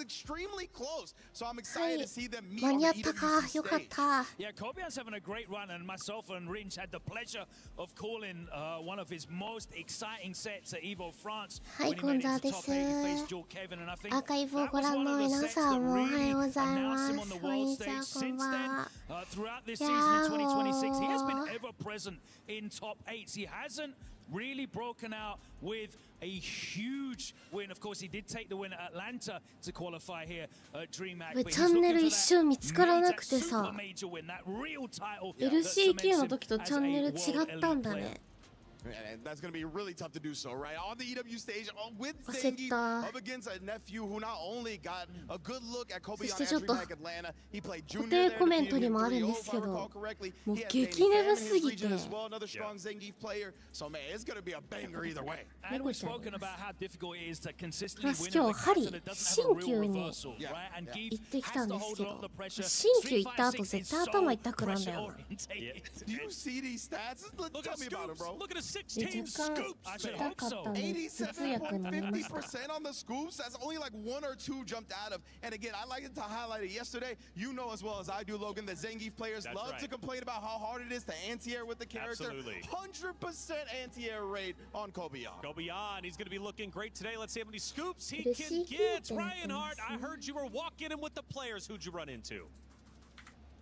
extremely close. So I'm excited to see them meet 間 on に the 合ったか EWC よかっ stage. た Yeah, Kobian's having a great run, and myself and Rinch had the pleasure of calling one of his most exciting sets at Evo France はい when he こん made ざ it で to す top 8. He faced Joel Kevin, and I think アーカイブを that ご was 覧 one の of the 皆 sets さ that んもおは really ようござい announced ま him on す the こん world にちは stage. こん Since ばん then, は throughout this いや season ー in もう 2026, he has been ever present in top 8s. He hasn't really broken out with a huge win. Of course, he did take the win at Atlanta to qualify here at DreamHack. これ But チ he's ャンネ looking ル for 一瞬見つから that なくて major, さ super major win, that real title LCK の時とチャンネル違ったんだね And that's going to be really tough to do so, right? On the EW stage, with 焦っ Zengi た up against a nephew who not only got a good look at Kobe そ on してちょっと DreamHack Atlanta, he played 固 junior 定 there, コメント defeated に him もあるん 3-0 ですけ if I ど recall correctly. もう He has 激 Danny レ Pham ベ in す his ぎて region as well, another strong Zengi player. So man, it's going to be a banger either way. And we've spoken about how difficult it is to プ consistently ラス win 今 a 日ハ big リ match that doesn't have a 新 real 旧に reversal, right? And 行 Geef ってきた has ん to です hold け a ど lot of pressure. 新旧行った後 356絶 is 対 so 頭痛くなんだ pressure よ orientated. Do you see these stats? Look Tell at me about them, Scoops. bro. Look at a で 16 若干 scoops. I should 痛 hope かっ so. たんで頭痛薬になりました 87.50% on the scoops. That's only like one or two jumped out of. And again, I like to highlight it yesterday. You know as well as I do, Logan, that Zangief players That's love right. to complain about how hard it is to anti-air with the character. Absolutely. 100% anti-air rate on Kobian. Kobian, he's going to be looking great today. Let's see how many scoops he嬉しい can get. 経験 Reinhardt, I heard you were walking in with the players. Who'd you run into?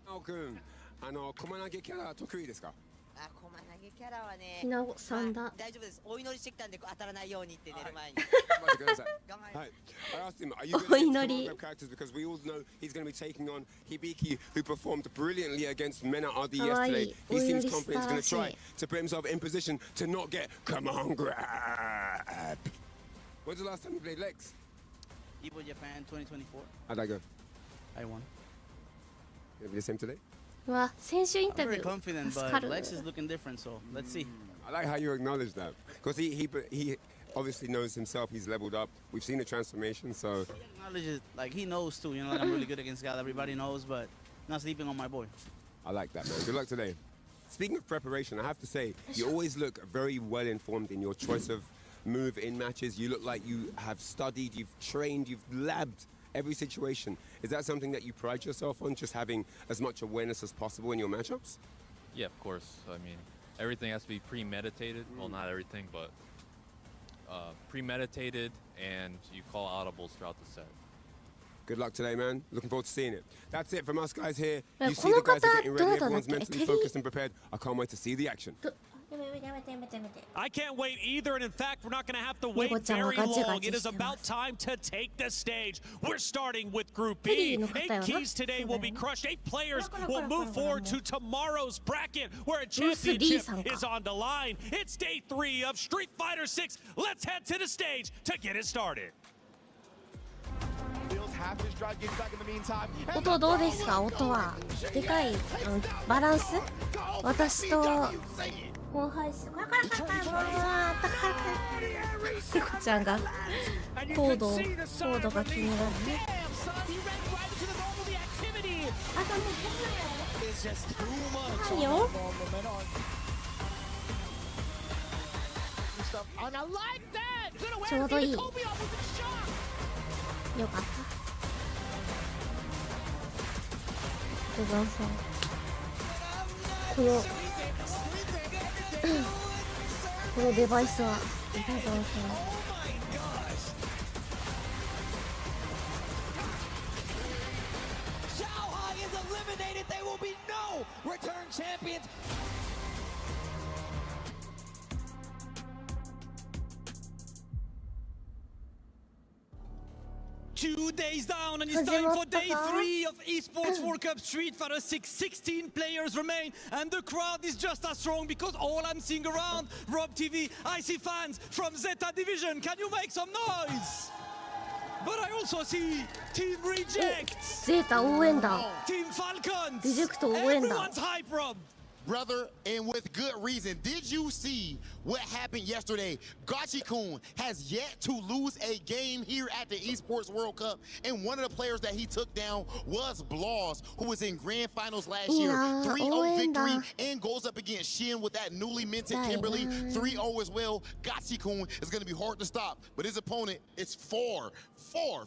青くん、駒投げキャラ得意ですか？あ、駒投げキャラはね、ひなさんだまあ大丈夫です。お祈りしてきたんで当たらないようにって寝る前に。頑張ってください。頑張ります。はい。I asked him, are you お going to 祈 get り some of the characters because we all know he's going to be taking on Hibiki, who performed brilliantly against Mena RD かわい yesterday. い He お祈 seems りし confident た he's ら going し to い try to put himself in position to not get come on grab. When's the last time you played Lex? Evo Japan 2024. How'd that go? I won. Gonna be the same today? うわ選手イン I'm タビ very ュー confident, 助 but かる Lex is looking different, so let's see. I like how you acknowledge that because he obviously knows himself. He's leveled up. We've seen the transformation, so He acknowledges, like he knows too. You know, like I'm really good against God. Everybody knows, but not sleeping on my boy. I like that, man. Good luck today. Speaking of preparation, I have to say, you always look very well informed in your choice of move in matches. You look like you have studied, you've trained, you've labbed every situation. Is that something that you pride yourself on, just having as much awareness as possible in your matchups? Yeah, of course. I mean, everything has to be premeditated. Well, not everything, but premeditated, and you call audibles throughout the set. Good luck today, man. Looking forward to seeing it. That's it from us guys here. Yeah, You see the guys are getting ready. この方、 Everyone's どなただっけ？ mentally focused and prepared. I can't wait to see the action. やめてやめてやめてやめて I can't wait either, and in fact, we're not going to have to wait 猫ちゃんは very ガチガ long. チ It し is てま about す time to take the stage. We're starting with Group ペリ B. ーの方 8 よな keys today will be crushed. 8 players will move forward to tomorrow's bracket, where a ブース D championship さんか is on the line. It's day 3 of Street Fighter 6. Let's head to the stage to get it started. Bills half his drive, gets back in the meantime. 音どうですか音はでかい、バランス私と本配信これからかったもうあったかい猫ちゃんがコードが気になってあともうないよちょうどいいよかった小沢さんこのデバイスは小沢さん2 days down, and it's time for day 3 of Esports World Cup Street Fighter 6. 16 players remain, and the crowd is just as strong because all I'm seeing around Rob TV, I see fans from Zeta Division. Can you make some noise? But I also see Team Reject, ゼータ応援団 Team Falcons. Reject 応援団 Everyone's hype, Rob. Brother, and with good reason. Did you see what happened yesterday. Gachi-kun has yet to lose a game here at the Esports World Cup, and one of the players that he took down was Blaws, who was in grand finals last year. 3-0 victory and goes up against Shin with that newly minted Kimberly. 3-0 as well. Gachi-kun is going to be hard to stop, but his opponent is far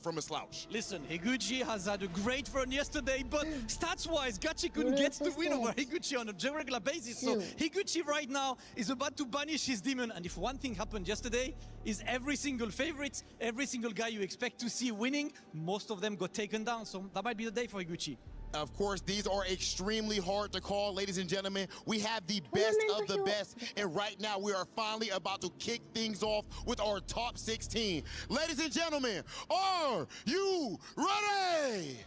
from a slouch. Listen, Higuchi has had a great run yesterday, but stats-wise, Gachi-kun gets the win over Higuchi on a regular basis. So Higuchi right now is about to banish his demon. And if one thing happened yesterday, is every single favorite, every single guy you expect to see winning, most of them got taken down. So that might be the day for Higuchi. Of course, these are extremely hard to call, ladies and gentlemen. We have the best of the best, and right now we are finally about to kick things off with our top 16. Ladies and gentlemen, are you ready?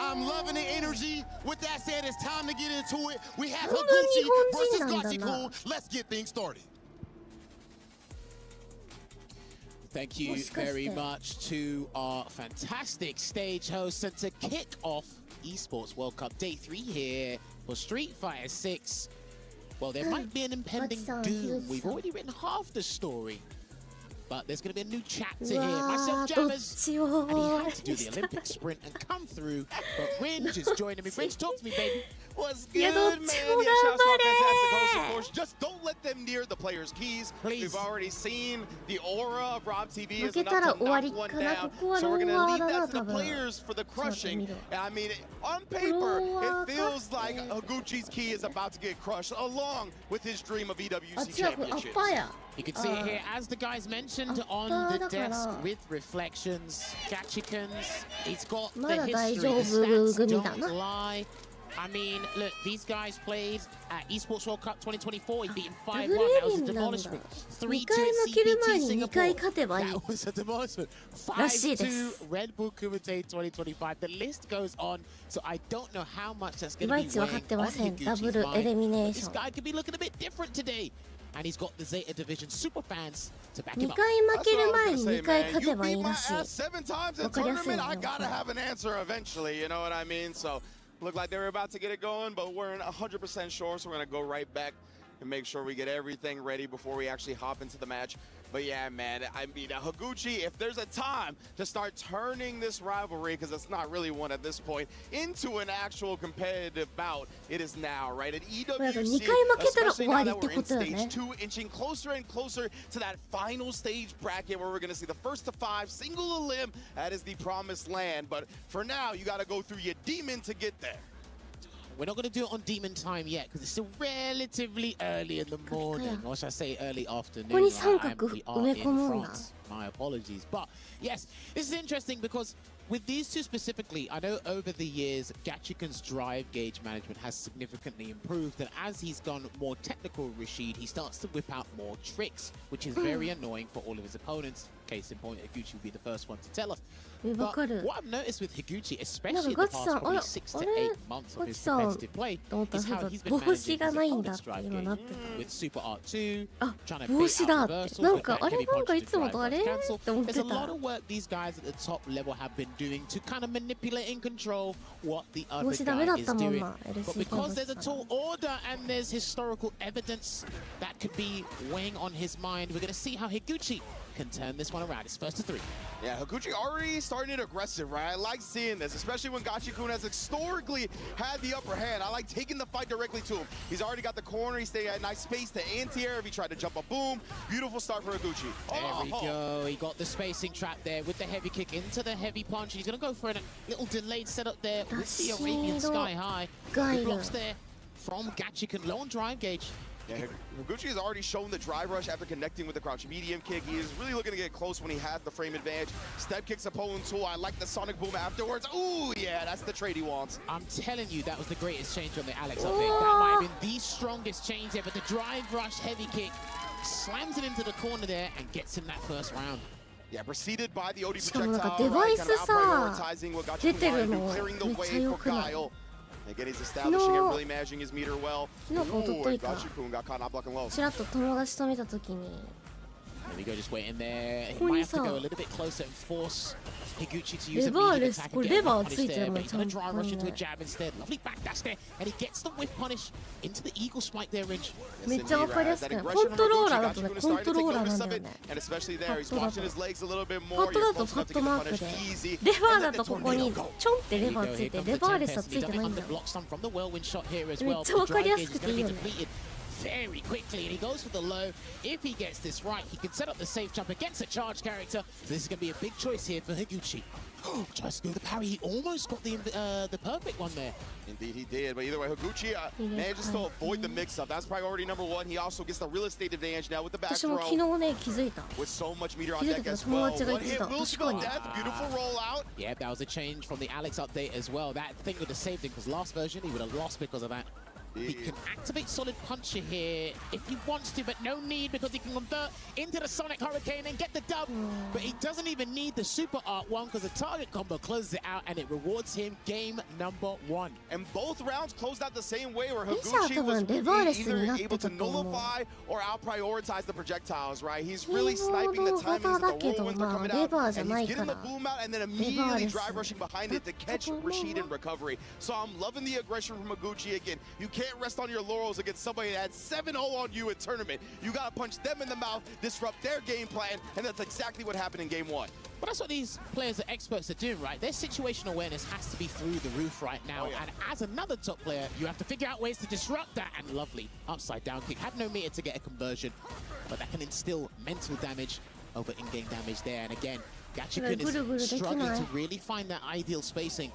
I'm loving the energy. With that said, it's time to get into it. We have Higuchi versus Gachi-kun. Let's get things started. Thank you very much to our fantastic stage hosts. And to kick off Esports World Cup Day 3 here for Street Fighter 6, well, there might be an impending doom. We've already written half the story, but there's going to be a new chapter here. Myself, Jammers, and he had to do the Olympic sprint and come through, but Ringe is joining me. Ringe, talk to me, baby. What's good, man? Yeah, shouts to our fantastic host, of course. Just don't let them near the player's keys. Please. We've already seen the aura of Rob TV is enough to knock one down. So we're going to leave that to the players for the crushing. I mean, on paper, it feels like Higuchi's key is about to get crushed, along with his dream of EWC championships. You can see it here, as the guys mentioned on the desk with reflections. Gachi-kun's, he's got the history, the stats don't lie. I mean, look, these guys played at Esports World Cup 2024. He beat him 5-1. That was a demolishment. 3-2 at CPT Singapore. That was a demolishment. 5-2 Red Bull Kumite 2025. The list goes on. So I don't know how much that's going to be weighing on Higuchi's mind. This guy could be looking a bit different today. And he's got the Zeta Division super fans to back him up. That's what I was gonna say, man. You beat my ass 7 times in tournament. I gotta have an answer eventually. You know what I mean? So. Look like they were about to get it going, but we're 100% sure, so we're going to go right back and make sure we get everything ready before we actually hop into the match. But yeah, man, I mean, Higuchi, if there's a time to start turning this rivalry, because it's not really one at this point, into an actual competitive bout, it is now, right? At EWC, especially now that we're in stage 2, inching closer and closer to that final stage bracket where we're going to see the first to 5, single elim, that is the promised land. But for now, you got to go through your demon to get there. We're not going to do it on demon time yet because it's still relatively early in the morning, or should I say early afternoon. We are in France. My apologies. But yes, this is interesting because with these two specifically, I know over the years, Gachi-kun's drive gauge management has significantly improved. And as he's gone more technical, Rashid, he starts to whip out more tricks, which is very annoying for all of his opponents. Case in point, Higuchi will be the first one to tell us. But what I've noticed with Higuchi, especially in the past probably 6 to 8 months of his competitive play, is how he's been managing his opponent's drive gauge with Super Art 2, trying to bait out reversals with that heavy punch to drive rush cancel. There's a lot of work these guys at the top level have been doing to kind of manipulate and control what the other guy is doing. But because there's a tall order and there's historical evidence that could be weighing on his mind, we're going to see how Higuchi can turn this one around. It's 1st to 3. Yeah, Higuchi already starting it aggressive, right? I like seeing this, especially when Gachi-kun has historically had the upper hand. I like taking the fight directly to him. He's already got the corner. He's staying at nice space to anti-air. If he tried to jump a boom, beautiful start for Higuchi. There we go. He got the spacing trap there with the heavy kick into the heavy punch. He's going to go for a little delayed setup there with the Arabian Sky High. Good blocks there from Gachi-kun. Low on drive gauge. Yeah, Higuchi has already shown the drive rush after connecting with the crouch medium kick. He is really looking to get close when he has the frame advantage. Step kicks a Poland tool. I like the sonic boom afterwards. Ooh, yeah, that's the trade he wants. I'm telling you, that was the greatest change on the Alex update. That might have been the strongest change ever. The drive rush heavy kick slams it into the corner there and gets him that first round. Yeah, preceded by the OD projectile, right? Kind of out-prioritizing what Gachi-kun clearing the way for Guile. Again, he's establishing and really managing his meter well. Gachi-kun got caught not blocking low. ちらっと友達と見たときに There we go, just waiting there. He might have to go a little bit closer and force Higuchi to use a Lever mediumです。attack こ and れ get レ a バー punish ついて there, る but の he's ちゃ gonna んと try こ and こ rush に into a ね。 jab instead. Lovely backdash there, and he gets the whiff punish into the eagle spike there, Ridge. めっちゃわかりやすくない。コントローラーだとね、コントローラーなんだよね。 And especially there, he's watching his legs a little bit パ more. ッド You're だと close パ enough ッ to ド get マ the ーク punish で、 easy. レバーだとここにちょんってレバーついて、レバーレスはついてないんだよ。 めっちゃわかりやすくていいよね。 Very quickly, and he goes for the low. If he gets this right, he can set up the safe jump against a charge character. So this is going to be a big choice here for Higuchi. Tries to go the parry. He almost got the perfect one there. Indeed, he did. But either way, Higuchi manages to avoid the mix-up. That's priority number one. He also gets the real estate advantage now with the back 私も throw. 昨日ね気づいた。 With so much meter on 気づい deck たけど as 友 well. 達が One 言って hit た。 will 確か spell に。 death. Beautiful rollout. Yeah, that was a change from the Alex update as well. That thing would have saved him because last version he would have lost because of that. He can activate Solid Puncher here if he wants to, but no need because he can convert into the Sonic Hurricane and get the dub. But he doesn't even need the Super Art one because the target combo closes it out and it rewards him game number 1. And both rounds closed out the same way where リシャ Higuchi ー多 was 分レバーレスに either なって able た to と思う。 nullify or out-prioritize the projectiles, right? He's キー really ボー sniping the ド timings 型 of だ the け roll ど when they're まあ coming レ out. バーじゃ And な he's いか getting the ら。 boom out and then レバー immediately レス。 drive rushing behind it to catch Rashid in recovery. So I'm loving the aggression from Higuchi again. You can't rest on your laurels against somebody that had 7-0 on you in tournament. You gotta punch them in the mouth, disrupt their game plan, and that's exactly what happened in game 1. But that's what these players are experts at doing, right? Their situational awareness has to be through the roof right now. And as another top player, you have to figure out ways to disrupt that. And lovely upside down kick. Had no meter to get a conversion, but that can instill mental damage over in-game damage there. And again, Gachikun is struggling to really find that ideal spacing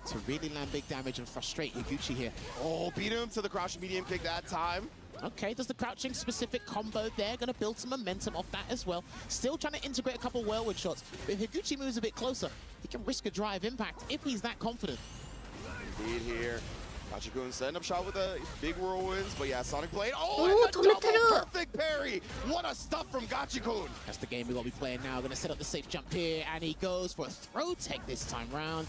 to really land big damage and frustrate Higuchi here. Oh, beat him to the crouch medium kick that time. Okay, does the crouching specific combo there, gonna build some momentum off that as well. Still trying to integrate a couple whirlwind shots. But if Higuchi moves a bit closer, he can risk a drive impact if he's that confident. Indeed here. Gachikun setting up shot with the big whirlwinds, but yeah, Sonic Blade. Oh, Oh, and the double 止めてる。 perfect parry. What a stuff from Gachikun. That's the game we gotta be playing now. Gonna set up the safe jump here, and he goes for a throw tech this time round.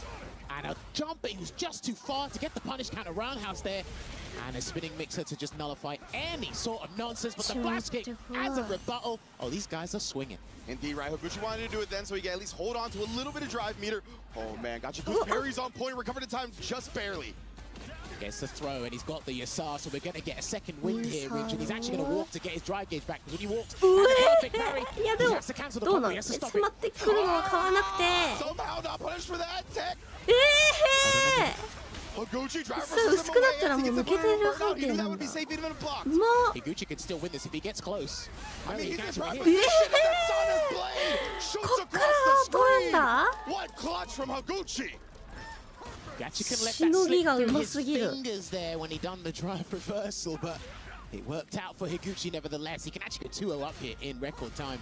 And a jump, but he was just too far to get the punish counter roundhouse there. And a spinning mixer to just nullify any sort of nonsense. But the blast kick as a rebuttal. Oh, these guys are swinging. Indeed, right. Higuchi wanted to do it then so he can at least hold on to a little bit of drive meter. Oh, man. Gachikun's parry's on point. Recovered in time just barely. Gets the throw, and he's got the Yasar, so we're going to get a second wind here, Ridge. And he's actually going to walk to get his drive gauge back. When he walks, and a perfect parry, いやでも he has to cancel the どう combo. な He の？ has to stop 詰ま it. ってくるのは買わなくて。 Somehow not punished for that tech. え Higuchi driver そう、薄くなったらもう抜けてる半 He 径 knew な that ん would だ。 be safe even if blocked. うまっ。 Higuchi can still win this if he gets close. I mean, he he can gets right right here. position and that Sonic Blade shoots こっか across the ら取るん screen. だ。 What clutch from Higuchi. Gachikun let し that のぎ slip がう through ま his すぎる。 fingers there when he done the drive reversal, but it worked out for Higuchi nevertheless. He can actually get 2-0 up here in record time.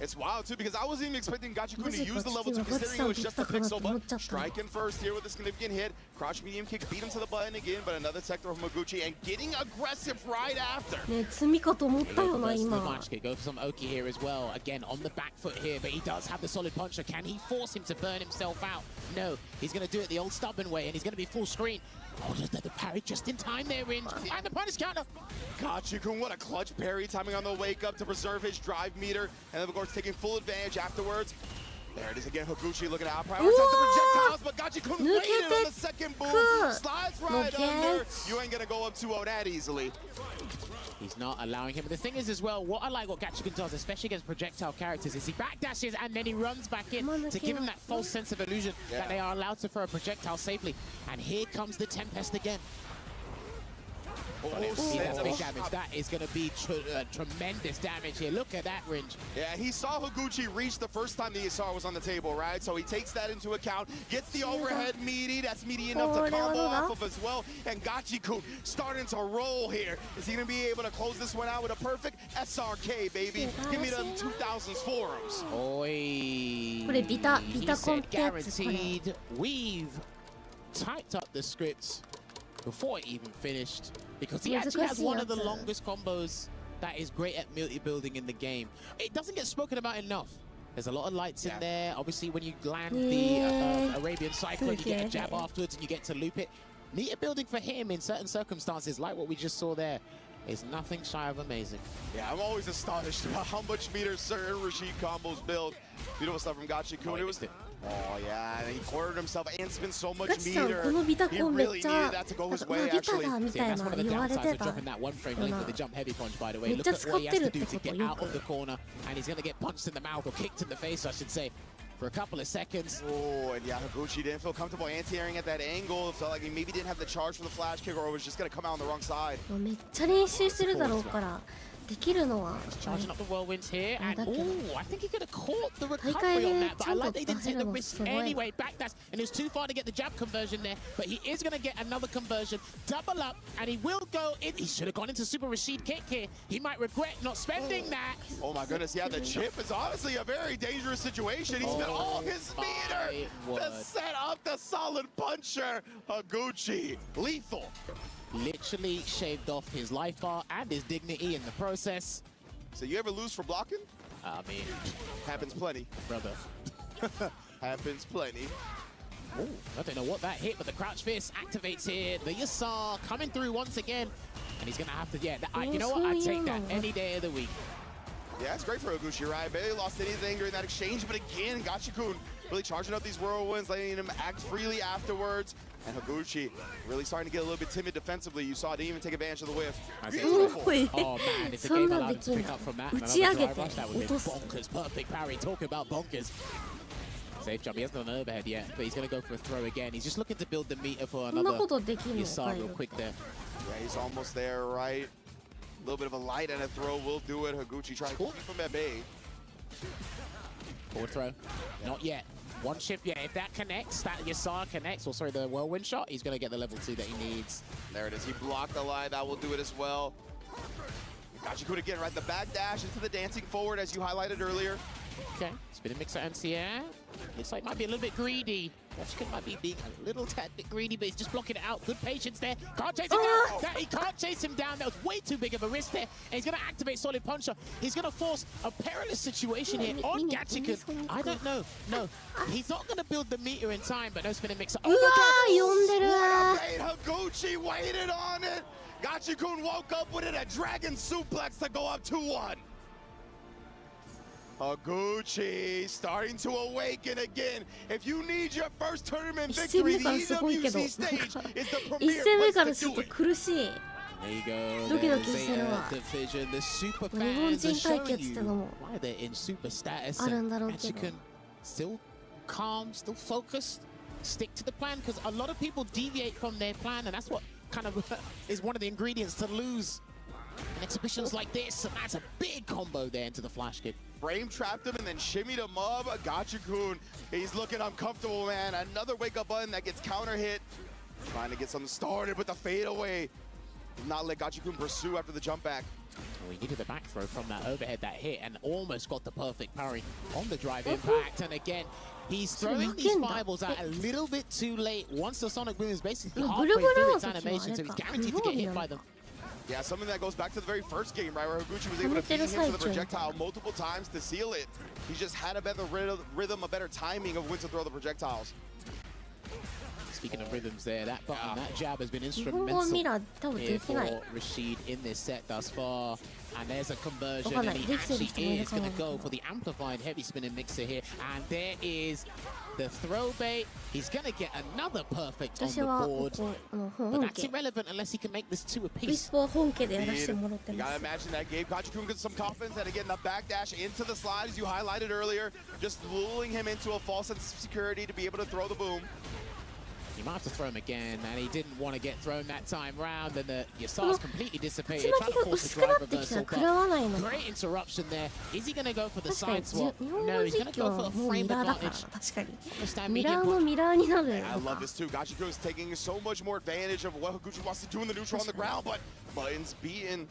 It's wild, too, because I wasn't even expecting Gachikun to マジか、 use the level 2 次は considering it was just a ガチさん pixel, と行ったかなと思っ but ちゃった。 striking first here with a significant hit. Crouch medium kick, beat him to the button again, but another tech throw from Higuchi and getting aggressive right after. ね、積みかと思ったよな、 Reverse the 今。 launch kick. Go for some Oki here as well. Again, on the back foot here, but he does have the solid puncher. Can he force him to burn himself out? No, he's going to do it the old stubborn way, and he's going to be full screen. Oh, just the parry just in time there, Ringe. And the punish counter. Gachikun, what a clutch parry, timing on the wake up to preserve his drive meter, and then, of course, taking full advantage afterwards. There it is again, Higuchi looking to out-prioritize the projectiles, but Gachikun waited on the second boom. Slides right under. You ain't going to go up 2-0 that easily. He's not allowing him. But the thing is as well, what I like what Gachikun does, especially against projectile characters, is he backdashes and then he runs back in to give him that false sense of illusion that they are allowed to throw a projectile safely. And here comes the Tempest again. Oh, that's big damage. That is going to be tremendous damage here. Look at that, Ringe. Yeah, he saw Higuchi reach the first time the Yasar was on the table, right? So he takes that into account, gets the overhead meaty. That's meaty enough to combo off of as well. And Gachikun starting to roll here. Is he going to be able to close this one out with a perfect SRK, baby? Give me them 2000s forums. Oi. これビタコンってやつこれ。 Guaranteed. We've typed up the scripts before it even finished because he actually has one of the longest combos that is great at multi-building in the game. It doesn't get spoken about enough. There's a lot of lights in there. Obviously, when you land the Arabian Cyclone, you get a jab afterwards and you get to loop it. Meter building for him in certain circumstances, like what we just saw there, is nothing shy of amazing. Yeah, I'm always astonished about how much meter certain Rashid combos build. Beautiful stuff from Gachikun. It was. Oh yeah, and he cornered himself and spent so much meter. He really needed that to go his way, actually. See, that's one of the downsides of dropping that one frame link with the jump heavy punch, by the way. Look at what he has to do to get out of the corner, and he's gonna get punched in the mouth or kicked in the face, I should say, for a couple of seconds. Oh, and yeah, Higuchi didn't feel comfortable anti-airing at that angle. It felt like he maybe didn't have the charge for the flash kick, or it was just gonna come out on the wrong side. めっちゃ練習してるだろうからできるのは Charging up the whirlwinds here, and oh, I think he could have caught the recovery on that, but I like they didn't take the risk anyway. Backdash, and it was too far to get the jab conversion there, but he is going to get another conversion, double up, and he will go in. He should have gone into Super Rashid kick here. He might regret not spending that. Oh my goodness, yeah, the chip is honestly a very dangerous situation. He spent all his meter to set up the solid puncher. Higuchi, lethal. Literally shaved off his life bar and his dignity in the process. So you ever lose for blocking? I mean, happens plenty, brother. Happens plenty. Ooh, I don't know what that hit, but the crouch fist activates here. The Yasar coming through once again, and he's gonna have to. Yeah, you know what? I'd take that any day of the week. Yeah, it's great for Higuchi, right? Barely lost anything during that exchange, but again, Gachikun really charging up these whirlwinds, letting him act freely afterwards. And Higuchi really starting to get a little bit timid defensively. You saw it, didn't even take advantage of the whiff. Beautiful. Oh man, if the game allowed him to pick up from that, that would be bonkers. Perfect parry. Talking about bonkers. Safe jump. He hasn't done an overhead yet, but he's going to go for a throw again. He's just looking to build the meter for another Yasar real quick there. Yeah, he's almost there, right? A little bit of a light and a throw will do it. Higuchi trying to keep from at bay. Forward throw. Not yet. One chip, yeah, if that connects, that Yasar connects, or sorry, the whirlwind shot, he's going to get the level 2 that he needs. There it is. He blocked the line. That will do it as well. Gachikun again, right? The back dash into the dancing forward, as you highlighted earlier. Okay, spinning mixer NCR. Looks like might be a little bit greedy. Gachikun might be being a little tad bit greedy, but he's just blocking it out. Good patience there. Can't chase him down. He can't chase him down. That was way too big of a risk there. And he's going to activate Solid Puncher. He's going to force a perilous situation here on Gachikun. I don't know. No, he's not going to build the meter in time, but no spinning mixer. Oh my God. Higuchi waited on it. Gachikun woke up with it, a dragon suplex to go up 2-1. Higuchi starting to awaken again. If you need your first tournament victory, the EWC stage is the premier place to do it. There you go. Division. The super fans are showing you why they're in super status. And Gachikun still calm, still focused, stick to the plan, because a lot of people deviate from their plan, and that's what kind of is one of the ingredients to lose in exhibitions like this. And that's a big combo there into the flash kick. Frame trapped him and then shimmied him up. Gachikun, he's looking uncomfortable, man. Another wake-up button that gets counter-hit. Trying to get something started, but the fadeaway did not let Gachikun pursue after the jump back. Well, he needed the back throw from that overhead that hit and almost got the perfect parry on the drive impact. And again, he's throwing these fireballs out a little bit too late. Once the Sonic Boom is basically halfway through its animation, so he's guaranteed to get hit by them. Yeah, something that goes back to the very first game, right, where Higuchi was able to beat him for the projectile multiple times to seal it. He just had a better rhythm, a better timing of when to throw the projectiles. Speaking of rhythms there, that button, that jab has been instrumental here for Rashid in this set thus far. And there's a conversion, and he actually is going to go for the amplified heavy spinning mixer here. And there is the throw bait. He's going to get another perfect on the board. But that's irrelevant unless he can make this 2 apiece. You gotta imagine that gave Gachikun some confidence, and again, the backdash into the slide, as you highlighted earlier, just lulling him into a false sense of security to be able to throw the boom. He might have to throw him again, and he didn't want to get thrown that time round, and the Yasar's completely dissipated, trying to force the drive reversal, but great interruption there. Is he going to go for the side swap? No, he's going to go for a frame advantage. I love this too. Gachikun is taking so much more advantage of what Higuchi wants to do in the neutral on the ground, but buttons beaten.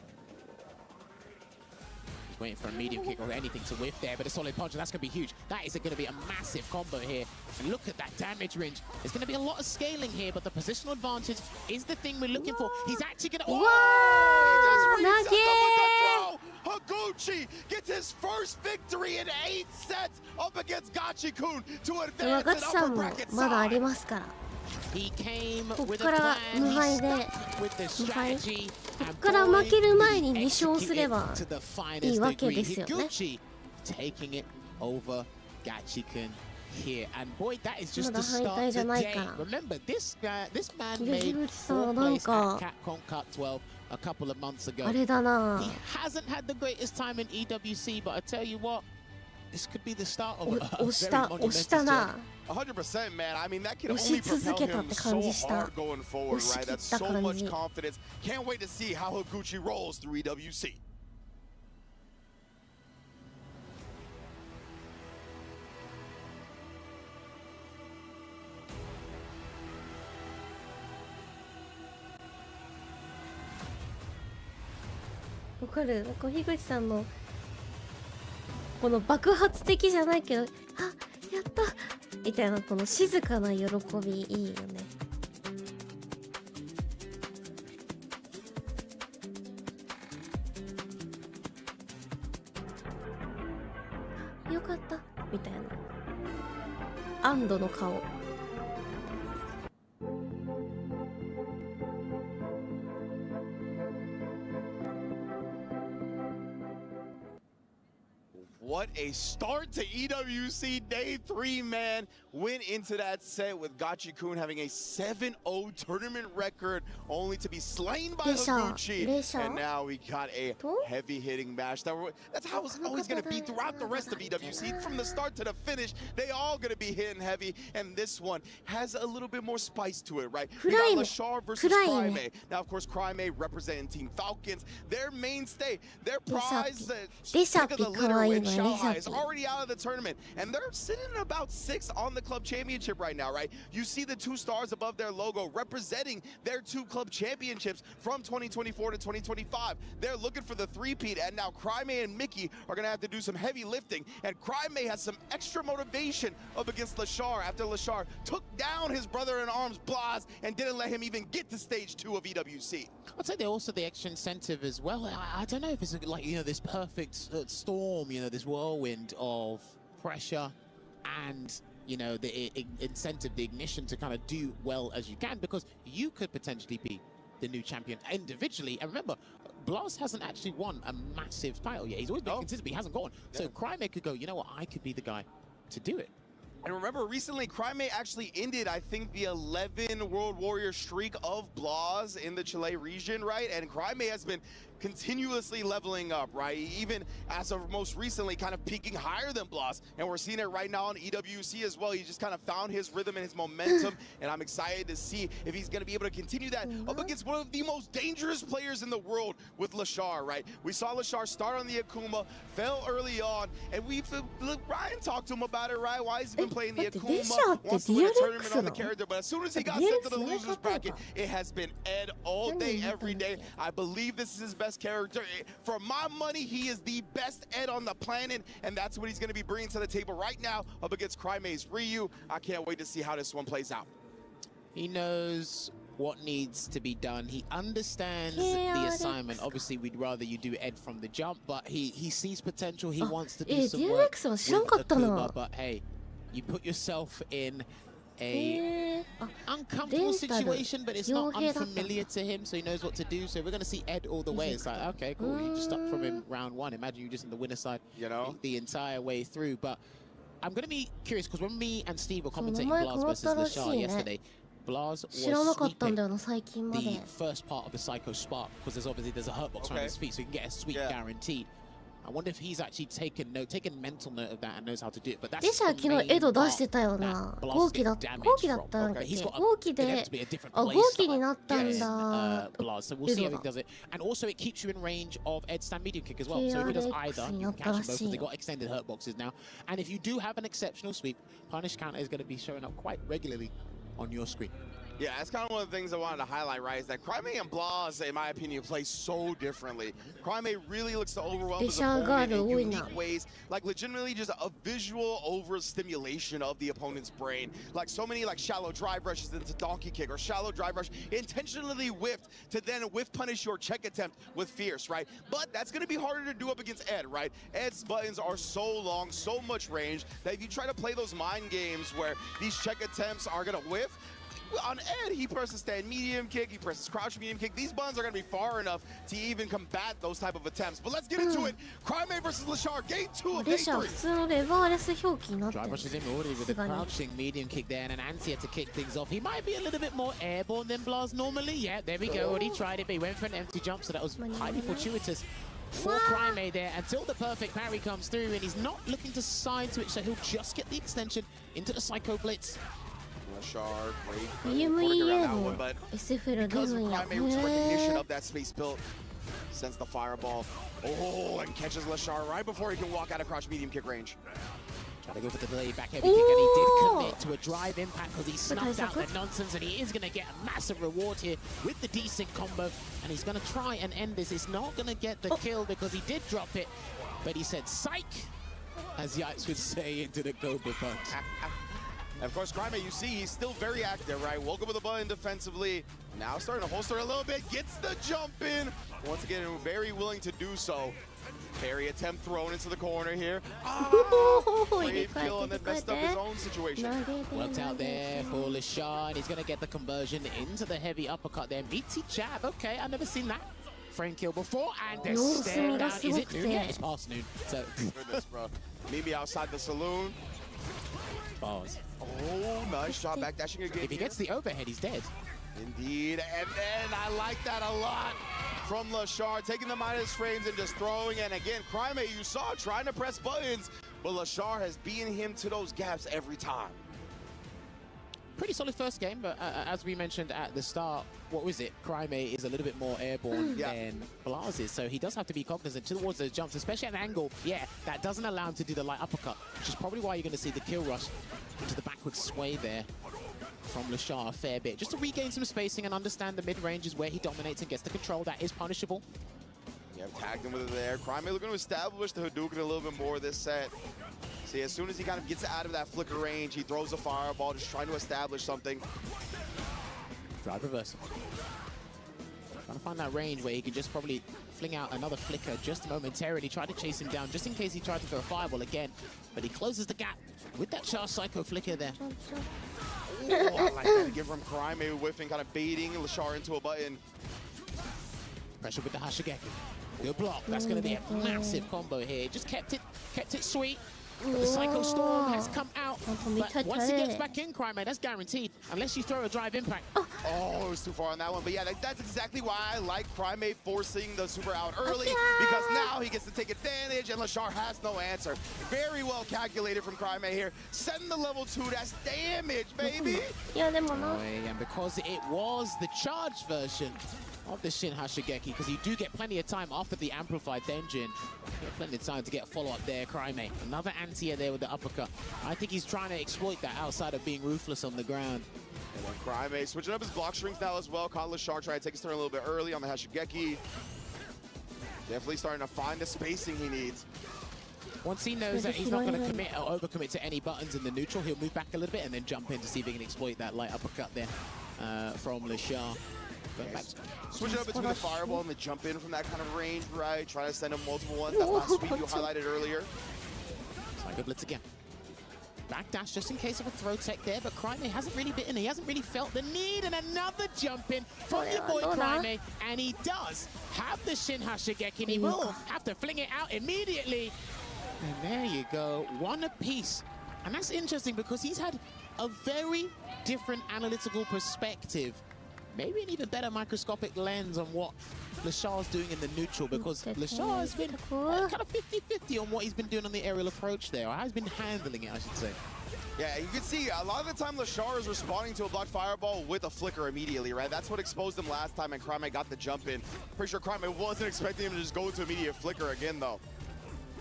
Waiting for a medium kick or anything to whiff there, but a solid punch, and that's going to be huge. That is going to be a massive combo here. And look at that damage range. There's going to be a lot of scaling here, but the positional advantage is the thing we're looking for. He's actually going to... Higuchi gets his first victory in 8 sets up against Gachikun to advance in upper bracket side. He came こっ with か a ら plan. 無 He 敗で stuck with the 無敗 strategy こ and っから負ける前に boy, 2勝すれ execute ば it to the い finest いわけ degree. ですよね。 Higuchi taking it over Gachi-kun here, and boy, that is just まだ the 敗 start 退 of じゃ the ない day. から。 Remember, this man 樋 made 口さ 4th んなん place か at Capcom Cup 12 a couple of months ago. あれだな He hasn't had the greatest time in EWC, but I tell you what, this could be the start of お a 押し very た押した monumentous な 100%, man. I mean, that can 押し only 続 propel けたっ him て so 感じした hard going forward, 押し right? 切っ That's た so 感 much じ confidence. Can't wait to see how Higuchi rolls through EWC. わかるなんか樋口さんのこの爆発的じゃないけどあやったみたいなこの静かな喜びいいよね。よかったみたいな安堵の顔。What a start to EWC Day 3, man. Went into that set with Gachi-kun having a 7-0 tournament record, only to be slain by Higuchi. And now we got a heavy-hitting match. That's how it's always going to be throughout the rest of EWC. From the start to the finish, they all going to be hitting heavy. And this one has a little bit more spice to it, right? We got Lashar versus Cryme. Now, of course, Cryme representing Team Falcons. Their mainstay, their prize, pick of the litter in Shanghai is already out of the tournament, and they're sitting at about 6 on the club championship right now, right? You see the 2 stars above their logo representing their 2 club championships from 2024 to 2025. They're looking for the 3-peat, and now Cryme and Mickey are going to have to do some heavy lifting, and Cryme has some extra motivation up against Lashar after Lashar took down his brother-in-arms, Blas, and didn't let him even get to stage 2 of EWC. I'd say they're also the extra incentive as well. I don't know if it's like, you know, this perfect storm, you know, this whirlwind of pressure and, you know, the incentive, the ignition to kind of do well as you can, because you could potentially be the new champion individually. And remember, Blas hasn't actually won a massive title yet. He's always been consistent, but he hasn't gone. So Cryme could go, you know what, I could be the guy to do it. And remember, recently, Cryme actually ended, I think, the 11 World Warrior streak of Blas in the Chile region, right? And Cryme has been continuously leveling up, right? Even as of most recently, kind of peaking higher than Blas. And we're seeing it right now on EWC as well. He just kind of found his rhythm and his momentum. And I'm excited to see if he's going to be able to continue that up against one of the most dangerous players in the world with Lashar, right? We saw Lashar start on the Akuma, fell early on, and Ryan talked to him about it, right? Why he's been playing the Akuma, wants to win a tournament on the character. But as soon as he got sent to the losers bracket, it has been Ed all day, every day. I believe this is his best character. For my money, he is the best Ed on the planet, and that's what he's going to be bringing to the table right now up against Cryme's Ryu. I can't wait to see how this one plays out. He knows what needs to be done. He understands the assignment. Obviously, we'd rather you do Ed from the jump, but he sees potential. He wants to do some work with Akuma, but hey, you put yourself in a uncomfortable situation, but it's not unfamiliar to him, so he knows what to do. So we're going to see Ed all the way. It's like, okay, cool. You just stuck from him round 1. Imagine you just in the winner side, you know, the entire way through. But I'm going to be curious, because when me and Steve were commentating Blas versus Lashar yesterday, Blas was sweeping the first part of the Psycho Spark, because there's a hurt box around his feet, so you can get a sweep guaranteed. I wonder if he's actually taken mental note of that and knows how to do it. But that's デシャ昨日エド出してたよな。後期だったんだっけ？後期で、あ、後期になったんだ。So we'll see how he does it. And also it keeps you in range of Ed's stand medium kick as well. So if he does either, you can catch them both, because they've got extended hurt boxes now. And if you do have an exceptional sweep, punish counter is going to be showing up quite regularly on your screen. Yeah, that's kind of one of the things I wanted to highlight, right, is that Cryme and Blas, in my opinion, play so differently. Cryme really looks to overwhelm his opponent in unique ways, like legitimately just a visual overstimulation of the opponent's brain. Like so many like shallow drive rushes into donkey kick, or shallow drive rush intentionally whiffed to then whiff punish your check attempt with fierce, right? But that's going to be harder to do up against Ed, right? Ed's buttons are so long, so much range, that if you try to play those mind games where these check attempts are going to whiff, on Ed, he presses stand medium kick, he presses crouch medium kick. These buttons are going to be far enough to even combat those type of attempts. But let's get into it. Crime versus Lashar, game 2 of day 3. 普通のレバーレス表記になってる。 Drive rushes in already with the crouching medium kick there and an anti to kick things off. He might be a little bit more airborne than Blaz normally. Yeah, there we go. Already tried it, but he went for an empty jump, so that was highly fortuitous for Crime there until the perfect parry comes through, and he's not looking to side switch, so he'll just get the extension into the Psycho Blitz. Lashar, great. EMEA の SFL 出るんや。 recognition of that space built, sends the fireball. Oh, and catches Lashar right before he can walk out of crouch medium kick range. Trying to go for the delayed back heavy kick, and he did commit to a drive impact because he snuffed out the nonsense, and he is going to get a massive reward here with the desync combo, and he's going to try and end this. He's not going to get the kill because he did drop it, but he said psych, as Yikes would say, into the Cobra punch. And of course, Crime, you see, he's still very active, right? Woke up with a button defensively. Now starting to holster a little bit. Gets the jump in. Once again, very willing to do so. Parry attempt thrown into the corner here. Great kill and then messed up his own situation. Worked out there for Lashar, and he's going to get the conversion into the heavy uppercut there. Meaty jab. Okay, I've never seen that frame kill before. And the stare down. Is it noon? Yeah, it's past noon. So. Goodness, bro. Meet me outside the saloon. Bars. Oh, nice shot back dashing again. If he gets the overhead, he's dead. Indeed, and then I like that a lot from Lashar, taking the minus frames and just throwing. And again, Crime, you saw trying to press buttons, but Lashar has beaten him to those gaps every time. Pretty solid first game, but as we mentioned at the start, what was it? Crime is a little bit more airborne than Blaz is, so he does have to be cognizant towards those jumps, especially at an angle, that doesn't allow him to do the light uppercut, which is probably why you're going to see the kill rush into the backward sway there from Lashar a fair bit. Just to regain some spacing and understand the mid-range is where he dominates and gets the control. That is punishable. Yeah, tagged him with it there. Crime looking to establish the Hadouken a little bit more this set. See, as soon as he kind of gets out of that flicker range, he throws a fireball, just trying to establish something. Drive reversal. Trying to find that range where he can just probably fling out another flicker just momentarily, try to chase him down just in case he tried to throw a fireball again. But he closes the gap with that Char Psycho flicker there. Oh, I like that again from Crime, whiffing, kind of baiting Lashar into a button. Pressure with the Hashigeki. Good block. That's going to be a massive combo here. Just kept it sweet. But the Psycho Storm has come out. But once he gets back in, Crime, that's guaranteed. Unless you throw a drive impact. Oh, it was too far on that one. But yeah, that's exactly why I like Crime forcing the super out early. Because now he gets to take advantage, and Lashar has no answer. Very well calculated from Crime here. Setting the level 2, that's damage, baby. And because it was the charged version of the Shin Hashigeki, because you do get plenty of time after the amplified engine. You get plenty of time to get a follow-up there, Crime. Another anti-air there with the uppercut. I think he's trying to exploit that outside of being ruthless on the ground. And then Crime switching up his block strings now as well. Caught Lashar trying to take his turn a little bit early on the Hashigeki. Definitely starting to find the spacing he needs. Once he knows that he's not going to commit or overcommit to any buttons in the neutral, he'll move back a little bit and then jump in to see if he can exploit that light uppercut there from Lashar. Switch it up between the fireball and the jump in from that kind of range, right? Try to send him multiple ones. That's not sweet you highlighted earlier. Psycho Blitz again. Backdash just in case of a throw tech there, but Crime hasn't really bitten. He hasn't really felt the need, and another jump in from your boy Crime, and he does have the Shin Hashigeki, and he will have to fling it out immediately. And there you go, one apiece. And that's interesting because he's had a very different analytical perspective. Maybe an even better microscopic lens on what Lashar's doing in the neutral, because Lashar has been kind of 50-50 on what he's been doing on the aerial approach there, or how he's been handling it, I should say. Yeah, you can see a lot of the time Lashar is responding to a blocked fireball with a flicker immediately, right? That's what exposed him last time, and Crime got the jump in. Pretty sure Crime wasn't expecting him to just go to immediate flicker again, though.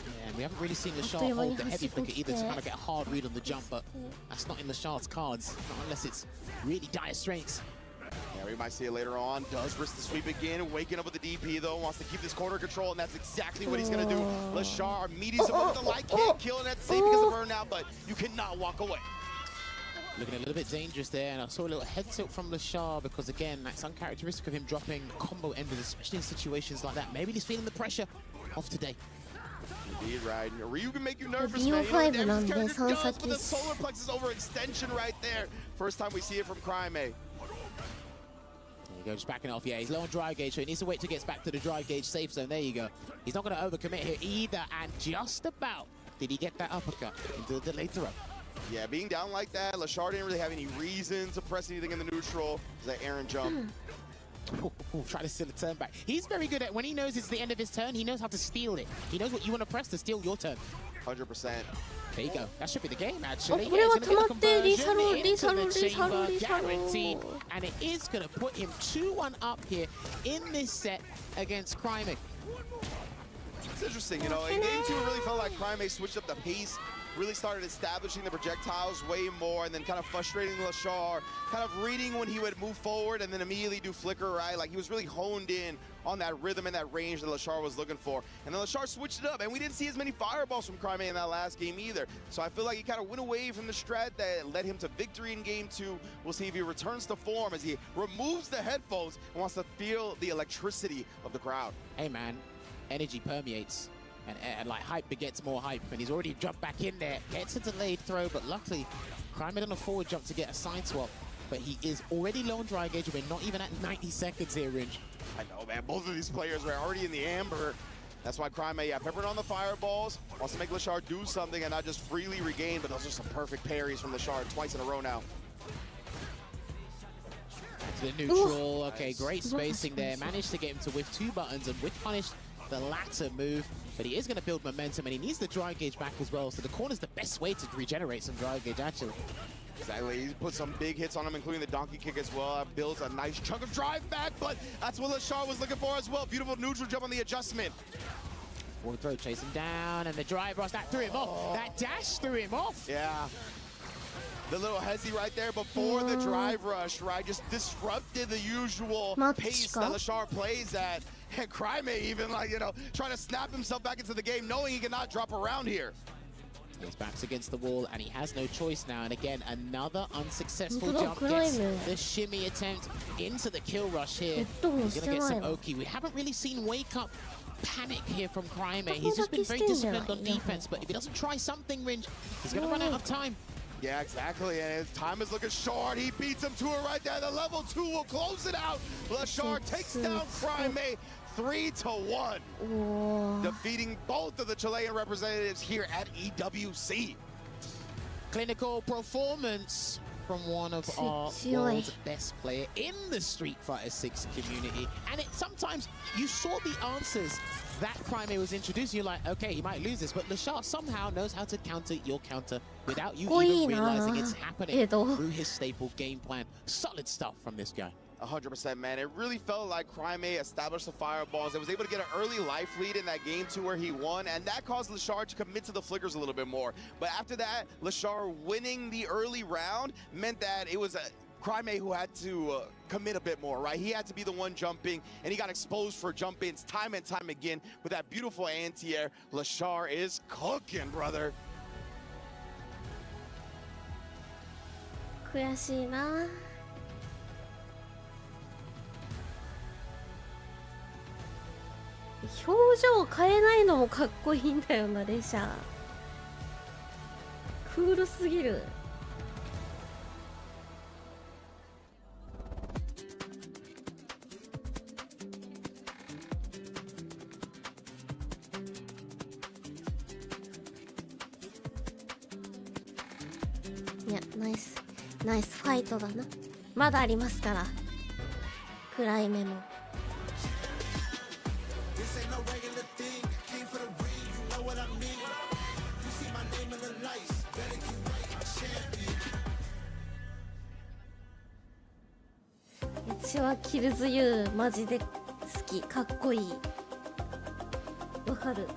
Yeah, and we haven't really seen Lashar hold the heavy flicker either to kind of get a hard read on the jump, but that's not in Lashar's cards, not unless it's really dire straits. Yeah, we might see it later on. Does risk the sweep again, waking up with the DP though, wants to keep this corner control, and that's exactly what he's gonna do. Lashar meets him with the light kick, killing that safe because of burnout, but you cannot walk away. Looking a little bit dangerous there, and I saw a little head tilt from Lashar because again, that's uncharacteristic of him dropping combo enders, especially in situations like that. Maybe he's feeling the pressure of today. Indeed, right. Ryu can make you nervous, BO5 man. You know whatなんでdamage this character 3 does with the 先 solar plexus overextension right there. First time we see it from Crime. There you go, just backing off. Yeah, he's low on drive gauge, so he needs to wait till he gets back to the drive gauge safe zone. There you go. He's not going to overcommit here either, and just about did he get that uppercut into the delayed throw. Yeah, being down like that, Lashard didn't really have any reason to press anything in the neutral. That Aaron jump. Try to steal a turn back. He's very good at when he knows it's the end of his turn, he knows how to steal it. He knows what you want to press to steal your turn. 100%. There you go. That should be the game, actually. これは止まってリサロ guaranteed, and it is going to put him 2-1 up here in this set against Crime. It's interesting, you know, in game 2 it really felt like Crime switched up the pace, really started establishing the projectiles way more, and then kind of frustrating Lashard, kind of reading when he would move forward and then immediately do flicker, right? Like he was really honed in on that rhythm and that range that Lashard was looking for. And then Lashard switched it up, and we didn't see as many fireballs from Crime in that last game either. So I feel like he kind of went away from the strat that led him to victory in game 2. We'll see if he returns to form as he removes the headphones and wants to feel the electricity of the crowd. Hey, man. Energy permeates, and like hype begets more hype, and he's already jumped back in there, gets a delayed throw, but luckily Crime on a forward jump to get a side swap, but he is already low on dry gauge. We're not even at 90 seconds here, Ringe. I know, man, both of these players are already in the amber. That's why Crime, yeah, peppering on the fireballs, wants to make Lashard do something and not just freely regain, but those are some perfect parries from Lashard twice in a row now. To the neutral, okay, great spacing there, managed to get him to whiff 2 buttons, and whiff punished the latter move, but he is going to build momentum, and he needs the dry gauge back as well, so the corner's the best way to regenerate some dry gauge, actually. Exactly, he put some big hits on him, including the donkey kick as well. Builds a nice chunk of drive back, but that's what Lashard was looking for as well. Beautiful neutral jump on the adjustment. Forward throw, chase him down, and the drive rush, that threw him off. That dash threw him off. Yeah. The little hezzy right there before the drive rush, right? Just disrupted the usual pace that Lashard plays at. And Crime even, like, you know, trying to snap himself back into the game, knowing he cannot drop around here. His back's against the wall, and he has no choice now. And again, another unsuccessful jump gets the shimmy attempt into the kill rush here. He's going to get some Oki. We haven't really seen Wake Up panic here from Crime. He's just been very disciplined on defense, but if he doesn't try something, Ringe, he's going to run out of time. Yeah, exactly, and his time is looking short. He beats him to it right there. The level 2 will close it out. Lashard takes down Crime 3-1, defeating both of the Chilean representatives here at EWC. Clinical performance from one of our world's best player in the Street Fighter 6 community. And sometimes you saw the answers that Crime was introducing. You're like, okay, he might lose this, but Lashard somehow knows how to counter your counter without you even realizing it's happening through his staple game plan. Solid stuff from this guy. 100%, man. It really felt like Crime established the fireballs. It was able to get an early life lead in that game 2 where he won, and that caused Lashard to commit to the flickers a little bit more. But after that, Lashard winning the early round meant that it was Crime who had to commit a bit more, right? He had to be the one jumping, and he got exposed for jump-ins time and time again with that beautiful anti-air. Lashard is cooking, brother. 悔しいな。表情変えないのもかっこいいんだよな、レシャー。クールすぎる。いや、ナイスファイトだな。まだありますから、暗い目も。私はキルズユーマジで好き、かっこいい。わかる。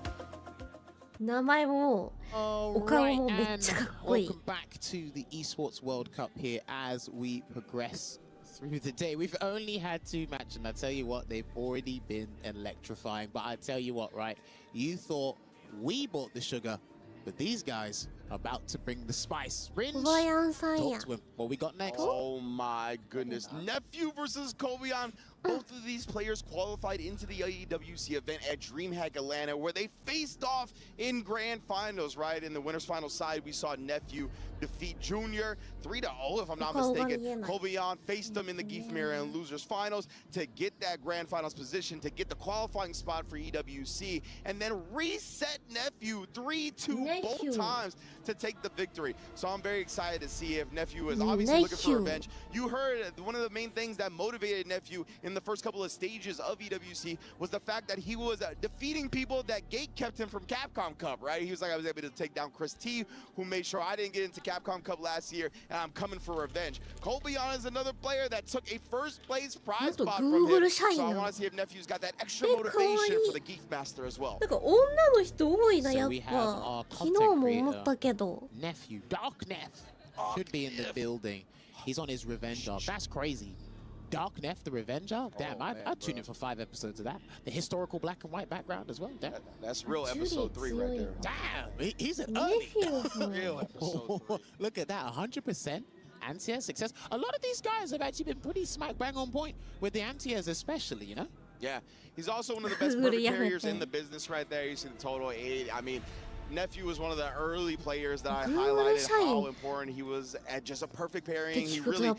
名前もお顔もめっちゃかっこいい。 Welcome back to the Esports World Cup here as we progress through the day. We've only had 2 matches, and I tell you what, they've already been electrifying. But I tell you what, right? You thought we bought the sugar, but these guys about to bring the spice. Ringe, 小林さんや talk to him. What we got next? Oh my goodness. Nephew versus Kobeon. Both of these players qualified into the EWC event at DreamHack Atlanta, where they faced off in grand finals, right? In the winners final side, we saw Nephew defeat Junior 3-0, if I'm not mistaken. Kobeon faced them in the Geef Mirror and losers finals to get that grand finals position, to get the qualifying spot for EWC, and then reset Nephew 3-2 both times to take the victory. So I'm very excited to see if Nephew is obviously looking for revenge. You heard one of the main things that motivated Nephew in the first couple of stages of EWC was the fact that he was defeating people that Gate kept him from Capcom Cup, right? He was like, I was able to take down Chris T, who made sure I didn't get into Capcom Cup last year, and I'm coming for revenge. Kobeon is another player that took a first place prize spot from him, so I want to see if Nephew's got that extra motivation for the Geef Master as well. なんか女の人多いな、やっぱ。昨日も思ったけど。Nephew, Dark Neff, should be in the building. He's on his revenge arc. That's crazy. Dark Neff, the revenge arc? Damn, I'd tune in for 5 episodes of that. The historical black and white background as well. Damn. That's real episode 3 right there. Damn, he's an early. Real episode 3. Look at that, 100%. Anti-air success. A lot of these guys have actually been pretty smack bang on point with the anti-airs especially, you know? Yeah, he's also one of the best perfect carriers in the business right there. You see the total 8. I mean, Nephew was one of the early players that I highlighted how important he was at just a perfect pairing. He really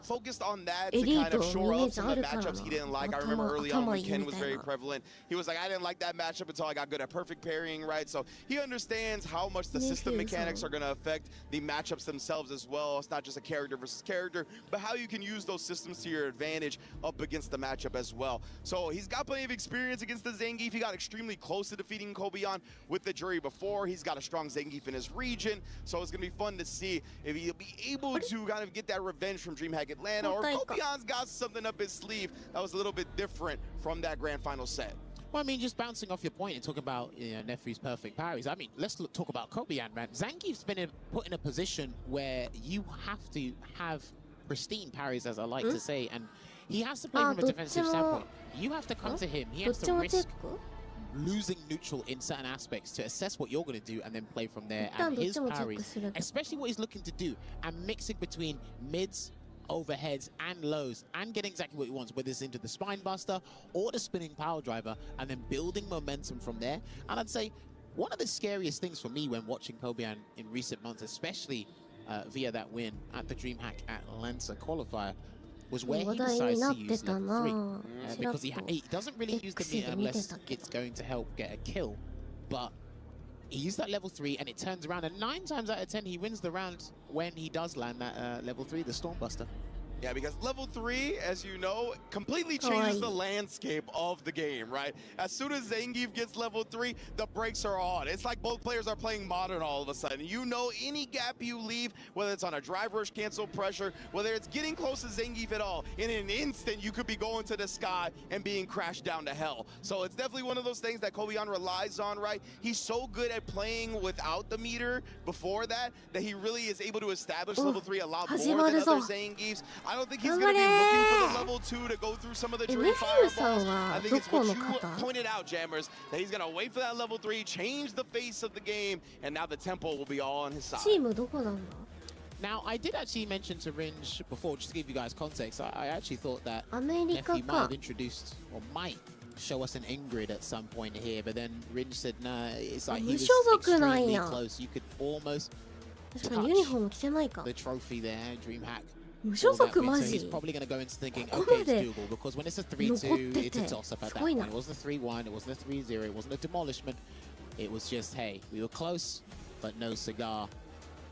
focused on that to kind of shore up some of the matchups he didn't like. I remember early on when Ken was very prevalent. He was like, I didn't like that matchup until I got good at perfect pairing, right? So he understands how much the system mechanics are going to affect the matchups themselves as well. It's not just a character versus character, but how you can use those systems to your advantage up against the matchup as well. So he's got plenty of experience against the Zangief. He got extremely close to defeating Kobeon with the jury before. He's got a strong Zangief in his region. So it's going to be fun to see if he'll be able to kind of get that revenge from DreamHack Atlanta, or Kobeon's got something up his sleeve that was a little bit different from that grand final set. Well, I mean, just bouncing off your point and talking about Nephew's perfect parries. I mean, let's talk about Kobeon, man. Zangief's been put in a position where you have to have pristine parries, as I like to say, and he has to play from a defensive standpoint. You have to come to him. He has to risk losing neutral in certain aspects to assess what you're going to do and then play from there. And his parries, especially what he's looking to do, and mixing between mids, overheads and lows, and getting exactly what he wants, whether it's into the spine buster or the spinning power driver, and then building momentum from there. And I'd say one of the scariest things for me when watching Kobeon in recent months, especially via that win at the DreamHack Atlanta qualifier, was where he decides to use level 3. Because he doesn't really use the meter unless it's going to help get a kill. But he used that level 3 and it turns around, and 9 times out of 10 he wins the round when he does land that level 3, the Stormbuster. Yeah, because level 3, as you know, completely changes the landscape of the game, right? As soon as Zangief gets level 3, the brakes are on. It's like both players are playing modern all of a sudden. You know, any gap you leave, whether it's on a drive rush cancel pressure, whether it's getting close to Zangief at all, in an instant you could be going to the sky and being crashed down to hell. So it's definitely one of those things that Kobeon relies on, right? He's so good at playing without the meter before that he really is able to establish level 3 a lot more than other Zangiefs. I don't think he's going to be looking for the level 2 to go through some of the Dream Fireballs. I think it's what you pointed out, Jammers, that he's going to wait for that level 3, change the face of the game, and now the tempo will be all on his side. Now, I did actually mention to Ringe before, just to give you guys context, I actually thought that Nephew might have introduced, or might show us an Ingrid at some point here, but then Ringe said, nah, it's like he was extremely close. You could almost touch the trophy there, DreamHack. So he's probably going to go into thinking, okay, it's doable, because when it's a 3-2, it's a toss-up at that point. It wasn't a 3-1, it wasn't a 3-0, it wasn't a demolishment. It was just, hey, we were close, but no cigar.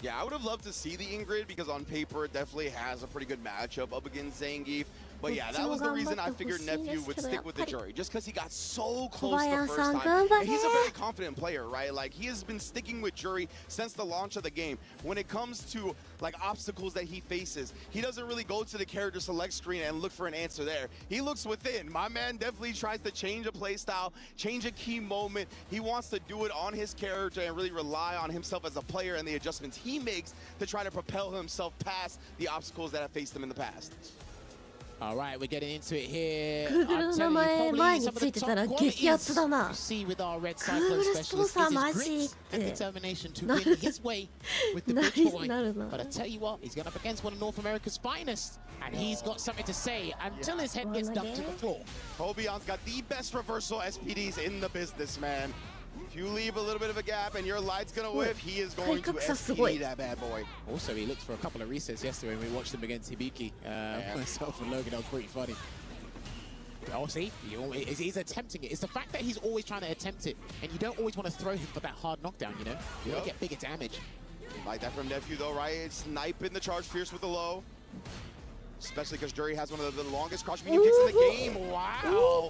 Yeah, I would have loved to see the Ingrid, because on paper it definitely has a pretty good matchup up against Zangief. But yeah, that was the reason I figured Nephew would stick with the jury, just because he got so close the first time. And he's a very confident player, right? Like, he has been sticking with jury since the launch of the game. When it comes to, like, obstacles that he faces, he doesn't really go to the character select screen and look for an answer there. He looks within. My man definitely tries to change a play style, change a key moment. He wants to do it on his character and really rely on himself as a player and the adjustments he makes to try to propel himself past the obstacles that have faced him in the past. All right, we're getting into it here. グーグルの名前前についてたら激アツだな。グーグルスポンサーマジってなるな。 But I tell you what, he's going up against one of North America's finest, and he's got something to say until his head gets dumped to the floor. Kobion's got the best reversal SPDs in the business, man. If you leave a little bit of a gap and your light's gonna whiff, he is going to SPD that bad boy. Also, he looked for a couple of resets yesterday when we watched him against Hibiki. Myself and Logan, that was pretty funny. Oh, see? He's attempting it. It's the fact that he's always trying to attempt it, and you don't always want to throw him for that hard knockdown, you know? You want to get bigger damage. Like that from Nephew, though, right? Sniping the charge fierce with the low. Especially because Jury has one of the longest crouch medium kicks in the game. Wow.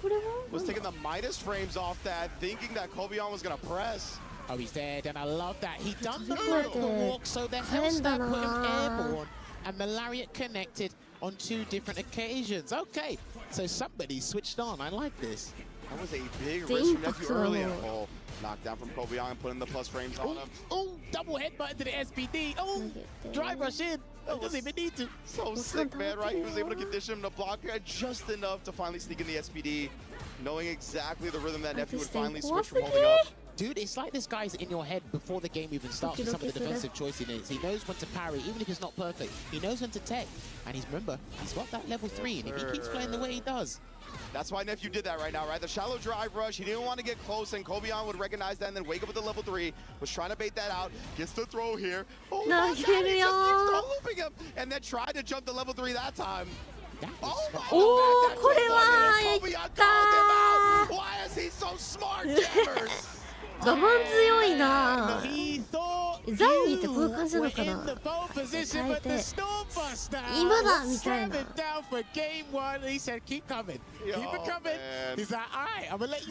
Was taking the Midas frames off that, thinking that Kobion was going to press. Oh, he's dead, and I love that. He done the walk, so the Hellstar put him airborne, and Malaria connected on 2 different occasions. Okay, so somebody switched on. I like this. That was a big risk from Nephew early. Oh, knockdown from Kobion and putting the plus frames on him. Oh, double headbutt to the SPD. Oh, drive rush in. Doesn't even need to. So sick, man, right? He was able to condition him to block just enough to finally sneak in the SPD, knowing exactly the rhythm that Nephew would finally switch from holding up. Dude, it's like this guy's in your head before the game even starts with some of the defensive choices he makes. He knows when to parry, even if it's not perfect. He knows when to tech. And remember, he's got that level 3, and if he keeps playing the way he does. That's why Nephew did that right now, right? The shallow drive rush, he didn't want to get close, and Kobion would recognize that and then wake up with the level 3, was trying to bait that out, gets the throw here. Oh my God, he just keeps throw looping him, and then tried to jump the level 3 that time. Oh my God, Kobion called him out. Why is he so smart, Jammers? 我慢強いな。ザンギってこういう感じなのかな。変えて今だみたいな。確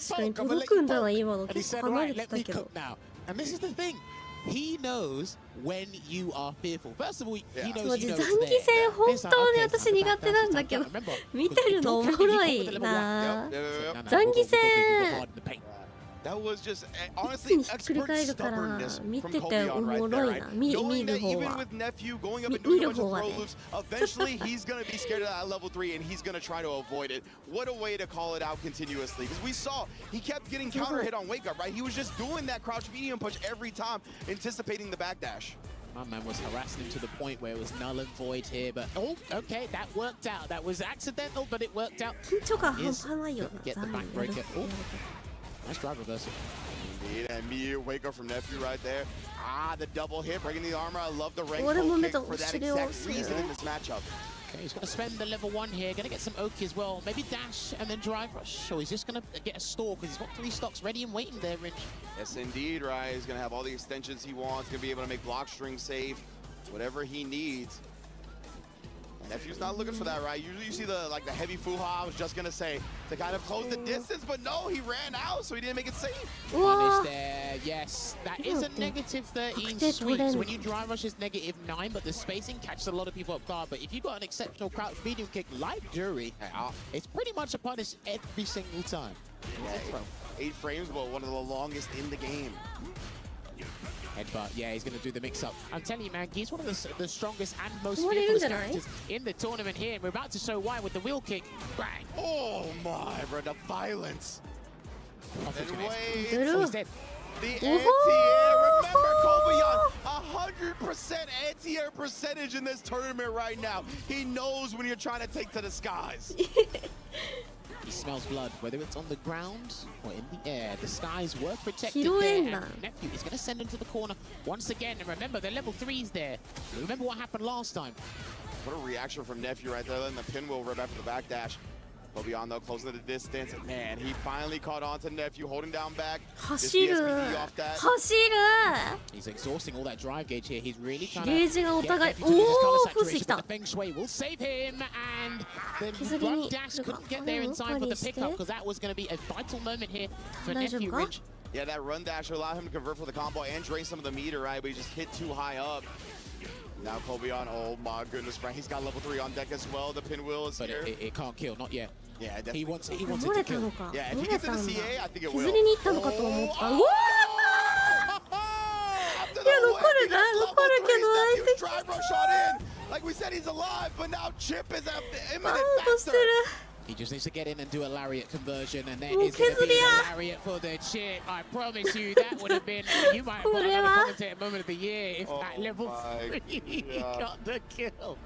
かに届くんだな今の。結構離れてたけど。He knows when you are fearful. First of all, he knows 残機戦本当に私苦手なんだけど、見てるのおもろいな。残機戦。That was just honestly expert stubbornness from Kobion right there, right? Knowing that even with Nephew going up and doing a bunch of throw loops, eventually he's going to be scared of that level 3 and he's going to try to avoid it. What a way to call it out continuously. Because we saw he kept getting counter hit on wake up, right? He was just doing that crouch medium push every time, anticipating the backdash. My man was harassing him to the point where it was null and void here, but oh, okay, that worked out. That was accidental, but it worked out. Get the backbreaker. Oh. Nice drive reversal. Indeed, and immediate wake up from Nephew right there. Ah, the double hit, breaking the armor. I love the rank kick for that exact reason in this matchup. Okay, he's going to spend the level 1 here. Going to get some Oki as well. Maybe dash and then drive rush. So he's just going to get a stall because he's got 3 stocks ready and waiting there, Rich. Yes, indeed, right. He's going to have all the extensions he wants. Going to be able to make block string safe, whatever he needs. Nephew's not looking for that, right? Usually you see the heavy fuha, I was just gonna say, to kind of close the distance, but no, he ran out, so he didn't make it safe. Punish there, yes. That is a negative 13 sweep. So when you drive rush, it's negative 9, but the spacing catches a lot of people up guard. But if you've got an exceptional crouch medium kick like Jury, it's pretty much a punish every single time. Yeah, 8 frames, but one of the longest in the game. Headbutt, yeah, he's going to do the mix-up. I'm telling you, man, he's one of the strongest and most fearful characters in the tournament here. We're about to show why with the wheel kick. Bang! Oh my, bro, the violence. And wait, the anti-air. Remember, Kobion, 100% anti-air percentage in this tournament right now. He knows when you're trying to take to the skies. He smells blood, whether it's on the ground or in the air. The skies were protected there, and Nephew is going to send him to the corner once again. And remember, the level 3's there. Remember what happened last time. What a reaction from Nephew right there, letting the pinwheel right after the backdash. Kobion, though, closing the distance. And man, he finally caught on to Nephew, holding down back. He's exhausting all that drive gauge here. He's really trying to get Nephew to lose his color saturation, but the Feng Shui will save him. And the run dash couldn't get there in time for the pickup, because that was going to be a vital moment here for Nephew Ridge. Yeah, that run dash allowed him to convert for the combo and drain some of the meter, right? But he just hit too high up. Now Kobion, oh my goodness, right? He's got level 3 on deck as well. The pinwheel is here. But it can't kill, not yet. Yeah, definitely. He wants it to kill. Yeah, if he gets in the CA, I think it will. 削りに行ったのかと思った。うわー！いや、残るけど、相手。Like we said, he's alive, but now Chip is at the バウ imminent ントして factor. る He just needs to get in and do a lariat conversion, and there is going to be a lariat for the chip. I promise you, that would have been, you might have got another commentator moment of the year if that level 3 got the kill.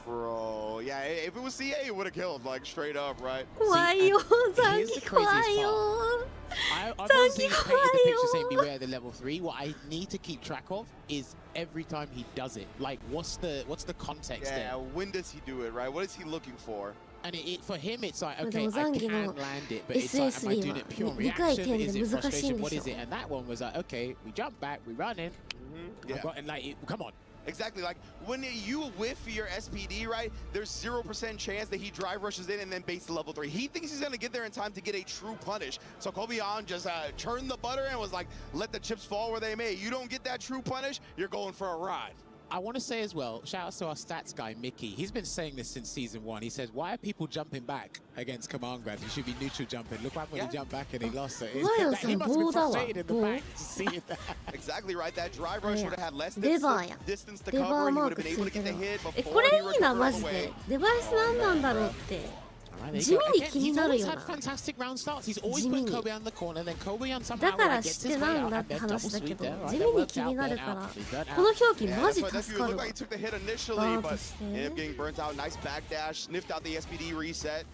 Bro, yeah, if it was CA, it would have killed, like, straight up, right? 怖いよ here's 残 the 機怖 craziest いよ I've not seen painted the picture saying beware the level 3. What I need to keep track of is every time he does it. Like, what's the context there? Yeah, when does he do it, right? What is he looking for? And for him, it's like, で okay, も I 残機 can の land it, but it's like, am I doing it pure 理解 reaction? 点で Is it 難しいん frustration? で What し is ょ it? And that one was like, okay, we jump back, we run in. Yeah. And like, come on. Exactly, like when you whiff your SPD, right, there's 0% chance that he drive rushes in and then baits the level 3. He thinks he's gonna get there in time to get a true punish. So Kobeon just churned the butter and was like, let the chips fall where they may. You don't get that true punish, you're going for a ride. I want to say as well, shout out to our stats guy, Mickey. He's been saying this since season 1. He says, why are people jumping back against command grabs? You should be neutral jumping. Look what happened when he jumped back and he lost it. He must have been frustrated in the back to see that. Exactly right. That drive rush would have had less レバーや distance to レバ cover. ー He マ would ー have ク been つ able い to て get る the hit こ before れ he いいな recovered マジ away. でデバイス何なんだろうって地味に気になるよ He's な always had fantastic round starts. He's always 地味 put に Kobe on the corner, then Kobe on だ somehow から like, 知 gets って his な way いん out だっ and て then 話 double だけ sweep ど there. 地 Right, 味 that に worked 気に out, なる burnt から out. He burnt この out. 表記 Yeah, マジ that's で what 使 Nephew う looked わ like he took the hit バ initially, ーン but として ended up getting burnt out. Nice backdash, sniffed out the SPD reset.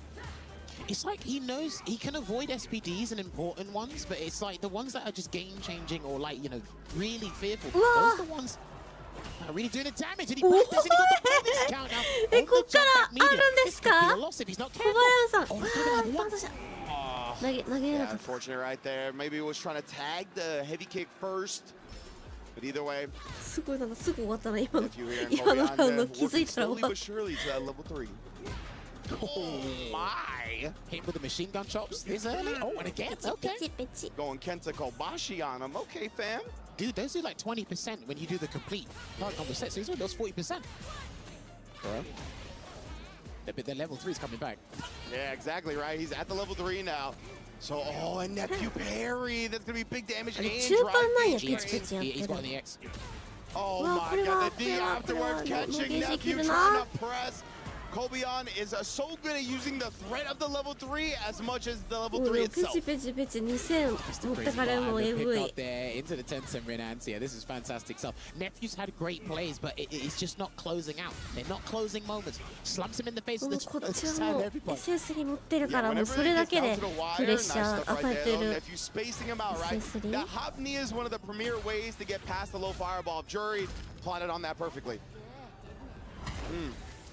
It's like he knows he can avoid SPDs and important ones, but it's like the ones that are just game-changing or like, you know, really fearful. Those are the ones that are really doing the damage. And he backed this and he got the bonus count now. えこっからあるんですか This could be a loss if he's not 小 careful. 林さん Oh, あ he's gonna ー have バウ one. ントした投げれな Yeah, かった unfortunate right there. Maybe it was trying to tag the heavy kick first. But either way, すごいなんかすぐ終わったな今の Nephew here and 今の Kobe ラウンド on 気づい working たら slowly 終わっ but surely to that level 3. Oh my! Hit with the machine gun chops this early. Oh, and again. た Okay. ペチペチ Going Kenta Kobashi on him. Okay, fam. Dude, those do like 20% when you do the complete part combo set. So he's already lost 40%. But the level 3 is coming back. Yeah, exactly right. He's at the level 3 now. So, oh, and Nephew parry. That's going to be big damage and 中盤なんや drive. ペチペチやって He's る got the X. Oh Well, my god, the D well, afterwards well, catching well, Nephew well, trying to press. Kobeon is so good at using the threat of the level 3 as much as the level 3ペ itself. チペチペチ2000 持ってかれるの Picked エグい up there into the 10th Renantia. Yeah, this is fantastic stuff. Nephew's had great plays, but it's just not closing out. They're not closing moments. Slumps him in the face of も the うこっち side は of もう everybody. SS3 持ってるか Yeah, らもう whenever それ it だ gets け down で to the プレ wire, ッシャ nice ー stuff 与 right え there. て Though. る Nephew spacing him out, right? SS3 That hop knee is one of the premier ways to get past the low fireball. Jury plotted on that perfectly.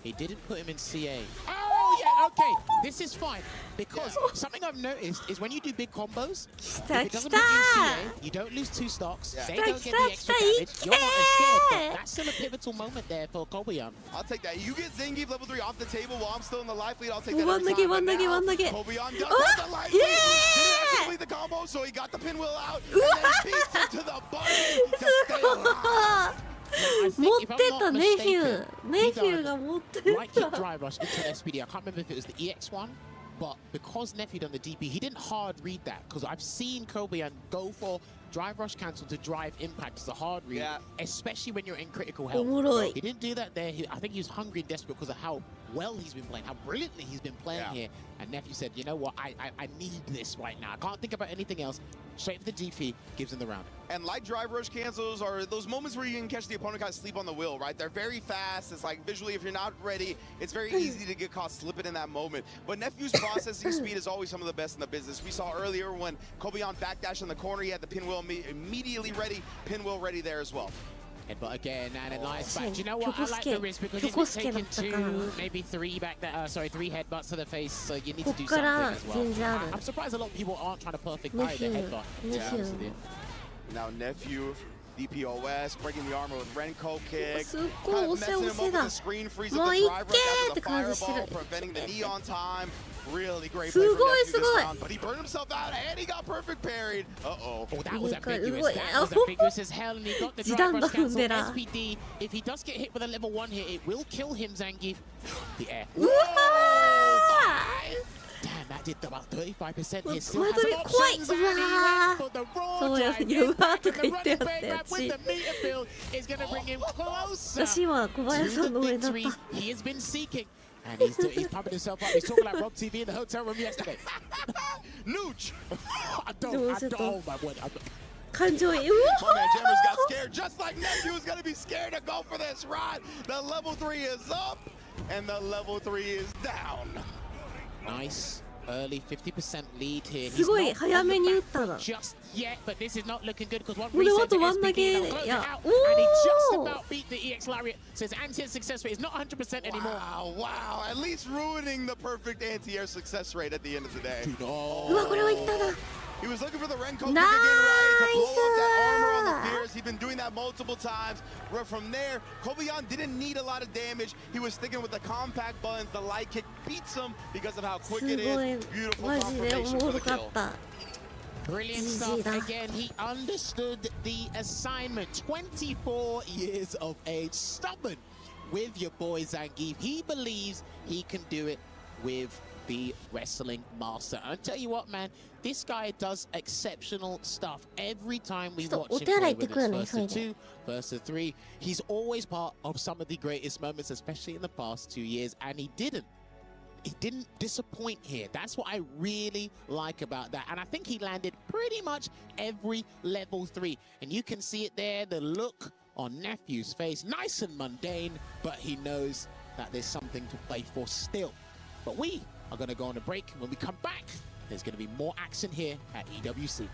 He didn't put him in CA. Oh, yeah, okay. This is fine. Because something I've noticed is when you do big combos, if it doesn't put you in CA, you don't lose 2 stocks. They don't get the extra damage. You're not as scared, but that's still a pivotal moment there for Kobeon. I'll take that. You get Zangief level 3 off the table while I'm still in the life lead. I'll take that One every nugget, time. one But nugget, now, one nugget. Kobeon does Oh, have the life lead. yeah! Didn't actually complete the combo, so he got the pinwheel out. And then beats him to the button to stay alive. 持ってたネフューネフューが持ってた Right kick drive rush into an SPD. I can't remember if it was the EX one, but because Nephew done the DP, he didn't hard read that. Because I've seen Kobe and go for drive rush cancel to drive impact as a hard read, especially when you're in critical health. おもろい He didn't do that there. I think he was hungry and desperate because of how well he's been playing, how brilliantly he's been playing here. And Nephew said, you know what, I need this right now. I can't think about anything else. Straight for the DP, gives him the round. And like drive rush cancels are those moments where you can catch the opponent kind of sleep on the wheel, right? They're very fast. It's like visually, if you're not ready, it's very easy to get caught slipping in that moment. But Nephew's processing speed is always some of the best in the business. We saw earlier when Kobeon backdash in the corner, he had the pinwheel immediately ready, pinwheel ready there as well. Headbutt again and a nice back. Do you know what? I like the risk because he's been taking 2, maybe 3 back there. Sorry, 3 headbutts to the face. So you need to do something as well. I'm surprised a lot of people aren't trying to perfect buy the headbutt. Now Nephew, DPOS, breaking the armor with Renko kick. すっごい Kind of 押せ messing 押 him せ up だ with the screen freeze of もう the いっ drive け rush ーっ after て the 感じして fireball, る preventing the knee on time. Really great す play ご from い Nephew す this ごい round, but he burned himself out and he got perfect parried. Uh-oh. Oh, that was ambiguous. That was ambiguous as hell, and he got the drive rush cancel. SPD, if he does get hit with a level 1 here, it will kill him, Zangief. The air. Damn, that did about 35% here. 前取り怖い。うわー。そうや、いや、うわーとか言ってやってやつ。私今小林さんの上だった。He has been seeking. And he's pumping himself up. He's talking like Rob TV in the hotel room yesterday. Nooch! I don't, oh my word. 感情移入。 My man Jammers got scared, just like Nephew was gonna be scared to go for this ride. The level 3 is up, and the level 3 is down. Nice. Early 50% lead here. すごい早めに打ったな。 Just yet, but this is not looking good because one これあと reset ワン is 投げ beginning. いや。 And he just about beat the EX Lariat. Says anti-air success rate is not 100% anymore. Wow, at least ruining the perfect anti-air success rate at the end of the day. うわこれはいったな。 He was looking for the Renko kick again, right? To blow up that armor on the Fierce. He'd been doing that multiple times. But from there, Kobayan didn't need a lot of damage. He was sticking with the compact buttons. The light kick beats him because of how quick it is. Beautiful confirmation for the kill. Brilliant stuff. Again, he understood the assignment. 24 years of age. Stubborn with your boy Zangief. He believes he can do it with the wrestling master. I'll tell you what, man, this guy does exceptional stuff every time we watch him play, with his first to 2, first to 3. He's always part of some of the greatest moments, especially in the past 2 years, and he didn't disappoint here. That's what I really like about that. And I think he landed pretty much every level 3. And you can see it there, the look on Nephew's face. Nice and mundane, but he knows that there's something to play for still. But we are going to go on a break. When we come back, there's going to be more action here at EWC.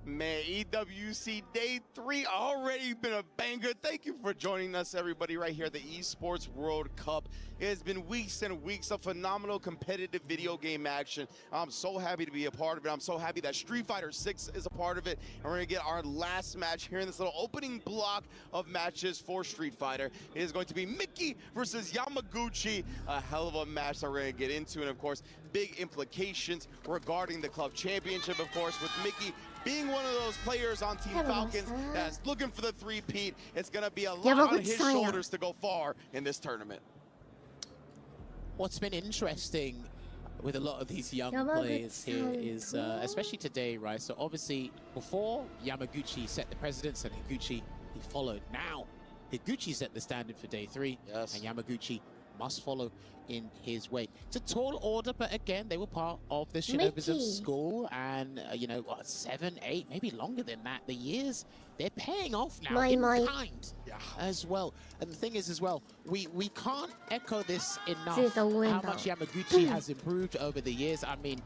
Man, EWC Day 3 already been a banger. Thank you for joining us, everybody, right here at the Esports World Cup. It has been weeks and weeks of phenomenal competitive video game action. I'm so happy to be a part of it. I'm so happy that Street Fighter 6 is a part of it. And we're going to get our last match here in this little opening block of matches for Street Fighter. It is going to be Mickey versus Yamaguchi. A hell of a match that we're going to get into. And, of course, big implications regarding the club championship, of course, with Mickey being one of those players on Team Falcons that's looking for the three-peat. It's going to be a lot on his shoulders to go far in this tournament. What's been interesting with a lot of these young players here is, especially today, right? So obviously, before Yamaguchi set the precedence and Higuchi, he followed. Now, Higuchi set the standard for Day 3, and Yamaguchi must follow in his wake. It's a tall order, but again, they were part of the Shinobis of school, and you know, what, 7, 8, maybe longer than that. The years, they're paying off now in kind as well. And the thing is as well, we can't echo this enough, how much Yamaguchi has improved over the years. I mean,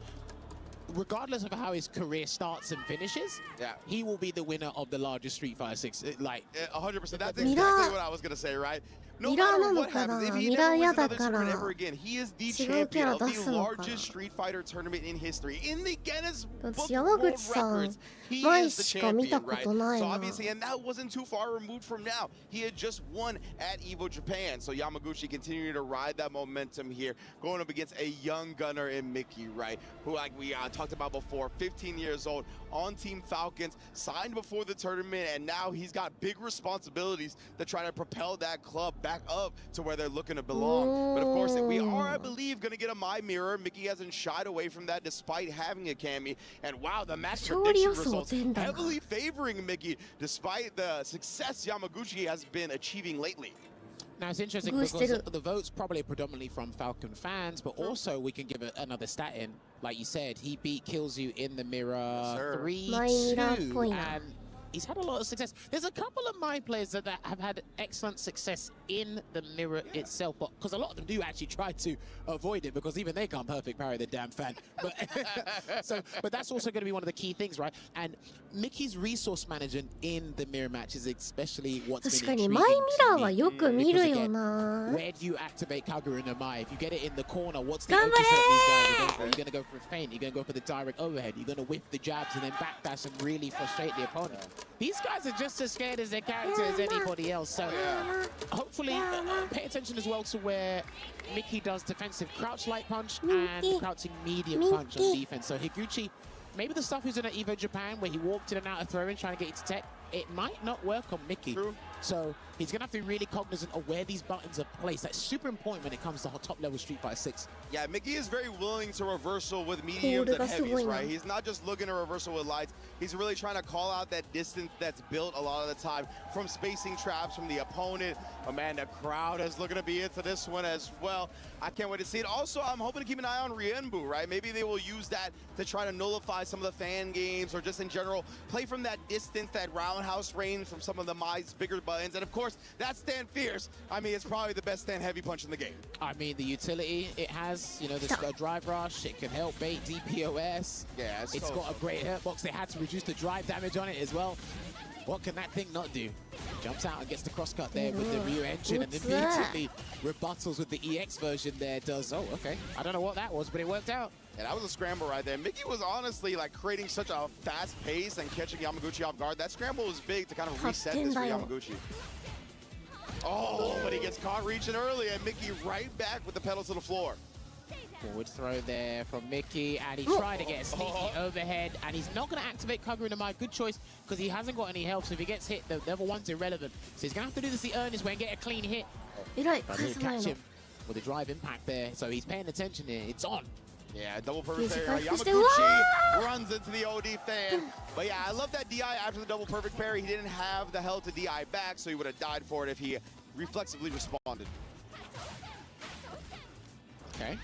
regardless of how his career starts and finishes, he will be the winner of the largest Street Fighter 6. Like 100%. That's exactly what I was gonna say, right? No matter what happens, if he never wins another tournament ever again, he is the champion of the largest Street Fighter tournament in history. In the Guinness Book of World Records, he is the champion, right? So obviously, and that wasn't too far removed from now. He had just won at EVO Japan. So Yamaguchi continuing to ride that momentum here, going up against a young gunner in Mickey, right? Who, like we talked about before, 15 years old, on Team Falcons, signed before the tournament, and now he's got big responsibilities to try to propel that club back up to where they're looking to belong. But of course, we are, I believe, going to get a My Mirror. Mickey hasn't shied away from that despite having a Cammy. And wow, the match prediction results heavily favoring Mickey despite the success Yamaguchi has been achieving lately. Now, it's interesting because the vote's probably predominantly from Falcon fans, but also we can give another stat in. Like you said, he beat Killzoo in the mirror 3-2, and he's had a lot of success. There's a couple of my players that have had excellent success in the mirror itself, but because a lot of them do actually try to avoid it because even they can't perfect parry the damn fan. But but that's also going to be one of the key things, right? And Mickey's resource management in the mirror match is especially what's 確かにマイミラーはよく見るよな。 Where do you activate Kagura no Mai? If you get it in the corner, what's the focus of these guys? You're going to go for a feint, you're going to go for the direct overhead, you're going to whip the jabs and then backdash and really frustrate the opponent. These guys are just as scared as their character as anybody else, so hopefully pay attention as well to where Mickey does defensive crouch light punch and crouching medium punch on defense. So Higuchi, maybe the stuff he's done at EVO Japan where he walked in and out of throwing trying to get into tech, it might not work on Mickey. True. So he's going to have to be really cognizant of where these buttons are placed. That's super important when it comes to top level Street Fighter 6. Yeah, Mickey is very willing to reversal with mediums and heavies, right? He's not just looking to reversal with lights. He's really trying to call out that distance that's built a lot of the time from spacing traps from the opponent. Oh man, the crowd is looking to be into this one as well. I can't wait to see it. Also, I'm hoping to keep an eye on Rienbu, right? Maybe they will use that to try to nullify some of the fan games or just in general play from that distance, that roundhouse range from some of the Mai's bigger buttons. And of course, that stand fierce. I mean, it's probably the best stand heavy punch in the game. I mean, the utility it has, you know, this drive rush, it can help bait DPOS. Yeah, it's got a great hitbox. They had to reduce the drive damage on it as well. What can that thing not do? Jumps out and gets the crosscut there with the Ryu engine and immediately rebuttals with the EX version there. Does, oh, okay. I don't know what that was, but it worked out. Yeah, that was a scramble right there. Mickey was honestly like creating such a fast pace and catching Yamaguchi off guard. That scramble was big to kind of reset this for Yamaguchi. Oh, but he gets caught reaching early and Mickey right back with the pedal to the floor. Forward throw there from Mickey, and he tried to get a sneaky overhead, and he's not going to activate Kagura no Mai. Good choice, because he hasn't got any health, so if he gets hit, the level 1's irrelevant. So he's going to have to do this the earnest way and get a clean hit. But he'll catch him with a drive impact there, so he's paying attention here. It's on. Yeah, double perfect parry. Yamaguchi runs into the OD fan. But yeah, I love that DI after the double perfect parry. He didn't have the health to DI back, so he would have died for it if he reflexively responded. Okay.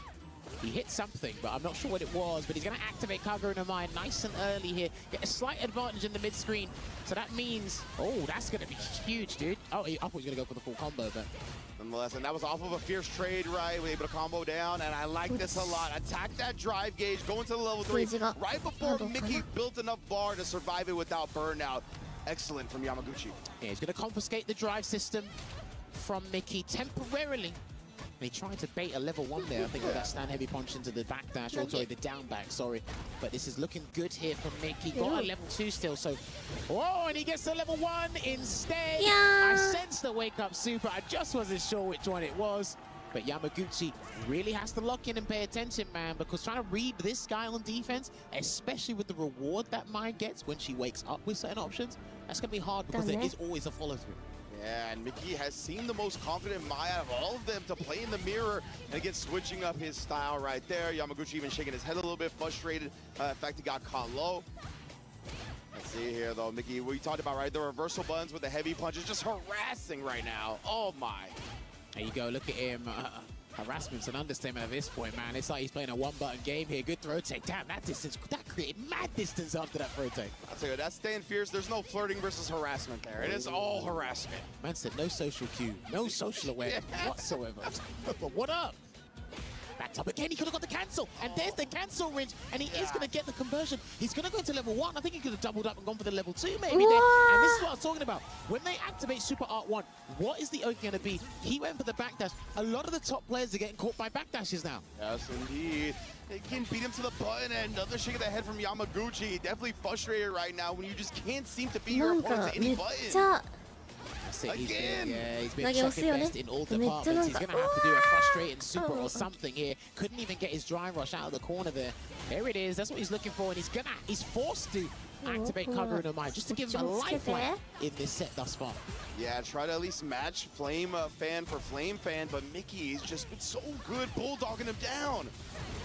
He hit something, but I'm not sure what it was, but he's going to activate Kagura no Mai nice and early here. Get a slight advantage in the mid-screen. So that means, oh, that's going to be huge, dude. Oh, I thought he was going to go for the full combo, but... Nonetheless, and that was off of a fierce trade, right? We're able to combo down, and I like this a lot. Attack that drive gauge, go into the level 3, right before Mickey built enough bar to survive it without burnout. Excellent from Yamaguchi. Yeah, he's going to confiscate the drive system from Mickey temporarily. And he tried to bait a level 1 there, I think, with that stand heavy punch into the backdash, or sorry, the down back, sorry. But this is looking good here from Mickey. Got a level 2 still, so... Oh, and he gets the level 1 instead! I sensed the wake-up super, I just wasn't sure which one it was. But Yamaguchi really has to lock in and pay attention, man, because trying to read this guy on defense, especially with the reward that Mai gets when she wakes up with certain options, that's going to be hard because there is always a follow-through. Yeah, and Mickey has seemed the most confident Mai out of all of them to play in the mirror. And again, switching up his style right there. Yamaguchi even shaking his head a little bit, frustrated. In fact, he got caught low. Let's see here, though. Mickey, we talked about, right, the reversal buttons with the heavy punches, just harassing right now. Oh, my. There you go. Look at him. Harassment's an understatement at this point, man. It's like he's playing a one-button game here. Good throw take. Damn, that distance, that created mad distance after that throw take. I'll tell you, that's staying fierce. There's no flirting versus harassment there. It is all harassment. Man said no social cue, no social awareness whatsoever. But what up? Backed up again, he could have got the cancel, and there's the cancel rinse, and he is going to get the conversion. He's going to go into level 1. I think he could have doubled up and gone for the level 2 maybe there. And this is what I was talking about. When they activate Super Art 1, what is the oak going to be? He went for the backdash. A lot of the top players are getting caught by backdashes now. Yes, indeed. They can beat him to the button, and another shake of the head from Yamaguchi. Definitely frustrated right now when you just can't seem to beat your opponent to any button. Again! He's been second best in all departments. He's going to have to do a frustrating super or something here. Couldn't even get his drive rush out of the corner there. There it is. That's what he's looking for, and he's forced to activate Kagura no Mai just to give him a lifeline in this set thus far. Yeah, try to at least match Flame fan for Flame fan, but Mickey's just been so good bulldogging him down.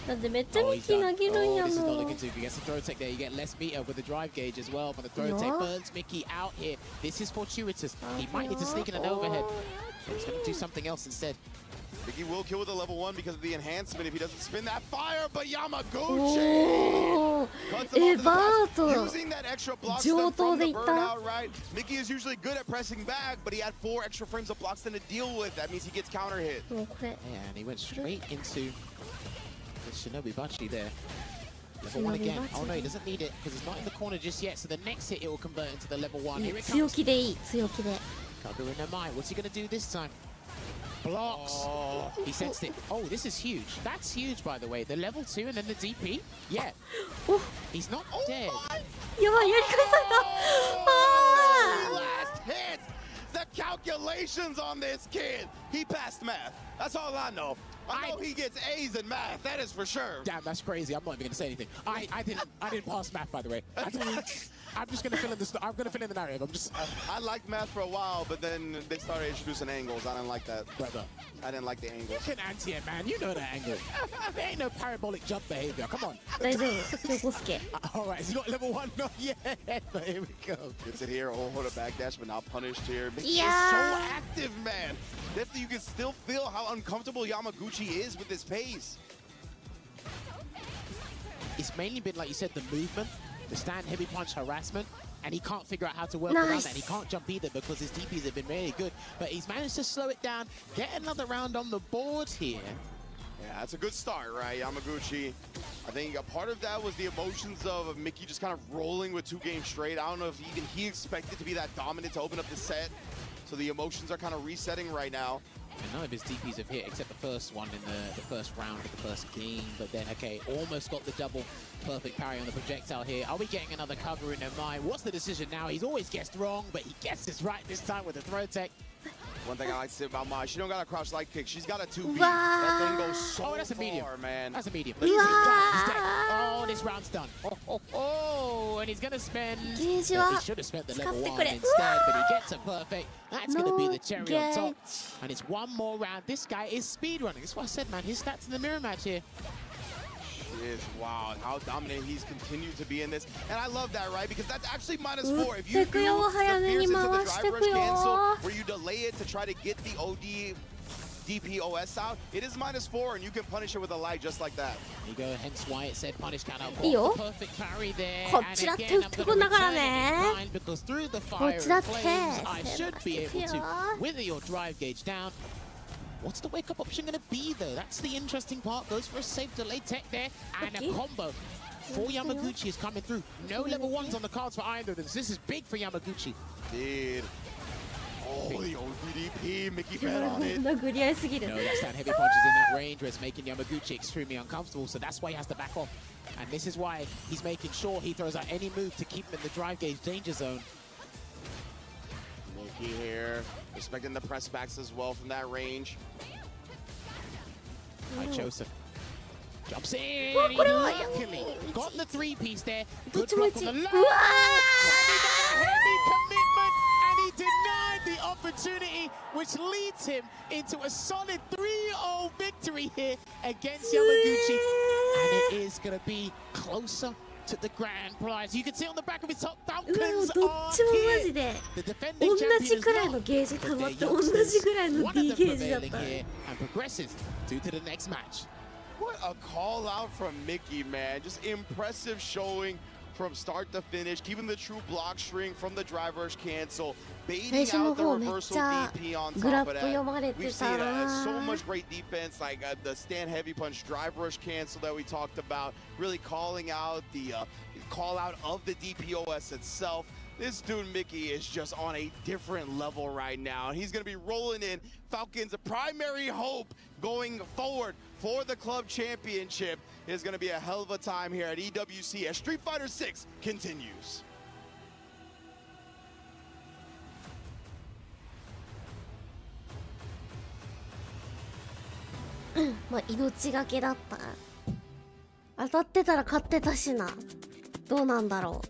だってめっちゃミッキー投げるんやもん。 This is not looking too good. He gets the throw tech there. You get less meter with the drive gauge as well. But the throw tech burns Mickey out here. This is fortuitous. He might need to sneak in an overhead. He's going to do something else instead. Mickey will kill with the level 1 because of the enhancement if he doesn't spin that fire, but Yamaguchi! もエヴァート上等でいった。 Mickey is usually good at pressing back, but he had 4 extra frames of blocks then to deal with. That means he gets counter hit. Yeah, and he went straight into the Shinobi Bachi there. Level 1 again. Oh no, he doesn't need it because he's not in the corner just yet. So the next hit it will convert into the level 1. Here it 強 comes. 気でいい、強気で。 Kagura in their mind. What's he gonna do this time? Blocks. He sets it. Oh, this is huge. That's huge, by the way. The level 2 and then the DP. Yeah. He's not dead. やばい、やり返された。 Last hit. The calculations on this kid. He passed math. That's all I know. I know he gets A's in math. That is for sure. Damn, that's crazy. I'm not even gonna say anything. I didn't pass math, by the way. I'm just gonna fill in the. I'm gonna fill in the narrative. I'm just. I liked math for a while, but then they started introducing angles. I didn't like that. Brother, I didn't like the angles. you can anti it, man. You know the angle. There ain't no parabolic jump behavior. Come on. 大丈夫、横助。 All right, he's got level 1 not yet, but here we go. Gets it here. Oh, hold a backdash, but not punished here. Mickey is Yeah. so active, man. Definitely, you can still feel how uncomfortable Yamaguchi is with this pace. It's mainly been, like you said, the movement, the stand heavy punch harassment, and he can't figure out how to work around that. He can't jump either because his DPs have been really good, but he's managed to slow it down, get another round on the board here. Yeah, that's a good start, right? Yamaguchi. I think a part of that was the emotions of Mickey just kind of rolling with 2 games straight. I don't know if even he expected to be that dominant to open up the set. So the emotions are kind of resetting right now. And none of his DPs have hit except the first one in the first round of the first game. But then, okay, almost got the double perfect parry on the projectile here. Are we getting another cover in their mind? What's the decision now? He's always guessed wrong, but he guesses right this time with the throw tech. One thing I like to say about Mai, she don't got a crouch light kick. She's got a 2B. That thing goes so that's a medium. far, man. That's a medium. He's dead. Oh, this round's done. Oh, and he's going to spend... He should have spent the level 1 instead, but he gets a perfect. That's going to be the cherry on top. And it's one more round. This guy is speedrunning. That's what I said, man. His stats in the mirror match here. Is wild how dominant he's continued to be in this, and I love that, right? Because that's actually -4. If you do the fierce into the drive rush cancel where you delay it to try to get the OD DPOS out, it is -4, and you can punish it with a light just like that. There you go, hence why it said punish count out. いいよ。 Perfect parry there. こっちだって打ってくんだからね。 Because through the こ fire っちだっ and て。 flames, I should be able よ。 to wither your drive gauge down. What's the wake-up option going to be, though? That's the interesting part. Goes for a safe delay tech there, and a combo. For Yamaguchi is coming through. No level 1s on the cards for either of them. So this is big for Yamaguchi. Dude. Oh, the ODP, Mickey bet on it. 殴り合いすぎる。 No, that stand heavy punches in that range where it's making Yamaguchi extremely uncomfortable. So that's why he has to back off. And this is why he's making sure he throws out any move to keep him in the drive gauge danger zone. Mickey here, respecting the press backs as well from that range. Joseph jumps in. He luckily got the 3-piece there. Good block on the low. Heavy commitment, and he denied the opportunity, which leads him into a solid 3-0 victory here against Yamaguchi. And it is going to be closer to the grand prize. You can see on the back of his top, Falcons どっ are ちもマ here. ジで The defending 同 champion じ is くらいの not. ゲージ溜ま But って their 同じ youngsters, ぐらいの one of D them ゲージだっ prevailing た。 here and progresses through to the next match. What a call out from Mickey, man. Just impressive showing from start to finish, keeping the true block string from the drive rush cancel, 最 baiting 初の out the 方めっ reversal ちゃ DP on グラ top ッ of プ読まれ that. て We've た seen な。 so much great defense, like the stand heavy punch drive rush cancel that we talked about, really calling out the call out of the DPOS itself. This dude Mickey is just on a different level right now. He's going to be rolling in Falcons' primary hope going forward for the club championship. Is going to be a hell of a time here at EWC as Street Fighter 6 continues. まあ命がけだった。当たってたら勝ってたしな。どうなんだろう。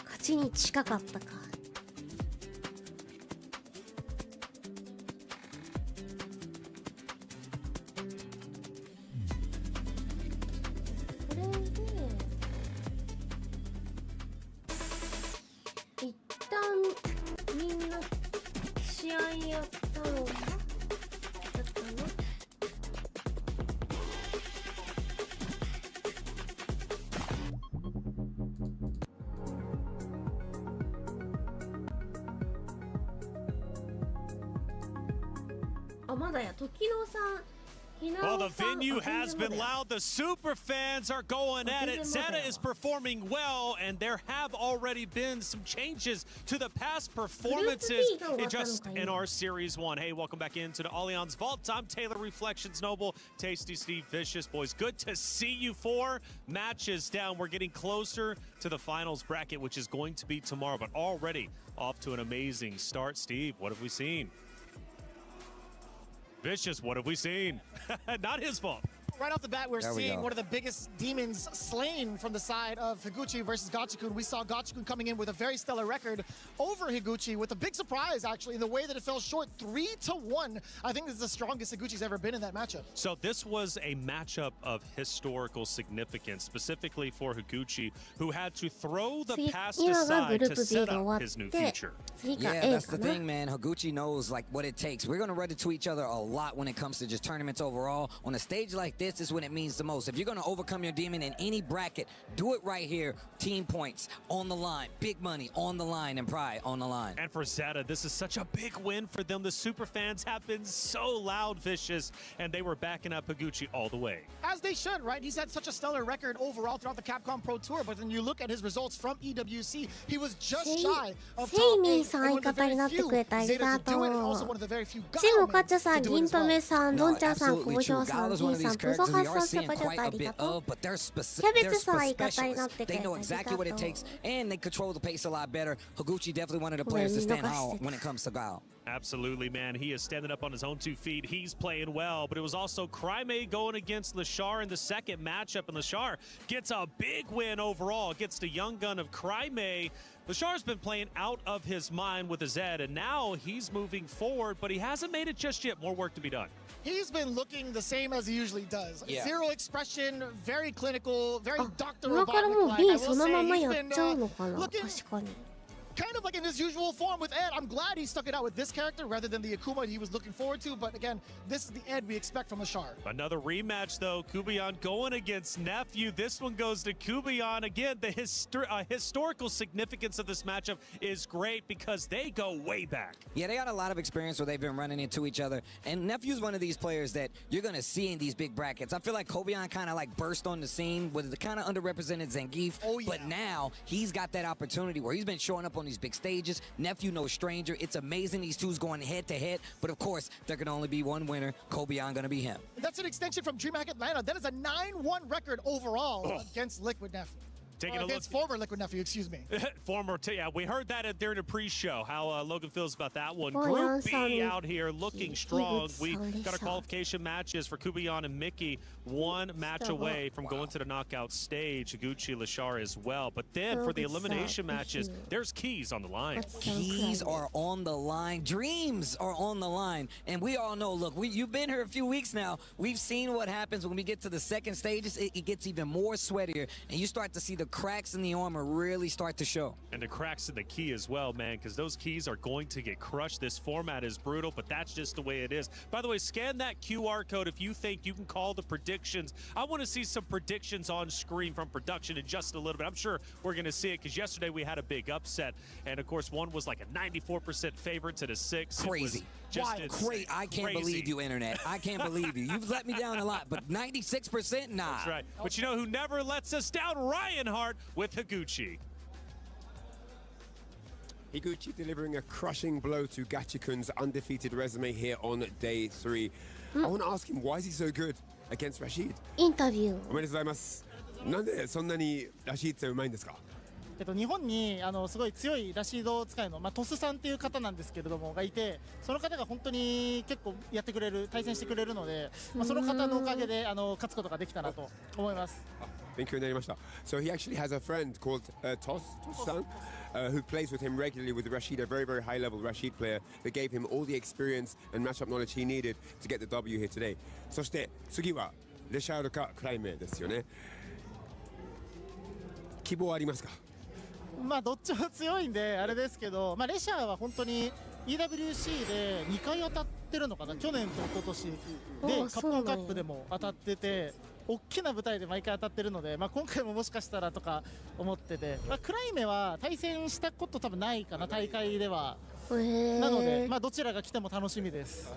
勝ちに近かったか。これで一旦みんな試合やったのか。あ、まだや、時野さん。Well, the venue has been loud. The super fans are going at it. Zeta is performing well, and there have already been some changes to the past performances in our Series 1. Hey, welcome back into the Allianz Vault. I'm Taylor Reflections Noble, Tasty Steve Vicious. Boys, good to see you. 4 matches down. We're getting closer to the finals bracket, which is going to be tomorrow, but already off to an amazing start. Steve, what have we seen? Vicious, what have we seen? Not his fault. Right off the bat, we're seeing one of the biggest demons slain from the side of Higuchi versus Gachikun. We saw Gachikun coming in with a very stellar record over Higuchi with a big surprise, actually, in the way that it fell short 3-1. I think this is the strongest Higuchi's ever been in that matchup. So this was a matchup of historical significance, specifically for Higuchi, who had to throw the past aside to set up his new future. Yeah, that's the thing, man. Higuchi knows like what it takes. We're going to run into each other a lot when it comes to just tournaments overall. On a stage like this is when it means the most. If you're going to overcome your demon in any bracket, do it right here. Team points on the line, big money on the line, and pride on the line. And for Zeta, this is such a big win for them. The super fans have been so loud, Vicious, and they were backing up Higuchi all the way. As they should, right? He's had such a stellar record overall throughout the Capcom Pro Tour, but then you look at his results from EWC, he was just shy of top 8. さん、相方になってくれてありがとう。チムカチャさん、銀トメさん、ドンちゃんさん、久保翔さん、Tさん、プゾハさん、サバジャタありがとう。キャベツさん、相方になってくれてありがとう。And they control the pace a lot better. Higuchi definitely one of the players to stand out when it comes to Gao. Absolutely, man. He is standing up on his own 2 feet. He's playing well, but it was also Cryme going against Lashar in the second matchup, and Lashar gets a big win overall against the young gun of Cryme. Lashar's been playing out of his mind with a Zed, and now he's moving forward, but he hasn't made it just yet. More work to be done. He's been looking the same as he usually does. Yeah. Zero expression, very clinical, very Dr. Robotnik-like. I will say he's been looking kind of like in his usual form with Ed. I'm glad he stuck it out with this character rather than the Akuma he was looking forward to. But again, this is the Ed we expect from Lashar. Another rematch, though. Kubion going against Nephew. This one goes to Kubion. Again, the historical significance of this matchup is great because they go way back. Yeah, they got a lot of experience where they've been running into each other. And Nephew's one of these players that you're going to see in these big brackets. I feel like Kubion kind of like burst on the scene with the kind of underrepresented Zangief. Oh, yeah. But now he's got that opportunity where he's been showing up on these big stages. Nephew, no stranger. It's amazing these two's going head to head, but of course there can only be one winner. Kobeon gonna be him. That's an extension from DreamHack Atlanta. That is a 9-1 record overall against Liquid Nephew. Taking a against look. former Liquid Nephew, excuse me. Yeah, we heard that during the pre-show, how Logan feels about that one. Group B out here looking strong. We got our qualification matches for Kubion and Mickey. 1 match away from going to the knockout stage. Higuchi, Lashar as well. But then for the elimination matches, there's keys on the line. Keys are on the line. Dreams are on the line. And we all know, look, you've been here a few weeks now. We've seen what happens when we get to the second stages. It gets even more sweatier. And you start to see the cracks in the armor really start to show. And the cracks in the key as well, man, because those keys are going to get crushed. This format is brutal, but that's just the way it is. By the way, scan that QR code if you think you can call the predictions. I want to see some predictions on screen from production in just a little bit. I'm sure we're going to see it because yesterday we had a big upset. And, of course, one was like a 94% favorite to the 6. Crazy. Great. I can't believe you, Internet. I can't believe you. You've let me down a lot, but 96%? Nah. That's right. But you know who never lets us down? Ryan Hart with Higuchi. Higuchi delivering a crushing blow to Gachikun's undefeated resume here on day 3. I want to ask him, why is he so good against Rashid? インタビュー。おめでとうございます。なんでそんなにラシードってうまいんですか？日本にすごい強いラシード使いの、トスさんっていう方なんですけれどもがいて、その方が本当に結構やってくれる、対戦してくれるので、その方のおかげで勝つことができたなと思います。勉強になりました。So he actually has a friend called Tos-san, who plays with him regularly with Rashid, a very, very high-level Rashid player that gave him all the experience and matchup knowledge he needed to get the W here today. そして次はレシャールかクライメですよね。希望ありますか？どっちも強いんであれですけど、レシャーは本当に EWC で2回当たってるのかな、去年と一昨年でカプコンカップでも当たってて、大きな舞台で毎回当たってるので、今回ももしかしたらとか思ってて、クライメは対戦したこと多分ないかな、大会では。なので、どちらが来ても楽しみです。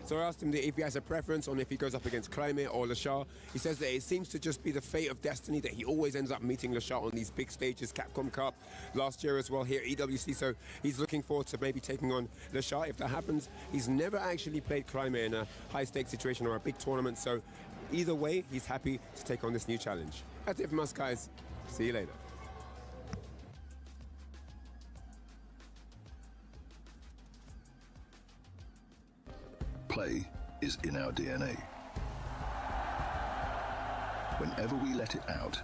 So I asked him if he has a preference on if he goes up against Climate or Lashar. He says that it seems to just be the fate of destiny that he always ends up meeting Lashar on these big stages, Capcom Cup, last year as well here at EWC. So he's looking forward to maybe taking on Lashar if that happens. He's never actually played Climate in a high-stakes situation or a big tournament. So either way, he's happy to take on this new challenge. That's it from us, guys. See you later. Play is in our DNA. Whenever we let it out,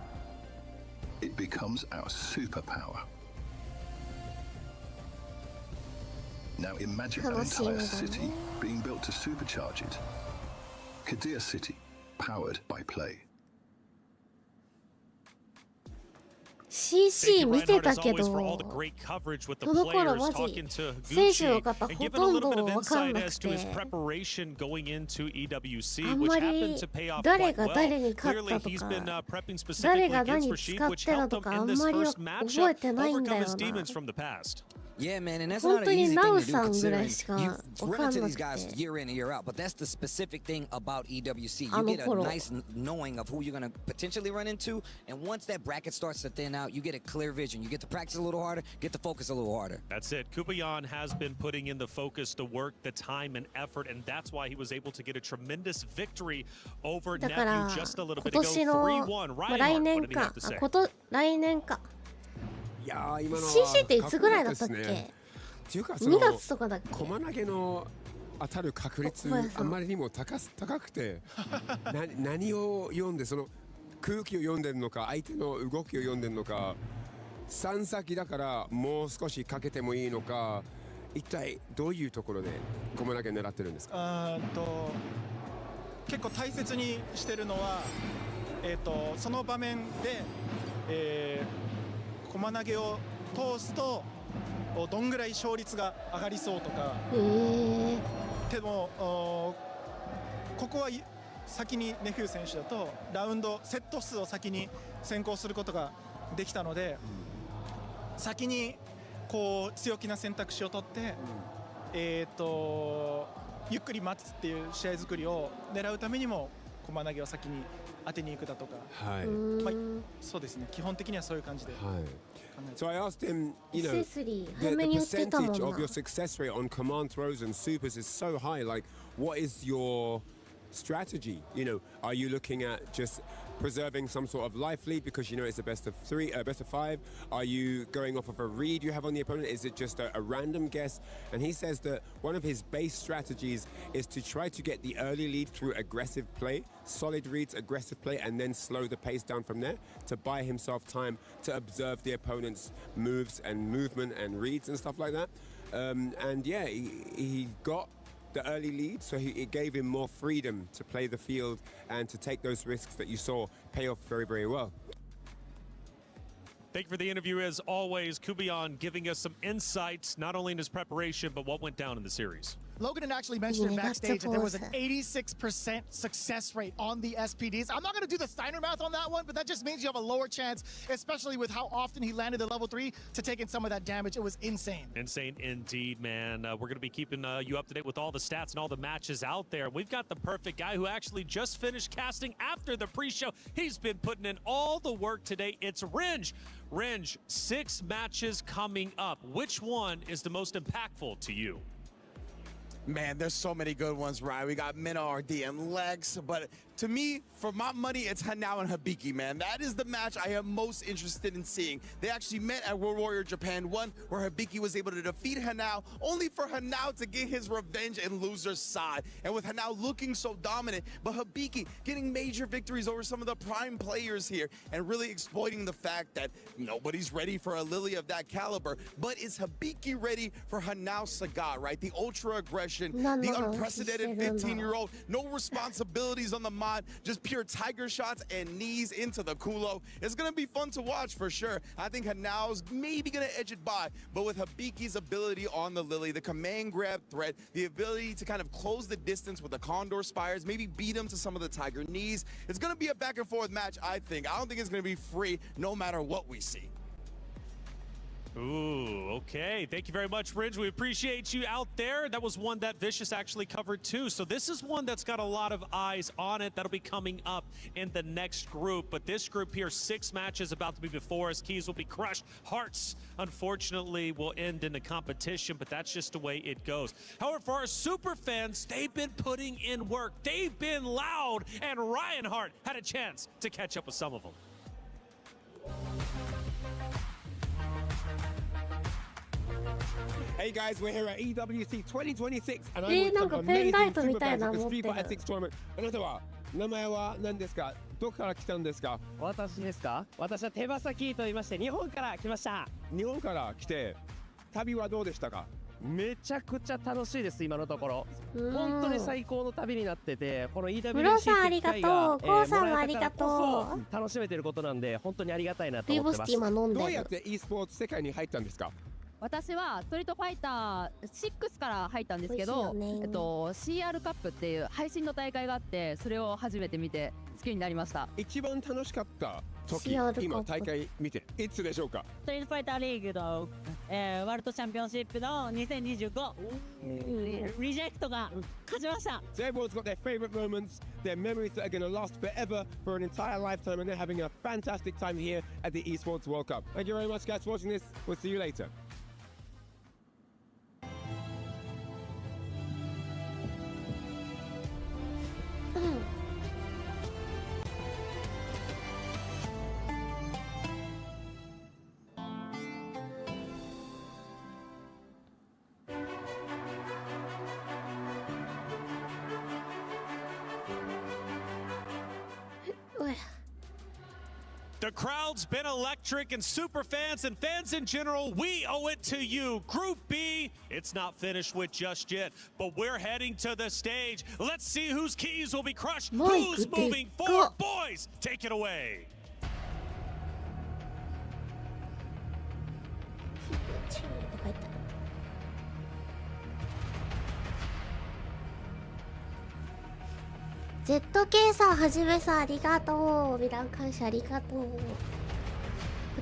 it becomes our superpower. Now imagine an entire city being built to supercharge it. Kadir City, powered by Play. CC 見てたけど、その頃マジ選手の方ほとんど分かんなくて、あんまり誰が誰に勝ったとか、誰が何使ってたとかあんまり覚えてないんだよな。Yeah, man, and that's not an easy thing to do considering you've run into these guys year in and year out. But that's the specific thing about EWC. You get a nice knowing of who you're going to potentially run into. And once that bracket starts to thin out, you get a clear vision. You get to practice a little harder, get to focus a little harder. That's it. Kubayan has been putting in the focus, the work, the time and effort. And that's why he was able to get a tremendous victory over Nephew just a little bit ago. 3-1. Ryan, what did he have to say? 来年か。いや今のは CC っていつぐらいだったっけ？っていうか2月とかだっけ？駒投げの当たる確率あんまりにも高くて何を読んでその空気を読んでるのか相手の動きを読んでるのか3先だからもう少しかけてもいいのか一体どういうところで駒投げ狙ってるんですか？結構大切にしてるのはその場面で駒投げを通すとどんぐらい勝率が上がりそうとかでもここは先にネフュー選手だとラウンドセット数を先に先行することができたので先にこう強気な選択肢を取ってゆっくり待つっていう試合作りを狙うためにも駒投げを先に当てに行くだとか、はい、まあそうですね。基本的にはそういう感じで。はい。So I asked him, you know, the percentage of your success rate on command throws and supers is so high. Like, what is your strategy? You know, are you looking at just preserving some sort of life lead because you know it's a best of 5? Are you going off of a read you have on the opponent? Is it just a random guess? And he says that one of his base strategies is to try to get the early lead through aggressive play, solid reads, aggressive play, and then slow the pace down from there to buy himself time to observe the opponent's moves and movement and reads and stuff like that. And yeah, he got the early lead, so it gave him more freedom to play the field and to take those risks that you saw pay off very, very well. Thank you for the interview, as always. Kubayan giving us some insights, not only in his preparation, but what went down in the series. Logan had actually mentioned it backstage that there was an 86% success rate on the SPDs. I'm not going to do the Steiner math on that one, but that just means you have a lower chance, especially with how often he landed the level 3 to take in some of that damage. It was insane. Insane indeed, man. We're going to be keeping you up to date with all the stats and all the matches out there. We've got the perfect guy who actually just finished casting after the pre-show. He's been putting in all the work today. It's Ringe. Ringe, 6 matches coming up. Which one is the most impactful to you? Man, there's so many good ones, Ryan. We got Minna, RD, and Lex, but to me, for my money, it's Hanao and Hibiki, man. That is the match I am most interested in seeing. They actually met at World Warrior Japan 1, where Hibiki was able to defeat Hanao, only for Hanao to get his revenge and loser's side. And with Hanao looking so dominant, but Hibiki getting major victories over some of the prime players here, and really exploiting the fact that nobody's ready for a Lily of that caliber. But is Hibiki ready for Hanao Sagat, right? The ultra aggression, the unprecedented 15-year-old, no responsibilities on the mind, just pure tiger shots and knees into the culo. It's going to be fun to watch for sure. I think Hanao's maybe going to edge it by, but with Hibiki's ability on the Lily, the command grab threat, the ability to kind of close the distance with the Condor Spires, maybe beat him to some of the tiger knees, it's going to be a back and forth match, I think. I don't think it's going to be free no matter what we see. Ooh, okay. Thank you very much, Ridge. We appreciate you out there. That was one that Vicious actually covered too. So this is one that's got a lot of eyes on it. That'll be coming up in the next group. But this group here, 6 matches about to be before us. Keys will be crushed. Hearts, unfortunately, will end in the competition, but that's just the way it goes. However, for our super fans, they've been putting in work. They've been loud, and Reinhardt had a chance to catch up with some of them. Hey guys, we're here at EWC 2026 and I'm with some amazing super fans at the Street Fighter 6 tournament. あなたは名前は何ですか？どこから来たんですか？私ですか？私は手羽先と言いまして日本から来ました。日本から来て旅はどうでしたか？めちゃくちゃ楽しいです今のところ。本当に最高の旅になってて、この EWC ムロさんありがとう、コウさんもありがとう。楽しめてることなんで本当にありがたいなと思ってます。どうやって e スポーツ世界に入ったんですか？私はストリートファイター6から入ったんですけど、CR カップっていう配信の大会があって、それを初めて見て好きになりました。一番楽しかった時、今大会見ていつでしょうか？ストリートファイターリーグの、ワールドチャンピオンシップの2025、リジェクトが勝ちました。So everyone's got their favorite moments, their memories that are going to last forever for an entire lifetime, and they're having a fantastic time here at the Esports World Cup. Thank you very much, guys, for watching this. We'll see you later. The crowd's been electric, and super fans and fans in general, we owe it to you. Group B, it's not finished with just yet, but we're heading to the stage. Let's see whose keys will be crushed. Who's moving forward? Boys, take it away. ZK さんはじめさんありがとう。ビラン感謝ありがとう。こ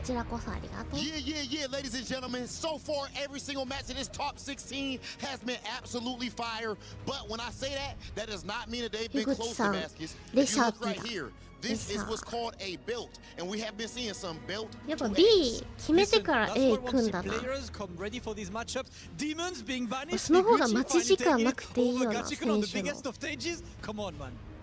ちらこそありがとう。Yeah, ladies and gentlemen. So far, every single match in this top 16 has been absolutely fire. But when I say that, that does not mean that they've been close to baskets. If you look right here, this is what's called a belt, and we have been seeing some belt. やっぱ B 決めてから A 行くんだな。その方が待ち時間なくていいよな、選手の。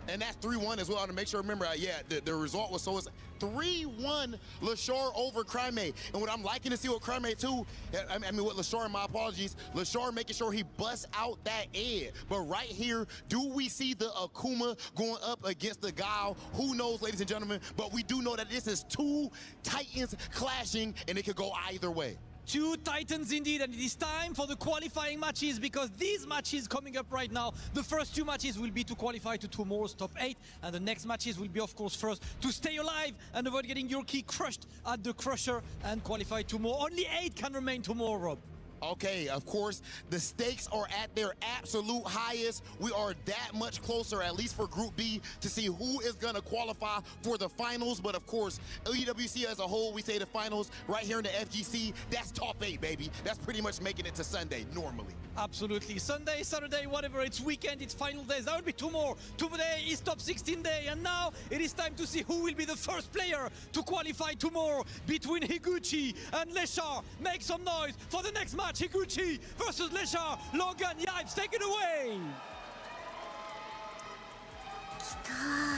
And that's 3-1 as well. To make sure, remember, the result was so it's 3-1 Lashar over Crime. And what I'm liking to see with Crime too, I mean with Lashar, my apologies, Lashar making sure he busts out that Ed. But right here, do we see the Akuma going up against the Gao? Who knows, ladies and gentlemen? But we do know that this is 2 Titans clashing, and it could go either way. 2 Titans indeed, and it is time for the qualifying matches, because these matches coming up right now, the first 2 matches will be to qualify to tomorrow's top 8, and the next matches will be, of course, first to stay alive and avoid getting your key crushed at the Crusher and qualify tomorrow. Only 8 can remain tomorrow, Rob. Okay, of course, the stakes are at their absolute highest. We are that much closer, at least for Group B, to see who is going to qualify for the finals. But of course, EWC as a whole, we say the finals right here in the FGC, that's top 8, baby. That's pretty much making it to Sunday, normally. Absolutely. Sunday, Saturday, whatever, it's weekend, it's final days. That will be 2 more. Today is top 16 day, and now it is time to see who will be the first player to qualify tomorrow between Higuchi and Leshar. Make some noise for the next match. Higuchi versus Leshar. Logan Yipes, take it away.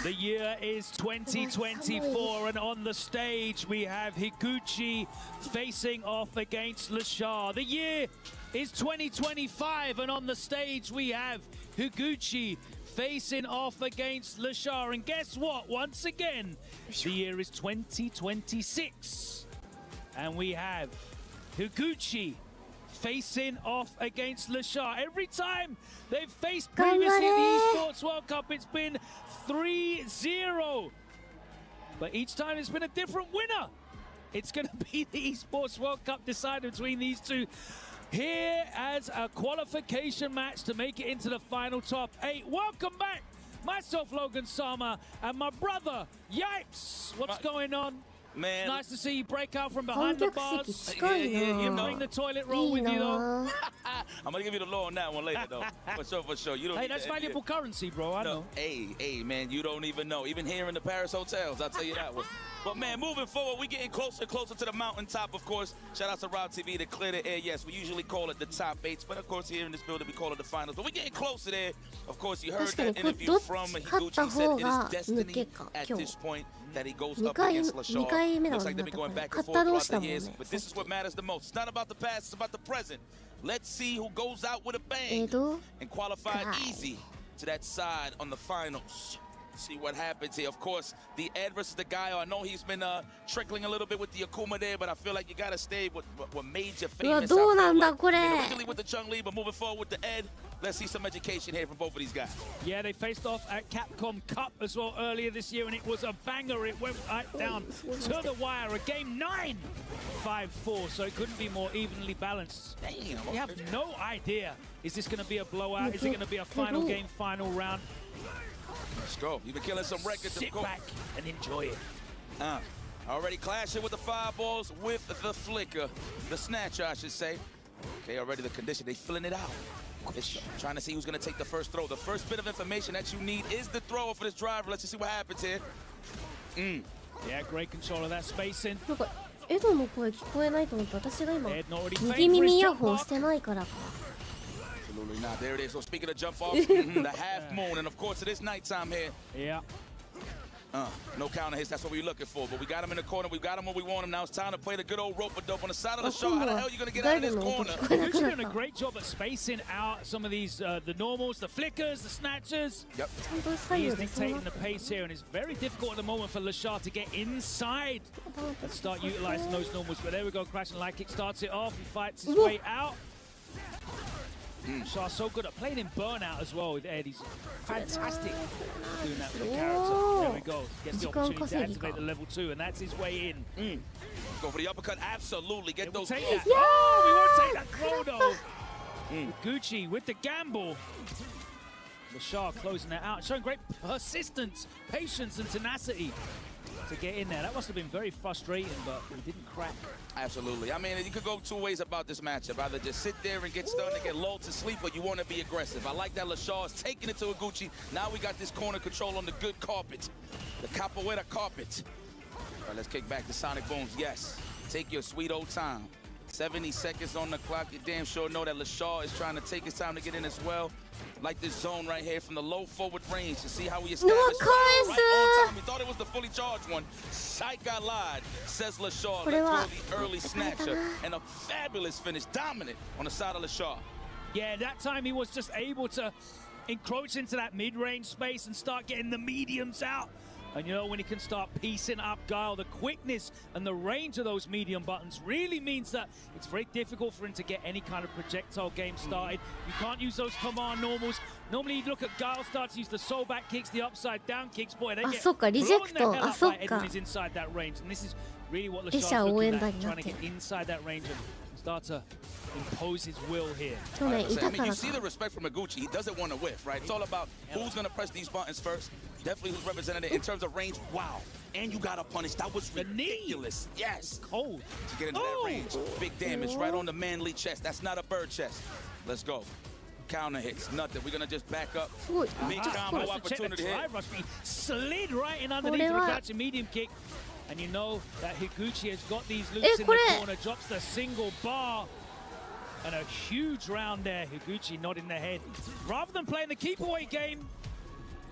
The year is 2024, and on the stage we have Higuchi facing off against Leshar. The year is 2025, and on the stage we have Higuchi facing off against Leshar. And guess what? Once again, the year is 2026, and we have Higuchi facing off against Leshar. Every time they've faced previously at the Esports World Cup, it's been 3-0. But each time it's been a different winner. It's going to be the Esports World Cup decider between these two. Here as a qualification match to make it into the final top 8. Welcome back, myself, Logan Sama, and my brother, Yipes. What's going on? It's nice to see you break out from behind the bars. 近いな You bring the toilet roll いい with you な though. I'm gonna give you the law on that one later, though. For sure. You don't Hey, need that's to edit valuable it. currency, bro. I know. Hey, man, you don't even know. Even here in the Paris hotels, I'll tell you that one. But man, moving forward, we're getting closer and closer to the mountaintop, of course. Shout out to Rob TV to clear the air. Yes, we usually call it the top 8, but of course here in this building we call it the finals. But we're getting closer there. Of course, you heard 確かに that これ interview どっち from 勝った Higuchi. He said 方 it が is 抜 destiny けか at 今日 this point that he goes 2 up 回 against 2 LaShaw. 回目だ Looks も like ん they've な been going back 勝 and った forth 同 throughout 士だ the もん years. ね But this is what matters the most. It's not about the past, it's about the present. Let's see who goes out with a 江 bang 戸 and qualified か easy to that side on the finals. See what happens here. Of course, the Ed versus the guy. I know he's been trickling a little bit with the Akuma there, but I feel like you gotta stay with what made you うわ famous. どうなんだ I これ feel like. Originally with the Chung Lee, but moving forward with the Ed. Let's see some education here from both of these guys. Yeah, they faced off at Capcom Cup as well earlier this year, and it was a banger. It went right down to the wire. A game 9, 5-4, so it couldn't be more evenly balanced. Damn. We have no idea. Is this going to be a blowout? Is it going to be a final game, final round? Let's go. You've been killing some records. Sit back and enjoy it. Already clashing with the fireballs with the flicker. The snatcher, I should say. Okay, already the condition. They filling it out. It's trying to see who's going to take the first throw. The first bit of information that you need is the throw for this driver. Let's just see what happens here. Yeah, great control of that spacing. なんかエドの声聞こえないと思った私が今 Ed not already 右 favored 耳 his イヤ jump ホン off. してないからか Absolutely not. There it is. So speaking of jump off, the half moon, and of course it is nighttime here. Yeah. No counter hits. That's what we're looking for. But we got him in the corner. We got him where we want him. Now it's time to play the good old rope-a-dope on the side of the show. How the hell are you going to get out of this corner? He's doing a great job at spacing out some of these, the normals, the flickers, the snatchers. Yep. He is dictating the pace here, and it's very difficult at the moment for LaShaw to get inside and start utilizing those normals. But there we go, crashing light kick starts it off. He fights his way out. Shaw's so good at playing in burnout as well with Ed. He's fantastic doing that for the character. There we go. Gets the opportunity to activate the level 2, and that's his way in. Go for the uppercut. Absolutely. Get those. Take that. Oh, we won't take that throw though. Gucci with the gamble. LaShaw closing that out, showing great persistence, patience, and tenacity to get in there. That must have been very frustrating, but he didn't crack. Absolutely. I mean, you could go two ways about this matchup. Either just sit there and get stunned and get lulled to sleep, or you want to be aggressive. I like that LaShaw is taking it to Higuchi. Now we got this corner control on the good carpet. The capoeira carpet. All right, let's kick back to Sonic Booms. Yes, take your sweet old time. 70 seconds on the clock. You damn sure know that LaShaw is trying to take his time to get in as well. Like this zone right here from the low forward range to see how he established right on time. We thought it was the fully charged one. Sight got lied, says LaShaw. Let's go the early snatcher. And a fabulous finish, dominant on the side of LaShaw. Yeah, that time he was just able to encroach into that mid-range space and start getting the mediums out. And you know, when he can start piecing up Guile, the quickness and the range of those medium buttons really means that it's very difficult for him to get any kind of projectile game started. You can't use those command normals. Normally you'd look at Guile start to use the soul back kicks, the upside down kicks. Boy, they get blown the hell up by Ed when he's inside that range. And this is really what LaShaw's looking at, trying to get inside that range and start to impose his will here. I mean, you see the respect from Higuchi. He doesn't want to whiff, right? It's all about who's going to press these buttons first. Definitely who's represented it in terms of range. Wow. And you got a punish. That was ridiculous. Yes. Cold. To get into that range. Big damage right on the manly chest. That's not a bird chest. Let's go. Counter hits. Nothing. We're going to just back up. Big combo opportunity here. He slid right in underneath to catch a medium kick. And you know that Higuchi has got these loops in the corner. Drops the single bar. And a huge round there. Higuchi nodding the head. Rather than playing the keep away game,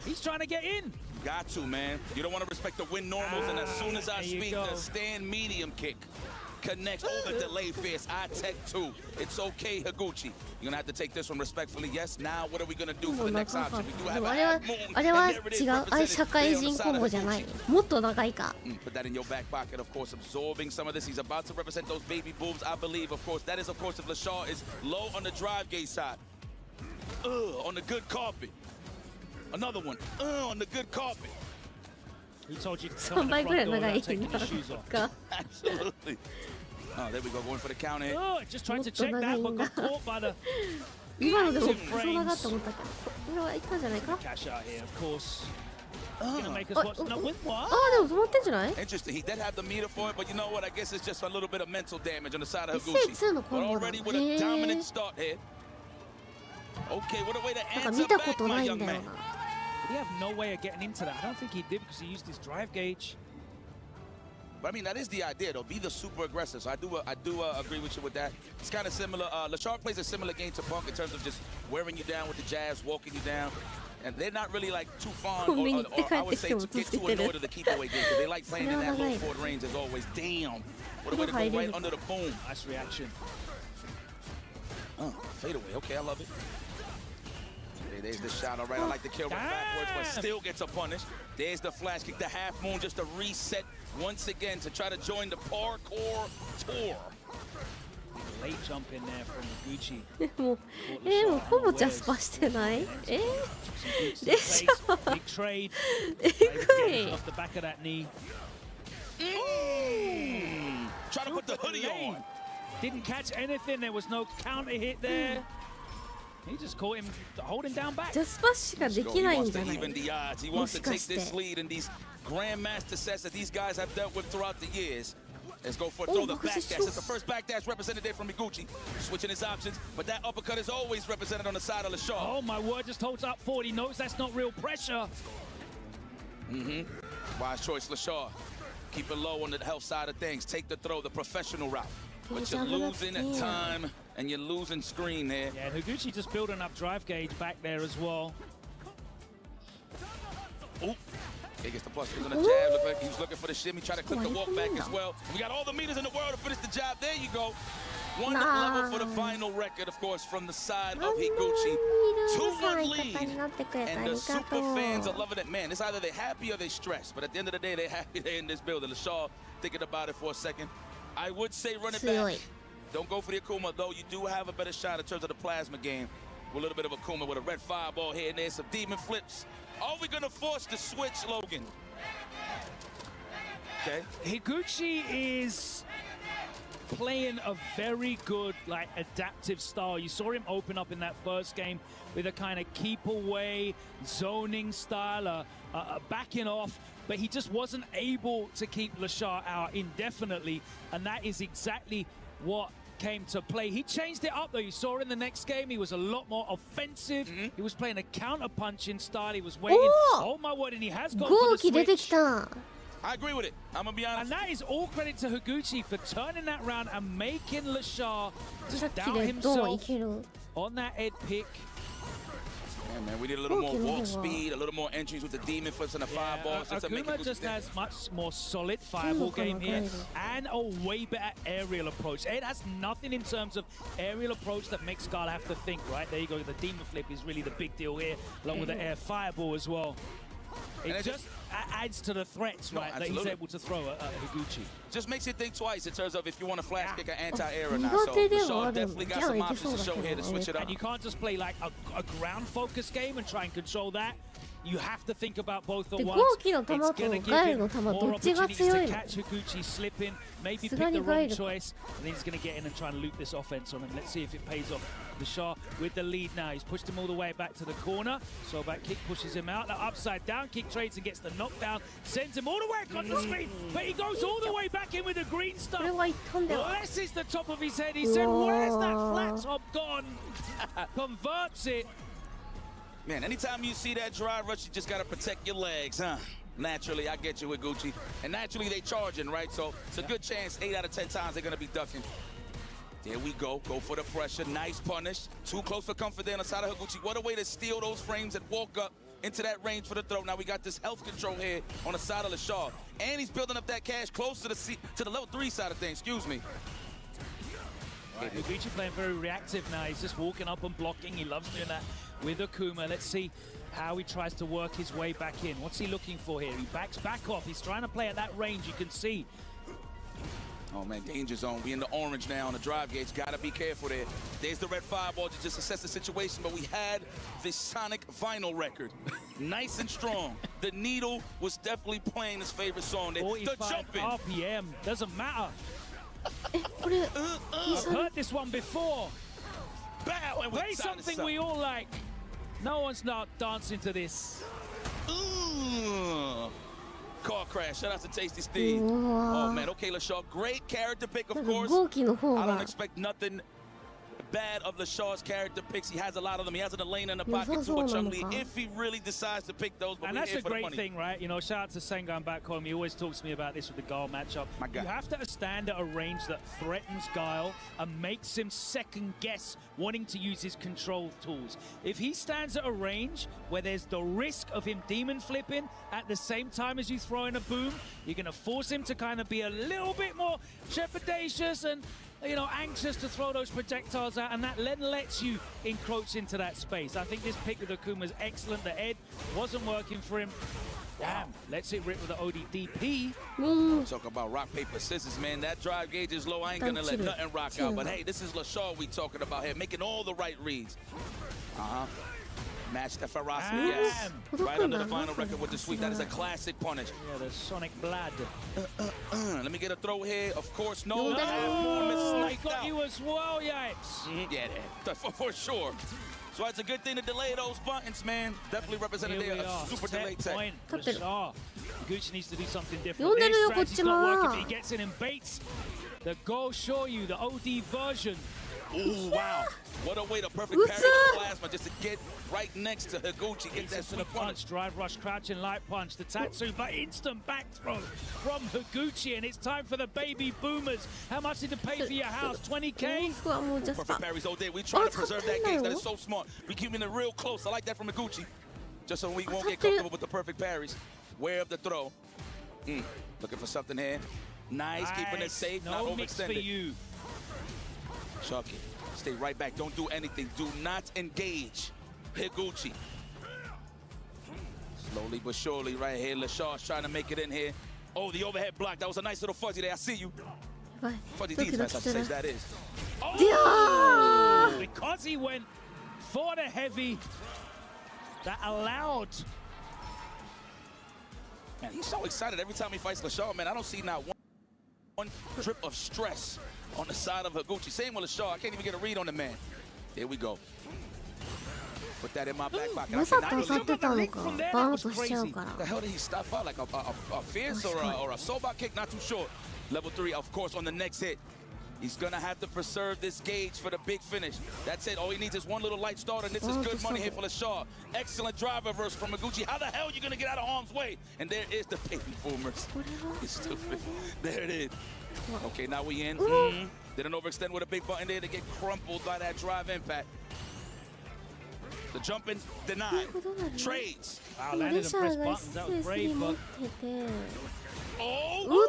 he's trying to get in. Got to, man. You don't want to respect the win normals. And as soon as I speak, the stand medium kick connects all the delay fierce. I tech 2. It's okay, Higuchi. You're going to have to take this one respectfully. Yes, now what are we going to do for the next option? We do have a half moon. あれは違う。あれ社会人コンボじゃない。もっと長いか。 Put that in your back pocket, of course, absorbing some of this. He's about to represent those baby boobs, I believe, of course. That is, of course, if LaShaw is low on the drive gate side. On the good carpet. Another one. On the good carpet. He told you to come in the front door without taking his shoes off. Absolutely. Oh, there we go, going for the counter. Oh, just trying to check that, but got caught by the 今のでもクソ長かった思ったけどこれはいったんじゃないか cash out here, of course. Gonna make us watch. No, with what? でも止まってんじゃない？ Interesting. He did have the meter for it, but you know what? I guess it's just a little bit of mental damage on the side of 2 Higuchi. のコ But ンボだ。 already with a dominant start here. Okay, what a way to なんか answer 見たこ back, とな my いん young だよ man. な。 He have no way of getting into that. I don't think he did because he used his drive gauge. But I mean, that is the idea, though. Be the super aggressive. So I do agree with you with that. It's kind of similar. LaShaw plays a similar game to Punk in terms of just wearing you down with the jabs, walking you down. And they're not really like too fond, or I would say to get too annoyed of the keep away game. Because they like playing in that low forward range as always. Damn. What a way to go right under the boom. Nice reaction. Fade away. Okay, I love it. There's the shot. All right, I like the kill right backwards, but still gets a punish. There's the flash kick, the half moon, just a reset once again to try to join the parkour tour. Late jump in there from Higuchi. でもほぼジャスパしてない？でしょ？ Big trade. えぐい。 Off the back of that knee. Try to put the hoodie on. Didn't catch anything. There was no counter hit there. He just caught him holding down back. ジャスパしかできないんじゃない？ Even the odds. He wants to take this lead in these grandmaster sets that these guys have dealt with throughout the years. Let's go for a throw the backdash. It's the first backdash represented there from Higuchi. Switching his options, but that uppercut is always represented on the side of LaShaw. Oh my word, just holds up 40. Knows that's not real pressure. Wise choice, LaShaw. Keep it low on the health side of things. Take the throw, the professional route. But you're losing time and you're losing screen there. Yeah, Higuchi just building up drive gauge back there as well. Oop. He gets the plus on the jab. Look like he was looking for the shimmy. Try to clip the walk back as well. We got all the meters in the world to finish the job. There you go. One level for the final record, of course, from the side of Higuchi. 2-1 lead. And the super fans are loving it. Man, it's either they're happy or they're stressed. But at the end of the day, they're happy they're in this building. LaShaw thinking about it for a second. I would say run it back. Don't go for the Akuma, though. You do have a better shot in terms of the plasma game. With a little bit of Akuma with a red fireball here and there. Some demon flips. Are we going to force the switch, Logan? Okay. Higuchi is playing a very good, like, adaptive style. You saw him open up in that first game with a kind of keep away, zoning style, backing off, but he just wasn't able to keep LaShaw out indefinitely, and that is exactly what came to play. He changed it up though. You saw in the next game he was a lot more offensive. He was playing a counter punching style. He was waiting. Oh my word, and he has gone for the switch. I agree with it. I'm gonna be honest. And that is all credit to Higuchi for turning that round and making LaShaw just doubt himself on that Ed pick. Yeah, man, we need a little more walk speed, a little more entries with the demon flips and the fireballs. Akuma just has much more solid fireball game here and a way better aerial approach. It has nothing in terms of aerial approach that makes Scarlet have to think, right? There you go. The demon flip is really the big deal here, along with the air fireball as well. It just adds to the threats, right, that he's able to throw at Higuchi. Just makes you think twice in terms of if you want to flash kick an anti-air or not. So LaShaw definitely got some options to show here to switch it up. And you can't just play like a ground-focused game and try and control that. You have to think about both at once. It's going to give him more opportunities to catch Higuchi slipping, maybe pick the wrong choice, and then he's going to get in and try and loop this offense on him. Let's see if it pays off. LaShaw with the lead now. He's pushed him all the way back to the corner. So back kick pushes him out. That upside down kick trades and gets the knockdown. Sends him all the way across the screen. But he goes all the way back in with the green stuff. Blesses the top of his head. He said, where's that flat top gone? Converts it. Man, anytime you see that dry rush, you just got to protect your legs, huh? Naturally, I get you with Gucci. And naturally, they charging, right? So it's a good chance 8 out of 10 times they're going to be ducking. There we go. Go for the pressure. Nice punish. Too close for comfort there on the side of Higuchi. What a way to steal those frames and walk up into that range for the throw. Now we got this health control here on the side of LaShaw. And he's building up that cash close to the level 3 side of things. Excuse me. Right, Higuchi playing very reactive now. He's just walking up and blocking. He loves doing that with Akuma. Let's see how he tries to work his way back in. What's he looking for here? He backs back off. He's trying to play at that range. You can see. Oh, man, danger zone. We in the orange now on the drive gauge. Got to be careful there. There's the red fireball to just assess the situation, but we had the Sonic vinyl record. Nice and strong. The needle was definitely playing his favorite song there. The jumping. RPM. Doesn't matter. I've heard this one before. Bow and play something we all like. No one's not dancing to this. Car crash. Shout out to Tasty Steve. Oh man, okay, LaShaw, great character pick, of course. 豪気の方 I が don't expect nothing bad of LaShaw's character picks. He has a lot of them. He has an Elaine in the pocket too, a Chun-Li, if he really decides to pick those. But And we're that's here a for the great money. thing, right? You know, shout out to Sengan back home. He always talks to me about this with the Guile matchup. My guy. You have to stand at a range that threatens Guile and makes him second guess wanting to use his control tools. If he stands at a range where there's the risk of him demon flipping at the same time as you throw in a boom, you're going to force him to kind of be a little bit more trepidatious and, you know, anxious to throw those projectiles out, and that then lets you encroach into that space. I think this pick with Akuma is excellent. The Ed wasn't working for him. Damn, let's it rip with the ODDP. Talk about rock, paper, scissors, man. That drive gauge is low. I ain't gonna let nothing rock out. But hey, this is LaShaw we talking about here, making all the right reads. Match the ferocity, yes. Right under the final record with the sweep. That is a classic punish. Yeah, the Sonic Blood. Let me get a throw here. Of course, no. Oh, he got you as well, Yipes. Yeah, for sure. So it's a good thing to delay those buttons, man. Definitely represented there. A super delay tech. Gucci needs to do something different. This strategy's not working, but he gets in and baits the Go Shoryu, the OD version. Oh, wow. What a way to perfect parry the plasma just to get right next to Higuchi. Get that to the punch, drive rush, crouching light punch, the Tatsu, but instant back throw from Higuchi, and it's time for the baby boomers. How much did you pay for your house? 20K? Perfect parries all day. We try to preserve that gauge. That is so smart. We keeping it real close. I like that from Higuchi. Just so we won't get comfortable with the perfect parries. Aware of the throw. Looking for something here. Nice, keeping it safe, not No mix for overextended. you. Chuck it. Stay right back. Don't do anything. Do not engage. Higuchi. Slowly but surely right here. LaShaw's trying to make it in here. Oh, the overhead block. That was a nice little fuzzy there. I see you. Fuzzy defense, I should say that is. Oh! Because he went for the heavy, that allowed. Man, he's so excited every time he fights LaShaw, man. I don't see not one drip of stress on the side of Higuchi. Same with LaShaw. I can't even get a read on the man. Here we go. Put that in my back pocket. What the hell did he stop out? Like a fierce or a soba kick? Not too sure. Level 3, of course, on the next hit. He's gonna have to preserve this gauge for the big finish. That's it. All he needs is one little light start, and this is good money here for LaShaw. Excellent drive reverse from Higuchi. How the hell are you gonna get out of harm's way? And there is the baby boomers. It's stupid. There it is. Okay, now we in. Didn't overextend with a big button there to get crumpled by that drive impact. The jumping denied. Trades. Wow, landed and pressed buttons. That was brave, but... Oh!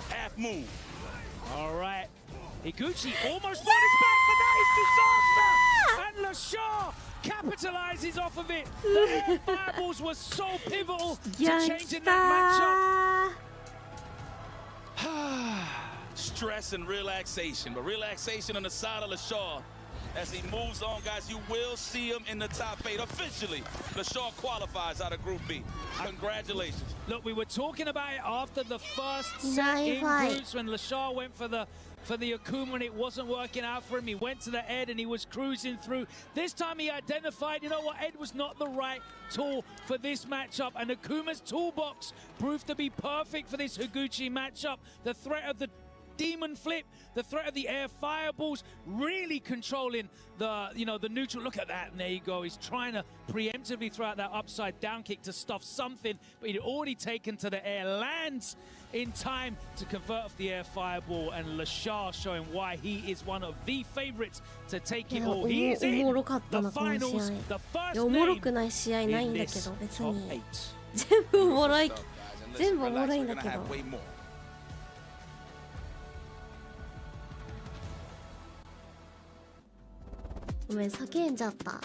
Half moon. All right. Higuchi almost brought us back, but that is disaster! And LaShaw capitalizes off of it. The air fireballs were so pivotal to changing that matchup. Stress and relaxation, but relaxation on the side of LaShaw. As he moves on, guys, you will see him in the top 8 officially. LaShaw qualifies out of Group B. Congratulations. Look, we were talking about it after the first set in groups when LaShaw went for the Akuma and it wasn't working out for him. He went to the Ed and he was cruising through. This time he identified, you know what, Ed was not the right tool for this matchup, and Akuma's toolbox proved to be perfect for this Higuchi matchup. The threat of the demon flip, the threat of the air fireballs, really controlling the neutral. Look at that, and there you go. He's trying to preemptively throw out that upside down kick to stuff something, but he'd already taken to the air, lands in time to convert off the air fireball, and LaShaw showing why he is one of the favorites to take it all. He is in the finals, the first name in this top 8. 全部おもろいんだけど。ごめん、叫んじゃった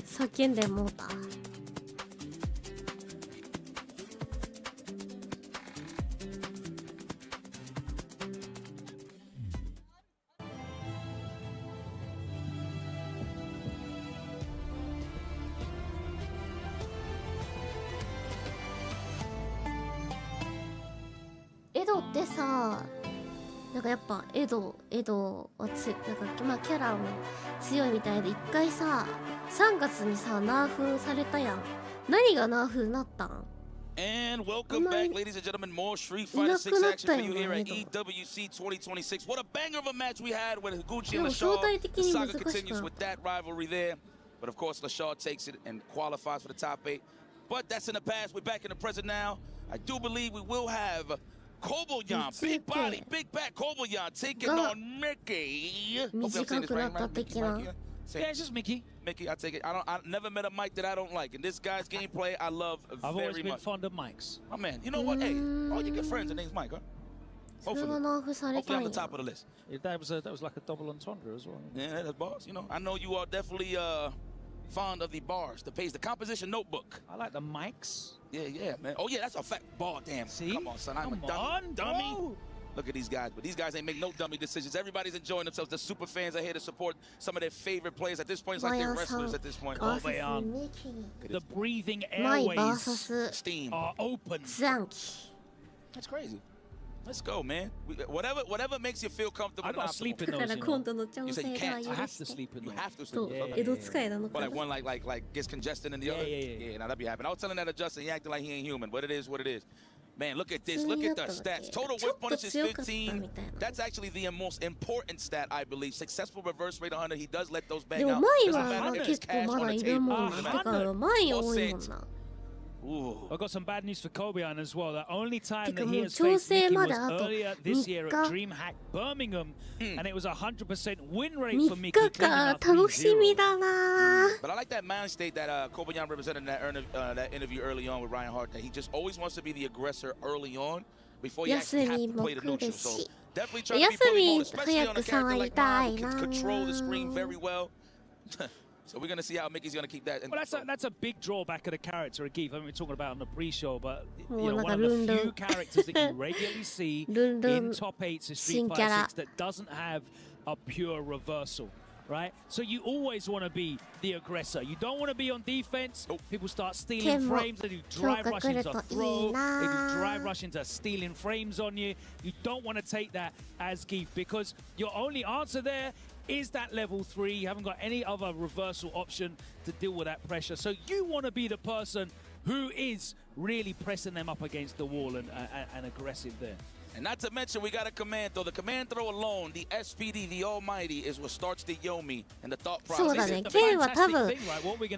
叫んでもうた。エドってさ、なんかやっぱエドはなんかまあキャラも強いみたいで、一回さ3月にさナーフされたやん。何がナーフになったん？ And welcome back, ladies and gentlemen. More Street Fighter 6 action for you here at EWC 2026. What a banger of a match we had with Higuchi and LaShaw. The saga continues with that rivalry there. But of course, LaShaw takes it and qualifies for the top 8. But that's in the past. We're back in the present now. I do believe we will have Koboyan, big body, big back Koboyan taking on Mickey. Hopefully I'm saying this right. Yeah, it's just Mickey. Mickey, I take it. I never met a Mike that I don't like. And this guy's gameplay, I love very much. I've always been fond of Mikes. Oh, man. You know what? Hey, all your good friends, their name's Mike, huh? Hopefully I'm the top of the list. That was like a double entendre as well. Yeah, that's boss. You know, I know you are definitely fond of the bars, the page, the composition notebook. I like the mics. Yeah, man. Oh, yeah, that's a fact. Ball, damn. See? Come on, son. I'm a dummy. Look at these guys, but these guys ain't make no dummy decisions. Everybody's enjoying themselves. The super fans are here to support some of their favorite players. At this point, it's like they're wrestlers at this point. Oh, they are. The breathing airways steam are open. That's crazy. Let's go, man. Whatever makes you feel comfortable. I gotta sleep in those. You said you can't. I have to sleep in You those. have to sleep in those. But like one like gets congested in the other. Yeah, now that'd be happening. I was telling that to Justin, he acting like he ain't human, but it is what it is. Man, look at this. Look at the stats. Total whip punish is 15. That's actually the most important stat, I believe. Successful reverse rate 100. He does let those bang out. Doesn't matter if there's cash on the table. I've got some bad news for Kobayan as well. The only time that he has faced Mickey was earlier this year at DreamHack Birmingham, and it was a 100% win rate for Mickey. 3日か楽しみだな。 But I like that mind state that Kobayan represented in that interview early on with Ryan Hart, that he just always wants to be the aggressor early on before he actually has to play the neutral. So definitely try to be fully mode, especially on a character like Ryan who can control the screen very well. So we're going to see how Mickey's going to keep that. Well, that's a big drawback of the character of Keith. I mean, we're talking about on the pre-show, but you know, one of the few characters that you regularly see in top 8s is Street Fighter 6 that doesn't have a pure reversal, right? So you always want to be the aggressor. You don't want to be on defense. People start stealing frames. They do drive rush into throw. They do drive rush into stealing frames on you. You don't want to take that as Keith, because your only answer there is that level 3. You haven't got any other reversal option to deal with that pressure. So you want to be the person who is really pressing them up against the wall and aggressive there. And not to mention, we got a command throw. The command throw alone, the SPD, the Almighty, is what starts the Yomi and the thought process. そうだね。K は多分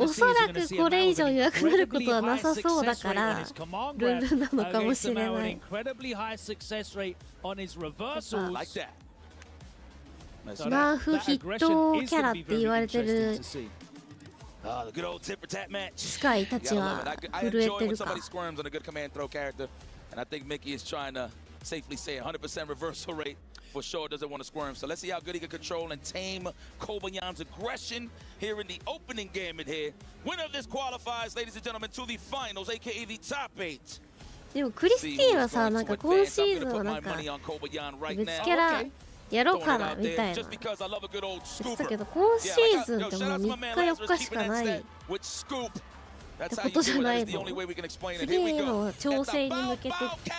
おそらくこれ以上弱くなることはなさそうだからルンルンなのかもしれない。 Incredibly high success rate on his reversals. Like that. ナーフ筆頭キャラって言われてるスカイたちは震えてるか。 And I think Mickey is trying to safely say 100% reversal rate. For sure doesn't want to squirm. So let's see how good he can control and tame Kobayan's aggression here in the opening game here. Winner of this qualifies, ladies and gentlemen, to the finals, aka the top 8. でもクリスティーンはさ、なんか今シーズンはなんか別キャラやろうかなみたいな言ってたけど、今シーズンってもう3日4日しかないってことじゃないの。次の調整に向けて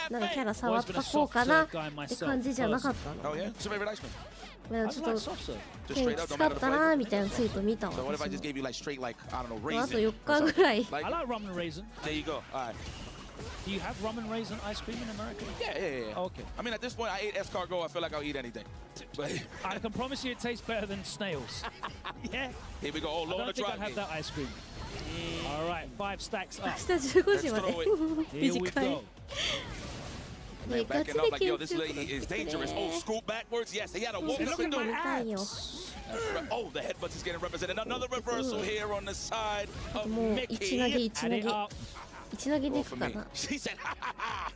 なんかキャラ触ったこうかなって感じじゃなかったの。ちょっと手に使ったなみたいなツイート見たわ。あと4日ぐらい。 Do you have rum and raisin ice cream in America? Yeah. Oh, okay. I mean, at this point, I ate escargot. I feel like I'll eat anything. But I can promise you it tastes better than snails. Yeah. Here we go. Oh, I don't think I'd have that ice cream. All right, 5 stacks up. 明日15時まで。 Here we go. Man, backing up like, yo, this lady is dangerous. Oh, scoop backwards. Yes, he had a walk up and do it. Oh, the headbutts is getting represented. Another reversal here on the side of Mickey. Add it up. 一投げでいくかな。 She said, ha ha ha.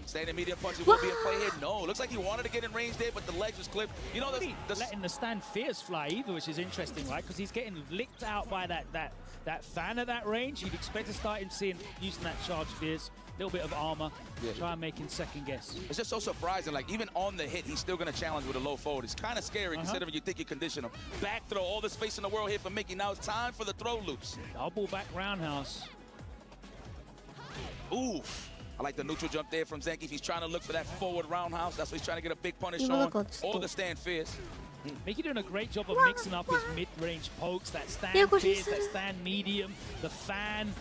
Standing medium punch will be a play here. No, looks like he wanted to get in range there, but the leg was clipped. You know, letting the stand fierce fly either, which is interesting, right? Because he's getting licked out by that fan at that range. You'd expect to start him using that charge fierce. Little bit of armor, try and make him second guess. It's just so surprising. Like, even on the hit, he's still going to challenge with a low forward. It's kind of scary considering you think you condition him. Back throw, all the space in the world here for Mickey. Now it's time for the throw loops. Double back roundhouse. Oof. I like the neutral jump there from Zangief. He's trying to look for that forward roundhouse. That's what he's trying to get a big punish on. Or the stand fierce. Mickey doing a great job of mixing up his mid-range pokes, that stand fierce, that stand medium, the fan,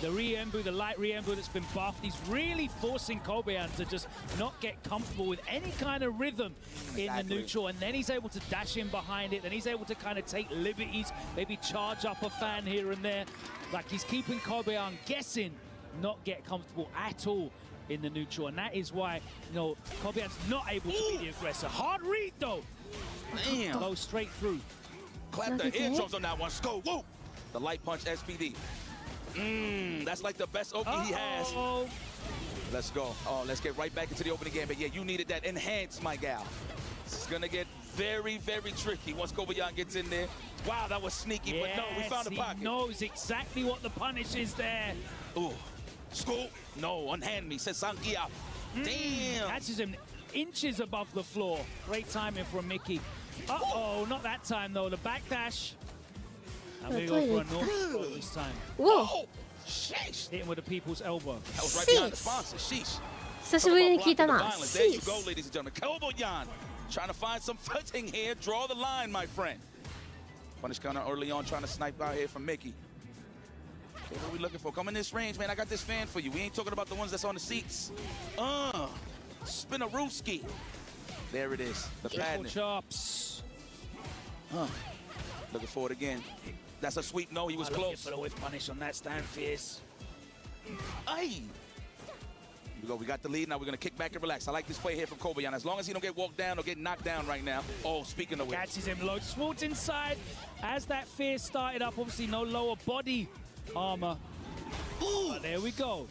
the re-embu, the light re-embu that's been buffed. He's really forcing Kobeyan to just not get comfortable with any kind of rhythm in the neutral, and then he's able to dash in behind it, then he's able to kind of take liberties, maybe charge up a fan here and there. Like he's keeping Kobeyan guessing, not get comfortable at all in the neutral, and that is why, you know, Kobeyan's not able to be the aggressor. Hard read though. Damn. Go straight through. Clap the eardrums on that one. Go, whoa. The light punch SPD. That's like the best Oki he has. Let's go. Oh, let's get right back into the opening game. But yeah, you needed that enhance, my gal. This is gonna get very, very tricky once Kobeyan gets in there. Wow, that was sneaky, Yes, but no, we found a pocket. He knows exactly what the punish is there. Ooh, scoop. No, unhand me. Says Sankia. Damn. Catches him inches above the floor. Great timing from Mickey. Uh-oh, not that time though. The backdash. And we go for a north throw this time. Whoa! Sheesh. Hitting with the people's elbow. That was right behind the sponsor. Sheesh. 久しぶりに聞いたな。 There you go, ladies and gentlemen. Kobeyan trying to find some footing here. Draw the line, my friend. Punish counter early on, trying to snipe out here from Mickey. What are we looking for? Come in this range, man. I got this fan for you. We ain't talking about the ones that's on the seats. Spinarooski. There it is. The patent. Chops. Looking for it again. That's a sweep. No, he was close. For the whip punish on that stand fierce. Aye. Here we go. We got the lead. Now we're going to kick back and relax. I like this play here from Kobeyan. As long as he don't get walked down or get knocked down right now. Oh, speaking of which. Catches him low. Swartz inside. As that fierce started up, obviously no lower body armor. But there we go.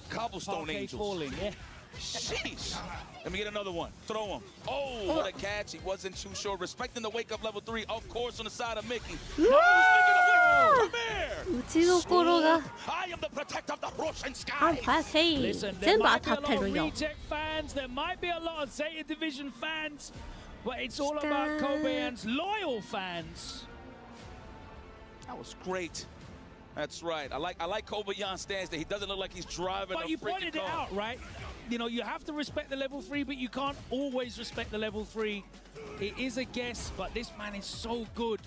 Cobblestone Parquet Angels. falling, yeah. Sheesh. Let me get another one. Throw him. Oh, what a catch. He wasn't too sure. Respecting the wake-up level 3, of course, on the side of Mickey. No, come here. 打ちどころが I am the protector of the Russian 反 sky. 派せい Listen, 全 there 部 might 当 be た a って lot る of よ reject fans, there might be a lot of Zeta Division fans, but it's all about Kobeyan's loyal fans. That was great. That's right. I like Kobeyan's stance that he doesn't look like he's driving But a you freaking pointed it car. out, right? You know, you have to respect the level 3, but you can't always respect the level 3. It is a guess, but this man is so good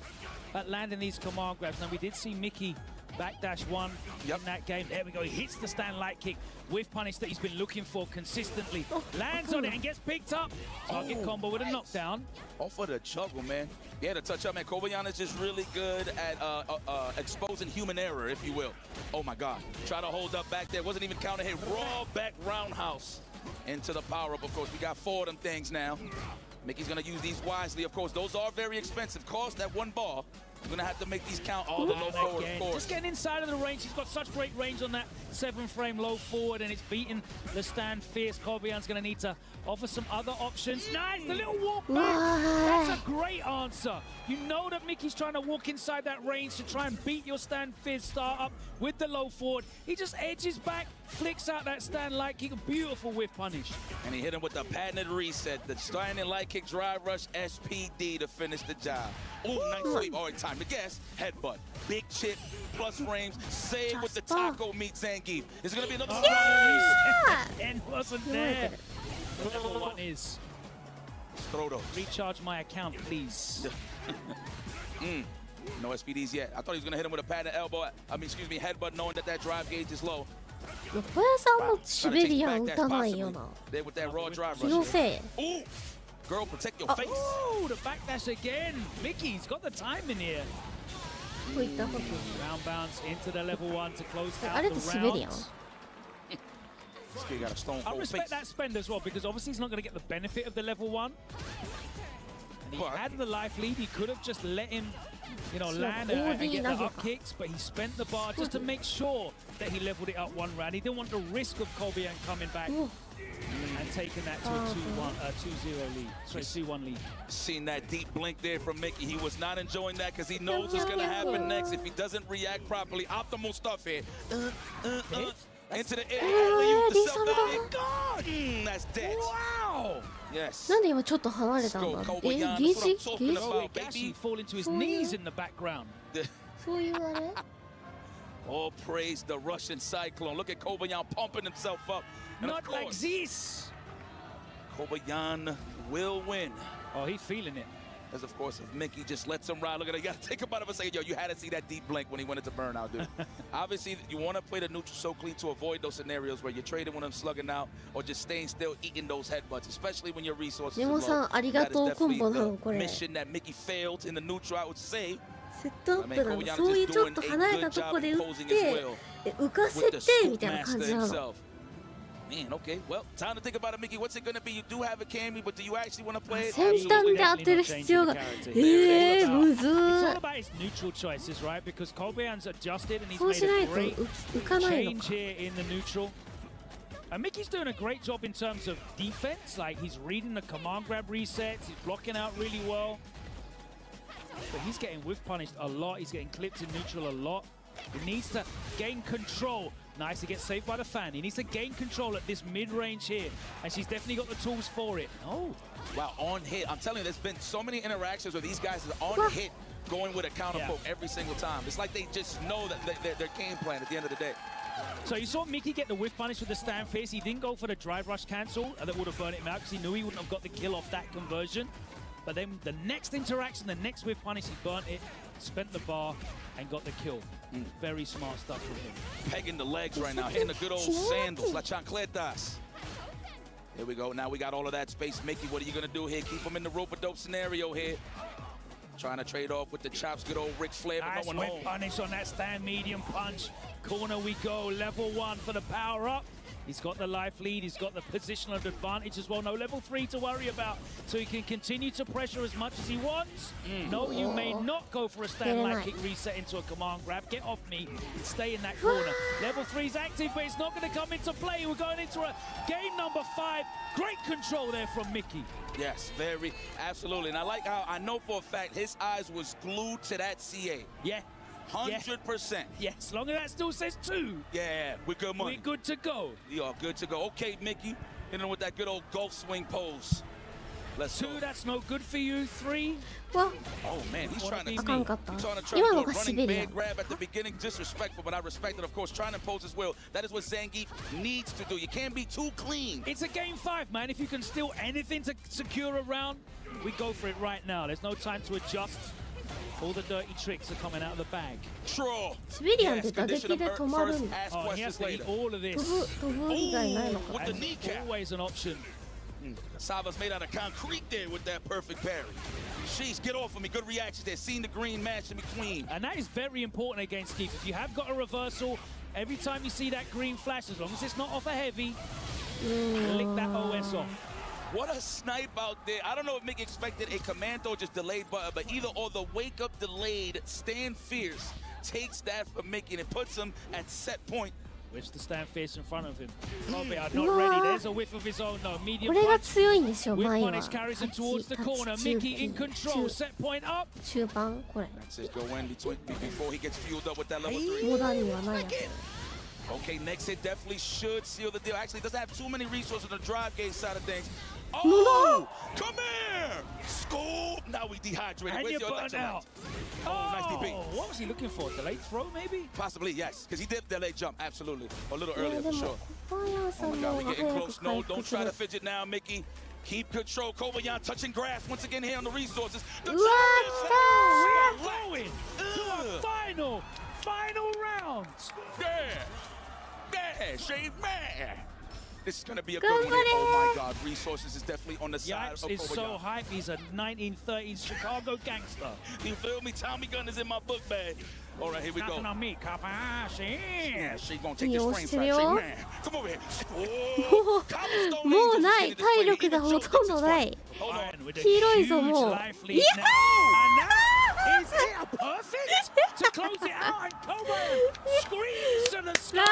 at landing these command grabs. Now, we did see Mickey backdash 1 in that game. There we go. He hits the stand light kick with punish that he's been looking for consistently. Lands on it and gets picked up. Target combo with a knockdown. Off of the juggle, man. Yeah, the touch up, man. Kobeyan is just really good at exposing human error, if you will. Oh, my God. Try to hold up back there. Wasn't even counter hit. Raw back roundhouse into the power-up, of course. We got 4 of them things now. Mickey's going to use these wisely, of course. Those are very expensive. Cost that 1 ball. We're going to have to make these count all the low forward, of course. Just getting inside of the range. He's got such great range on that 7-frame low forward, and it's beating the stand fierce. Kobeyan's going to need to offer some other options. Nice, the little walk back. That's a great answer. You know that Mickey's trying to walk inside that range to try and beat your stand fierce start up with the low forward. He just edges back, flicks out that stand light kick. A beautiful whiff punish. And he hit him with the patented reset. The standing light kick drive rush SPD to finish the job. Ooh, nice sweep. All right, time to guess. Headbutt. Big chip, plus frames. Save with the taco meat Zangief. Is it going to be another reset? And wasn't there. Whatever one is. Throw those. Recharge my account, please. No SPDs yet. I thought he was going to hit him with a patented elbow. Excuse me, headbutt, knowing that drive gauge is low. 小屋さんもシベリアン打たないよな。 There with that raw drive 気の rush. せい。 Ooh, girl, protect your face. Oh, the backdash again. Mickey's got the time in here. こういったこと。 Round bounce into the level 1 to close あ out れ the ってシベリアン round. This kid got a stone I cold respect face. that spend as well, because obviously he's not going to get the benefit of the level 1. And he had the life lead. He could have just let him, you know, land and get the up kicks, but he spent the bar just to make sure that he leveled it up 1 round. He didn't want the risk of Kobeyan coming back and taking that to a 2-0 lead. Sorry, 2-1 lead. Seen that deep blink there from Mickey. He was not enjoying that because he knows what's going to happen next if he doesn't react properly. Optimal stuff here. Into the air. God! That's dead. Wow! Yes. なんで今ちょっと離れたんだ。ゲージ？ゲー No, Gashi fall into his knees in the background. そういうあれ？ All praise the Russian cyclone. Look at Kobeyan pumping himself up. And Not like this. Kobeyan will win. Oh, he's feeling it. As of course, if Mickey just lets him ride, look at it. You gotta think about it for a second. Yo, you had to see that deep blink when he went into burnout, dude. Obviously, you want to play the neutral so clean to avoid those scenarios where you're trading when I'm slugging out or just staying still, eating those headbutts, especially when your resources are low. That is definitely the mission that Mickey failed in the neutral, I would say. セットアップなの。そういうちょっと離れたとこで打って浮かせてみたいな感じなの。Man, okay. Well, time to think about it, Mickey. What's it gonna be? You do have a Cammy, but do you actually want to play it? 先端で当てる必要が。むずIt's all about his neutral choices, right? Because Kobean's adjusted and he's made a great change here in the neutral. And Mickey's doing a great job in terms of defense. Like he's reading the command grab resets. He's blocking out really well. But he's getting whiff punished a lot. He's getting clipped in neutral a lot. He needs to gain control. Nice to get saved by the fan. He needs to gain control at this mid-range here. And she's definitely got the tools for it. Oh. Wow, on hit. I'm telling you, there's been so many interactions where these guys are on hit going with a counter poke every single time. It's like they just know that their game plan at the end of the day. So you saw Mickey get the whiff punish with the stand face. He didn't go for the drive rush cancel that would have burned him out because he knew he wouldn't have got the kill off that conversion. But then the next interaction, the next whiff punish, he burnt it, spent the bar, and got the kill. Very smart stuff from him. Pegging the legs right now, hitting the good old sandals, la chancletas. Here we go. Now we got all of that space. Mickey, what are you going to do here? Keep him in the rope-a-dope scenario here. Trying to trade off with the chops, good old Ric Flair, but Nice no one whip home. punish on that stand medium punch. Corner we go, level 1 for the power up. He's got the life lead, he's got the positional advantage as well. No level 3 to worry about, so he can continue to pressure as much as he wants. No, you may not go for a stand light kick reset into a command grab. Get off me and stay in that corner. Level 3 is active, but it's not going to come into play. We're going into a game number 5. Great control there from Mickey. Yes, very, absolutely. And I like how, I know for a fact, his eyes was glued to that CA. Yeah. 100%. Yeah, as long as that still says 2. Yeah, we're good money. We're good to go. We are good to go. Okay, Mickey, hitting with that good old golf swing pose. Let's 2, go. that's no good for you. 3. Oh man, he's trying to do a running bad grab at the beginning, disrespectful, but I respect it, of course, trying to impose his will. That is what Zangief needs to do. You can't be too clean. It's a game 5, man. If you can steal anything to secure a round, we go for it right now. There's no time to adjust. All the dirty tricks are coming out of the bag. Troll. シビリアンって打撃で止まるんだ。 Oh, he has to eat all of this. 飛ぶ以外ないのか。 With the kneecap. Always an option. Sava's made out of concrete there with that perfect parry. Sheesh, get off of me. Good reactions there. Seeing the green match in between. And that is very important against Keith. If you have got a reversal, every time you see that green flash, as long as it's not off a heavy, lick that OS off. What a snipe out there. I don't know if Mick expected a commando just delayed button, but either or the wake up delayed stand fierce takes that from Mickey and it puts him at set point. Which the stand fierce in front of him. Kobe are not ready. There's a whiff of his own. No, medium これが punch. 強いんでしょ、 Whiff 前は。 punish carries him towards the corner. Mickey in control. Set point up. 中盤これ。 That's it. Go in before he gets fueled up with that level 3. モダンにはないやつ。 Okay, next hit definitely should seal the deal. Actually, doesn't have too many resources on the drive gauge side of things. Oh, come here! School! Now we dehydrated. And Where's you your burned out. Oh, nice DP. What was he looking for? Delayed throw, maybe? Possibly, yes. Because he did delay jump, absolutely. A little earlier, for でも sure. 小林さ Oh ん my の God, 方 we が getting 早 close. く No, 回復 don't す try る to。fidget now, Mickey. Keep control. Kobayan touching grass once again here on the resources. The うわ We are going to a final round. Yeah, shave man. This is gonna be a good one. Oh my God, resources is definitely on the side Yipes of is so Kobayan. hype. He's a 1930s Chicago gangster. You feel me? Tommy gun is in my book bag. All right, here we go. Nothing on me, Kapashi. Yeah, she gonna take いい this よ frame してる track. よ。 Shave man, come over here. も Oh, cobblestone う、もう angels な is い。 in this 体 play. 力 Even がほ Joe とん thinks ど it's な funny. い。 Hold on. With a 黄色いぞ、 huge もう。 life lead now. And now is it perfect to close it out? And Kobayan screams to the ナ sky. イ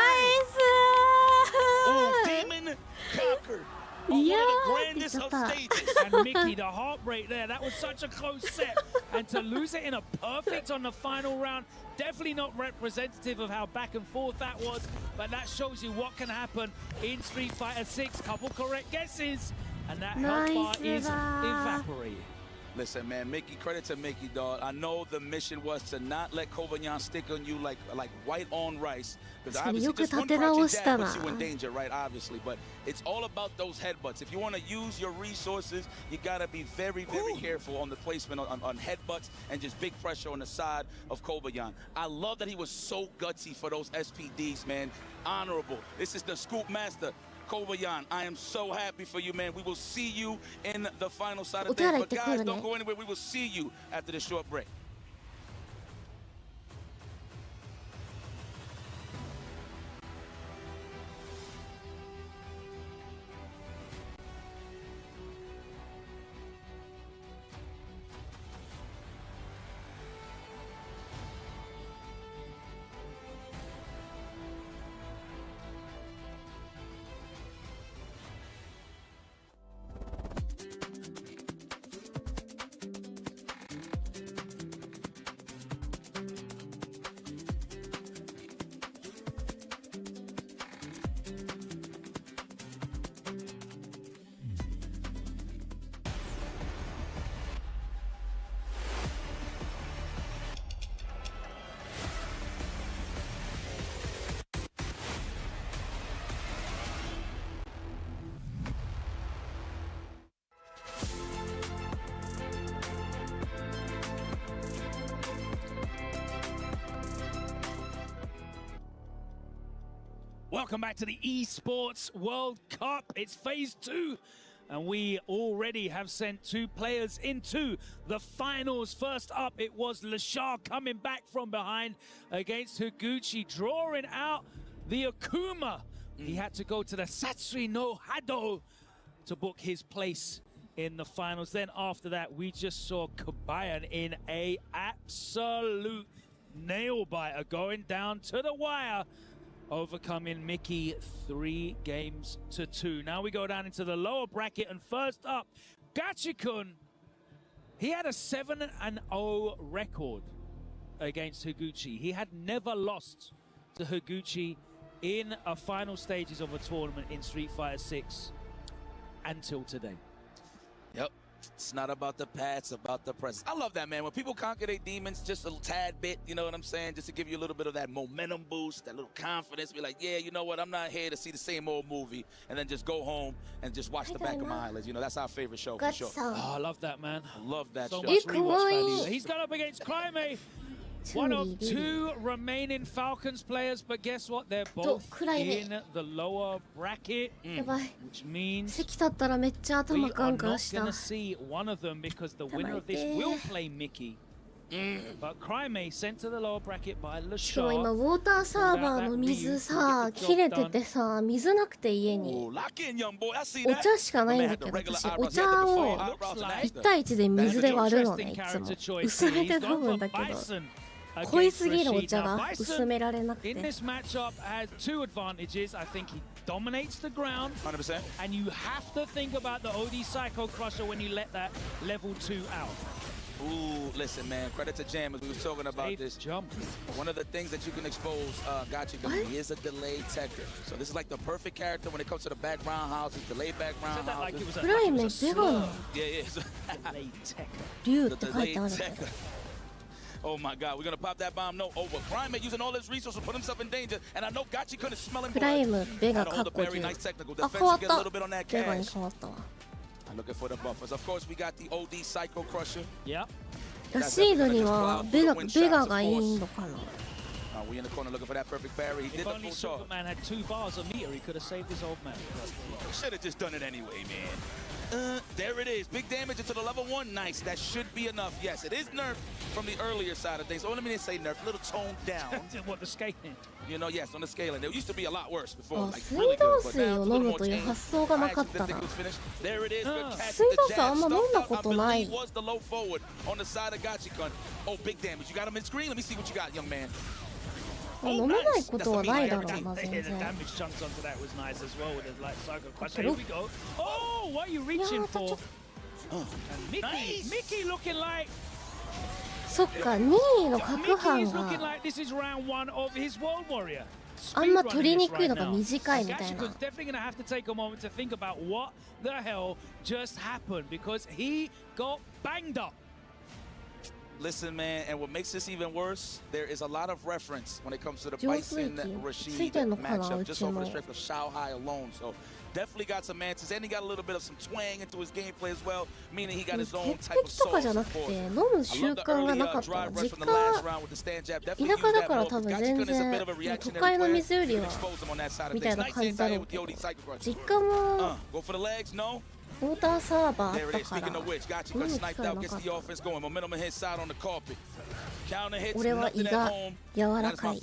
Oh, ス demon conquered. On い one や of ー the って言っ grandest ちゃっ of た。 stages. And Mickey, the heartbreak there. That was such a close set. And to lose it in a perfect on the final round, definitely not representative of how back and forth that was. But that shows you what can happen in Street Fighter 6. Couple correct guesses. And that health bar is evaporated. Listen, man, Mickey, credit to Mickey, dog. I know the mission was to not let Kobanyan stick on you like white on rice. Because obviously just one crouching jab puts you in danger, right? Obviously. But it's all about those headbutts. If you want to use your resources, you got to be very, very careful on the placement on headbutts and just big pressure on the side of Kobanyan. I love that he was so gutsy for those SPDs, man. Honorable. This is the scoop master. Kobayan, I am so happy for you, man. We will see you in the final side of things. But guys, don't go anywhere. We will see you after this short break. Welcome back to the Esports World Cup. It's phase 2, and we already have sent 2 players into the finals. First up, it was Lashar coming back from behind against Higuchi, drawing out the Akuma. He had to go to the Satsui no Hado to book his place in the finals. Then after that, we just saw Kabayan in a absolute nail-biter, going down to the wire, overcoming Mickey 3-2. Now we go down into the lower bracket, and first up, Gachikun. He had a 7-0 record against Higuchi. He had never lost to Higuchi in a final stages of a tournament in Street Fighter 6 until today. Yep. It's not about the past, it's about the present. I love that, man. When people conquer their demons just a tad bit, you know what I'm saying? Just to give you a little bit of that momentum boost, that little confidence. Be like, yeah, you know what? I'm not here to see the same old movie and then just go home and just watch the back of my eyelids. You know, that's our favorite show for sure. Oh, I love that, man. I love that so show. Much rewatch value. He's gone up against Crimey. One of 2 remaining Falcons players, but guess what? They're both in the lower bracket, which means we are not going to see one of them because the winner of this will play Mickey. But Crimey sent to the lower bracket by Lashar. 今ウォーターサーバーの水さ切れててさ、水なくて家にお茶しかないんだけど、私お茶を1対1で水で割るのね、いつも薄めて飲むんだけど濃いすぎるお茶が薄められなくて。 In this matchup has 2 advantages. I think he dominates the ground, 100%. And you have to think about the OD Psycho Crusher when you let that level 2 out. Ooh, listen, man, credit to Jam as we were talking about this. Jump. One of the things that you can expose Gachikun, he is a delayed techer. So this is like the perfect character when it comes to the background houses, delayed background houses. Yeah. Delayed techer. Dude, the delayed techer. Oh my God, we're gonna pop that bomb. No, over. Crimey using all his resources to put himself in danger, and I know Gachikun is smelling blood. Had to hold a very nice technical defense to get a little bit on that cash. I'm looking for the buffers. Of course, we got the OD Psycho Crusher. Yep. ラシードにはベガがいいのかな。 We in the corner looking for that perfect barrier. He did the full charge. Superman had 2 bars of meter, he could have saved his old man. Should have just done it anyway, man. There it is. Big damage into the level 1. Nice. That should be enough. Yes, it is nerfed from the earlier side of things. Oh, let me just say nerfed. A little toned down. What, the scaling? You know, yes, on the scaling. There used to be a lot worse before. 水道水を飲むという発想がなかったな。水道水あんま飲んだことない。 Was the low forward on the side of Gachikun. Oh, big damage. You got him in screen. Let me see what you got, young man. 飲めないことはないだろうな、全然。 Damage chunks onto that was nice as well with his like Psycho Crusher. Here we go. Oh, what are you reaching for? And Mickey looking like. そっか、2位の角Mickey 藩 is looking が。 like this is round 1 of his World Warrior. あんま取りにくいのが短いみたいな。 Gachikun's definitely gonna have to take a moment to think about what the hell just happened because he got banged up. Listen, man, and what makes this even worse, there is a lot of reference when it comes to the Bison Rashid matchup, just over the strength of Shao Hai alone. So definitely got some answers, and he got a little bit of some twang into his gameplay as well, meaning he got his own type of sauce. じゃなくて飲む習慣がなかった。実家田舎だから多分全然都会の水よりはみたいな感じだろうけど、実家もウォーターサーバーあったから飲む機会なかった。俺は胃が柔らかい。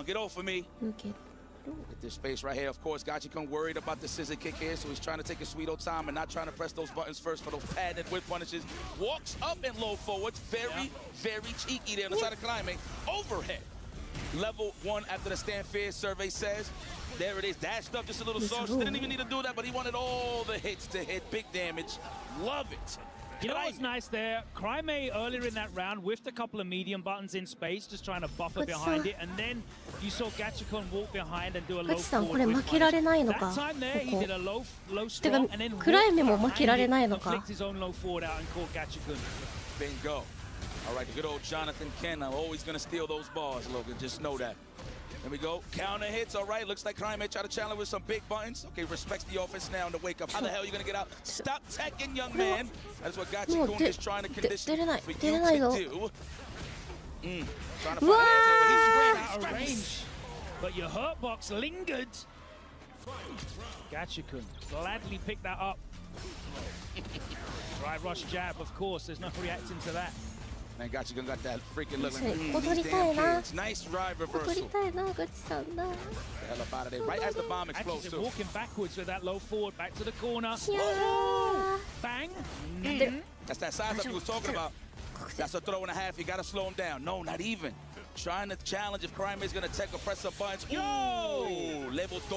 Get off of me. Get this space right here. Of course, Gachikun worried about the scissor kick here, so he's trying to take his sweet old time and not trying to press those buttons first for those padded whip punishes. Walks up and low forwards. Very cheeky there on the side of climbing. Overhead. Level 1 after the stand fair survey says. There it is. Dashed up just a little sauce. Didn't even need to do that, but he wanted all the hits to hit big damage. Love it. You know what's nice there? Crimea earlier in that round whiffed a couple of medium buttons in space, just trying to buffer behind it, and then you saw Gachikun walk behind and do a low forward. That time there, he did a low strong, and then flicked his own low forward out and caught Gachikun. Bingo. All right, the good old Jonathan Ken. I'm always going to steal those bars, Logan. Just know that. There we go. Counter hits. All right. Looks like Crime try to challenge with some big buttons. Okay, respects the offense now in the wake up. How the hell are you going to get out? Stop teching, young man. That's what Gachikun is trying to condition for you to do. Trying to find an answer, but he's Out of range. But your hurt box lingered. Gachikun gladly picked that up. Right rush jab, of course. There's no reacting to that. Man, Gachikun got that freaking look like these damn kids. Nice drive reversal. The hell up out of there. Right as the bomb explodes too. Walking backwards with that low forward, back to the corner. Bang. That's that size up he was talking about. That's a throw and a half. You gotta slow him down. No, not even. Trying to challenge if Crime is gonna take or press some buttons. Yo! Level 2.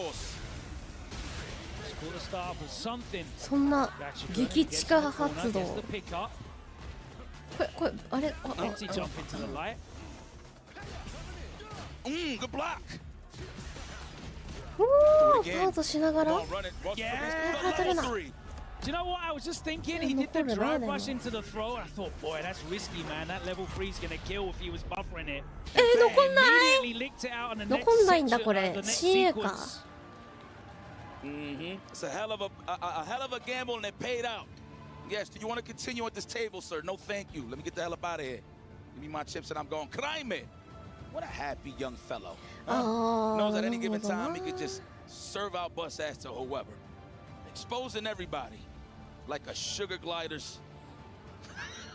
Quarter start with something. そんな激地下発動。これあれEmpty jump into the light. Good block. おお、ガードしながら。Do you know what? I was just thinking he did the drive rush into the throw. I thought, boy, that's risky, man. That level 3 is gonna kill if he was buffering it. 残んない。 Immediately licked it out on the 残んないんだこれ。CA か。It's a hell of a gamble, and it paid out. Yes, do you want to continue at this table, sir? No, thank you. Let me get the hell up out of here. Give me my chips and I'm going. Crime. What a happy young fellow. Knows at any given time he could just serve out bust ass to whoever. Exposing everybody like a sugar glider's.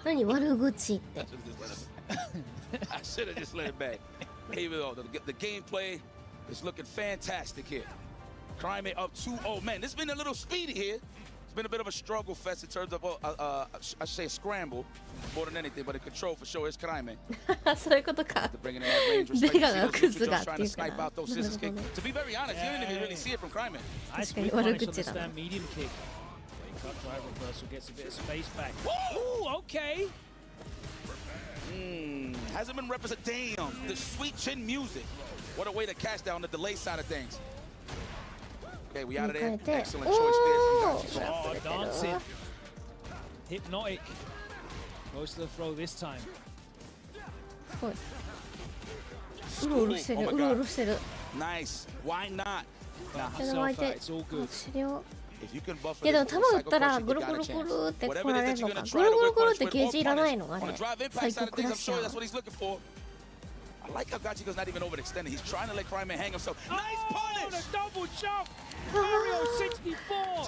何悪口って。I should have just let it back. Here we go. The gameplay is looking fantastic here. Crime up 2-0. Man, this has been a little speedy here. It's been a bit of a struggle fest in terms of, I should say a scramble more than anything, but a control for sure is Crime. そういうことか。ベガがクズがっていうから。To be very honest, you didn't even really see it from Crime. 確かに悪口だな。Medium kick. Cut drive reversal gets a bit of space back. Ooh, okay. Hasn't been represented. Damn, the sweet chin music. What a way to catch down the delay side of things. Okay, we out of there. Excellent choice there from Gachikun. Oh, dancing. Hypnotic. Goes to the throw this time. うろうろしてる、うろうろしてる。Nice. Why not? it's all good. いやでも球打ったらぐるぐるぐるって来られるのか。ぐるぐるぐるってゲージいらないのあれ。サイコクラッシャー。I like how Gachikun's not even overextended. He's trying to let Crime hang himself. Nice punish! The double jump! Mario 64!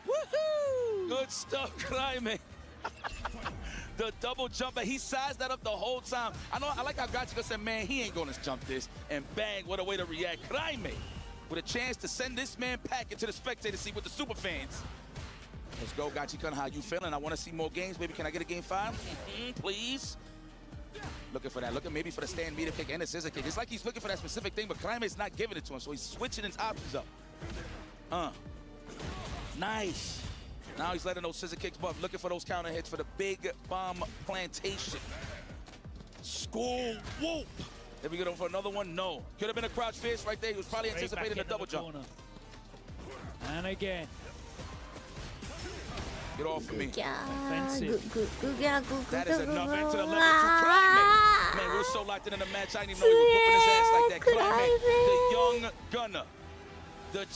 Woohoo! Good stuff, Crime. The double jump, he sized that up the whole time. I like how Gachikun said, man, he ain't gonna jump this. And bang, what a way to react. Crime with a chance to send this man pack into the spectator seat with the super fans. Let's go, Gachikun. How you feeling? I want to see more games. Baby, can I get a game 5? Please. Looking for that. Looking maybe for the stand meter kick and the scissor kick. It's like he's looking for that specific thing, but Crime is not giving it to him, so he's switching his options up. Nice. Now he's letting those scissor kicks buff, looking for those counter hits for the big bomb plantation. School whoop. Did we get over for another one? No. Could have been a crouch fist right there. He was probably anticipating a double jump. And again. Get off of me. Offensive. That is enough into the level 2 Climate. Man, we're so locked in the match. I didn't even know he was whooping his ass like that. Climate, the young gunner. The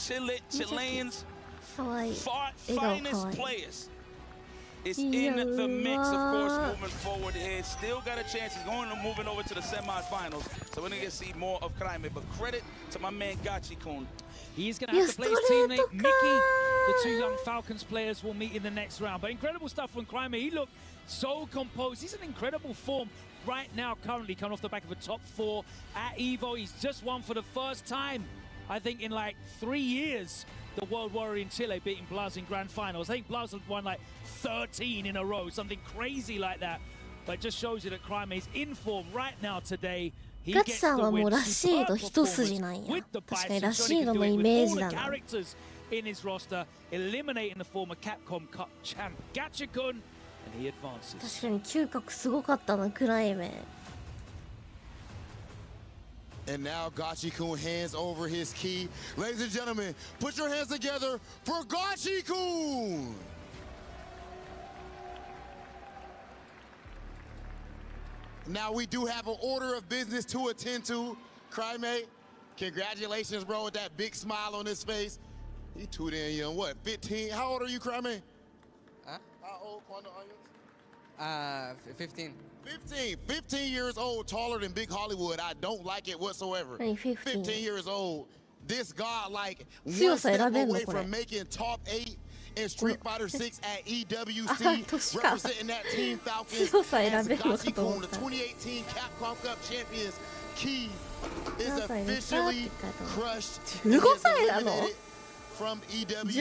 Chileans' finest players is in the mix, of course, moving forward here. Still got a chance. He's going to moving over to the semifinals. So we're going to get to see more of Climate. But credit to my man Gachi-kun. He's going to have to play his teammate Mickey. The two young Falcons players will meet in the next round. But incredible stuff from Climate. He looked so composed. He's in incredible form right now, currently coming off the back of a top 4 at EVO. He's just won for the first time, I think, in like 3 years, the World Warrior in Chile, beating Blaz in grand finals. I think Blaz had won like 13 in a row, something crazy like that. But it just shows you that Climate is in form right now today. ガチさんはもうラシード一筋なんや。確かにラシードのイメージだな。In his roster, eliminating the former Capcom Cup champ Gachi-kun, and he advances. 確かに嗅覚すごかったな、クライメ。And now Gachi-kun hands over his key. Ladies and gentlemen, put your hands together for Gachi-kun! Now we do have an order of business to attend to. Crimate, congratulations, bro, with that big smile on his face. He too damn young. What, 15? How old are you, Crimate? Huh? How old, Quando Onions? 15. 15 years old, taller than Big Hollywood. I don't like it whatsoever. 15 years old. This god, like, one step away from making top 8 in Street Fighter 6 at EWC, representing that Team Falcons as Gachi-kun, the 2018 Capcom Cup champions. Key is officially crushed. He is eliminated from EWC.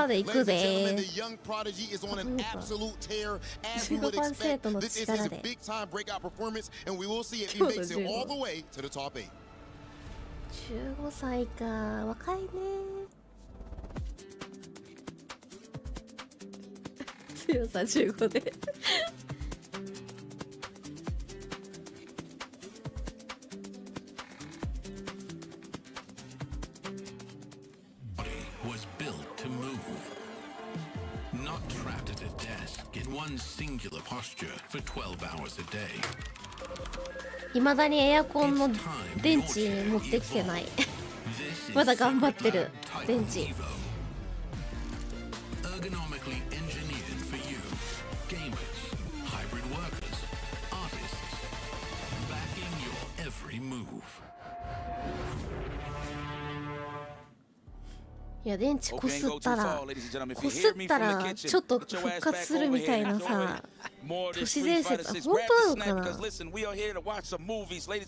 Ladies and gentlemen, the young prodigy is on an absolute tear, as we would expect. This is his big-time breakout performance, and we will see if he makes it all the way to the top 8. 15歳か、若いね。強さ15で。Was built to move, not trapped at a desk in one singular posture for 12 hours a day. 未だにエアコンの電池持ってきてない。まだ頑張ってる電池。Ergonomically engineered for you, gamers, hybrid workers, artists, backing your every move. いや、電池こすったらちょっと復活するみたいなさ、都市伝説は本当なのかな。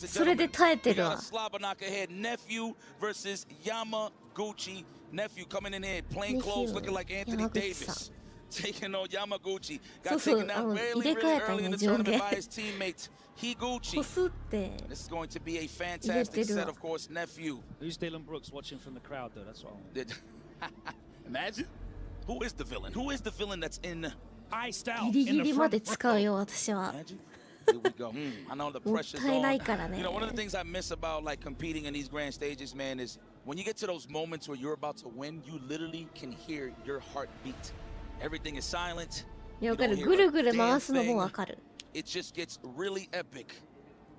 それで耐えてるわ。そうそう、入れ替えたね、上下。こすって入れてるわ。Who's Dylan Brooks watching from the crowd though? That's what I want. Imagine. Who is the villain? Who is the villain that's in iced out? ギリギリまで使うよ、私は。Here we go. I know the pressure's on. You know, one of the things I miss about like competing in these grand stages, man, is when you get to those moments where you're about to win, you literally can hear your heartbeat. Everything is silent. いや、わかる。ぐるぐる回すのもわかる。It just gets really epic.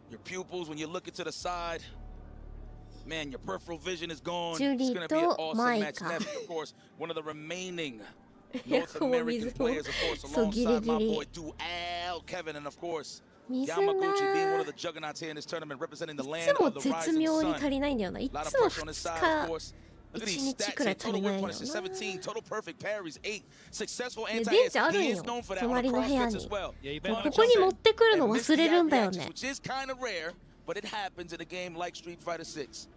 Your pupils, when you look into the side, man, your peripheral vision is gone. It's going to be an awesome match. Of course, one of the remaining North American players, of course, alongside my boy Dual Kevin, and of course, Yamaguchi being one of the juggernauts here in this tournament, representing the land of the rising sun. A lot of pressure on his side, of course. Look at these stats here. Total win punches 17, total perfect parries 8, successful anti-hits. He is known for that on the crossfits as well. ここに持ってくるの忘れるんだよね。Which is kind of rare, but it happens in a game like Street Fighter 6.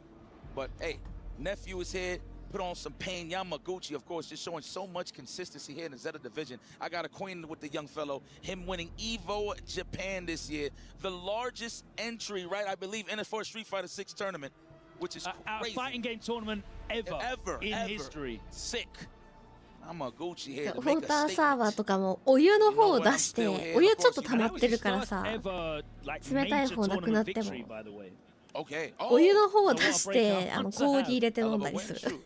But hey, nephew is here. Put on some pain. Yamaguchi, of course, just showing so much consistency here in the Zeta division. I got acquainted with the young fellow. Him winning EVO Japan this year. The largest entry, right, I believe, in it for a Street Fighter 6 tournament, which is crazy. A fighting game tournament ever in history. Sick. Yamaguchi here ウ to ォ make ータ a ーサー statement. バーとかもお湯の方を出して、お湯ちょっと溜まってるからさ、冷たい方なくなっても Okay. お湯の方を出して氷入れて飲んだりする。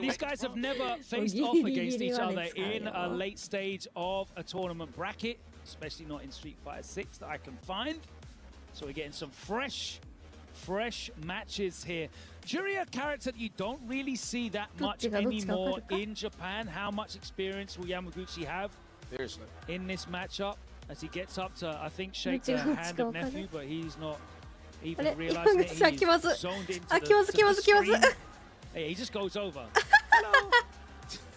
These guys have never faced off against each other in a late stage of a tournament bracket, especially not in Street Fighter 6 that I can find. So we're getting some fresh matches here. Jury, a character that you don't really see that much anymore in Japan. How much experience will Yamaguchi have in this matchup as he gets up to, I think, shake the hand of nephew, but he's not even realizing it. He's zoned into the screen. Hey, he just goes over. Hello.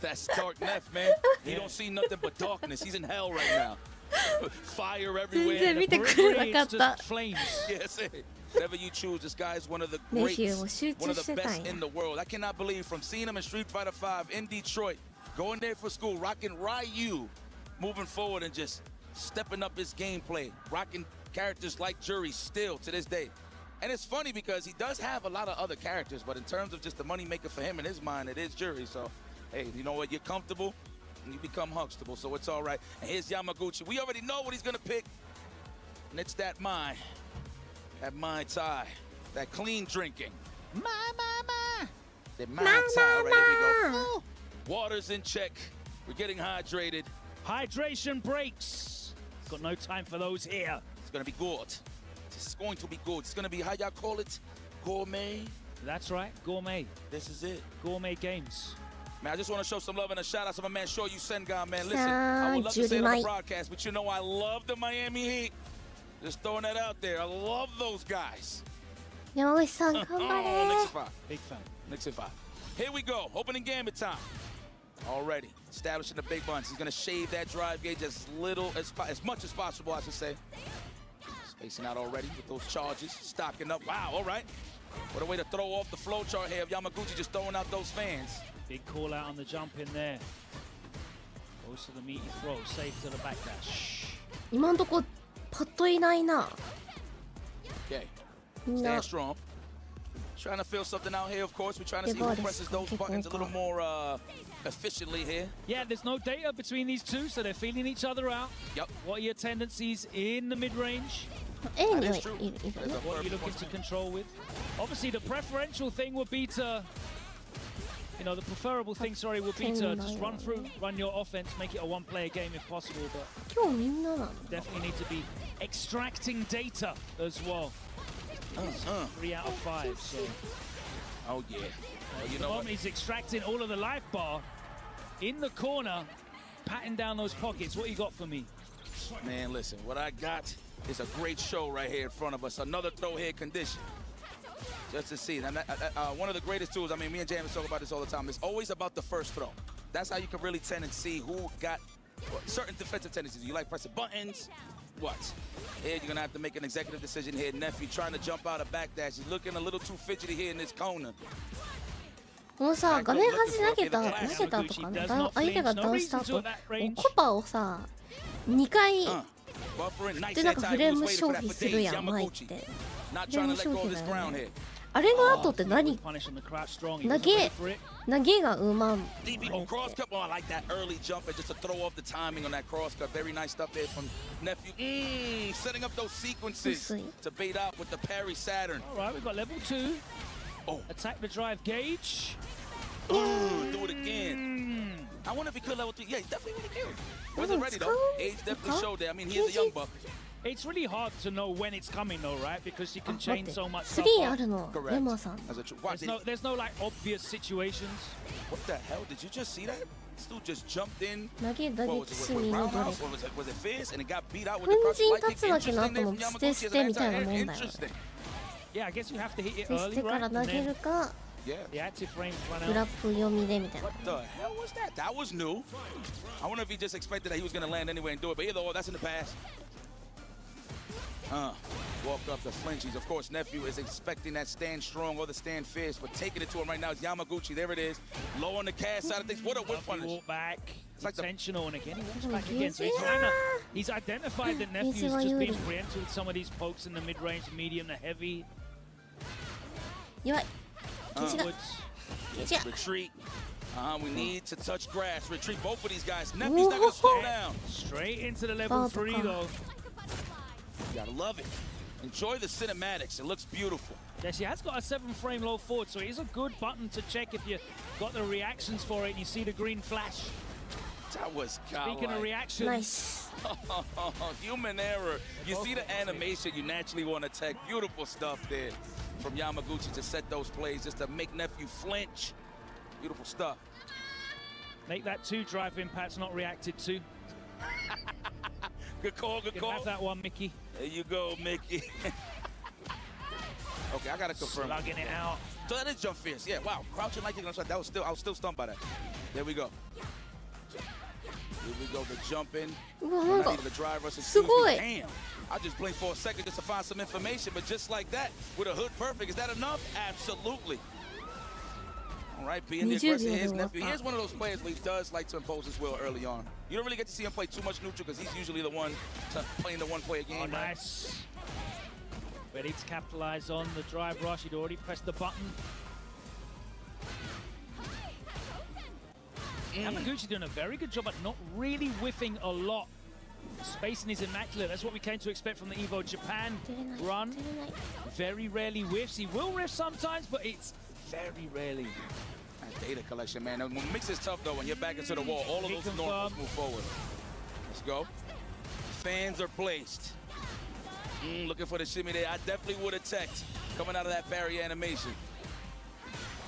That's Dark Neff, man. He don't see nothing but darkness. He's in hell right now. Fire everywhere. The periphery is just flames. Yes, whatever you choose, this guy is one of the greats, one of the best in the world. I cannot believe from seeing him in Street Fighter 5 in Detroit, going there for school, rocking Ryu, moving forward and just stepping up his gameplay, rocking characters like Jury still to this day. And it's funny because he does have a lot of other characters, but in terms of just the money maker for him in his mind, it is Jury. So, hey, you know what? You're comfortable and you become Huxtable, so it's all right. And here's Yamaguchi. We already know what he's going to pick. And it's that Mai Tai, that clean drinking. The Mai Tai. All right, here we go. Water's in check. We're getting hydrated. Hydration breaks. Got no time for those here. It's going to be good. It's going to be good. It's going to be, how y'all call it? Gourmet? That's right, gourmet. This is it. Gourmet games. Man, I just want to show some love and a shout out to my man, Show You Sengai, man. Listen, I would love to say it on the broadcast, but you know I love the Miami Heat. Just throwing that out there. I love those guys. Yamaguchi-san, Knicks 5. Big fan. Knicks 5. Here we go. Opening gambit time. Already establishing the big buns. He's going to shave that drive gauge as much as possible, I should say. Spacing out already with those charges. Stocking up. Wow, all right. What a way to throw off the flow chart here of Yamaguchi just throwing out those fans. Big call out on the jump in there. Goes to the meaty throw. Safe to the backdash. 今んとこパッといないな。 Okay. Stand strong. Trying to feel something out here, of course. We're trying to see who presses those buttons a little more efficiently here. Yeah, there's no data between these two, so they're feeling each other out. Yep. What are your tendencies in the mid-range? That is true. What are you looking to control with? Obviously, the preferential thing would be to, the preferable thing, would be to just run your offense, make it a one-player game if possible, but definitely need to be extracting data as well. 3 out of 5, so. Oh, yeah. You know what? He's extracting all of the life bar in the corner, patting down those pockets. What you got for me? Man, listen, what I got is a great show right here in front of us. Another throw head condition. Just to see. And one of the greatest tools, I mean, me and James talk about this all the time. It's always about the first throw. That's how you can really tend and see who got certain defensive tendencies. You like pressing buttons. What? Here, you're going to have to make an executive decision here. Nephew trying to jump out of backdash. He's looking a little too fidgety here in this corner. もうさ、画面端投げたとかね、相手が倒した後、コパをさ、2回でなんかフレーム消費するやん、前って。フレーム消費だよね。あれの後って何投げがうまん。DB cross cut. Oh, I like that early jump and just to throw off the timing on that cross cut. Very nice stuff there from Nephew. Setting up those sequences to bait out with the parry Saturn. All right, we've got level 2. Oh. Attack the drive gauge. Do it again. I wonder if he could level 3. Yeah, he definitely would have killed. Wasn't ready though. Age definitely showed that. I mean, he's a young buck. It's really hard to know when it's coming though, right? Because you can change so much stuff. 3あるの、エマさん。There's no like obvious situations. What the hell? Did you just see that? This dude just jumped in. 投げ打撃シミのどれか。Was it fierce and it got beat out with 粉 the 塵竜巻の後も捨て捨てみたいなもんだよ。 Yeah, I guess you have to hit it 捨て early, 捨てか right? ら投げるか、 The active frames run グラ out. ップ読みでみたいな。 What the hell was that? That was new. I wonder if he just expected that he was going to land anyway and do it. But either way, that's in the past. Walk up the flinchies. Of course, Nephew is expecting that stand strong or the stand fierce, but taking it to him right now is Yamaguchi. There it is. Low on the cast side of things. What a whip punish. Walk back. It's like Intentional, and again he walks back again. So he's identified that Nephew's just being preempted with some of these pokes in the mid-range, medium, the heavy. 弱い。Retreat. We need to touch grass. Retreat both of these guys. Nephew's not going to slow down. Straight into the level 3 though. You gotta love it. Enjoy the cinematics. It looks beautiful. Yeah, she has got a 7-frame low forward, so it is a good button to check if you got the reactions for it and you see the green flash. That was Speaking of reactions. Nice. Human error. You see the animation, you naturally want to tech. Beautiful stuff there from Yamaguchi to set those plays just to make Nephew flinch. Beautiful stuff. Make that 2 drive impacts not reacted to. Good call, good call. Have that one, Mickey. There you go, Mickey. Okay, I gotta confirm. Slugging it out. So that is jump fierce. Yeah, wow. Crouching like you're gonna shot. I was still stunned by that. There we go. Here we go, the jump in. Not even the drive rush. Excuse me. Damn. I just blinked for a second just to find some information, but just like that, with a hood perfect, is that enough? Absolutely. All right, being the aggressor, here's Nephew. Here's one of those players where he does like to impose his will early on. You don't really get to see him play too much neutral because he's usually the one playing the one-player game. Oh, nice. Ready to capitalize on the drive rush. He'd already pressed the button. Yamaguchi doing a very good job at not really whiffing a lot. Spacing is immaculate. That's what we came to expect from the Evo Japan run. Very rarely whiffs. He will whiff sometimes, but it's very rarely. That data collection, man. When mix is tough, though, when you're back into the wall, all of those normals move forward. Let's go. Fans are placed. Looking for the shimmy there. I definitely would have teched coming out of that barrier animation.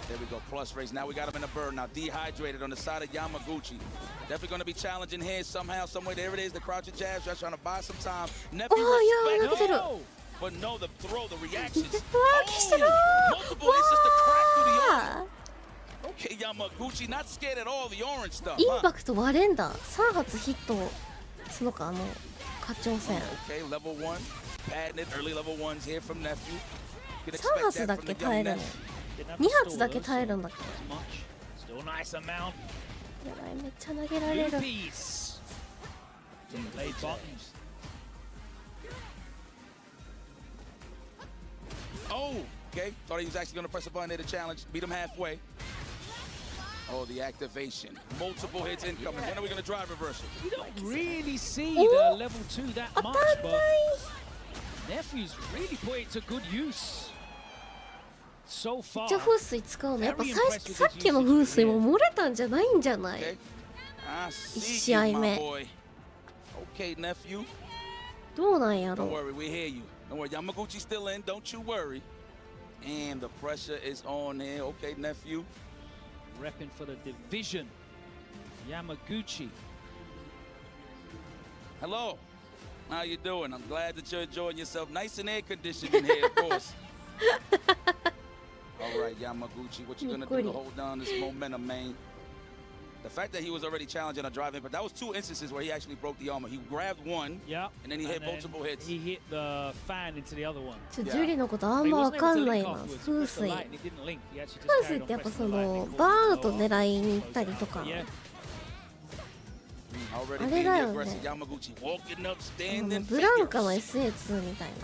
There we go, plus race. Now we got him in a bird. Now dehydrated on the side of Yamaguchi. Definitely going to be challenging here somehow, someway. There it is, the crouching jabs. Just trying to buy some time. Nephew respect. But no, the throw, the reactions. Multiple hits just to crack through the orange. Okay, Yamaguchi, not scared at all the orange stuff. インパクト割れんだ。3発ヒットするのか、あの課長戦。Okay, level 1. Patented early level 1s here from Nephew. 3発だけ耐えるの。2発だけ耐えるんだっけ。Still nice amount. やばい、めっちゃ投げられる。Late buttons. Oh, okay. Thought he was actually going to press a button there to challenge. Beat him halfway. Oh, the activation. Multiple hits incoming. When are we going to drive reversal? You don't really see the level 2 that much, but Nephew's really put it to good use. So far. めっちゃ風水使うの。やっぱさっきの風水も漏れたんじゃないんじゃない？ 1試合目。Okay, Nephew. どうなんやろ Don't worry, we hear you. Don't worry, Yamaguchi's still in. Don't you worry. And the pressure is on here. Okay, Nephew. Repping for the division. Yamaguchi. Hello. How you doing? I'm glad that you're enjoying yourself. Nice and air conditioned in here, of course. All right, Yamaguchi, what you gonna do to hold down this momentum, man? The fact that he was already challenging a drive-in, but that was 2 instances where he actually broke the armor. He grabbed one, and then he hit multiple hits. He hit the fan into the other one. ジュリのことあんまわかんないな。風水。風水ってやっぱそのバーンアウト狙いに行ったりとか。あれだよね。ブランカの SA2 みたいな。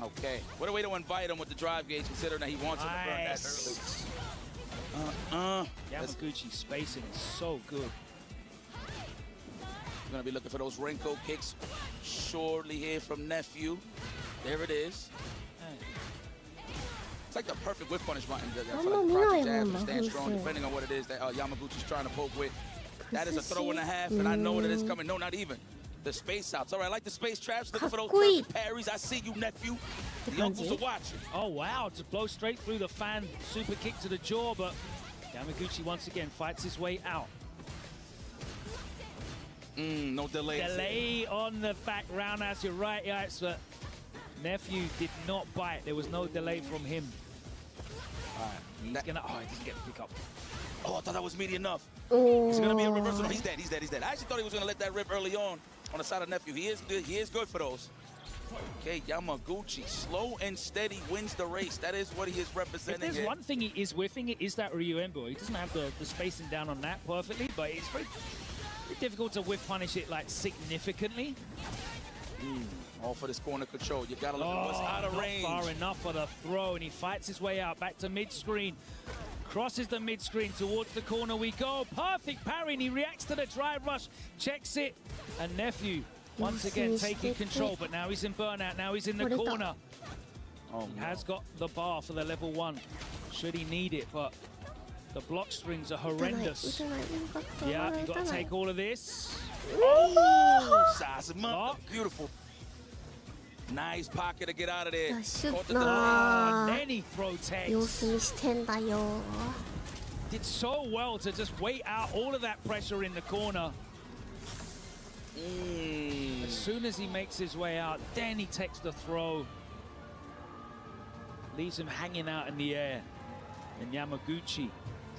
Okay, what a way to invite him with the drive gauge, considering that he wants him to burn that early. Yamaguchi's spacing is so good. We're gonna be looking for those Renko kicks shortly here from Nephew. There it is. It's like the perfect whip punish button for the crouching jab to stand strong, depending on what it is that Yamaguchi's trying to poke with. That is a throw and a half, and I know that it's coming. No, not even. The space outs. All right, I like the space traps. Looking for those perfect parries. I see you, Nephew. The uncles are watching. Oh, wow. To blow straight through the fan. Super kick to the jaw, but Yamaguchi once again fights his way out. No delay. Delay on the back roundhouse. You're right, Yikes, but Nephew did not bite. There was no delay from him. All right. He's gonna. Oh, he doesn't get the pick up. Oh, I thought that was meaty enough. Is it gonna be a reversal? No, he's dead. He's dead. He's dead. I actually thought he was gonna let that rip early on the side of Nephew. He is good. He is good for those. Okay, Yamaguchi, slow and steady wins the race. That is what he is representing. If there's one thing he is whiffing, it is that Ryuembo. He doesn't have the spacing down on that perfectly, but it's very difficult to whiff punish it like significantly. All for this corner control. You gotta look at what's out of range. Far enough for the throw, and he fights his way out back to mid-screen. Crosses the mid-screen, towards the corner we go. Perfect parry, and he reacts to the drive rush, checks it, and Nephew once again taking control, but now he's in burnout, now he's in the corner. He has got the bar for the level 1, should he need it, but the block strings are horrendous. Yeah, you got to take all of this. Oh, size him up. Beautiful. Nice pocket to get out of there. And then he throw takes. Did so well to just wait out all of that pressure in the corner. As soon as he makes his way out, then he takes the throw. Leaves him hanging out in the air. And Yamaguchi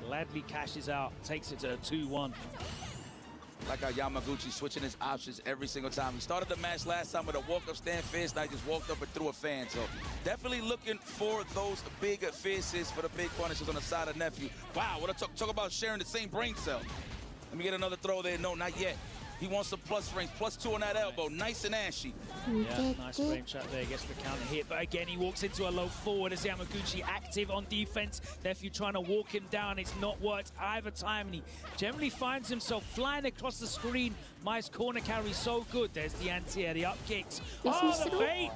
gladly cashes out, takes it to a 2-1. Like how Yamaguchi switching his options every single time. He started the match last time with a walk-up stand fist. Now he just walked up and threw a fan. So definitely looking for those big fists for the big punishes on the side of Nephew. Wow, what a talk about sharing the same brain cell. Let me get another throw there. No, not yet. He wants some plus range. +2 on that elbow. Nice and ashy. Yeah, nice frame trap there. Gets the counter hit. But again, he walks into a low forward as Yamaguchi active on defense. Nephew trying to walk him down. It's not worked either time. And he generally finds himself flying across the screen. Mai's corner carry so good. There's the anti-air, the up kicks. Oh, the bait.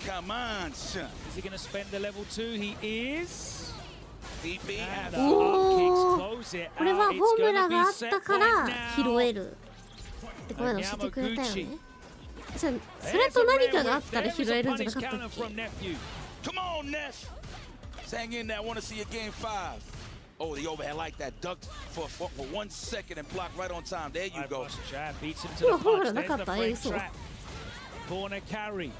Come on, son. Is he going to spend the level 2? He is. DP and the up kicks close it out. It's going to be set right now. ってこういうのしてくれたよね。それと何かがあったら拾えるんじゃなかったっけ？ Come on, Neff. Hang in there. I want to see a game 5. Oh, the overhead like that. Ducked for 1 second and blocked right on time. There you go. Beats him to the punch. There's the frame trap. Corner carry.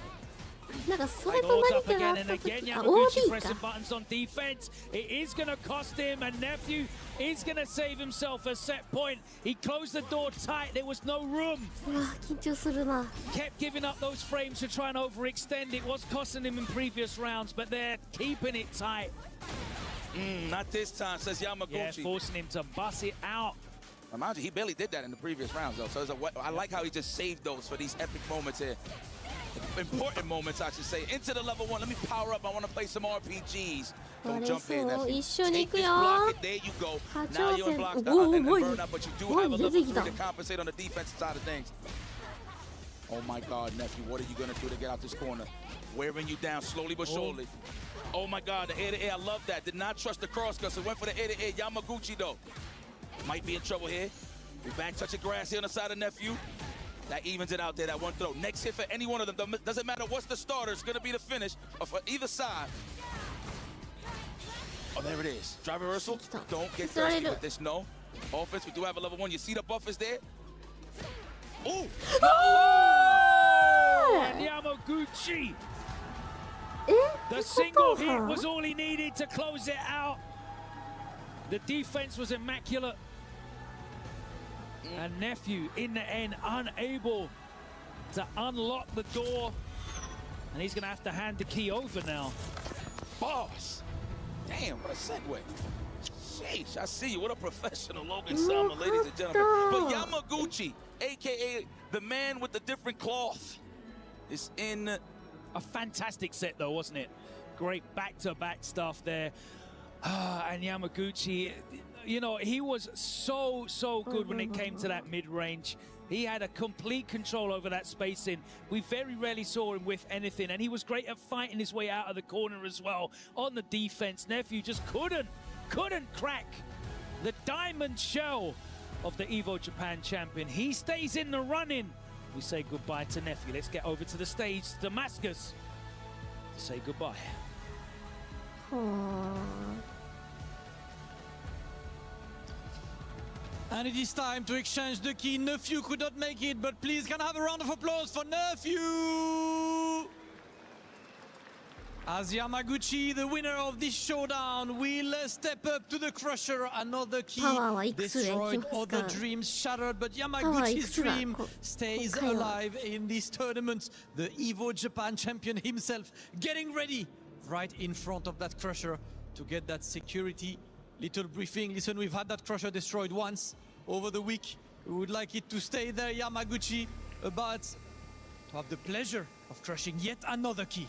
なんかそれと何かがあった時、あ、OD か。buttons on defense. It is going to cost him, and Nephew is going to save himself a set point. He closed the door tight. There was no room. うわ、緊張するな。 Kept giving up those frames to try and overextend. It was costing him in previous rounds, but they're keeping it tight. Not this time, says Yamaguchi. Yeah, forcing him to bust it out. Mind you, he barely did that in the previous rounds, though. So I like how he just saved those for these epic moments here. Important moments, I should say. Into the level 1. Let me power up. I want to play some RPGs. Don't jump in. Take this block. There you go. Now you're in blocks and burn up, but you do have a level 3 to compensate on the defensive side of things. Oh my God, Nephew, what are you going to do to get out this corner? Wearing you down slowly but surely. Oh my God, the air-to-air, I love that. Did not trust the cross-cut, so went for the air-to-air. Yamaguchi, though. Might be in trouble here. We back touching grass here on the side of Nephew. That evens it out there, that one throw. Next hit for any one of them. Doesn't matter what's the starter. It's going to be the finish for either side. Oh, there it is. Drive reversal. Don't get thirsty with this. No. Offense, we do have a level 1. You see the buffers there? Ooh! Oh! And Yamaguchi. The single hit was all he needed to close it out. The defense was immaculate. And Nephew, in the end, unable to unlock the door. And he's going to have to hand the key over now. Boss! Damn, what a segue. Sheesh, I see you. What a professional Logan Sama, ladies and gentlemen. But Yamaguchi, a.k.a. the man with the different cloth, is in a fantastic set, though, wasn't it? Great back-to-back stuff there. And Yamaguchi, you know, he was so good when it came to that mid-range. He had a complete control over that spacing. We very rarely saw him with anything, and he was great at fighting his way out of the corner as well. On the defense, Nephew just couldn't crack the diamond shell of the Evo Japan champion. He stays in the running. We say goodbye to Nephew. Let's get over to the stage, Damascus, to say goodbye. And it is time to exchange the key. Nephew could not make it, but please can I have a round of applause for Nephew? As Yamaguchi, the winner of this showdown, will step up to the crusher. Another key destroyed, other dreams shattered, but Yamaguchi's dream stays alive in this tournament. The Evo Japan champion himself getting ready right in front of that crusher to get that security. Little briefing. Listen, we've had that crusher destroyed once over the week. We would like it to stay there, Yamaguchi, but to have the pleasure of crushing yet another key.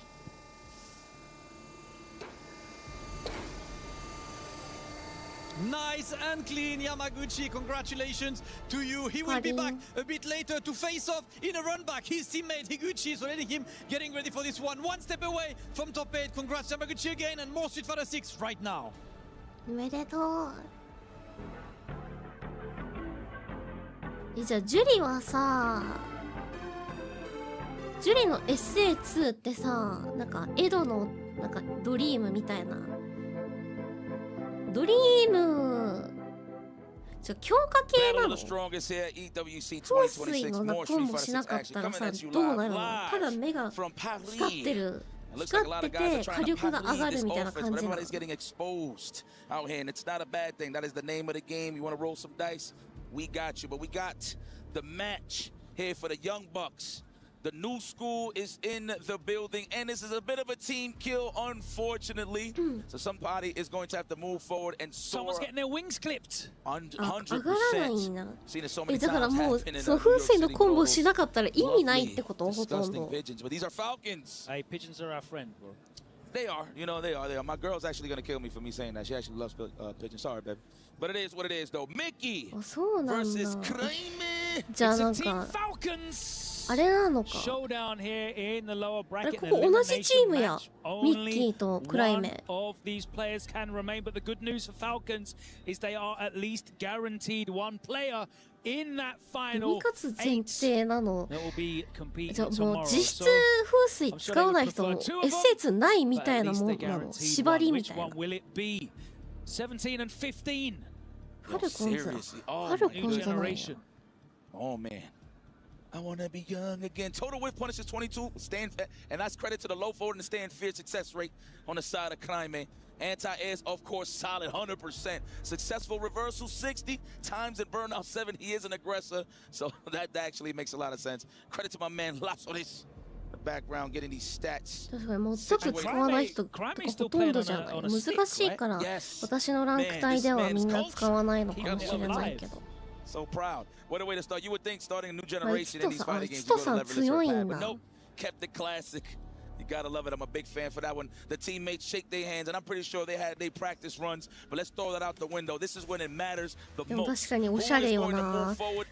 Nice and clean, Yamaguchi. Congratulations to you. He will be back a bit later to face off in a run back. His teammate Higuchi is already getting ready for this one. One step away from top 8. Congrats Yamaguchi again, and more Street Fighter 6 right now. おめでとう。じゃあジュリはさ、ジュリの SA2 ってさ、なんかエドのなんかドリームみたいな、ドリーム強化系なの？放水のコンボしなかったらさ、どうなるの？ただ目が光ってる。光ってて火力が上がるみたいな感じなの。Everybody's getting exposed out here, and it's not a bad thing. That is the name of the game. You want to roll some dice? We got you. But we got the match here for the Young Bucks. The new school is in the building, and this is a bit of a team kill, unfortunately. So somebody is going to have to move forward and soar. Someone's getting their wings clipped. 100%. Seen it so many だから times もう happen in その噴水のコンボしなかったら意味ないってこと？ほとん disgusting ど。 pigeons. But these are falcons. Hey, pigeons are our friend, bro. They are, you know, they are. My girl's actually gonna kill me for me saying that. She actually loves pigeons. Sorry, baby. But it is what it is, though. Mickey そうなんだ。 versus Kramer. じゃあなんかあれなのか。あれここ同じチームや。ミッキーとクライメ。 Of these players can remain, but the good news for Falcons is they are at least guaranteed one player in that final 勝つ前提なの。 that will be competing じゃあもう tomorrow. 実質風水使わない人も SA2 ないみたいなもんなの。縛りみたいな。 Which one will it be? 17 and 15. ハルコンズ。 Seriously. ハルコンズなの。 Oh man. I want to be young again. Total whiff punish is 22. And that's credit to the low forward and stand fear success rate on the side of Kraime. Anti-air is, of course, solid 100%. Successful reversal 60. Times and burnout 7. He is an aggressor. So that actually makes a lot of sense. Credit to my man Lasoris. The background getting these stats. 確かにもう全く使わない人とかほとんどじゃない。難しいから私のランク帯ではみんな使わないのかもしれないけど。 So proud. What a way to start. You would think starting a new generation in these fighting games, you go to leverage your bad, but nope. Kept it classic. You gotta love it. I'm a big fan for that one. The teammates shake their hands, and I'm pretty sure they had their practice runs, but let's throw that out the window. This is when it matters the most. でも確かにおしゃれよな。うわ、風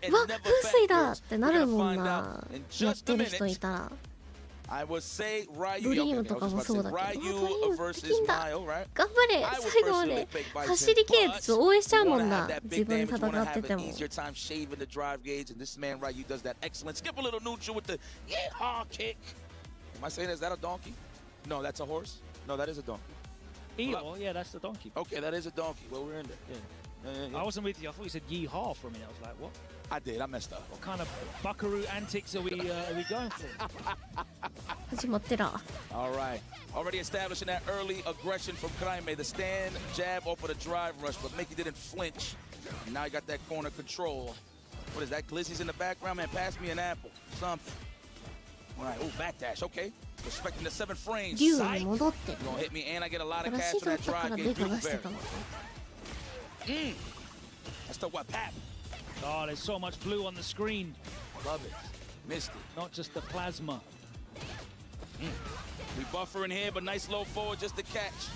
水だってなるもんな。やってる人いたら。 I would say Ryu. ドリームとかもそうだけど。 Ryu versus Mile, right? 頑張れ。最後まで走り切れってちょっと応援しちゃうもんな。自分戦ってても。 Easier time shaving the drive gauge, and this man Ryu does that excellent. Skip a little neutral with the yeehaw kick. Am I saying is that a donkey? No, that's a horse. No, that is a donkey. Eeyore, yeah, that's the donkey. Okay, that is a donkey. Well, we're in there. Yeah. I wasn't with you. I thought you said yeehaw for a minute. I was like, what? I did. I messed up. What kind of buckaroo antics are we going for? 始まってら。 All right. Already establishing that early aggression from Kraime. The stand jab off of the drive rush, but Mickey didn't flinch. And now you got that corner control. What is that? Glizzy's in the background, man. Pass me an apple. Something. All right. Oh, backdash. Okay. Respecting the 7 frames. You're gonna hit me, and I get a lot of cash for that drive gauge. That's the what, Pap. Oh, there's so much blue on the screen. Love it. Missed it. Not just the plasma. We buffer in here, but nice low forward just to catch.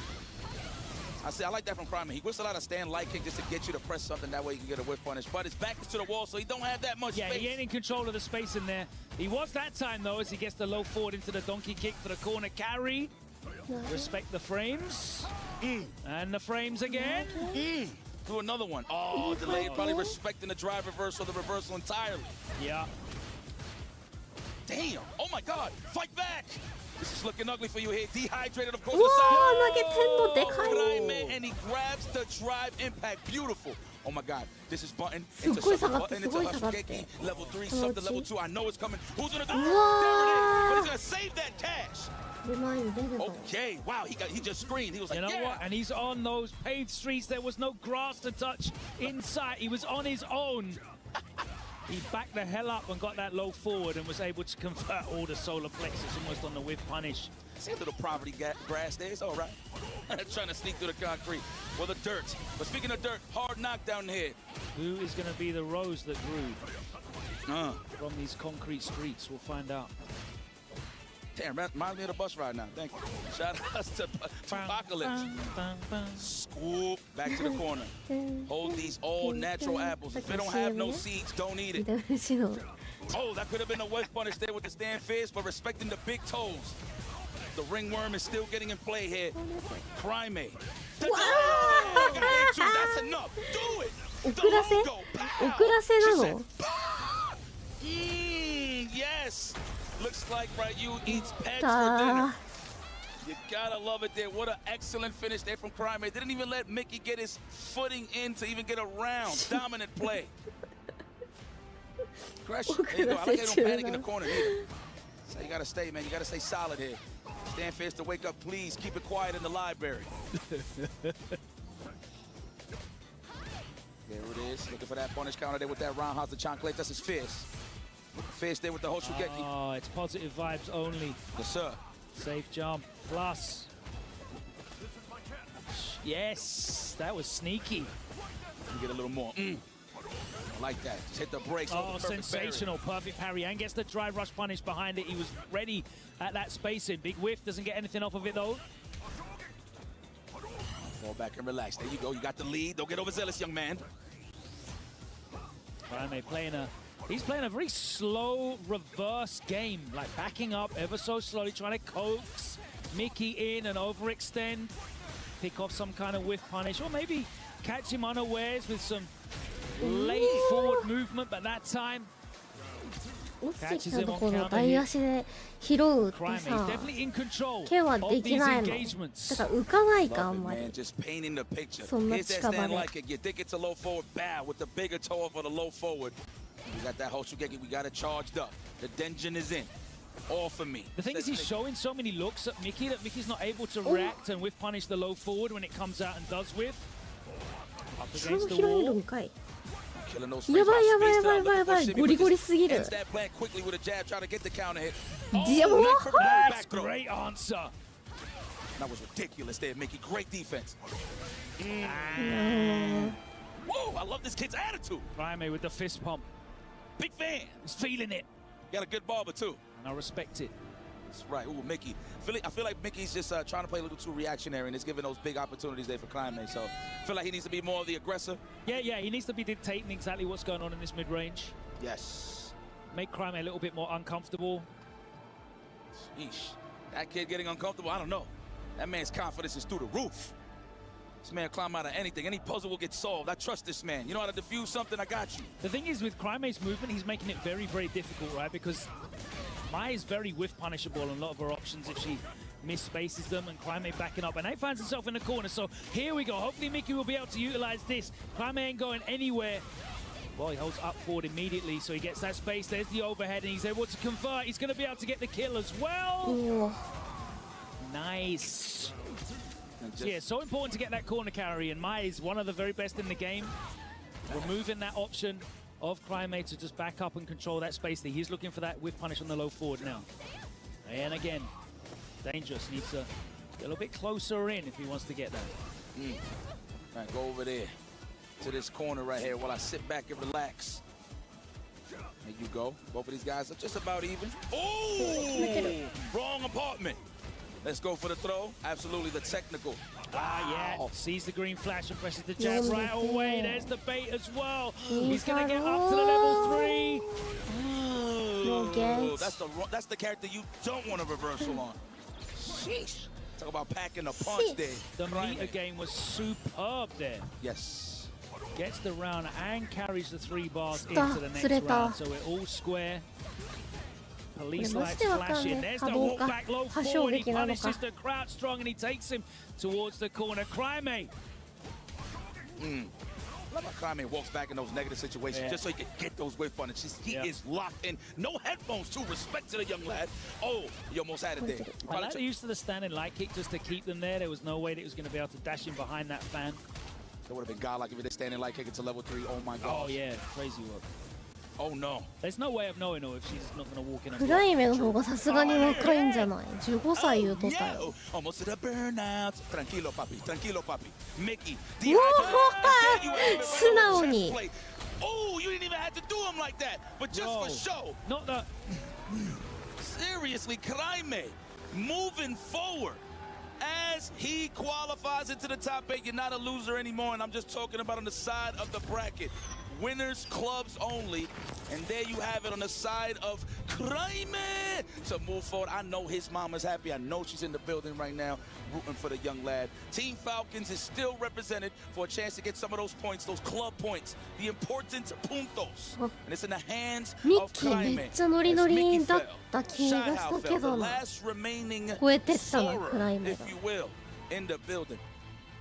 I like that from Kramer. He whistles out a stand light kick just to get you to press something. That way you can get a whiff punish. But his back is to the wall, so he don't have that much space. Yeah, he ain't in control of the space in there. He was that time, though, as he gets the low forward into the donkey kick for the corner carry. Respect the frames. And the frames again. Do another one. Oh, delayed. Probably respecting the drive reversal, the reversal entirely. Yeah. Damn. Oh, my God. Fight back. This is looking ugly for you here. Dehydrated, of course. And he grabs the drive impact. Beautiful. Oh my God. This is button. Into button into Hushigeki. Level 3, something level 2. I know it's coming. Who's gonna do it? There it is. But he's gonna save that cash. Okay. Wow. He just screamed. He was like, you know what? And he's on those paved streets. There was no grass to touch inside. He was on his own. He backed the hell up and got that low forward and was able to convert all the solar plexus almost on the whiff punish. See a little poverty grass there. It's all right. Trying to sneak through the concrete. Well, the dirt. But speaking of dirt, hard knockdown here. Who is going to be the rose that grew from these concrete streets? We'll find out. Damn, reminds me of the bus ride now. Thank you. Shout out to Apocalypse. Scoop back to the corner. Hold these all natural apples. If they don't have no seeds, don't eat it. Oh, that could have been a whiff punish there with the stand fist, but respecting the big toes. The ringworm is still getting in play here. Crime. That's enough. Do it. 遅らせなの Yes. Looks like Ryu eats pets for dinner. You gotta love it there. What an excellent finish there from Crime. Didn't even let Mickey get his footing in to even get around. Dominant play. Crush. There you go. I like they don't panic in the corner either. So you gotta stay, man. You gotta stay solid here. Stand fast to wake up, please. Keep it quiet in the library. There it is. Looking for that punish counter there with that roundhouse to Chanclete. That's his fist. Fist there with the Hoshugeki. Oh, it's positive vibes only. Yes, sir. Safe jump. Plus. Yes, that was sneaky. You get a little more. I like that. Just hit the brakes. Oh, sensational. Perfect parry and gets the dry rush punish behind it. He was ready at that spacing. Big whiff. Doesn't get anything off of it, though. Fall back and relax. There you go. You got the lead. Don't get overzealous, young man. Crime playing he's playing a very slow reverse game, like backing up ever so slowly, trying to coax Mickey in and overextend, pick off some kind of whiff punish, or maybe catch him unawares with some late forward movement, but that time 落ちてきたところを大足で拾うってさ、ケアはできないの。だから浮かないかあんまり。そんな近場で。We got that Hoshugeki, we got it charged up. The Denjin is in. All for me. The thing is, he's showing so many looks at Mickey that Mickey's not able to react and whiff punish the low forward when it comes out and does whiff. Up against the wall. やばいやばいやばいやばいやばい、ゴリゴリすぎる。That's great answer. That was ridiculous there, Mickey. Great defense. Whoa, I love this kid's attitude. Crime with the fist pump. Big fan. He's feeling it. Got a good barber, too. And I respect it. That's right. Ooh, Mickey. I feel like Mickey's just trying to play a little too reactionary, and it's giving those big opportunities there for Crime. So I feel like he needs to be more of the aggressor. Yeah, he needs to be dictating exactly what's going on in this mid-range. Yes. Make Crime a little bit more uncomfortable. Sheesh. That kid getting uncomfortable, I don't know. That man's confidence is through the roof. This man climb out of anything. Any puzzle will get solved. I trust this man. You know how to defuse something? I got you. The thing is, with Crime's movement, he's making it very, very difficult, right? Because Mai is very whiff punishable on a lot of her options if she miss-spaces them, and Crime backing up. And he finds himself in the corner, so here we go. Hopefully Mickey will be able to utilize this. Crime ain't going anywhere. Well, he holds up forward immediately, so he gets that space. There's the overhead, and he's able to convert. He's going to be able to get the kill as well. Ooh. Nice. So yeah, so important to get that corner carry, and Mai is one of the very best in the game. Removing that option of Crime to just back up and control that space there. He's looking for that whiff punish on the low forward now. And again, dangerous. Needs to get a little bit closer in if he wants to get that. All right, go over there to this corner right here while I sit back and relax. There you go. Both of these guys are just about even. Oh! Wrong apartment. Let's go for the throw. Absolutely the technical. Yeah. Sees the green flash and presses the jab right away. There's the bait as well. He's going to get up to the level 3. That's the character you don't want a reversal on. Sheesh. Talk about packing a punch there. The meter game was superb there. Yes. Gets the round and carries the 3 bars into the next round. So we're all square. Police lights flashing. There's the walk back low forward. He punishes the crowd strong and he takes him towards the corner. Crime. Love how Crime walks back in those negative situations just so he can get those whiff punishes. He is locked in. No headphones too. Respect to the young lad. Oh, he almost had it there. I like the use of the standing light kick just to keep them there. There was no way that he was going to be able to dash in behind that fan. That would have been godlike if he did standing light kick into level 3. Oh my god. Oh yeah, crazy work. Oh no. There's no way of knowing if she's not going to walk in. クライメの方がさすがに若いんじゃない ?15 歳言うとったよ。Almost to the burnout. Tranquilo, papi. Tranquilo, papi. Mickey. 素直に。Oh, you didn't even have to do him like that, but just for show. Not the seriously, Kraime moving forward as he qualifies into the top 8. You're not a loser anymore, and I'm just talking about on the side of the bracket. Winners clubs only, and there you have it on the side of Kraime to move forward. I know his mama's happy. I know she's in the building right now rooting for the young lad. Team Falcons is still represented for a chance to get some of those points, those club points, the important puntos. And it's in the hands of Kraime. めっちゃノリノリだった気がしたけどな。超えてったな、クライメが。 if you will, in the building.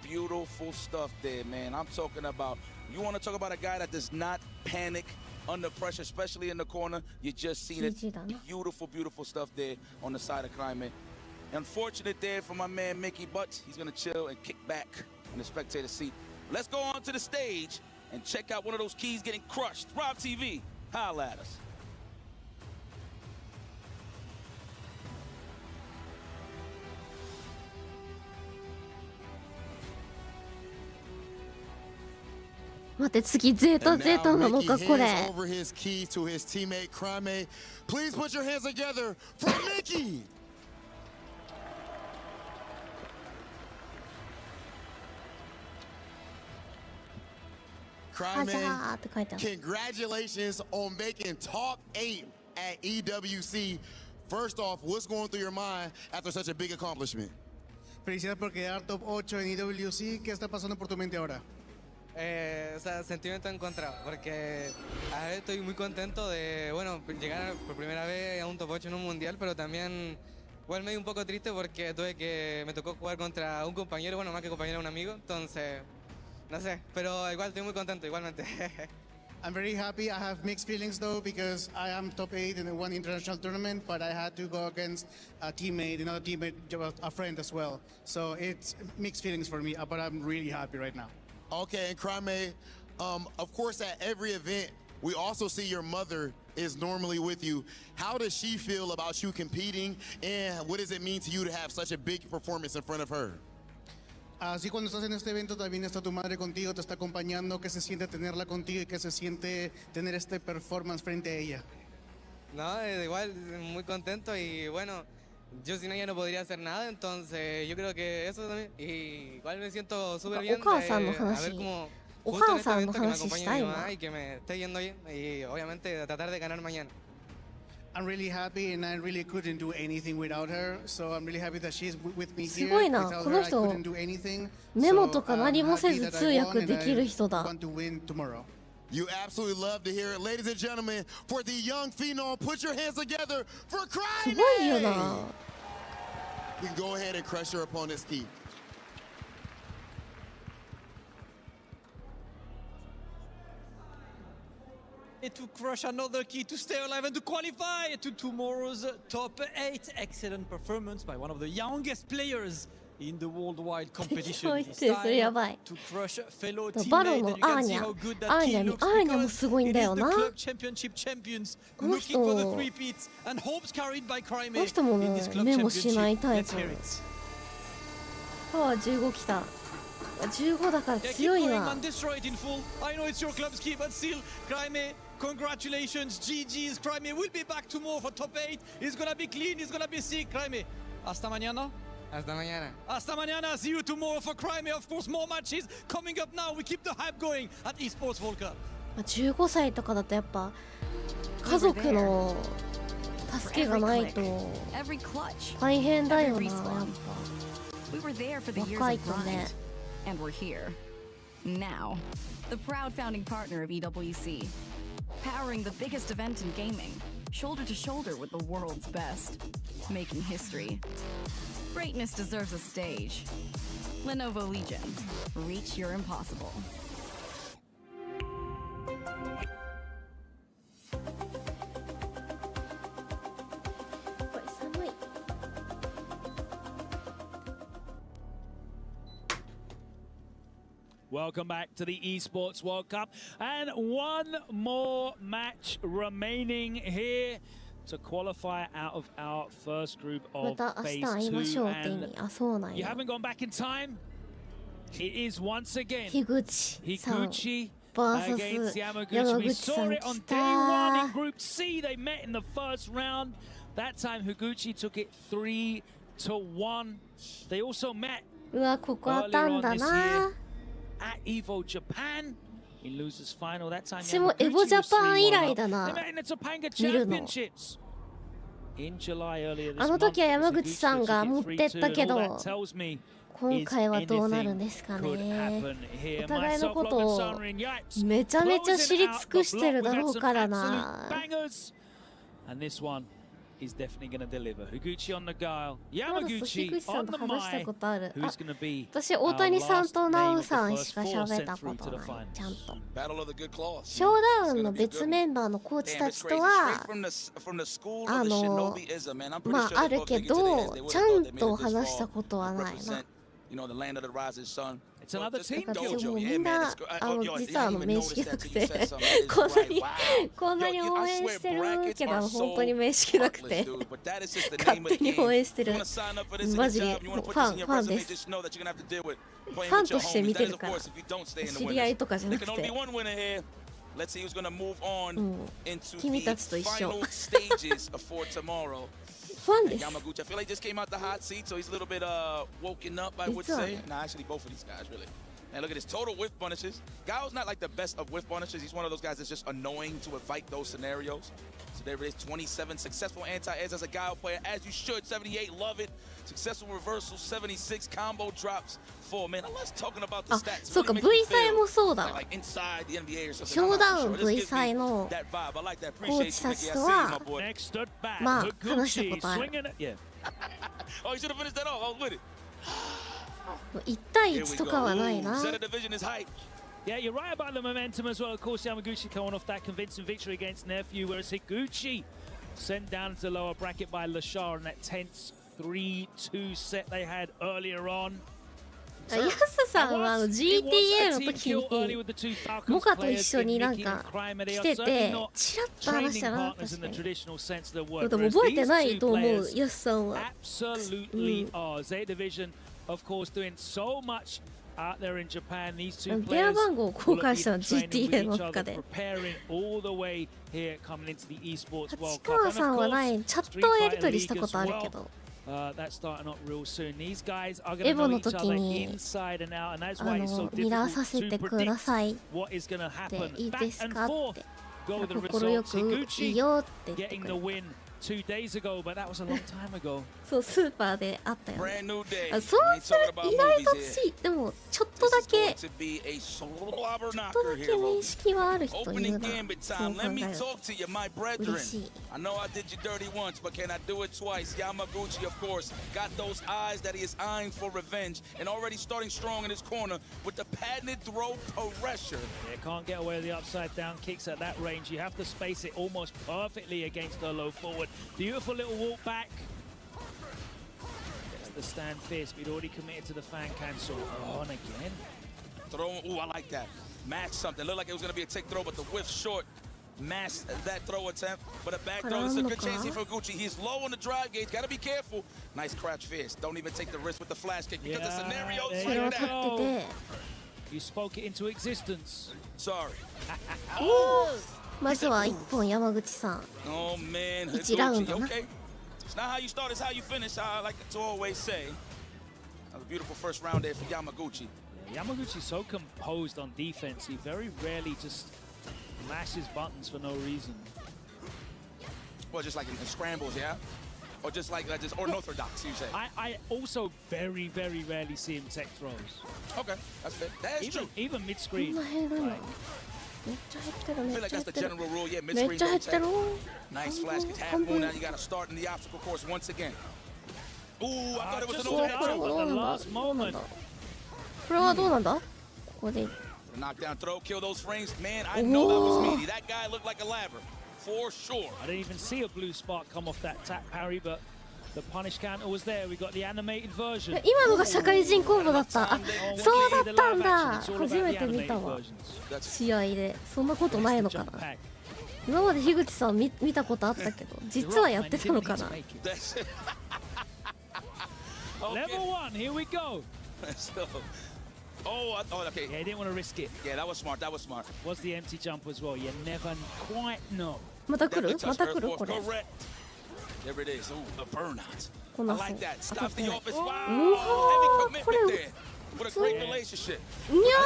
Beautiful stuff there, man. I'm talking about, you want to talk about a guy that does not panic under pressure, especially in the corner. You just seen it. Beautiful, beautiful stuff there on the side of Climate. Unfortunate there for my man Mickey, but he's going to chill and kick back in the spectator seat. Let's go on to the stage and check out one of those keys getting crushed. Rob TV, holla at us. And now Mickey hands over his key to his teammate Kraime. Please put your hands together for Mickey. Kraime, congratulations on making top 8 at EWC. First off, what's going through your mind after such a big accomplishment? Felicidades por quedar top 8 en EWC. ¿Qué está pasando por tu mente ahora? O sea, sentimiento encontrado, porque a ver, estoy muy contento de, bueno, llegar por primera vez a un top 8 en un mundial, pero también igual medio un poco triste porque me tocó jugar contra un compañero, bueno, más que compañero, un amigo, entonces, no sé, pero igual estoy muy contento, igualmente. I'm very happy. I have mixed feelings though because I am top 8 in one international tournament, but I had to go against a teammate, another teammate, a friend as well. So it's mixed feelings for me, but I'm really happy right now. Okay, and Kraime, of course, at every event, we also see your mother is normally with you. How does she feel about you competing, and what does it mean to you to have such a big performance in front of her? Así cuando estás en este evento también está tu madre contigo, te está acompañando. ¿Qué se siente tenerla contigo y qué se siente tener este performance frente a ella? No, igual muy contento y bueno, yo sin ella no podría hacer nada, entonces yo creo que eso también. Y igual me siento súper bien a ver cómo justo en este evento que me acompañe mi mamá y que me esté yendo bien y obviamente tratar de ganar mañana. I'm really happy and I really couldn't do anything without her, so I'm really happy that she's with me here. すごいな、この人メモとか何もせず通訳できる人だ。 You absolutely love to hear it. Ladies and gentlemen, for the young phenom, put your hands together for Kraime! すごいよな。 You can go ahead and crush your opponent's key. To crush another key to stay alive and to qualify to tomorrow's top 8. Excellent performance by one of the youngest players in the worldwide competition. This time to crush fellow teammate. And you can see how good that key looks because it is the club championship champions looking for the three-peats and hopes carried by Kraime in this club championship. Let's hear it. パワー15来た。15だから強いな。 Destroy it in full. I know it's your club's key, but still, Kraime, congratulations, GG's. Kraime will be back tomorrow for top 8. He's gonna be clean, he's gonna be sick. Kraime, hasta mañana. Hasta mañana. Hasta mañana. See you tomorrow for Kraime. Of course, more matches coming up now. We keep the hype going at Esports World Cup. 15歳とかだとやっぱ家族の助けがないと大変だよな。やっぱ We were there for the years of grind, and we're here. Now, the proud founding partner of EWC, powering the biggest event in gaming, shoulder to shoulder with the world's best, making history. Greatness deserves a stage. Lenovo Legion, reach your impossible. Welcome back to the Esports World Cup, and one more match remaining here to qualify out of our first group of phase 2. And you haven't gone back in time. It is once again Higuchi against Yamaguchi. We saw it on day 1 in Group C. They met in the first round. That time Higuchi took it 3-1. They also met うわ、ここ当たんだな。 at Evo Japan in losers final. That time 私もエボジャパン以来だな。 They met in the Topanga 見るの。 Championships in July earlier this あの時は month. 山口さんが持ってったけ All ど that tells me 今回はどうなるんですかね。お互いのことをめちゃめちゃ知り尽くしてるだろうからな。 And this one is definitely going to deliver. Higuchi on the guile, Yamaguchi on the mic. Who's going to be 私、大谷さんとナウさんしか喋ったことない。ちゃんと。ショーダウンの別メンバーのコーチたちとは、まあ、あるけど、ちゃんと話したことはないな。You know, the land of the rising sun. It's another だ team から私 dojo. もう Yeah, みん man. な Let's go. 実は面識なくて You said something. こんなに応援してるけど本当に面識なくて勝手に応援してるマジでファンです。ファンとして見てるから知り合いとかじゃなくて、Let's see who's going to move on into 君たちと the 一緒 final stages for tomorrow. ファンです。 Yamaguchi, I feel like he just came out the hot seat, so he's a little bit woken up, I would say. Nah, actually, both of these guys, really. And look at his total whiff punishes. Gao's not like the best of whiff punishes. He's one of those guys that's just annoying to invite those scenarios. So there it is, 27 successful anti-airs as a Gao player, as you should. 78, love it. Successful reversal, 76 combo drops. 4, man, let's talking about the stats. そうか、V サイもそうだ。 Like inside the NBA or something. ショーダウン V サイのコーチたちとはまあ話したことある。Oh, you should have finished that off. I was with it. 1対1とかはないな。 Yeah, you're right about the momentum as well. Of course, Yamaguchi coming off that convincing victory against Nephew, whereas Higuchi sent down to the lower bracket by Lashar in that tense 3-2 set they had earlier on. ヤスさんはGTA の時にモカと一緒になんか来ててチラッと話したな。確かに。でも覚えてないと思うヤスさんは。Absolutely are. Zeta Division, of course, doing so much out there in Japan. These two 電話 players 番号を交換したの GTA の each 中 other, で。 preparing all the way here coming into the esports World 市 Cup. 川 And さん of は course, ないチャッ Street トをやり Fighter 取りした League こ as とある well. けど。That's starting up real soon. These guys are エ going ボ to の know each 時 other に inside and out, and that's why it's so 見ら difficult させ to てくだ predict さいっ what is going to て happen. いいで Back す and かっ forth て go the 心よ results. くいい Higuchi よって言って getting く the れ win 2 days ago, but that was a long time ago. そうスーパーであったよね。 Brand new day. あそうする意外としでもちょっとだけ To be a slobber ちょっと knocker だけ here. 面識はある人い Opening るな。 gambit そう time. 考 Let me える talk to you, my と brethren. 嬉しい。 I know I did you dirty once, but can I do it twice? Yamaguchi, of course, got those eyes that he is eyeing for revenge, and already starting strong in his corner with the patented throw pressure. Yeah, can't get away with the upside down kicks at that range. You have to space it almost perfectly against the low forward. Beautiful little walk back. Gets the stand fierce, but he'd already committed to the fan cancel. Oh, and again. Throw, ooh, I like that. Match something. Looked like it was going to be a tick throw, but the whiff short masked that throw attempt. But a back throw. This is a good chance here for Gucci. He's low on the drive gauge. Got to be careful. Nice crouch fierce. Don't even take the risk with the flash kick because the scenario's there like you that. go. You spoke it into existence. Sorry. まずは1本山口さん。 Oh, man. 1ラウンド Higuchi, な。 okay. It's not how you start, it's how you finish. I like to always say. That was a beautiful first round there for Yamaguchi. Yeah, Yamaguchi's so composed on defense. He very rarely just mashes buttons for no reason. Well, just like in scrambles, yeah? Or just like just unorthodox, you say? I also very, very rarely see him tech throws. Okay, that's fair. That is true. Even mid-screen. こんな変なの。めっちゃ減ってる I め feel っ like ちゃ that's 減っ the てる general rule. Yeah, め mid-screen っちゃ減 don't ってる tech. Nice flash kick, half moon. Now you got to start in the obstacle course once again. Ooh, I thought it was an これ overhead は two. どうなんだどうなんだこれはどうなんだここで Knockdown throw, kill those frames. Man, I know that was meaty. That guy looked like a laver, for sure. I didn't even see a blue spark come off that tap parry, but the punish counter was there. We got the animated version. 今のが社会人コンボだったあそうだったんだ初めて見たわ試合でそんなことないのかな今まで樋口さん見たことあったけど実はやってたのかな Level 1, here we go. Oh, okay. Yeah, he didn't want to risk it. Yeah, that was smart. That was smart. Was the empty jump as well. You never quite know. また来るまた来るこれ Correct. There it is. Ooh, the burnout. こ I な like す that. 当たっ Stop て the ない offense. う Wow. わ Heavy ーこれ commitment there. What a great relationship. にゃ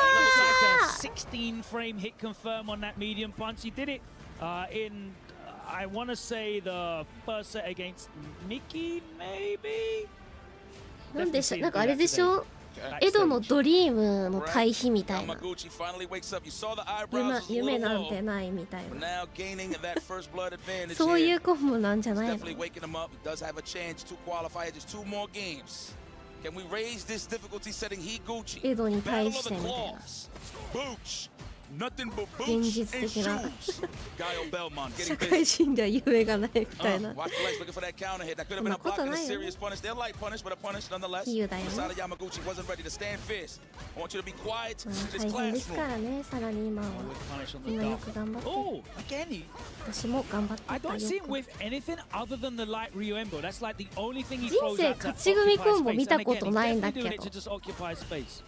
Like a 16 frame hit confirm on that medium punch. He did it in, I want to say, the first set against Nikki, maybe? ーなんでしょなんかあれでしょエドのドリームの対比みたいな Yamaguchi finally wakes up. You saw the eyebrows. 夢なんてないみたい But な now gaining that first blood advantage そうい here. うコンボなんじゃないの Definitely waking him up. He does have a chance to qualify. Just 2 more games. Can we raise this difficulty setting? Higuchi. エドに Battle 対 of し the てみたいな claws. Booch. Nothing but 現 boots 実 and 的な shoes. Gaio Belmont 社 getting 会 busy. 人では夢がないみたいな Watch the legs looking for that counter hit. That could have been a block and a serious punish. They're light punish, but a punish nonetheless. 比喩だよね Masada Yamaguchi wasn't ready to stand fierce. I want you to be quiet. ま This あ大変ですか classroom. らねさらに今は Punish on みん the なよ dark. く頑張って Oh, again, he, 私も頑張って I た don't よ see him く with anything other than the light Ryuembo. That's like the only thing he 人 throws 生 out to 勝ち組 occupy コンボ space. 見 And た again, こ he's とないんだ definitely け doing ど it to just occupy space.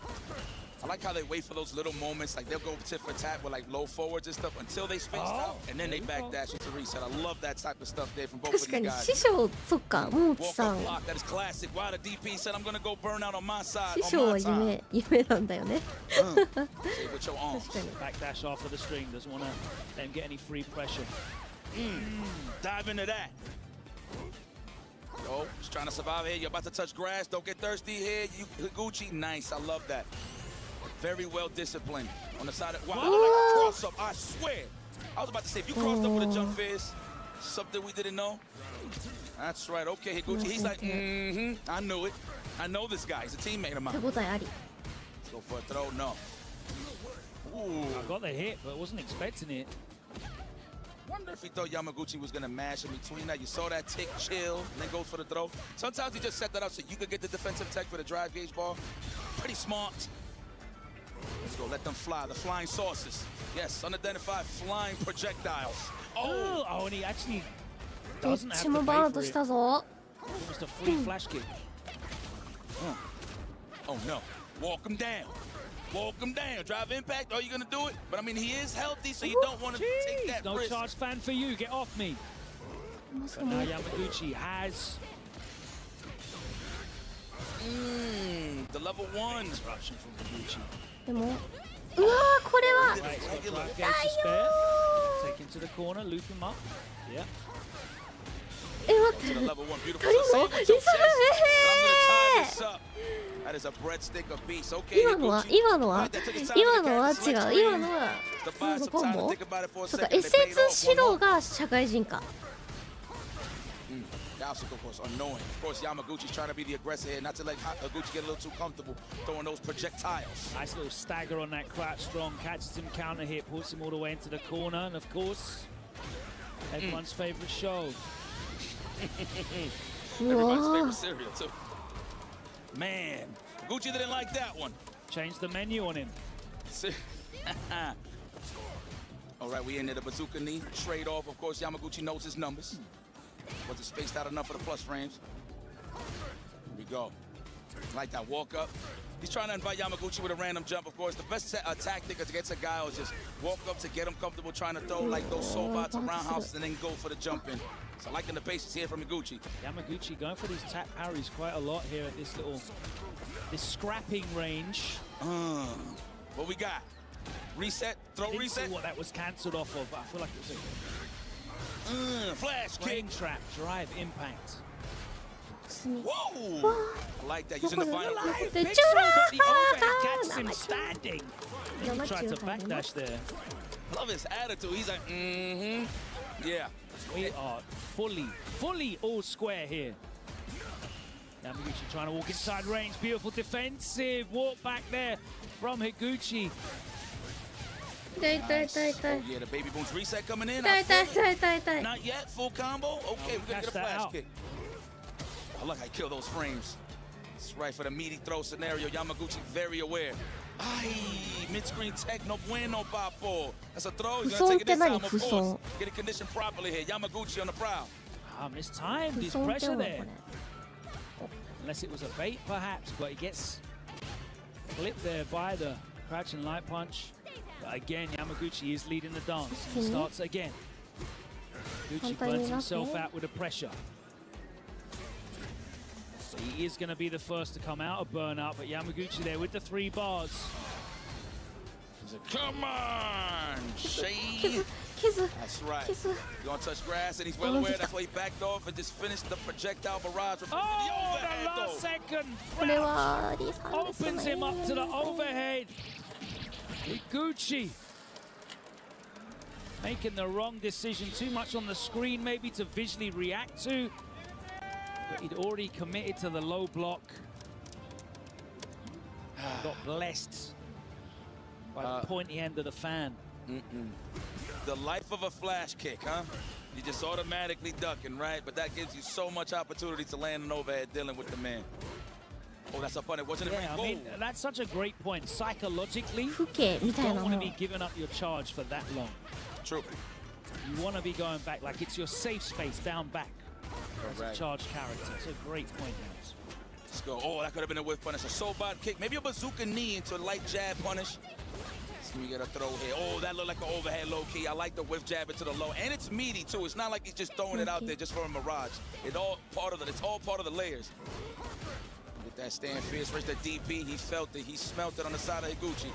I like how they wait for those little moments, like they'll go tit for tat with like low forwards and stuff until they spaced out, and then they backdash into reset. I love that type of stuff there from both of 確か these に guys. 師匠そっかもうき Walk さ up ん block, that is classic. Wow, the DP said I'm gonna go burn out on my side. 師 On 匠は my time. 夢なんだよね Save with your arms. Backdash after the string. Doesn't want to let him get any free pressure. Dive into that. Yo, just trying to survive here. You're about to touch grass. Don't get thirsty here. You Higuchi, nice. I love that. Very well disciplined. On the side of wow, I like a cross up. I swear. I was about to say if you crossed up with a jump fist, something we didn't know. That's right. Okay, Higuchi. He's like, I knew it. I know this guy. He's a teammate of mine. 手応えあり Let's go for a throw. No. Ooh. I got the hit, but wasn't expecting it. Wonder if he thought Yamaguchi was gonna mash in between that. You saw that tick, chill, and then goes for the throw. Sometimes he just set that up so you could get the defensive tech for the drive gauge ball. Pretty smart. Let's go, let them fly. The flying saucers. Yes, unidentified flying projectiles. Oh, and he actually どっ doesn't have ち to も pay バーン for と it. したぞ Almost a free flash kick. Oh no. Walk him down. Walk him down. Drive impact. Are you gonna do it? But I mean, he is healthy, so you don't want to take that No risk. charge fan for you. Get off me. But now Yamaguchi has The level 1. disruption from Higuchi. でもうわーこれは Right, he's got drive gauge 痛 to い spare. よ Take him to the corner, loop him up. Yeah. ー待って To the level 1. Beautiful. 足りんの Save with リ your サ chest. But I'm gonna tie ム this up. That is a breadstick of beast. Okay, 今のは Higuchi. 今のは Right, that took us time 今 to のは get 違 that う select 今の range. は To 普 buy 通の some コン time to ボ think about it for a そうか second. They paid SS off. 指導が社会人か The obstacle, of course, annoying. Of course, Yamaguchi's trying to be the aggressor here, not to let Higuchi get a little too comfortable throwing those projectiles. Nice little stagger on that crouch strong, catches him counter hit, pulls him all the way into the corner, and of course, everyone's favorite show. Everybody's favorite cereal, too. Man, Higuchi didn't like that one. Changed the menu on him. All right, we ended a bazooka knee. Trade off, of course, Yamaguchi knows his numbers. Wasn't spaced out enough for the plus frames. Here we go. Like that walk up. He's trying to invite Yamaguchi with a random jump, of course. The best tactic against a guy is just walk up to get him comfortable, trying to throw like those soul bots around houses and then go for the jump in. So liking the patience here from Higuchi. Yamaguchi going for these tap parries quite a lot here at this scrapping range. What we got? Reset, throw Didn't reset. see what that was cancelled off of, but I feel like it was a flash frame kick. trap, drive impact. Whoa! I like that, using the vinyl. Pixel, but the overhead catches him standing. He tried to backdash there. Love his attitude. He's like, yeah. We are fully all square here. Yamaguchi trying to walk inside range. Beautiful defensive walk back there from Higuchi. Nice. Oh yeah, the baby boom's reset coming in. Not yet, full combo. Okay, we're gonna get a flash kick. I like how I kill those frames. It's right for the meaty throw scenario. Yamaguchi very aware. Ay, mid-screen tech, no bueno, papo. That's a throw. He's gonna take it this time, of course. Get it conditioned properly here. Yamaguchi on the prowl. Mistimed his pressure there. Unless it was a bait, perhaps, but he gets flipped there by the crouching light punch. But again, Yamaguchi is leading the dance. He starts again. Higuchi burns himself out with the pressure. He is going to be the first to come out of burnout, but Yamaguchi there with the 3 bars. Come on, Shade. That's right. He's gonna touch grass, and he's well aware. That's why he backed off and just finished the projectile barrage. Oh, the last second opens him up to the overhead. Higuchi making the wrong decision. Too much on the screen, maybe to visually react to. But he'd already committed to the low block. Got blessed by the pointy end of the fan. The life of a flash kick, huh? You just automatically ducking, right? But that gives you so much opportunity to land an overhead dealing with the man. Oh, that's a funny. Wasn't it? Yeah, I mean, that's such a great point. Psychologically, you 風景みたいな don't も want ん to be giving up your charge for that long. True. You want to be going back like it's your safe space down back as a charged character. It's a great point, James. Let's go. Oh, that could have been a whiff punish. A soul bot kick. Maybe a bazooka knee into a light jab punish. Let me get a throw here. Oh, that looked like an overhead low key. I like the whiff jab into the low, and it's meaty too. It's not like he's just throwing it out there just for a mirage. It's all part of the layers. Get that stand fierce, raise the DP. He felt it. He smelt it on the side of Higuchi.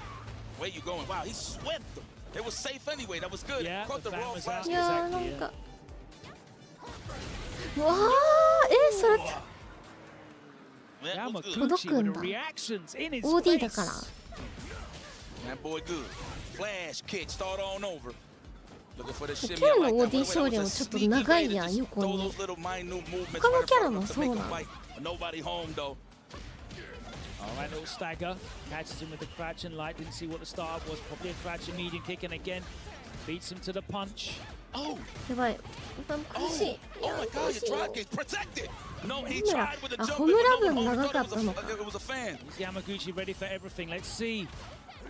Where you going? Wow, he swept him. It was safe anyway. That was good. Yeah, caught the raw flash. いやーなんかうわーそれ Yamaguchi with the reactions in his OD だ face. から That boy good. Flash kick, start on over. Looking for the キ shimmy. ャラ I の like that. オーディ Wait, ションより that も was ちょ a っと sneaky 長 way い to やん just 横 throw に those little minute movements 他の right in キャラ front も of him to そう make な him の bite. Nobody home though. All right, little stagger. Catches him with the crouch and light. Didn't see what the start was. Probably a crouch and medium kick, and again beats him to the punch. Oh! やばい苦しい Oh my God, your drop kick protected. No, he Homer. tried with a jump. Homer but no one分 home. 長 Thought かったのか it was a fan. Is Yamaguchi ready for everything? Let's see.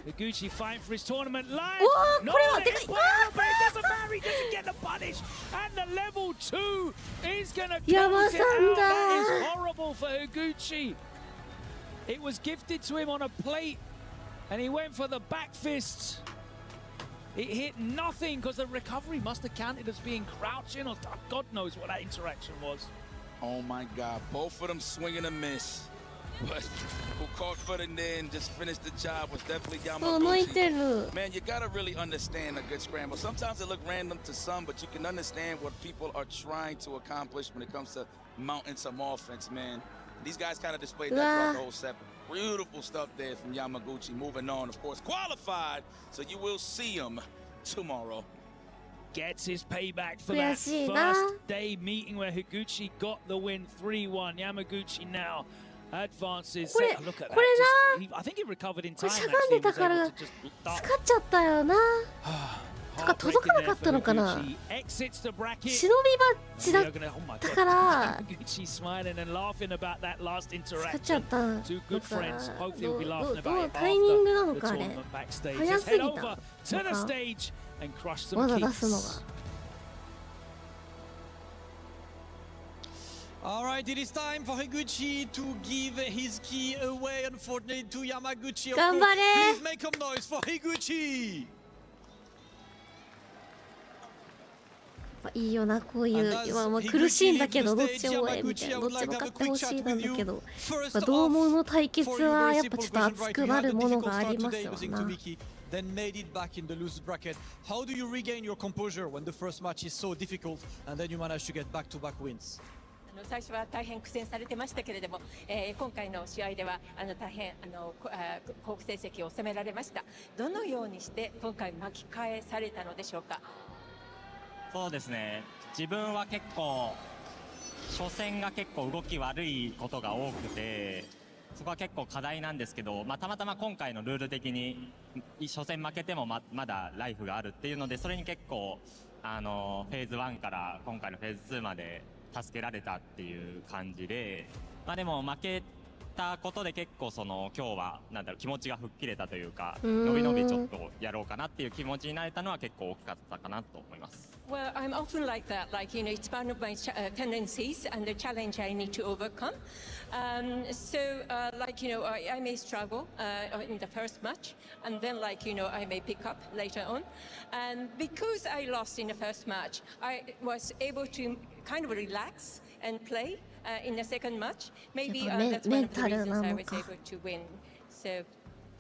Higuchi fighting for his tournament life. うわー No, これは they でかい put it up, but it doesn't matter. He doesn't get the punish. And the level 2 is going to close it out. That is horrible for Higuchi. It was gifted to him on a plate, and he went for the back fist. It hit nothing because the recovery must have counted as being crouching, or God knows what that interaction was. Oh my God, both of them swinging a miss. But who caught for the end, just finished the job, was definitely あ泣いて Yamaguchi. る Man, you gotta really understand a good scramble. Sometimes it look random to some, but you can understand what people are trying to accomplish when it comes to mounting some offense, man. These guys kind of displayed that throughout the whole set. Beautiful stuff there from Yamaguchi. Moving on, of course, qualified, so you will see him tomorrow. Gets his payback for that 悔しいな first day meeting where Higuchi got the win 3-1. Yamaguchi now advances. これ Look at that. これ Just- I think he recovered in こ time れしゃがん actually. で Was たから able to just 使っちゃったよなとか届かなかったのかな Exits the bracket. 忍びバッジだったから Higuchi smiling and laughing about that last 使っちゃ interaction. った Two good だから friends. Hopefully we'll be ど laughing う about it タイミングな after の the かあれ tournament backstage. 早 Just す head ぎ over た to the なんか stage and crush some 技出すの kicks. が All right, it is time for Higuchi to give his key away, unfortunately, to Yamaguchi. Of 頑 course. 張れ Please make some noise for Higuchi. いいよなこういう今もう苦しいんだけどどっちもみたいなどっちも勝ってほしいなんだけどやっぱ同盟の対決はやっぱちょっと熱くなるものがありますよな Then made it back in the loose bracket. How do you regain your composure when the first match is so difficult and then you manage to get back-to-back wins? 最初は大変苦戦されてましたけれども、今回の試合では大変好成績を収められました。どのようにして今回巻き返されたのでしょうか。そうですね。自分は結構初戦が結構動き悪いことが多くて、そこは結構課題なんですけど、たまたま今回のルール的に初戦負けてもまだライフがあるっていうので、それに結構フェーズ1から今回のフェーズ2まで助けられたっていう感じで、でも負けたことで結構今日は気持ちが吹っ切れたというか、のびのびちょっとやろうかなっていう気持ちになれたのは結構大きかったかなと思います。Well, I'm often like that. Like, it's part of my tendencies and the challenge I need to overcome. I may struggle in the first match, and then, I may pick up later on. And because I lost in the first match, I was able to kind of relax and play in the second match. Maybe that's one of the reasons I was able to win. So.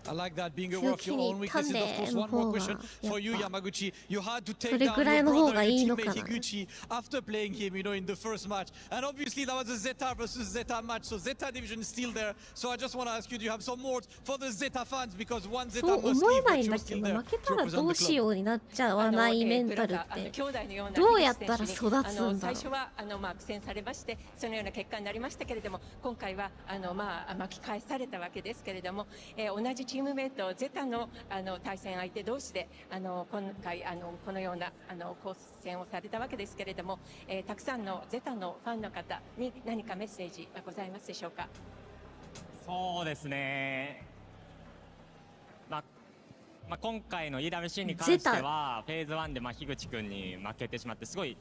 I like that, being aware of your own weaknesses. Of course, one more question for you, Yamaguchi. You had to take down your brother, your teammate Higuchi, after playing him, in the first match. And obviously, that was a Zeta versus Zeta match, so Zeta division is still there. So I just want to ask you, do you have some words for the Zeta fans? Because one Zeta must leave, but you're still there to represent the club. どうしようになっちゃわないメンタルってどうやったら育つんだろう。最初は苦戦されましてそのような結果になりましたけれども、今回は巻き返されたわけですけれども、同じチームメイトゼタの対戦相手同士で今回このような交戦をされたわけですけれども、たくさんのゼタのファンの方に何かメッセージはございますでしょうか。そうですね。今回の EWC に関してはフェーズ1で樋口君に負けてしまって、すごい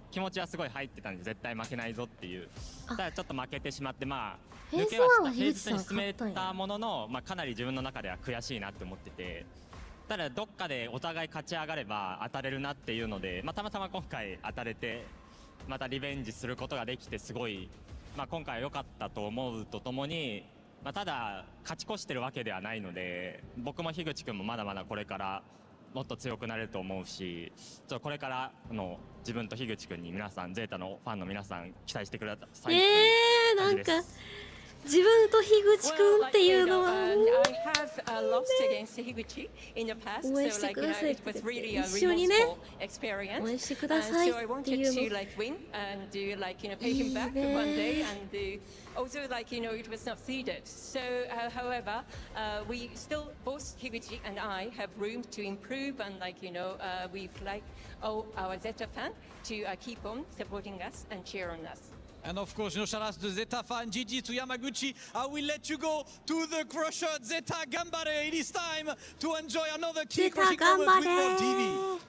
気持ちはすごい入ってたんで絶対負けないぞっていう。ただちょっと負けてしまって抜けはしたフェーズ2に進めたものの、かなり自分の中では悔しいなって思ってて、ただどっかでお互い勝ち上がれば当たれるなっていうので、たまたま今回当たれてまたリベンジすることができてすごい、今回は良かったと思うとともに、ただ勝ち越してるわけではないので、僕も樋口君もまだまだこれからもっと強くなれると思うし、これから自分と樋口君に皆さんゼータのファンの皆さん期待してください。なんか自分と樋口君っていうのは応援してくださいって、一緒にね応援してくださいっていうのいいね。Also, it was not seeded. So, however, we still, both Higuchi and I, have room to improve, and we'd like all our Zeta fans to keep on supporting us and cheer on us. And of course, shout out to the Zeta fan, GG to Yamaguchi. I will let you go to the crusher. Zeta Gambare. It is time to enjoy another key crushing moment with Rob TV.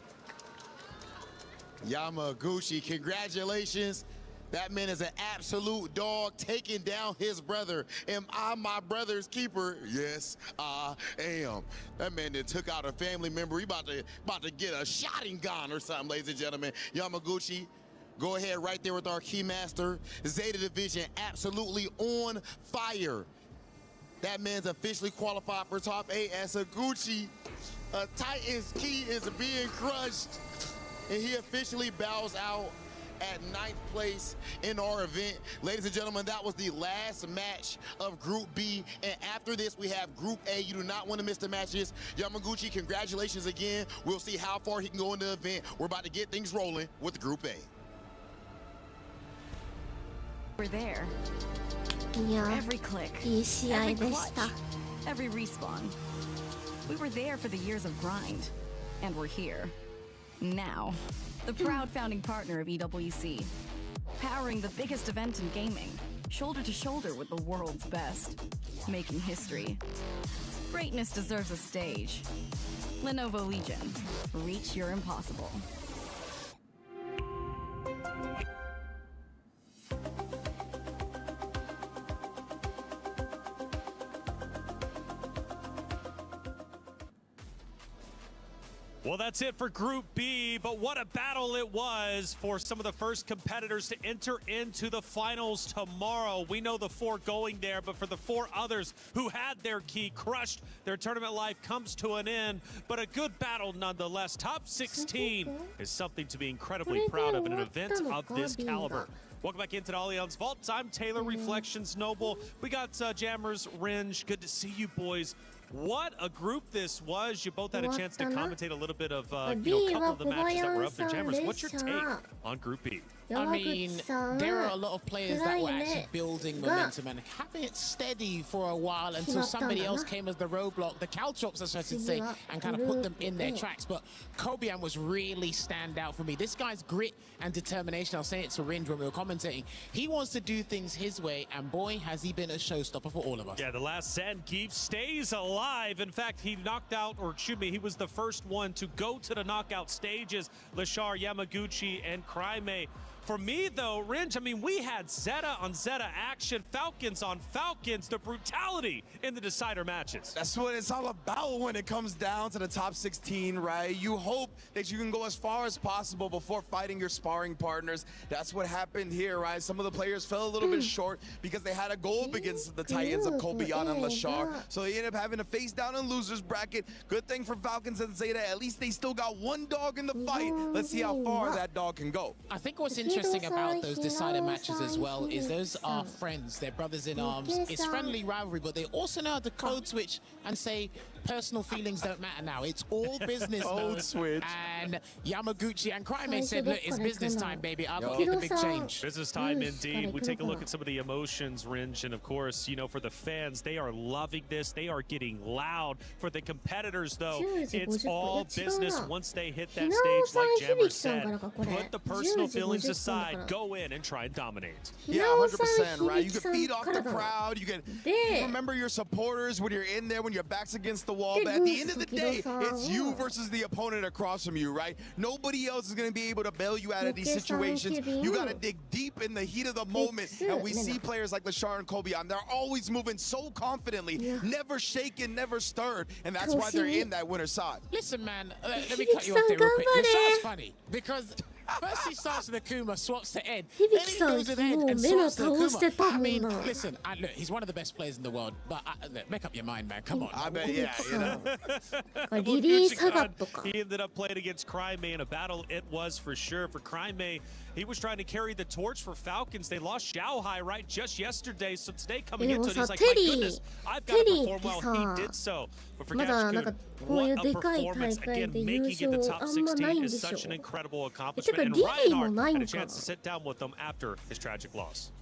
Yamaguchi, congratulations. That man is an absolute dog, taking down his brother. Am I my brother's keeper? Yes, I am. That man that took out a family member. He about to get a shotting gun or something, ladies and gentlemen. Yamaguchi, go ahead right there with our key master. Zeta Division absolutely on fire. That man's officially qualified for top 8 as a Gucci. Titan's key is being crushed, and he officially bows out at 9th place in our event. Ladies and gentlemen, that was the last match of Group B, and after this we have Group A. You do not want to miss the matches. Yamaguchi, congratulations again. We'll see how far he can go in the event. We're about to get things rolling with Group A. We're there. Every click, いい試合 every でした。 clutch, every respawn. We were there for the years of grind, and we're here now. The proud founding partner of EWC, powering the biggest event in gaming, shoulder to shoulder with the world's best, making history. Greatness deserves a stage. Lenovo Legion, reach your impossible. Well, that's it for Group B, but what a battle it was for some of the first competitors to enter into the finals tomorrow. We know the 4 going there, but for the 4 others who had their key crushed, their tournament life comes to an end, but a good battle nonetheless. Top 16 is something to be incredibly proud of in an event of this caliber. Welcome back into the Allianz Vault. I'm Taylor, Reflections Noble. We got Jammers, Ringe. Good to see you boys. What a group this was. You both had a chance to commentate a little bit of a couple of the matches that were up there. Jammers, what's your take on Group B? I mean, there are a lot of players that were actually building momentum and having it steady for a while until somebody else came as the roadblock, the caltrops, as I should say, and kind of put them in their tracks. But Kobian was really stand out for me. This guy's grit and determination, I'll say it to Rind when we were commentating, he wants to do things his way, and boy, has he been a showstopper for all of us. Yeah, the last Zangief stays alive. In fact, he knocked out, or excuse me, he was the first one to go to the knockout stages. Lashar, Yamaguchi, and Cryme. For me, though, Ringe, I mean, we had Zeta on Zeta action, Falcons on Falcons, the brutality in the decider matches. That's what it's all about when it comes down to the top 16, right? You hope that you can go as far as possible before fighting your sparring partners. That's what happened here, right? Some of the players fell a little bit short because they had to go up against the Titans of Kobian and Lashar. So they ended up having to face down in losers bracket. Good thing for Falcons and Zeta, at least they still got one dog in the fight. Let's see how far that dog can go. I think what's interesting about those decider matches as well is those are friends, they're brothers in arms. It's friendly rivalry, but they also know how to code switch and say personal feelings don't matter now. It's all business mode. Switch. And Yamaguchi and Cryme said, look, it's business time, baby. I've got to get the big change. Business time indeed. We take a look at some of the emotions, Ringe, and of course, you know, for the fans, they are loving this. They are getting loud. For the competitors, though, it's all business once they hit that stage, like Jammer said. Put the personal feelings aside, go in and try and dominate. Yeah, 100%, right? You can feed off the crowd. You can remember your supporters when you're in there, when your back's against the wall. But at the end of the day, it's you versus the opponent across from you, right? Nobody else is going to be able to bail you out of these situations. You got to dig deep in the heat of the moment. And we see players like Lashar and Kobian. They're always moving so confidently, never shaken, never stirred. And that's why they're in that winner's side. Listen, man, let me cut you off there real quick. Lashar's funny because first he starts with Akuma, swaps to Ed, then he goes with Ed and swaps to Akuma. I mean, listen, look, he's one of the best players in the world, but look, make up your mind, man. Come on. I bet, yeah, you know. He ended up playing against Cryme in a battle. It was for sure. For Cryme, he was trying to carry the torch for Falcons. They lost Xiaohai, right, just yesterday. So today coming into it, he's like, my goodness, I've got to perform well. He did so. But for Gachikun, what a performance. Again, making it the top 16 is such an incredible accomplishment. And Reinhardt had a chance to sit down with them after his tragic loss.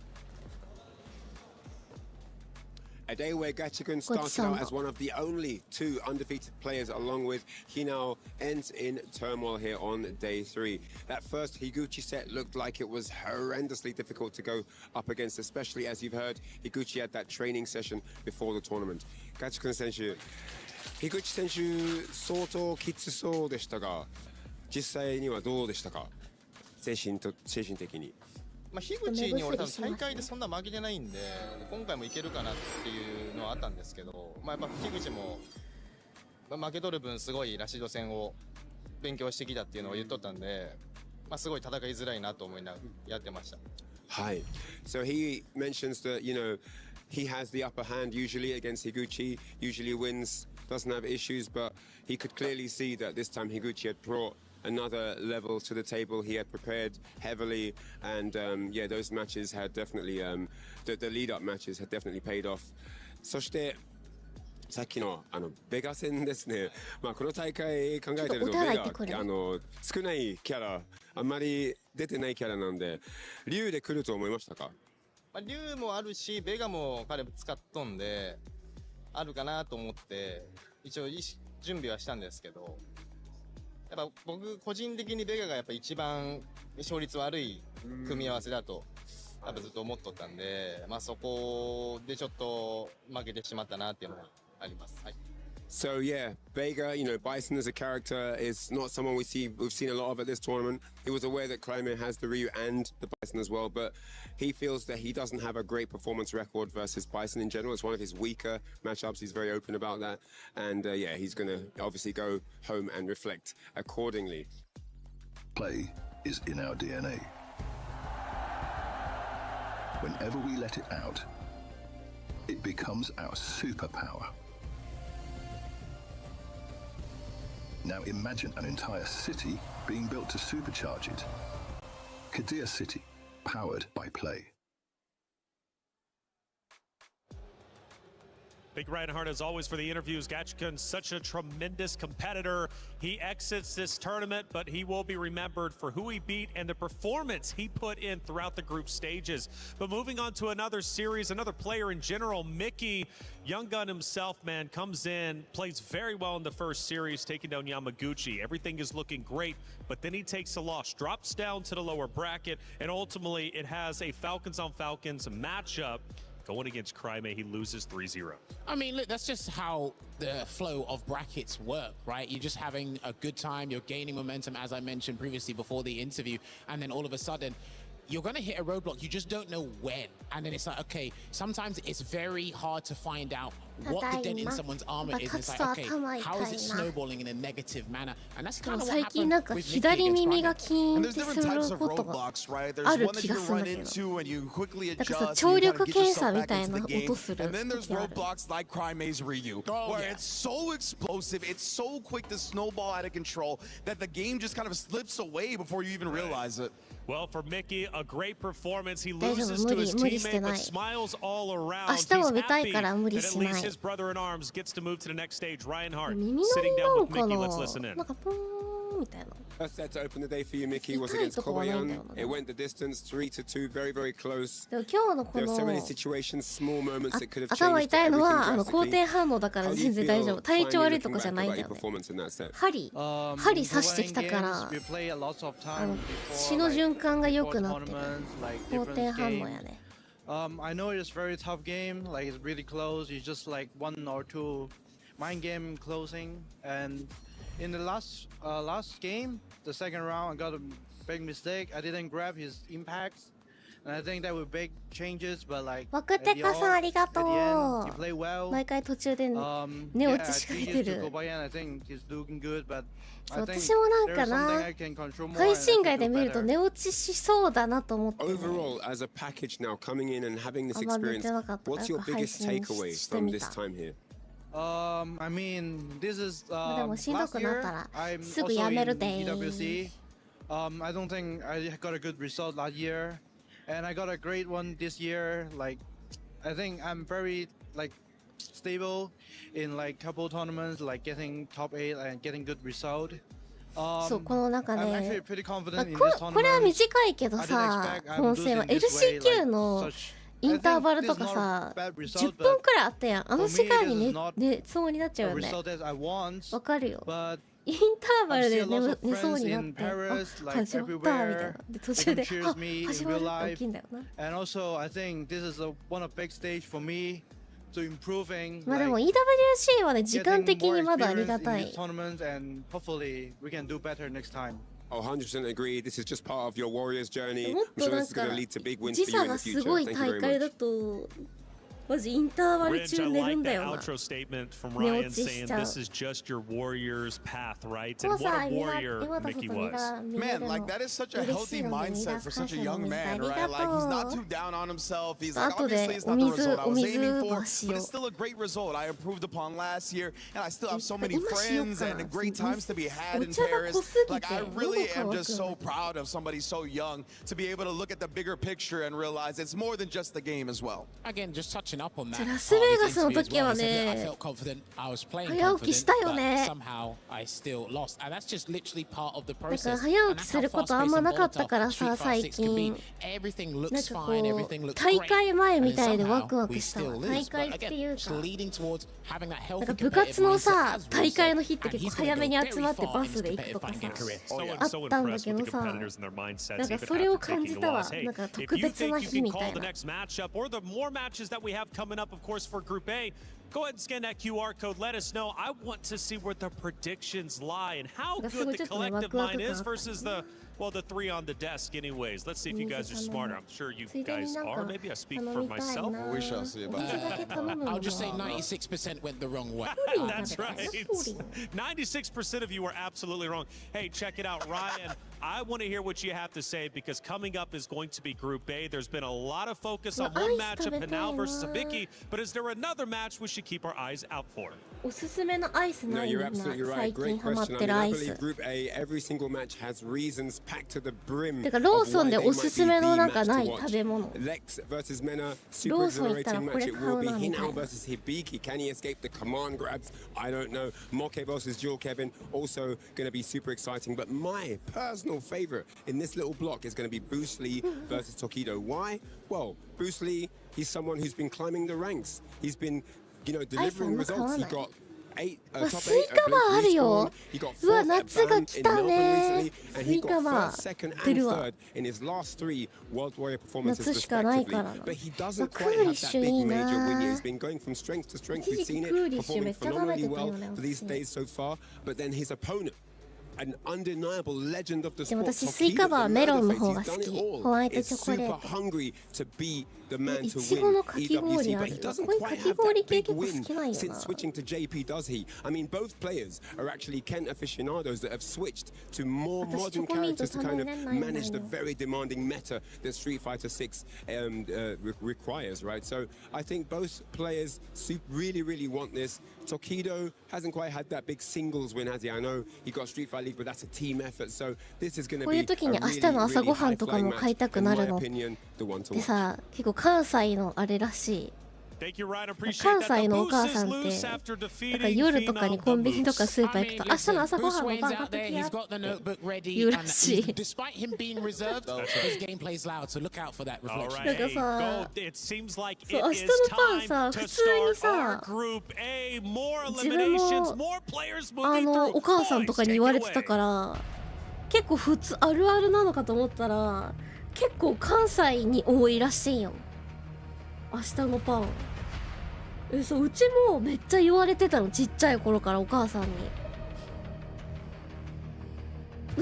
A day where Gachikun started out as one of the only two undefeated players, along with Hinao, ends in turmoil here on day 3. That first Higuchi set looked like it was horrendously difficult to go up against, especially as you've heard, Higuchi had that training session before the tournament. Gachikun 選手、Higuchi 選手、相当きつそうでしたが、実際にはどうでしたか？精神的に。まあ、樋口に俺多分大会でそんな負けてないんで今回もいけるかなっていうのはあったんですけど、まあ、やっぱ樋口も、負けとる分すごいラシド戦を勉強してきたっていうのを言っとったんで、まあ、すごい戦いづらいなと思いながらやってました。はい。So he mentions that, you know, he has the upper hand usually against Higuchi, usually wins, doesn't have issues, but he could clearly see that this time Higuchi had brought another level to the table. He had prepared heavily, and yeah, those matches had definitely the lead-up matches had definitely paid off. そしてさっきのベガ戦ですね。まあこの大会考えてるとベガ少ないキャラ、あんまり出てないキャラなんで、竜で来ると思いましたか？まあ竜もあるし、ベガも彼使っとんであるかなと思って一応準備はしたんですけど。やっぱ僕個人的にベガがやっぱ一番勝率悪い組み合わせだとやっぱずっと思っとったんで、まあそこでちょっと負けてしまったなっていうのがあります。はい。So yeah, Vega, you know, Bison as a character is not someone we've seen a lot of at this tournament. He was aware that Clymer has the Ryu and the Bison as well, but he feels that he doesn't have a great performance record versus Bison in general. It's one of his weaker matchups. He's very open about that. And yeah, he's going to obviously go home and reflect accordingly. Play is in our DNA. Whenever we let it out, it becomes our superpower. Now imagine an entire city being built to supercharge it. Kadir City, powered by play. Big Reinhardt, as always, for the interviews. Gachikun, such a tremendous competitor. He exits this tournament, but he will be remembered for who he beat and the performance he put in throughout the group stages. But moving on to another series, another player in general, Mickey, young gun himself, man, comes in, plays very well in the first series, taking down Yamaguchi. Everything is looking great, but then he takes a loss, drops down to the lower bracket, and ultimately it has a Falcons on Falcons matchup. Going against Crimea, he loses 3-0. I mean, look, that's just how the flow of brackets work, right? You're just having a good time, you're gaining momentum, as I mentioned previously before the interview, and then all of a sudden, you're going to hit a roadblock. You just don't know when. And then it's like, okay, sometimes it's very hard to find out what the dent in someone's armor is. It's like, okay, how is it snowballing in a negative manner? And that's kind of what happened with Mickey against Crimea. And there's different types of roadblocks, right? There's one that you run into and you quickly adjust, and you kind of get yourself back into the game. And then there's roadblocks like Crimea's Ryu, where it's so explosive, it's so quick to snowball out of control that the game just kind of slips away before you even realize it. Well, for Mickey, a great performance. He loses to his teammate, but smiles all around. He's happy that at least his brother-in-arms gets to move to the next stage. Reinhardt sitting down with Mickey. Let's listen in. First set to open the day for you, Mickey, was against Korean. It went the distance, 3-2, very, very close. There are so many situations, small moments that could have changed everything drastically. How do you feel finally looking back about your performance in that set? 針刺してきたから血の循環が良くなってる後転反応やね。I know it's a very tough game, like it's really close. It's just like 1 or 2 mind game closing. And in the last game, the second round, I got a big mistake. I didn't grab his impacts, and I think that would make changes. But like, ワクテカさんありがとう。毎回途中で寝落ちしかけてる。そう、私もなんかな、配信外で見ると寝落ちしそうだなと思って、ね。Overall, as a package now, coming in and having this experience, what's your biggest takeaway from this time here? I mean, this is でもしんどくなったらすぐやめるでー。I don't think I got a good result last year, and I got a great one this year. Like, I think I'm very like stable in like couple tournaments, like getting top 8 and getting good result. そうこの中I'm ね、 actually pretty confident in this これは tournament. 短いけどさ、本戦は LCQ のインターバルとかさ、10分くらいあったやん。あの時間に寝そうになっちゃうよね。わかるよ。インターバルで寝そうになって、あ、始まったみたいな。で途中で、あ、始まるって起きんだよな。And also, I think this is one of big stage for me to improving. まあでも EWC はね、時間的にまだありがたい。 And hopefully we can do better next time. Oh, 100% agree. This is just part of your Warriors journey. もっ I'm と sure な this ん is か going to lead to big wins 時 for 差 you in が the す future. ごい Thank you 大 very 会だ much. とマジインターバル Ridge, 中 I 寝る like んだ that よな。 outro statement from 寝 Ryan 落ちし saying ちゃう。 this is just your warrior's path, right? でも And さ、 what a 岩 warrior 田 Mickey 外に was. が見れ Man, るの like that is such a 嬉しい healthy ので、 mindset 皆 for さん such a あ young り man, が right? と Like he's not う。 too down on himself. He's like, 後 obviously で it's お not the 水 result I お was 水 aiming for, ばし but よ it's う。 still a great result I improved upon last year, and I still have so many 今しよう friends かな。 and great times to be had お in 茶が Paris. 濃すぎ Like て I 喉 really 乾 am く just の so proud of somebody so young to be able to look at the bigger picture and realize it's more than just the game as well. Again, just touching up on that. ラスベガスの時は I ね、 felt confident. I was playing 早起きしたよ confident, ね。 but somehow I still lost. And that's just literally part of the だから process. 早起きすることあんまなかったからさ、最近。 Everything なん looks か fine, こ everything う looks 大 great. 会前みたいで And ワク somehow ワク we したわ。 still 大 lose. 会 But って again, いう just か、 leading towards having that なん healthy か部活 competitive の mindset さ、 as 大 Rui 会 said. の日って And 結 he's 構 gonna 早め go に very 集まって far バ in ス his で行く competitive とか banking さ、 career. あったんだけど so さ、 competitors and their mindsets, なんか even それを after 感 taking じ a たわ。 loss. Hey, なんか if 特 you 別な think you 日 can みた call い the な。 next matchup or the more matches that we have coming up, of course, for Group A, go ahead and scan that QR code. Let us know. I want to see where the predictions lie and how good the collective mind is versus the, well, the 3 on the desk anyways. Let's see if you guys are smarter. I'm sure you guys are. Maybe I speak for myself. We shall see about that. I'll just say 96% went the wrong way. That's right. 96% of you are absolutely wrong. Hey, check it out, Ryan. I want to hear what you have to say because coming up is going to be Group A. There's been a lot of focus on one matchup, Hanao versus Abiki, but is there another match we should keep our eyes out for? おすすめのアイス No, ないみん you're な absolutely 最 right. 近 Great ハマっ question. I て mean, るア I イス believe Group A, every single match has reasons packed to the brim. てかローソンでおすすめのなんかない食べ物。 Lex versus Mena, super exhilarating match it will be. Hinao versus Hibiki. Can he escape the command grabs? I don't know. Moke versus Jewel Kevin, also going to be super exciting. But my personal favorite in this little block is going to be Bruce Lee versus Tokido. Why? Well, Bruce Lee, he's someone who's been climbing the ranks. He's been, delivering results. He got top 8スイカバーあるよ。うわ、夏が来たね。スイカバー出るわ。夏しかないからな。クーリッシュいいな。一時期クーリッシュめっちゃ食べてたよね。でも私スイカバーメロンの方が好き。ホワイトチョコレート。いちごのかき氷ある。こういうかき氷系結構好きなんよな。Since switching to JP, does he? I mean, both players are actually Ken aficionados that have switched to more modern characters to kind of manage the very demanding meta that Street Fighter 6 requires, right? So I think both players really, really want this. Tokido hasn't quite had that big singles win, has he? I know he got Street Fighter League, but that's a team effort. So this is going to be a really, really high flying match. In my opinion, the one to watch. でさ、結構関西のあれらしい。関西のお母さんってなんか夜とかにコンビニとかスーパー行くと明日の朝ごはんのパン買ってきやって言うらしい。なんかさ、そう明日のパンさ、普通にさ、自分もお母さんとかに言われてたから結構普通あるあるなのかと思ったら結構関西に多いらしいよ。明日のパン。そう、うちもめっちゃ言われてたの、ちっちゃい頃からお母さんに。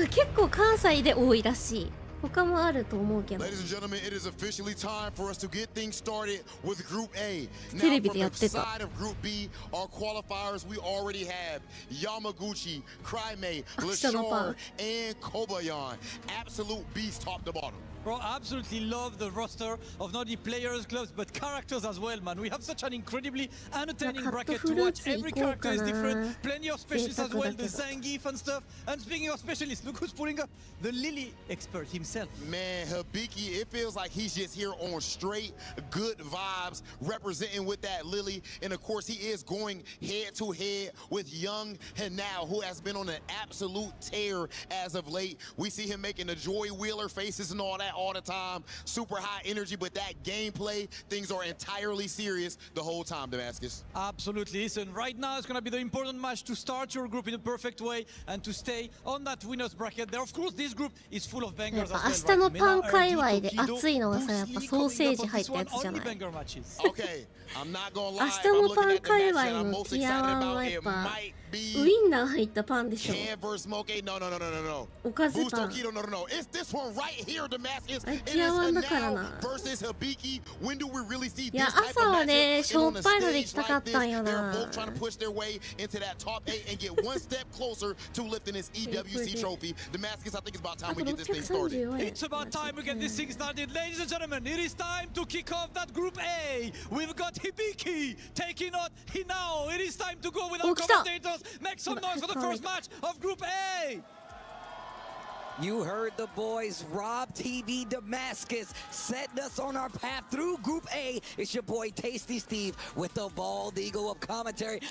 結構関西で多いらしい。他もあると思うけど。テレビでやってた。明日のパン。Bro, absolutely love the roster of not only players, clubs, but characters as well, man. We have such an incredibly entertaining bracket to watch. Every character is different. Plenty of specialists as well, the Zangief and stuff. And speaking of specialists, look who's pulling up the Lily expert himself. Man, Hibiki, it feels like he's just here on straight good vibes, representing with that Lily. And of course, he is going head to head with young Hinao, who has been on an absolute tear as of late. We see him making the Joy Wheeler faces and all that all the time. Super high energy, but that gameplay, things are entirely serious the whole time, Damascus. Absolutely. Listen, right now it's going to be the important match to start your group in a perfect way and to stay on that winner's bracket. There, of course, this group is full of bangers as well. 明日のパン界隈で熱いのがさ、やっぱソーセージ入ったやつじゃない。Okay, I'm not gonna lie. 明日のパン界隈のティアワンはやっぱウインナー入ったパンでしょ。おかずパン。ティアワンだからな。いや、朝はね、しょっぱいので行きたかったんよな。It's about time we get this thing started. Ladies and gentlemen, it is time to kick off that Group A. We've got Hibiki taking on Hinao. It is time to go with our commentators. Make some noise for the first match of Group A. You heard the boys, Rob TV Damascus, setting us on our path through Group A. It's your boy Tasty Steve with the bald eagle of commentary.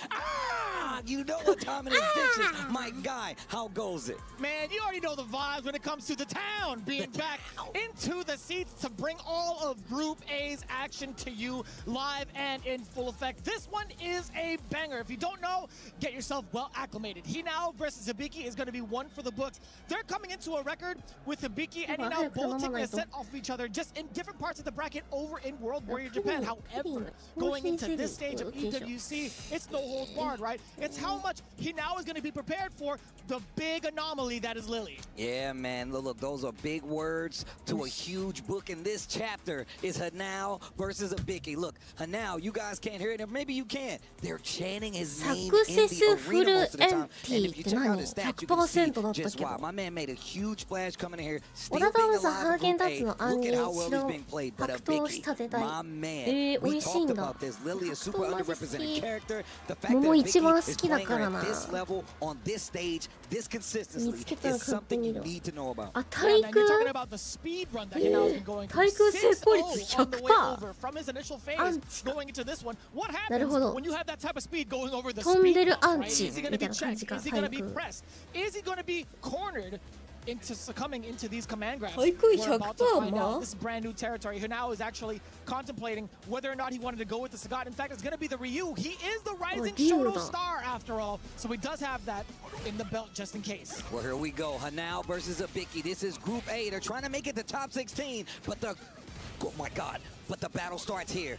You know what time it is, dishes. My guy, how goes it? Man, you already know the vibes when it comes to the town being back into the seats to bring all of Group A's action to you live and in full effect. This one is a banger. If you don't know, get yourself well acclimated. Hinao versus Hibiki is going to be one for the books. They're coming into a record with Hibiki and Hinao both taking a set off each other just in different parts of the bracket over in World Warrior Japan. However, going into this stage of EWC, it's no holds barred, right? It's how much Hinao is going to be prepared for the big anomaly that is Lily. Yeah, man. Look, those are big words to a huge book in this chapter. Is Hinao versus Hibiki. Look, Hinao, you guys can't hear it, or maybe you can. They're chanting his name in the arena most of the time. And if you check out his stats, you can see just why. My man made a huge splash coming in here. Still being alive in Group A. Look at how well he's being played. But Hibiki, my man, we talked about this. Lily is super underrepresented character. The fact that Hibiki is playing her at this level on this stage, this consistently is something you need to know about. 対空 talking about the speed run that Hinao has been going through. 対空成功率 on the way 100% over from his initial phase アンチか going into this one. What なる happens ほど when you have that type of speed going over the 飛んで speed る bump, アン right? チ Is he み going た to い be な感じ checked? か Is he 対 going to be 空 pressed? Is he going to be cornered into succumbing into these command grabs? 対空 We're about to 100% find も out. This is brand new territory. Hinao is actually contemplating whether or not he wanted to go with the Sagat. In fact, it's going to be the Ryu. He is the rising Ryu Shoto だ star after all, so he does have that in the belt just in case. Well, here we go. Hanao versus Abiki. This is Group A. They're trying to make it to top 16, but oh my God, but the battle starts here.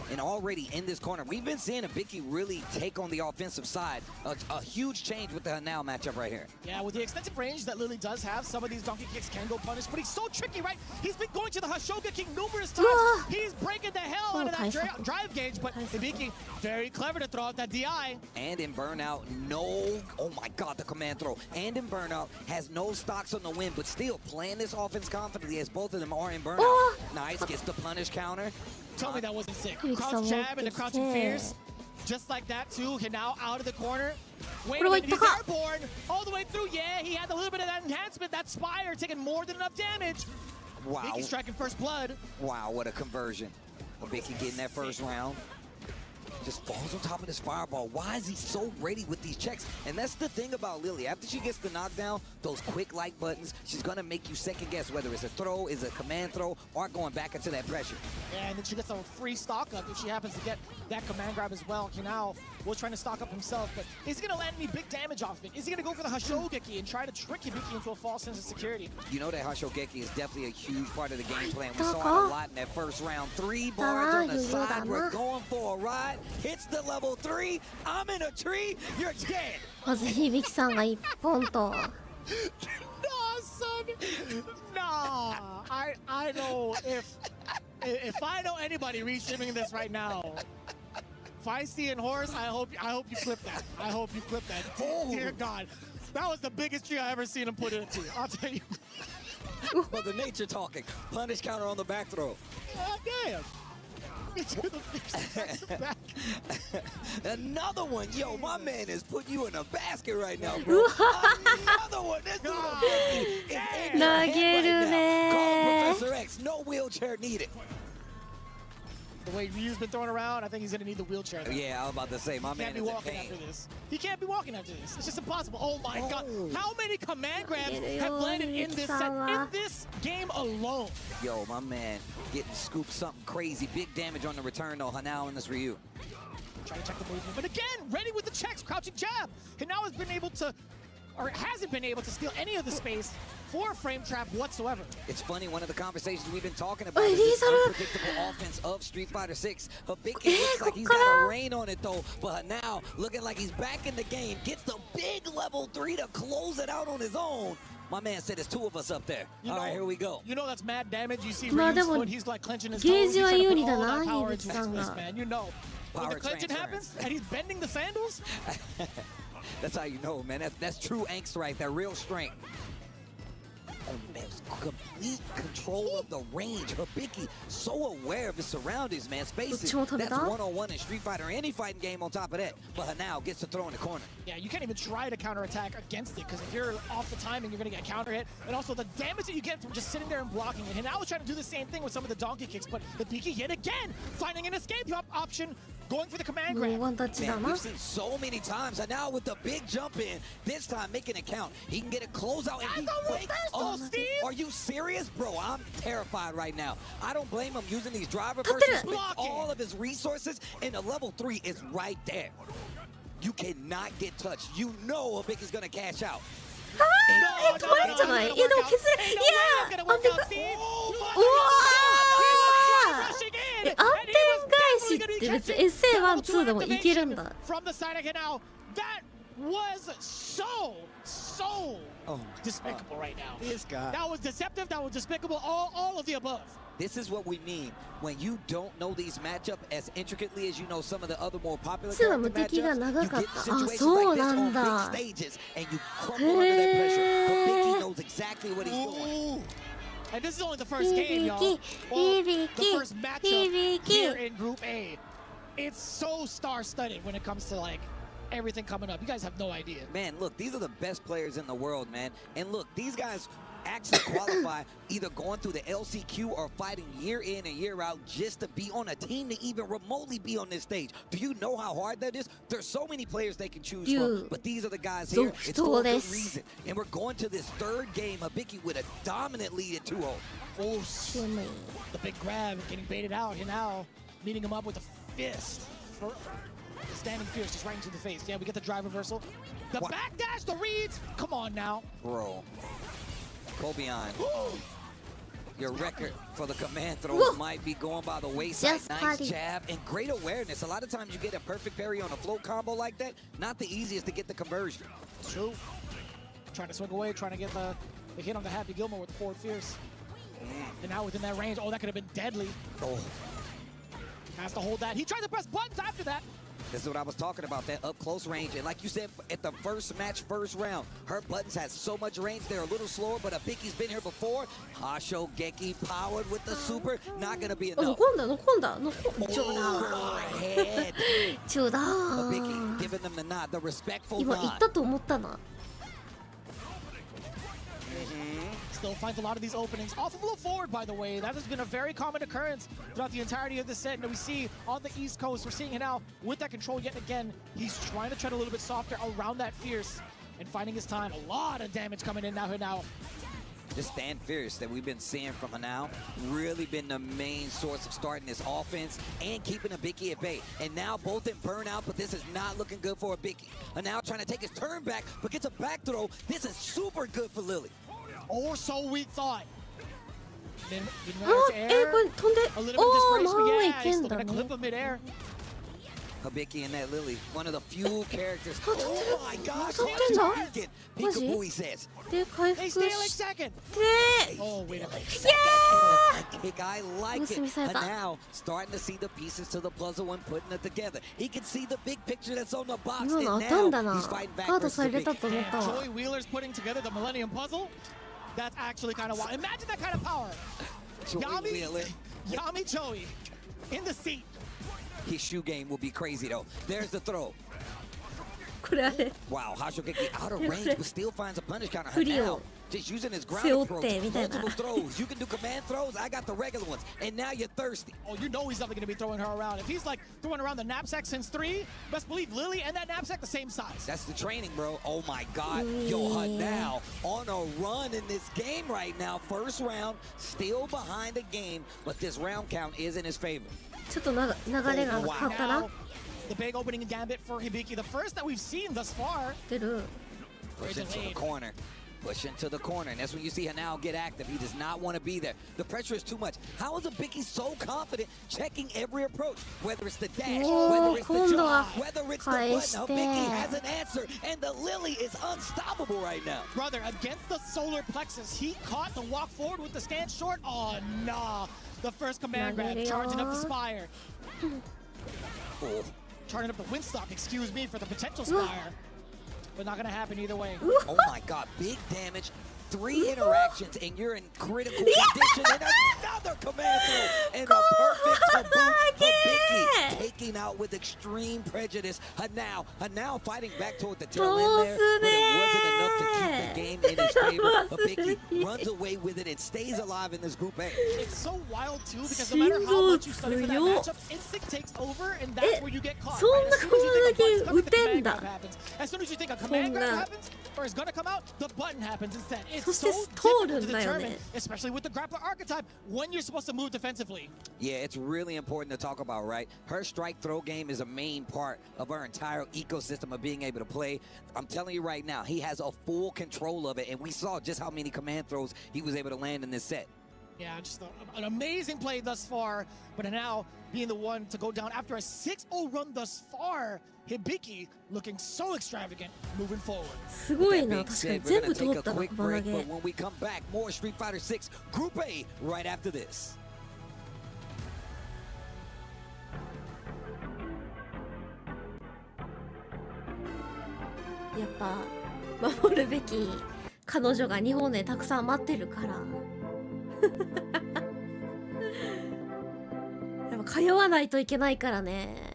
And already in this corner, we've been seeing Abiki really take on the offensive side. A huge change with the Hanao matchup right here. Yeah, with the extensive range that Lily does have, some of these donkey kicks can go punished, but he's so tricky, right? He's been going to the Hashoga King numerous times. He's breaking the hell out of that drive gauge, but Abiki, very clever to throw out that DI. And in Burnout, oh my God, the command throw. And in Burnout, has no stocks on the win, but still playing this offense confidently as both of them are in Burnout. Nice, gets the punish counter. Tell me that wasn't sick. Crouch jab into crouching fears. Just like that too. Now out of the corner. Wait a minute, he's airborne. All the way through. Yeah, he had a little bit of that enhancement. That Spire taking more than enough damage. Wow. Abiki striking first blood. Wow, what a conversion. Abiki getting that first round. Just falls on top of this fireball. Why is he so ready with these checks? And that's the thing about Lily. After she gets the knockdown, those quick like buttons, she's going to make you second guess whether it's a throw, is a command throw, or going back into that pressure. Yeah, and then she gets a free stock up if she happens to get that command grab as well. Now was trying to stock up himself, but is he going to land any big damage off of it? Is he going to go for the Hashogeki and try to trick Hibiki into a false sense of security? You know that Hashogeki is definitely a huge part of the game plan. We saw it a lot in that first round. 3 bars on the side. We're going for a ride. Hits the level 3. I'm in a tree. You're dead. まず響さんが1本と No, son. Nah. I know if I know anybody restreaming this right now, Feisty and Horse, I hope you clip that. I hope you clip that. Dear God, that was the biggest tree I ever seen him put into. I'll tell you. Mother Nature talking. Punish counter on the back throw. God damn. Another one. Yo, my man is putting you in a basket right now, bro. Another one. This dude is in your head right now. Call Professor X. No wheelchair needed. The way Ryu's been thrown around, I think he's going to need the wheelchair. Though. Yeah, I was about to say, my man is in pain. After this. He can't be walking after this. It's just impossible. Oh my God. How many command grabs have landed in this set, in this game alone? Yo, my man getting scooped something crazy. Big damage on the return, though. Hanao and this Ryu. Try to check the movement. But again, ready with the checks. Crouching jab. Hanao has been able to, or hasn't been able to steal any of the space for a frame trap whatsoever. It's funny, one of the conversations we've been talking about is this unpredictable offense of Street Fighter 6. Habiki looks like he's got a rein on it though, but now looking like he's back in the game, gets the big level 3 to close it out on his own. My man said there's 2 of us up there. All right, here we go. You know that's mad damage. You see Ryu's foot, he's like clenching his toes. ゲー He's ジは trying 有 to 利 put だ all な that power 響 into さ his ん fist, が man. You know. When the clenching happens and he's bending the sandals. That's how you know, man. That's true angst right there, real strength. Oh, man, complete control of the range. Habiki so aware of his surroundings, man. Spaces. That's one-on-one in Street Fighter, any fighting game on top of that. But Hanao gets to throw in the corner. Yeah, you can't even try to counterattack against it, because if you're off the timing, you're going to get counter hit. And also the damage that you get from just sitting there and blocking it. And Hanao was trying to do the same thing with some of the donkey kicks, but Habiki yet again finding an escape option, going for the command grab. Man, we've seen so many times. And now with the big jump in, this time making it count. He can get a closeout and he breaks up. Are you serious? Bro, I'm terrified right now. I don't blame him using these driver bursts. All of his resources, and the level 3 is right there. You cannot get touched. You know Habiki's going to cash out. 止まるんじゃない？いやでも削れ、いや安定うわー、安定返しって別に SA1、2 でもいけるんだ。 From the side of Hanao, that was so despicable right now. This guy. That was deceptive, that was despicable, all of the above. This is what we mean when you don't know these matchups as intricately as you know some of the other more popular character matchups. You get situations like this on big stages and you crumble under that pressure. Habiki knows exactly what he's doing. And this is only the first game, y'all. Well, the first matchup here in Group A. It's so star-studded when it comes to like everything coming up. You guys have no idea. Man, look, these are the best players in the world, man. And look, these guys actually qualify either going through the LCQ or fighting year in and year out just to be on a team to even remotely be on this stage. Do you know how hard that is? There's so many players they can choose from, but these are the guys here. It's for a good reason. And we're going to this third game. Hibiki with a dominant lead at 2-0. Oh, the big grab, getting baited out, and now meeting him up with a fist. Standing fierce, just right into the face. Yeah, we get the drive reversal. The backdash, the reads. Come on now. Bro. Go beyond. Your record for the command throws might be going by the wayside. Nice jab and great awareness. A lot of times you get a perfect parry on a float combo like that. Not the easiest to get the conversion. It's true. Trying to swing away, trying to get the hit on the Happy Gilmore with the forward fierce. And now within that range, oh, that could have been deadly. Oh. Has to hold that. He tried to press buttons after that. This is what I was talking about, that up close range. And like you said, at the first match, first round, her buttons had so much range. They're a little slower, but Hibiki's been here before. Hasho Geki powered with the super. Not going to be enough. Head. Hibiki giving them the nod, the respectful nod. Still finds a lot of these openings off of a little forward, by the way. That has been a very common occurrence throughout the entirety of this set. And we see on the East Coast, we're seeing it now with that control yet again. He's trying to tread a little bit softer around that fierce and finding his time. A lot of damage coming in now. This stand fierce that we've been seeing from Hanao really been the main source of starting this offense and keeping Hibiki at bay. And now both in burnout, but this is not looking good for Hibiki. Hanao trying to take his turn back, but gets a back throw. This is super good for Lily. Or so we thought. Then a little bit of desperation, but yeah, he's still gonna clip him midair. Hibiki and that Lily, one of the few characters. Oh my gosh, Peekaboo, he says. They stay like second. Oh, wait a minute. Yeah! Kick, I like it. And now, starting to see the pieces to the puzzle when putting it together. He can see the big picture that's on the box, and now he's fighting back versus Hibiki. Joey Wheeler's putting together the Millennium Puzzle. That's actually kind of wild. Imagine that kind of power. Yami Joey in the seat. His shoe game will be crazy though. There's the throw. Wow, Hashogeki out of range, but still finds a punish counter. Now, just using his ground approach, multiple throws. You can do command throws. I got the regular ones, and now you're thirsty. Oh, you know he's definitely going to be throwing her around. If he's like throwing around the knapsack since 3, best believe Lily and that knapsack the same size. That's the training, bro. Oh my God, yo, now on a run in this game right now. First round, still behind the game, but this round count is in his favor. Now, the big opening gambit for Hibiki, the first that we've seen thus far. Push into the corner. Push into the corner, and that's when you see Hanao get active. He does not want to be there. The pressure is too much. How is Hibiki so confident checking every approach? Whether it's the dash, whether it's the jump, whether it's the button, Hibiki has an answer, and the Lily is unstoppable right now. Brother, against the solar plexus, he caught the walk forward with the stand short. Oh, nah. The first command grab, charging up the Spire. Charging up the Windstock, excuse me, for the potential Spire. But not gonna happen either way. Oh my God, big damage. 3 interactions and you're in critical condition, and another command throw and a perfect taboo. Hibiki taking out with extreme prejudice. Hanao fighting back toward the tail end there, but it wasn't enough to keep the game in his favor. Hibiki runs away with it and stays alive in this Group A. It's so wild too, because no matter how much you study for that matchup, instinct takes over, and that's where you get caught. Right? As soon as you think a button's coming, the command grab happens. As soon as you think a command grab happens, or is gonna come out, the button happens instead. It's so difficult to determine, especially with the grappler archetype, when you're supposed to move defensively. Yeah, it's really important to talk about, right? Her strike throw game is a main part of her entire ecosystem of being able to play. I'm telling you right now, he has a full control of it, and we saw just how many command throws he was able to land in this set. Yeah, just an amazing play thus far, but now being the one to go down after a 6-0 run thus far. Hibiki looking so extravagant moving forward. With that being said, we're going to take a quick break, but when we come back, more Street Fighter 6 Group A right after this. やっぱ守るべき彼女が日本でたくさん待ってるからやっぱ通わないといけないからね。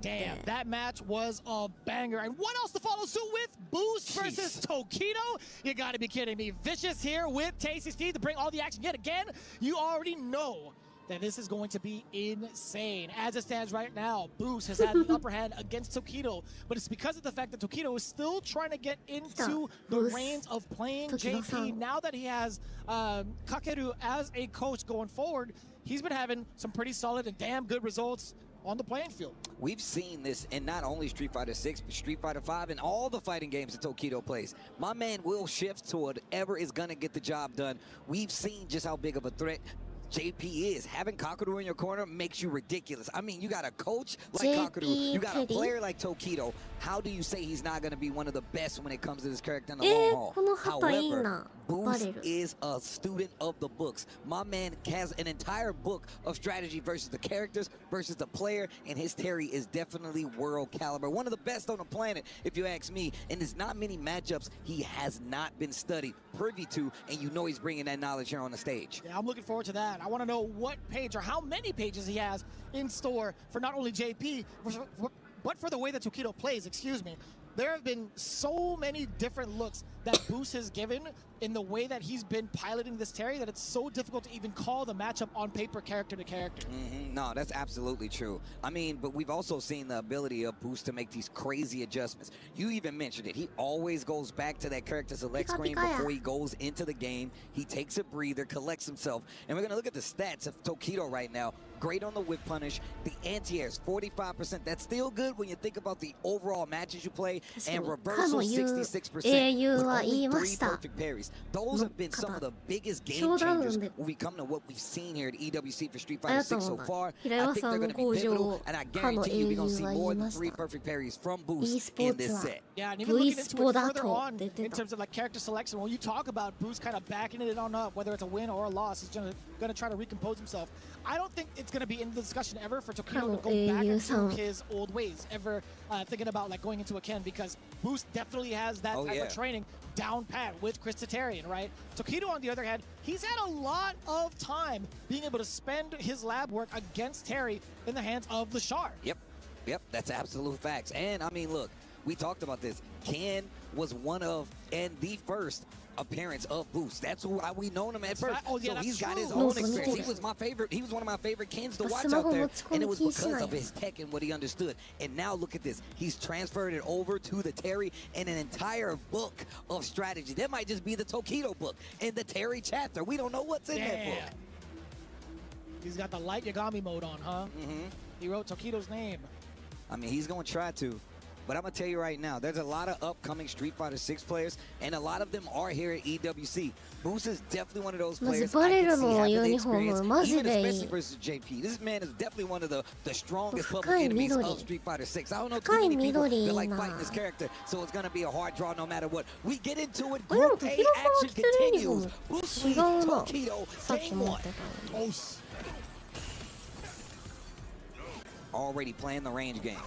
Damn, that match was a banger. And what else to follow suit with? Boost versus Tokido? You gotta be kidding me. Vicious here with Tasty Steve to bring all the action yet again. You already know that this is going to be insane. As it stands right now, Boost has had the upper hand against Tokido, but it's because of the fact that Tokido is still trying to get into the reins of playing JP. Now that he has Kakeru as a coach going forward, he's been having some pretty solid and damn good results on the playing field. We've seen this in not only Street Fighter 6, but Street Fighter 5 and all the fighting games that Tokido plays. My man will shift to whatever is going to get the job done. We've seen just how big of a threat JP is. Having Kakeru in your corner makes you ridiculous. I mean, you got a coach like Kakeru, you got a player like Tokido. How do you say he's not going to be one of the best when it comes to this character in the long haul? However, Boost is a student of the books. My man has an entire book of strategy versus the characters, versus the player, and his Terry is definitely world caliber. One of the best on the planet, if you ask me, and there's not many matchups he has not been studied, privy to, and you know he's bringing that knowledge here on the stage. Yeah, I'm looking forward to that. I want to know what page or how many pages he has in store for not only JP, but for the way that Tokido plays, excuse me. There have been so many different looks that Boost has given in the way that he's been piloting this Terry that it's so difficult to even call the matchup on paper character to character. No, that's absolutely true. I mean, but we've also seen the ability of Boost to make these crazy adjustments. You even mentioned it. He always goes back to that character select screen before he goes into the game. He takes a breather, collects himself. And we're going to look at the stats of Tokido right now. Great on the whip punish. The anti-airs, 45%. That's still good when you think about the overall matches you play. And reversal, 66%. With only 3 perfect parries. Those have been some of the biggest game changers when we come to what we've seen here at EWC for Street Fighter 6 so far. I think they're going to be pivotal, and I guarantee you we're going to see more than 3 perfect parries from Boost in this set. Yeah, and even looking into it further on in terms of like character selection, when you talk about Boost kind of backing it on up, whether it's a win or a loss, he's going to try to recompose himself. I don't think it's going to be in the discussion ever for Tokido to go back into his old ways, ever thinking about like going into a Ken, because Boost definitely has that type of training down pat with Chris Tatarian, right? Tokido, on the other hand, he's had a lot of time being able to spend his lab work against Terry in the hands of Lashar. Yep, that's absolute facts. And I mean, look, we talked about this. Ken was one of, and the first appearance of Boost. That's why we known him at first. So he's got his own experience. He was my favorite. He was one of my favorite Kens to watch out there, and it was because of his tech and what he understood. And now look at this. He's transferred it over to the Terry and an entire book of strategy. That might just be the Tokido book and the Terry chapter. We don't know what's in that book. He's got the light Yagami mode on, huh? He wrote Tokido's name. I mean, he's going to try to. But I'm going to tell you right now, there's a lot of upcoming Street Fighter 6 players, and a lot of them are here at EWC. Boost is definitely one of those players I can see having the experience, even especially versus JP. This man is definitely one of the strongest public enemies of Street Fighter 6. I don't know too many people that like fighting this character, so it's going to be a hard draw no matter what. We get into it. Group A action continues. Boost leads Tokido, game 1. Already playing the range game.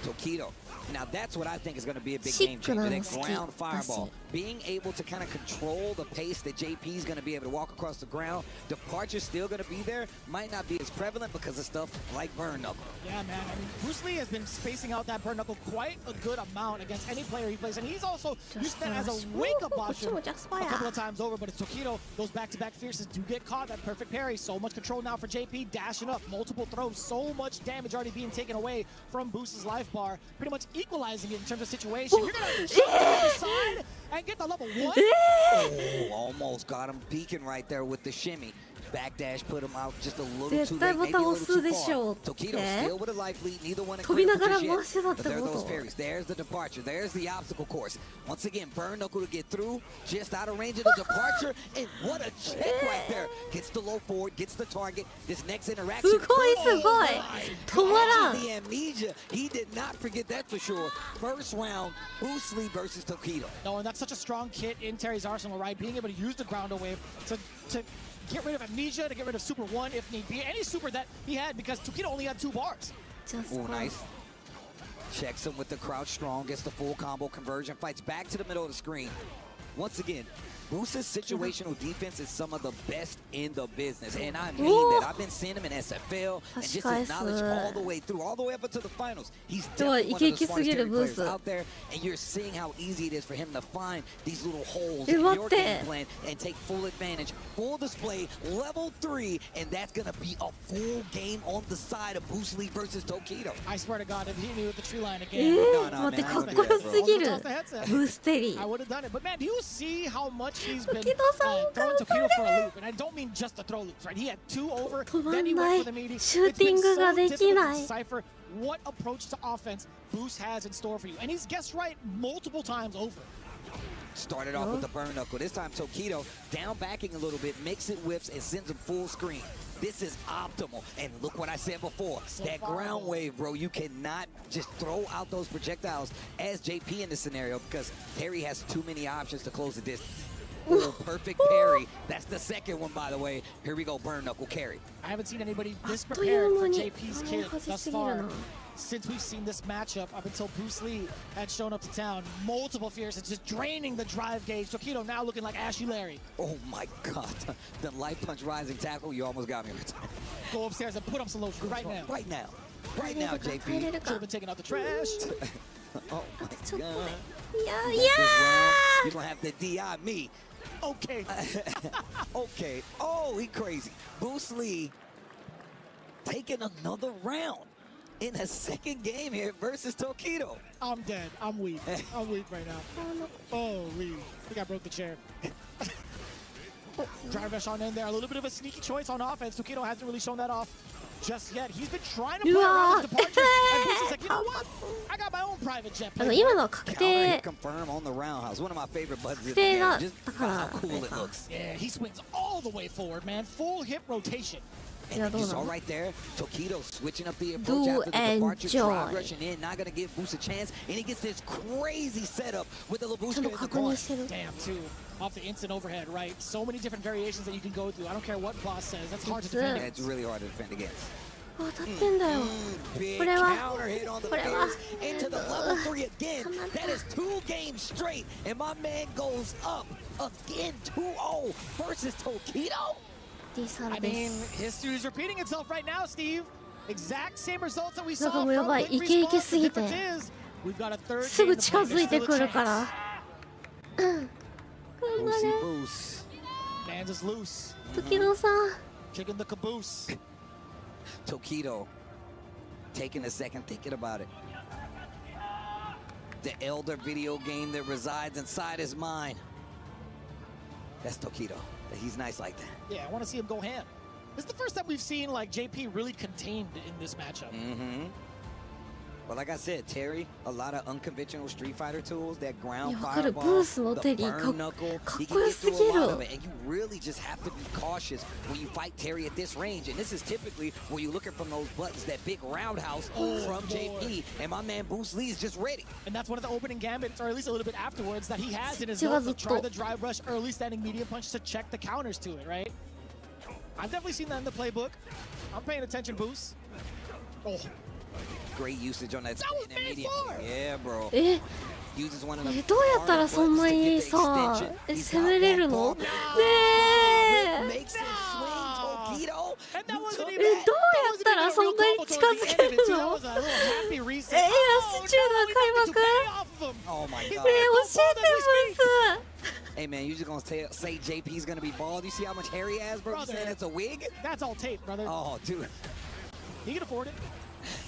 Tokido. Now that's what I think is going to be a big game changer. That ground fireball. Being able to kind of control the pace that JP is going to be able to walk across the ground. Departure's still going to be there. Might not be as prevalent because of stuff like Burn Knuckle. Yeah, man. I mean, Bruce Lee has been spacing out that Burn Knuckle quite a good amount against any player he plays. And he's also used that as a wake-up option a couple of times over. But it's Tokido. Those back-to-back fierces do get caught. That perfect parry. So much control now for JP. Dashing up. Multiple throws. So much damage already being taken away from Boost's life bar. Pretty much equalizing it in terms of situation. You're going to have to shoot to the side and get the level 1. Oh, almost got him peeking right there with the shimmy. Backdash put him out just a little too late, maybe a little too far. Tokido still with a life lead, neither one in critical just yet. But there are those parries. There's the departure. There's the obstacle course. Once again, Burn Knuckle to get through, just out of range of the departure. And what a check right there. Gets the low forward, gets the target. This next interaction. The amnesia. He did not forget that for sure. First round, Bruce Lee versus Tokido. No, and that's such a strong kit in Terry's arsenal, right? Being able to use the grounder wave to get rid of amnesia, to get rid of Super 1 if need be. Any super that he had, because Tokido only had 2 bars. Oh, nice. Checks him with the crouch strong, gets the full combo conversion, fights back to the middle of the screen. Once again, Booster's situational defense is some of the best in the business, and I mean that. I've been seeing him in SFL, and just his knowledge all the way through, all the way up into the finals. He's definitely one of the smartest Terry players out there, and you're seeing how easy it is for him to find these little holes in your game plan and take full advantage. Full display, level 3, and that's gonna be a full game on the side of Boost Lee versus Tokido. I swear to God, if he knew the tree line again. I would have done it. But man, do you see how much he's been throwing Tokido for a loop? And I don't mean just the throw loops, right? He had 2 over, then he went for the meaty. It's been so difficult to decipher what approach to offense Boost has in store for you. And he's guessed right multiple times over. Started off with the burn knuckle. This time Tokido down backing a little bit, makes it whiffs and sends him full screen. This is optimal. And look what I said before. That ground wave, bro, you cannot just throw out those projectiles as JP in this scenario because Terry has too many options to close the distance. Oh, perfect parry. That's the second one, by the way. Here we go, burn knuckle carry. I haven't seen anybody this prepared for JP's kid thus far. Since we've seen this matchup up until Bruce Lee had shown up to town, multiple fears and just draining the drive gauge. Tokido now looking like Ashy Larry. Oh my God, the light punch rising tackle, you almost got me every time. Go upstairs and put up some lotion right now. Right now, right now, JP. Should have been taking out the trash. Oh my God. Yeah. You're gonna have to DI me. Okay. Okay. Oh, he crazy. Bruce Lee taking another round in a second game here versus Tokido. I'm dead. I'm weak. I'm weak right now. Oh, I think I broke the chair. Drive rush on in there. A little bit of a sneaky choice on offense. Tokido hasn't really shown that off just yet. He's been trying to play around his departures. And Bruce is like, you know what? I got my own private jet. Counter hit confirm on the roundhouse. One of my favorite buttons in the game. Just how cool it looks. Yeah, he swings all the way forward, man. Full hip rotation. And you saw right there, Tokido switching up the approach after the departure, drive rushing in, not gonna give Boost a chance, and he gets this crazy setup with the Labushka in the corner. Damn, too. Off the instant overhead, right? So many different variations that you can go through. I don't care what boss says. That's hard to defend against. It's really hard to defend against. Big これは counter hit on the face into the level 3 again. That is 2 games straight, and my man goes up again 2-0 versus Tokido. I mean, history is repeating itself right now, Steve. Exact same results that we saw from やばい、イケイケすぎて We've got a third すぐ近づいてくるから頑張れ Man's is loose. Tokidoさん Kicking the caboose. Tokido taking a second thinking about it. The elder video game that resides inside his mind. That's Tokido. He's nice like that. Yeah, I want to see him go ham. This is the first time we've seen like JP really contained in this matchup. But like I said, Terry, a lot of unconventional Street Fighter tools, that ground わかる、 fireball, ブースの the 手に burn knuckle, か he っこ can よ get す through ぎ a る lot of it, and you really just have to be cautious when you fight Terry at this range. And this is typically where you're looking from those buttons, that big roundhouse from JP, and my man Bruce Lee is just ready. And that's one of the opening gambits, or at least a little bit afterwards, that he has in his notes to try the drive rush, early standing medium punch to check the counters to it, right? I've definitely seen that in the playbook. I'm paying attention, Boost. Oh. Great usage on that. That was phase 4! Yeah, bro. え Uses one of them どうやったらそんなにさ攻めれるのねえ makes him swing Tokido. どうやったらそんなに近づけるのシチューが開幕 Oh my ね God. え教えてます Hey man, you just gonna say JP's gonna be bald? You see how much hair he has, bro? You saying that's a wig? That's all tape, brother. Oh, dude. He can afford it.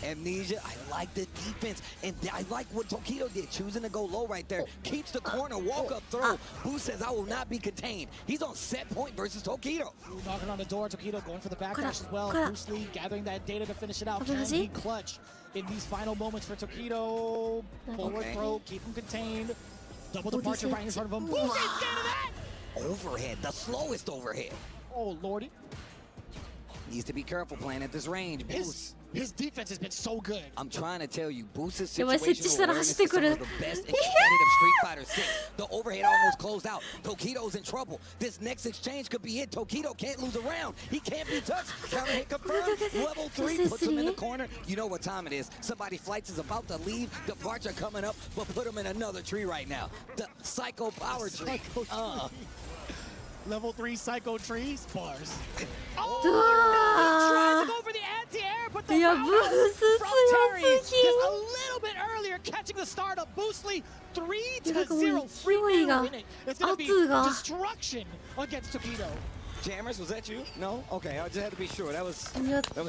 Amnesia, I like the defense, and I like what Tokido did, choosing to go low right there. Keeps the corner, walk up throw. Boost says, I will not be contained. He's on set point versus Tokido. Knocking on the door, Tokido going for the backdash as well. Bruce Lee gathering that data to finish it out. Can he clutch in these final moments for Tokido? Forward throw, keep him contained. Double departure right in front of him. Boost ain't scared of that! Overhead, the slowest overhead. Oh, lordy. Needs to be careful playing at this range. Boost. His defense has been so good. I'm trying to tell you, Boost's Yeah, but situational awareness is some of the best in competitive Street Fighter 6. The overhead almost closed out. Tokido's in trouble. This next exchange could be it. Tokido can't lose a round. He can't be touched. Counter hit confirmed. Level 3 puts him in the corner. You know what time it is. Somebody flights is about to leave. Departure coming up, but put him in another tree right now. The Psycho Power Tree. Level 3 Psycho Tree, bars. Oh, no! He tried to go for the anti-air, but the roundhouse from Terry just a little bit earlier, catching the startup. Boostly 3-0. Free win it. It's going to be destruction against Tokido. Jammers, was that you? No? Okay, I just had to be sure. That was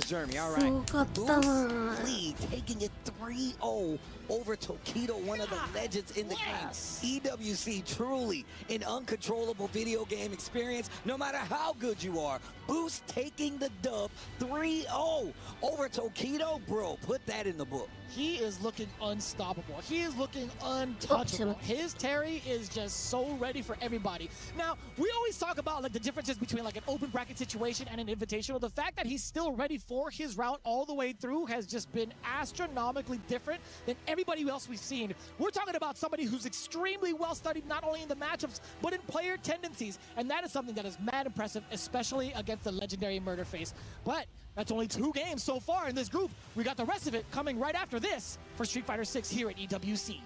Jeremy. All right. Boostly taking it 3-0 over Tokido, one of the legends in the game. EWC, truly an uncontrollable video game experience, no matter how good you are. Boost taking the dub 3-0 over Tokido. Bro, put that in the book. He is looking unstoppable. He is looking untouchable. His Terry is just so ready for everybody. Now, we always talk about like the differences between like an open bracket situation and an invitational. The fact that he's still ready for his route all the way through has just been astronomically different than everybody else we've seen. We're talking about somebody who's extremely well studied, not only in the matchups, but in player tendencies. And that is something that is mad impressive, especially against the legendary Murderface. But that's only 2 games so far in this group. We got the rest of it coming right after this for Street Fighter 6 here at EWC.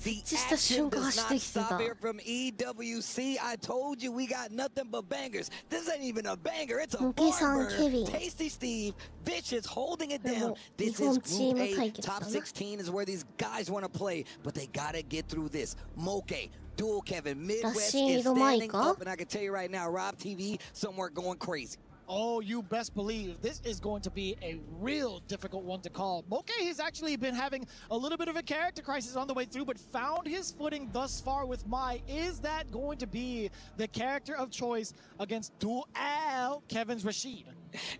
The action does not stop here from EWC. I told you we got nothing but bangers. This ain't even a banger, it's a barber. Tasty Steve, Vicious holding it down. This is Group A. Top 16 is where these guys want to play, but they gotta get through this. Moke, Dual Kevin, Midwest is standing up, and I can tell you right now, Rob TV, somewhere going crazy. Oh, you best believe this is going to be a real difficult one to call. Moke has actually been having a little bit of a character crisis on the way through, but found his footing thus far with Mai. Is that going to be the character of choice against Dual Kevin's Rashid?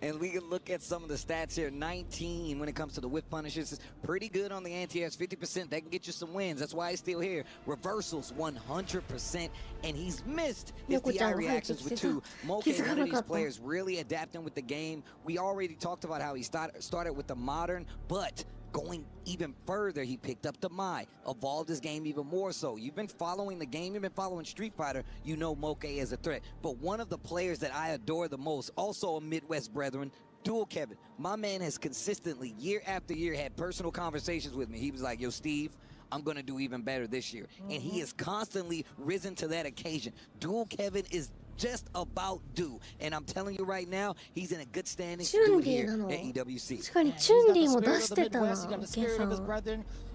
And we can look at some of the stats here. 19 when it comes to the whip punishes. It's pretty good on the anti-airs, 50%. That can get you some wins. That's why he's still here. Reversals, 100%. And he's missed his DI reactions with 2. Moke, one of these players really adapting with the game. We already talked about how he started with the modern, but going even further, he picked up the Mai, evolved his game even more so. You've been following the game, you've been following Street Fighter, you know Moke is a threat. But one of the players that I adore the most, also a Midwest brethren, Dual Kevin. My man has consistently, year after year, had personal conversations with me. He was like, yo, Steve, I'm going to do even better this year. And he has constantly risen to that occasion. Dual Kevin is just about due. And I'm telling you right now, he's in a good standing to do it here at EWC.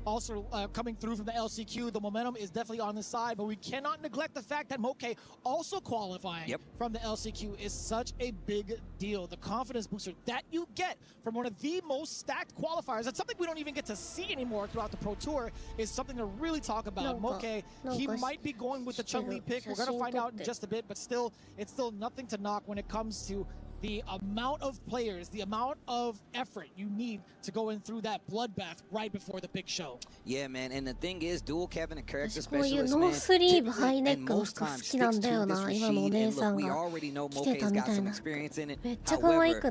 Also coming through from the LCQ, the momentum is definitely on his side, but we cannot neglect the fact that Moke also qualifying from the LCQ is such a big deal. The confidence booster that you get from one of the most stacked qualifiers, that's something we don't even get to see anymore throughout the Pro Tour, is something to really talk about. Moke, he might be going with the Chun-Li pick. We're going to find out in just a bit, but still, it's still nothing to knock when it comes to the amount of players, the amount of effort you need to go in through that bloodbath right before the big show. Yeah, man, and the thing is, Dual Kevin, a character specialist, man, and most times sticks to this Rashid, and look, we already know Moke's got some experience in it. However,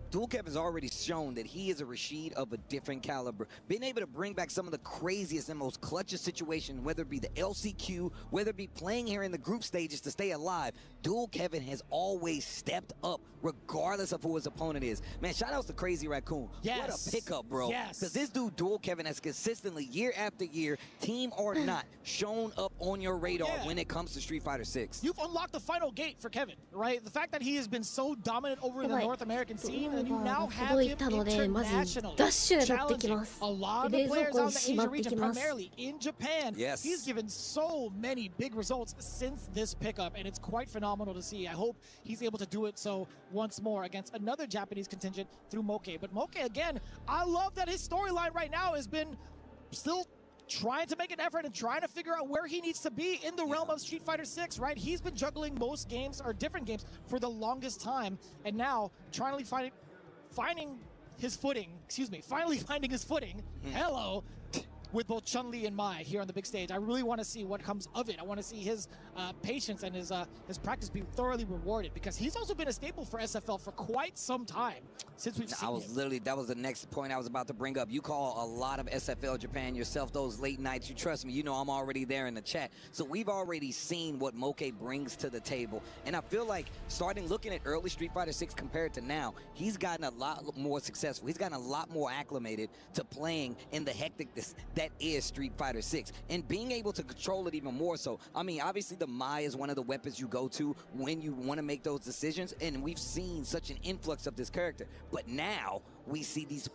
Dual Kevin's already shown that he is a Rashid of a different caliber. Being able to bring back some of the craziest and most clutchest situations, whether it be the LCQ, whether it be playing here in the group stages to stay alive, Dual Kevin has always stepped up regardless of who his opponent is. Man, shout out to Crazy Raccoon. What a pickup, bro. Because this dude, Dual Kevin, has consistently, year after year, team or not, shown up on your radar when it comes to Street Fighter 6. You've unlocked the final gate for Kevin, right? The fact that he has been so dominant over the North American scene, and you now have him internationally challenging a lot of the players out in the Asia region, primarily in Japan. He's given so many big results since this pickup, and it's quite phenomenal to see. I hope he's able to do it so once more against another Japanese contingent through Moke. But Moke, again, I love that his storyline right now has been still trying to make an effort and trying to figure out where he needs to be in the realm of Street Fighter 6, right? He's been juggling most games or different games for the longest time, and now trying to finding his footing, finally finding his footing. Hello. with both Chun-Li and Mai here on the big stage. I really want to see what comes of it. I want to see his patience and his practice be thoroughly rewarded, because he's also been a staple for SFL for quite some time since we've seen him. That was the next point I was about to bring up. You call a lot of SFL Japan yourself those late nights. You trust me, you know I'm already there in the chat. So we've already seen what Moke brings to the table. And I feel like looking at early Street Fighter 6 compared to now, he's gotten a lot more successful. He's gotten a lot more acclimated to playing in the hecticness that is Street Fighter 6 and being able to control it even more so. I mean, obviously the Mai is one of the weapons you go to when you want to make those decisions, and we've seen such an influx of this character. But now we see this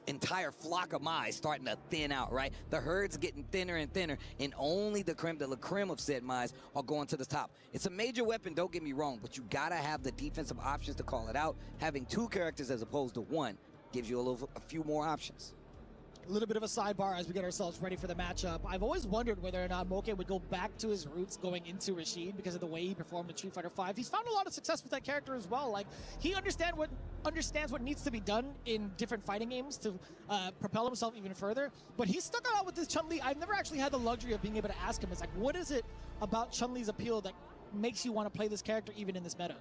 entire flock of Mai starting to thin out, right? The herd's getting thinner and thinner, and only the creme de la creme of said Mai are going to the top. It's a major weapon, don't get me wrong, but you gotta have the defensive options to call it out. Having two characters as opposed to one gives you a few more options. A little bit of a sidebar as we get ourselves ready for the matchup. I've always wondered whether or not Moke would go back to his roots going into Rashid because of the way he performed in Street Fighter V. He's found a lot of success with that character as well. Like, he understands what needs to be done in different fighting games to propel himself even further. But he's stuck out with this Chun-Li. I've never actually had the luxury of being able to ask him. It's like, what is it about Chun-Li's appeal that makes you want to play this character even in this meta?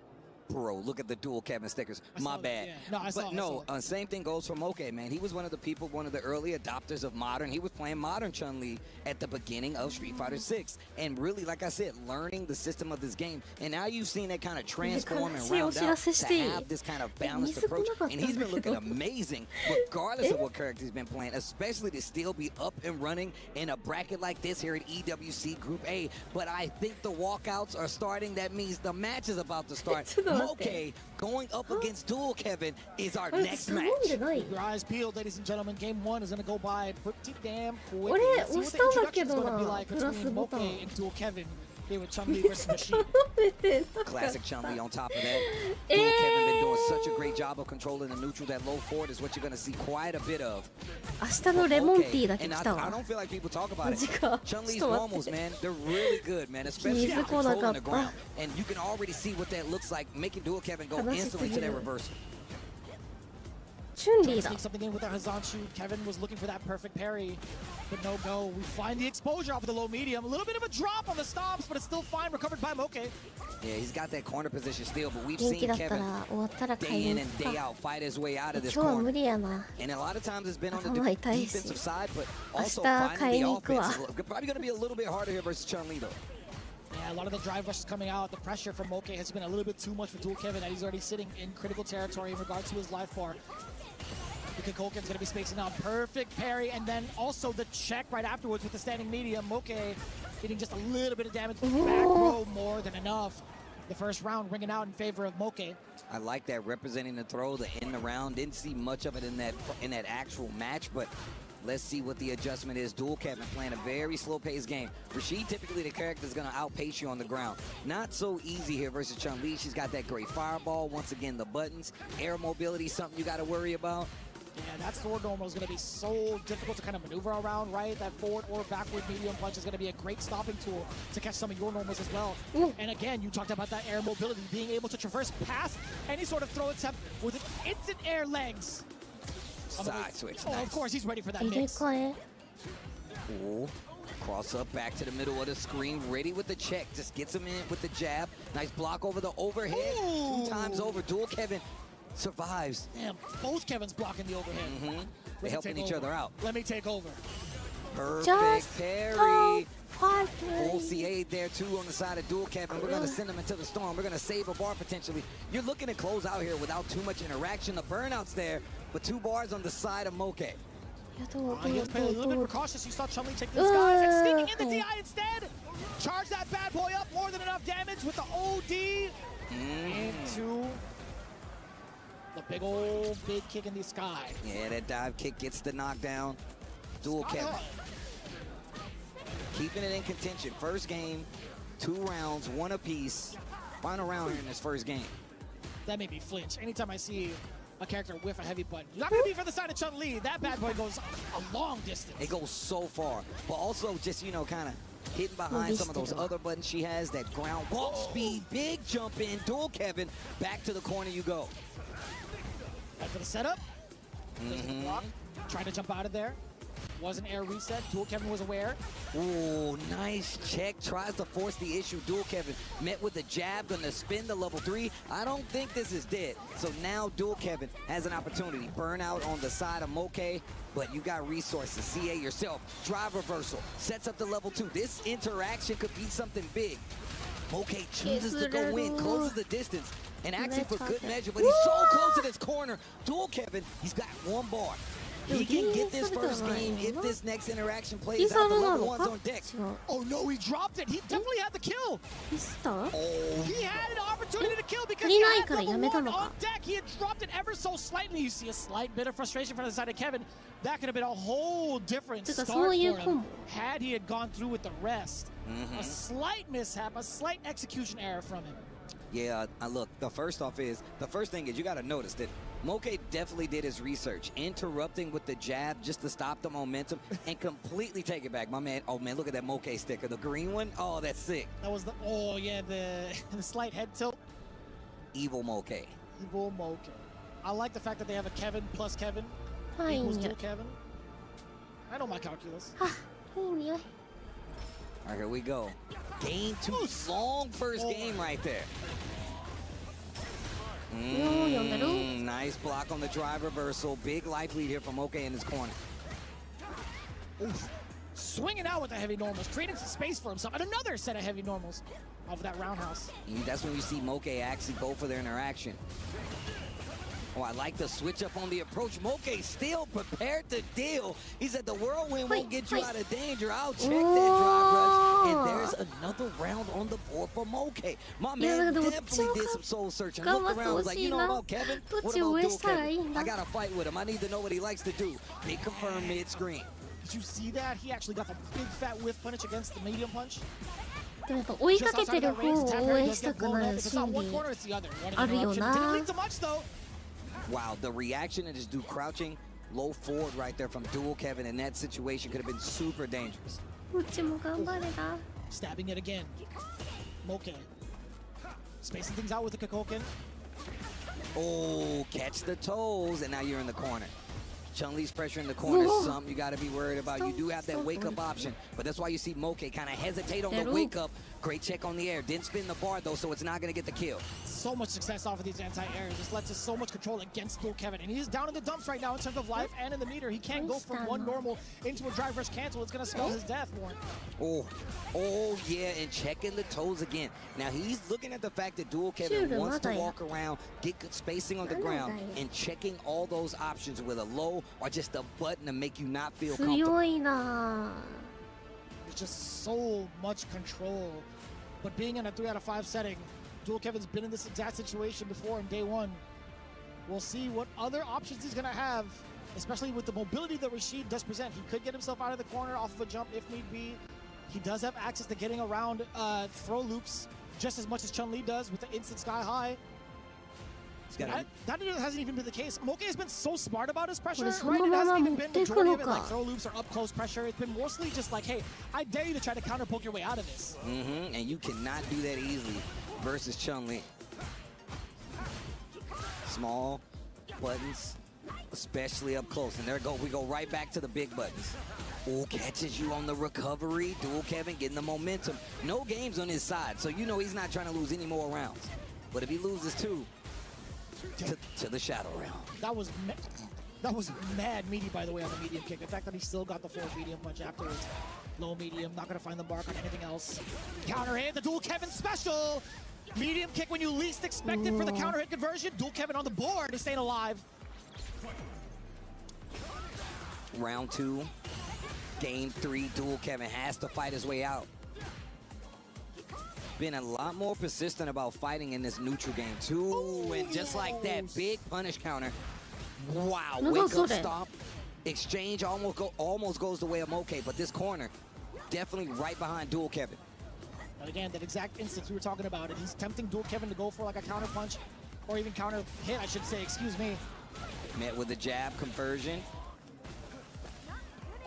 Bro, look at the dual Kevin stickers. My bad. Yeah. No, Same thing goes for Moke, man. He was one of the people, one of the early adopters of modern. He was playing modern Chun-Li at the beginning of Street Fighter 6. And really, like I said, learning the system of this game. And now you've seen that kind of transform and round out to have this kind of balanced approach. And he's been looking amazing, regardless of what character he's been playing, especially to still be up and running in a bracket like this here at EWC Group A. But I think the walkouts are starting. That means the match is about to start. Moke going up against Dual Kevin is our next match. Your eyes peeled, ladies and gentlemen. Game 1 is going to go by pretty damn quick. 俺 Let's see what the introduction is going to be like between Moke and Dual Kevin. Here with Chun-Li versus Rashid. Classic Chun-Li on top of that. Dual Kevin been doing such a great job of controlling the neutral. That low forward is what you're going to see quite a bit of. 明日のレモンティーだけ来た I わ don't feel like people talk about マ it. ジか Chun-Li's ちょっと待って normals, man, they're really good, man, especially 気づこなかった controlling the ground. And you can already see what that looks like, making Dual Kevin go 悲しすぎる instantly to that reversal. チュンリー Trying to だ sneak something in with our Hazanchu. Kevin was looking for that perfect parry, but no go. We find the exposure off of the low medium. A little bit of a drop on the stomps, but it's still fine. Recovered by Moke. Yeah, he's got that corner position still, but we've 元気 seen だった Kevin ら終わったら買 day い in に and 行く day か out fight his way out of this 今日は無 corner. 理やな And a lot of times it's been on the 頭痛いし defensive side, but 明 also 日買い finding に the 行くわ offense. Probably going to be a little bit harder here versus Chun-Li, though. Yeah, a lot of the drive rushes coming out. The pressure from Moke has been a little bit too much for Dual Kevin, and he's already sitting in critical territory in regards to his life bar. Because Kolkin's going to be spacing out. Perfect parry, and then also the check right afterwards with the standing medium. Moke getting just a little bit of damage. Back row more than enough. The first round ringing out in favor of Moke. I like that representing the throw, the end around. Didn't see much of it in that actual match, but let's see what the adjustment is. Dual Kevin playing a very slow-paced game. Rashid, typically the character is going to outpace you on the ground. Not so easy here versus Chun-Li. She's got that great fireball. Once again, the buttons. Air mobility, something you got to worry about. Yeah, that forward normal is going to be so difficult to kind of maneuver around, right? That forward or backward medium punch is going to be a great stopping tool to catch some of your normals as well. And again, you talked about that air mobility, being able to traverse past any sort of throw attempt with instant air legs. Side switch. Oh, Nice. of course, he's ready for that 入れ mix. 替え Ooh. Cross up back to the middle of the screen, ready with the check. Just gets him in with the jab. Nice block over the overhead. Ooh. 2 times over. Dual Kevin survives. Damn, both Kevin's blocking the overhead. Mm-hmm. They're helping each other out. Let me take over. Perfect Just parry. Full Full CA there too on the side of Dual Kevin. We're going to send him into the storm. We're going to save a bar potentially. You're looking to close out here without too much interaction. The burnout's there, but 2 bars on the side of Moke. いやどう He ど has う played a ど little う bit どう precautious. You saw Chun-Li take these guys and sneaking in the DI instead. Charge that bad boy up, more than enough damage with the OD into the big kick in the sky. Yeah, that dive kick gets the knockdown. Dual Kevin. Keeping it in contention. First game, 2 rounds, 1 apiece. Final round here in this first game. That made me flinch. Anytime I see a character whiff a heavy button. Not going to be for the side of Chun-Li. That bad boy goes a long distance. It goes so far. But also just, you know, kind of hidden behind some of those other buttons she has. That ground walk speed, big jump in. Dual Kevin, back to the corner you go. Back for the setup. There's the block. Trying to jump out of there. Was an air reset. Dual Kevin was aware. Ooh, nice check. Tries to force the issue. Dual Kevin met with the jab, gonna spin the level 3. I don't think this is dead. So now Dual Kevin has an opportunity. Burnout on the side of Moke, but you got resources. CA yourself. Drive reversal. Sets up the level 2. This interaction could be something big. Moke chooses to go in, closes the distance, and actually for good measure, but he's so close to this corner. Dual Kevin, he's got one bar. He can get this first game if this next interaction plays out. The level 1's on deck. Oh no, he dropped it. He definitely had the kill. He had an opportunity to kill because he had level 1 on deck. He had dropped it ever so slightly. You see a slight bit of frustration from the side of Kevin. That could have been a whole different start for him had he had gone through with the rest. A slight mishap, a slight execution error from him. Yeah, look, the first thing is you got to notice that Moke definitely did his research, interrupting with the jab just to stop the momentum and completely take it back. My man, oh man, look at that Moke sticker, the green one. Oh, that's sick. That was the, the slight head tilt. Evil Moke. Evil Moke. I like the fact that they have a Kevin plus Kevin equals dual Kevin. I know my calculus. All right, here we go. Game 2, long first game right there. Nice block on the drive reversal. Big life lead here from Moke in his corner. Swinging out with the heavy normals, creating some space for himself, and another set of heavy normals off that roundhouse. That's when you see Moke actually go for their interaction. Oh, I like the switch up on the approach. Moke still prepared to deal. He said the whirlwind won't get you out of danger. I'll check that drive rush. And there's another round on the board for Moke. My man definitely did some soul searching. Looked around, was like, you know about Kevin? What about dual Kevin? I got to fight with him. I need to know what he likes to do. Big confirm mid-screen. Did you see that? He actually got the big fat whiff punch against the medium punch. でもやっぱ追いかけてる方を応援したくなる心理あるよな。 Wow, the reaction to this dude crouching low forward right there from Dual Kevin in that situation could have been super dangerous. Stabbing it again. Moke. Spacing things out with the Kakoken. Oh, catch the toes, and now you're in the corner. Chun-Li's pressure in the corner is something you got to be worried about. You do have that wake-up option, but that's why you see Moke kind of hesitate on the wake-up. Great check on the air. Didn't spin the bar, though, so it's not going to get the kill. So much success off of these anti-airs. Just lets us so much control against Dual Kevin. And he's down in the dumps right now in terms of life and in the meter. He can't go from one normal into a drive rush cancel. It's going to spell his death, Warren. Oh, yeah, and checking the toes again. Now, he's looking at the fact that Dual Kevin wants to walk around, get good spacing on the ground, and checking all those options with a low or just a button to make you not feel comfortable. It's just so much control. But being in a 3 out of 5 setting, Dual Kevin's been in this exact situation before in day 1. We'll see what other options he's going to have, especially with the mobility that Rashid does present. He could get himself out of the corner off of a jump if need be. He does have access to getting around throw loops just as much as Chun-Li does with the instant sky high. That hasn't even been the case. Moke has been so smart about his pressure, right? It hasn't even been majority of it like throw loops or up close pressure. It's been mostly just like, hey, I dare you to try to counter poke your way out of this. And you cannot do that easily versus Chun-Li. Small buttons, especially up close. And we go right back to the big buttons. Oh, catches you on the recovery. Dual Kevin getting the momentum. No games on his side, so you know he's not trying to lose any more rounds. But if he loses 2, to the shadow round. That was mad meaty, by the way, on the medium kick. The fact that he still got the full medium punch afterwards. Low medium, not going to find the mark on anything else. Counter hit, the Dual Kevin special. Medium kick when you least expect it for the counter hit conversion. Dual Kevin on the board is staying alive. Round 2, game 3. Dual Kevin has to fight his way out. Been a lot more persistent about fighting in this neutral game too. And just like that, big punish counter. Wow, wake up stop. Exchange almost goes the way of Moke, but this corner definitely right behind Dual Kevin. And again, that exact instance we were talking about it. He's tempting Dual Kevin to go for like a counter punch or even counter hit, I should say, excuse me. Met with a jab conversion.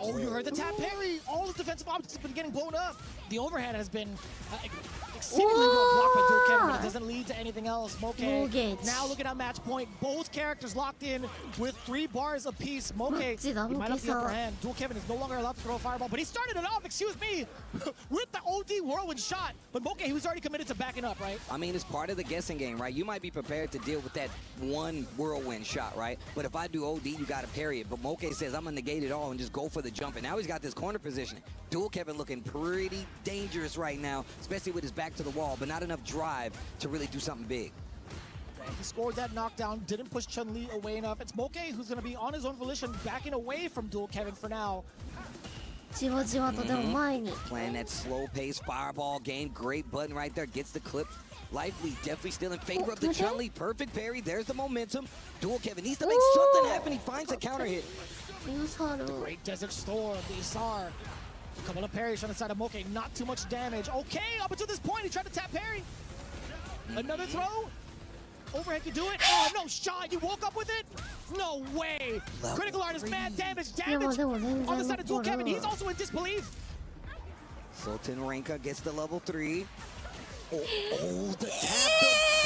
Oh, you heard the tap parry. All the defensive options have been getting blown up. The overhead has been exceedingly well blocked by Dual Kevin, but it doesn't lead to anything else. Moke now looking at match point. Both characters locked in with 3 bars apiece. Moke, he might have the upper hand. Dual Kevin is no longer allowed to throw a fireball, but he started it off, excuse me, with the OD whirlwind shot. But Moke, he was already committed to backing up, right? I mean, it's part of the guessing game, right? You might be prepared to deal with that one whirlwind shot, right? But if I do OD, you got to parry it. But Moke says, I'm going to negate it all and just go for the jump. And now he's got this corner positioning. Dual Kevin looking pretty dangerous right now, especially with his back to the wall, but not enough drive to really do something big. He scored that knockdown, didn't push Chun-Li away enough. It's Moke who's going to be on his own volition, backing away from Dual Kevin for now. Playing that slow-paced fireball game. Great button right there. Gets the clip. Lively definitely still in favor of the Chun-Li. Perfect parry. There's the momentum. Dual Kevin needs to make something happen. He finds a counter hit. The Great Desert Storm, the Isar. A couple of parries on the side of Moke. Not too much damage. Okay, up until this point, he tried to tap parry. Another throw. Overhead can do it. Oh, no shot. You woke up with it? No way. Critical Art is mad damage. Damage on the side of Dual Kevin. He's also in disbelief. Sultan Renka gets the level 3. Oh, the tap.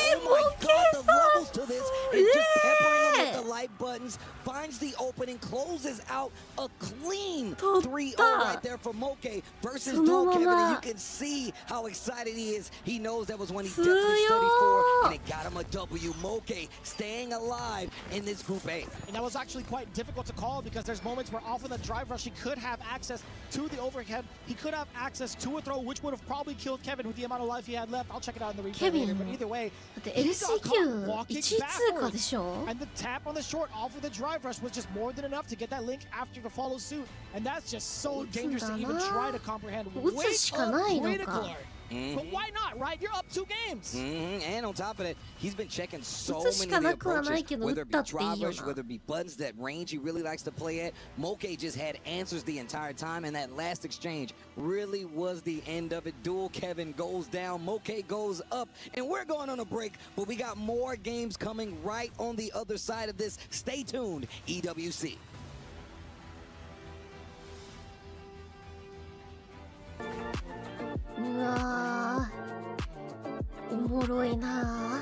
Oh my God, the levels to this. And just peppering him with the light buttons. Finds the opening, closes out a clean 3-0 right there for Moke versus Dual Kevin. And you can see how excited he is. He knows that was one he definitely studied for, and it got him a W. Moke staying alive in this Group A. And that was actually quite difficult to call because there's moments where off of the drive rush, he could have access to the overhead. He could have access to a throw, which would have probably killed Kevin with the amount of life he had left. I'll check it out in the replay later, but either way, he got caught walking backwards. And the tap on the short off of the drive rush was just more than enough to get that link after to follow suit. And that's just so dangerous to even try to comprehend. Wait up critical art. But why not, right? You're up 2 games. And on top of that, he's been checking so many of the approaches, whether it be drive rush, whether it be buttons, that range he really likes to play at. Moke just had answers the entire time, and that last exchange really was the end of it. Dual Kevin goes down, Moke goes up, and we're going on a break, but we got more games coming right on the other side of this. Stay tuned, EWC. うわー、おもろいな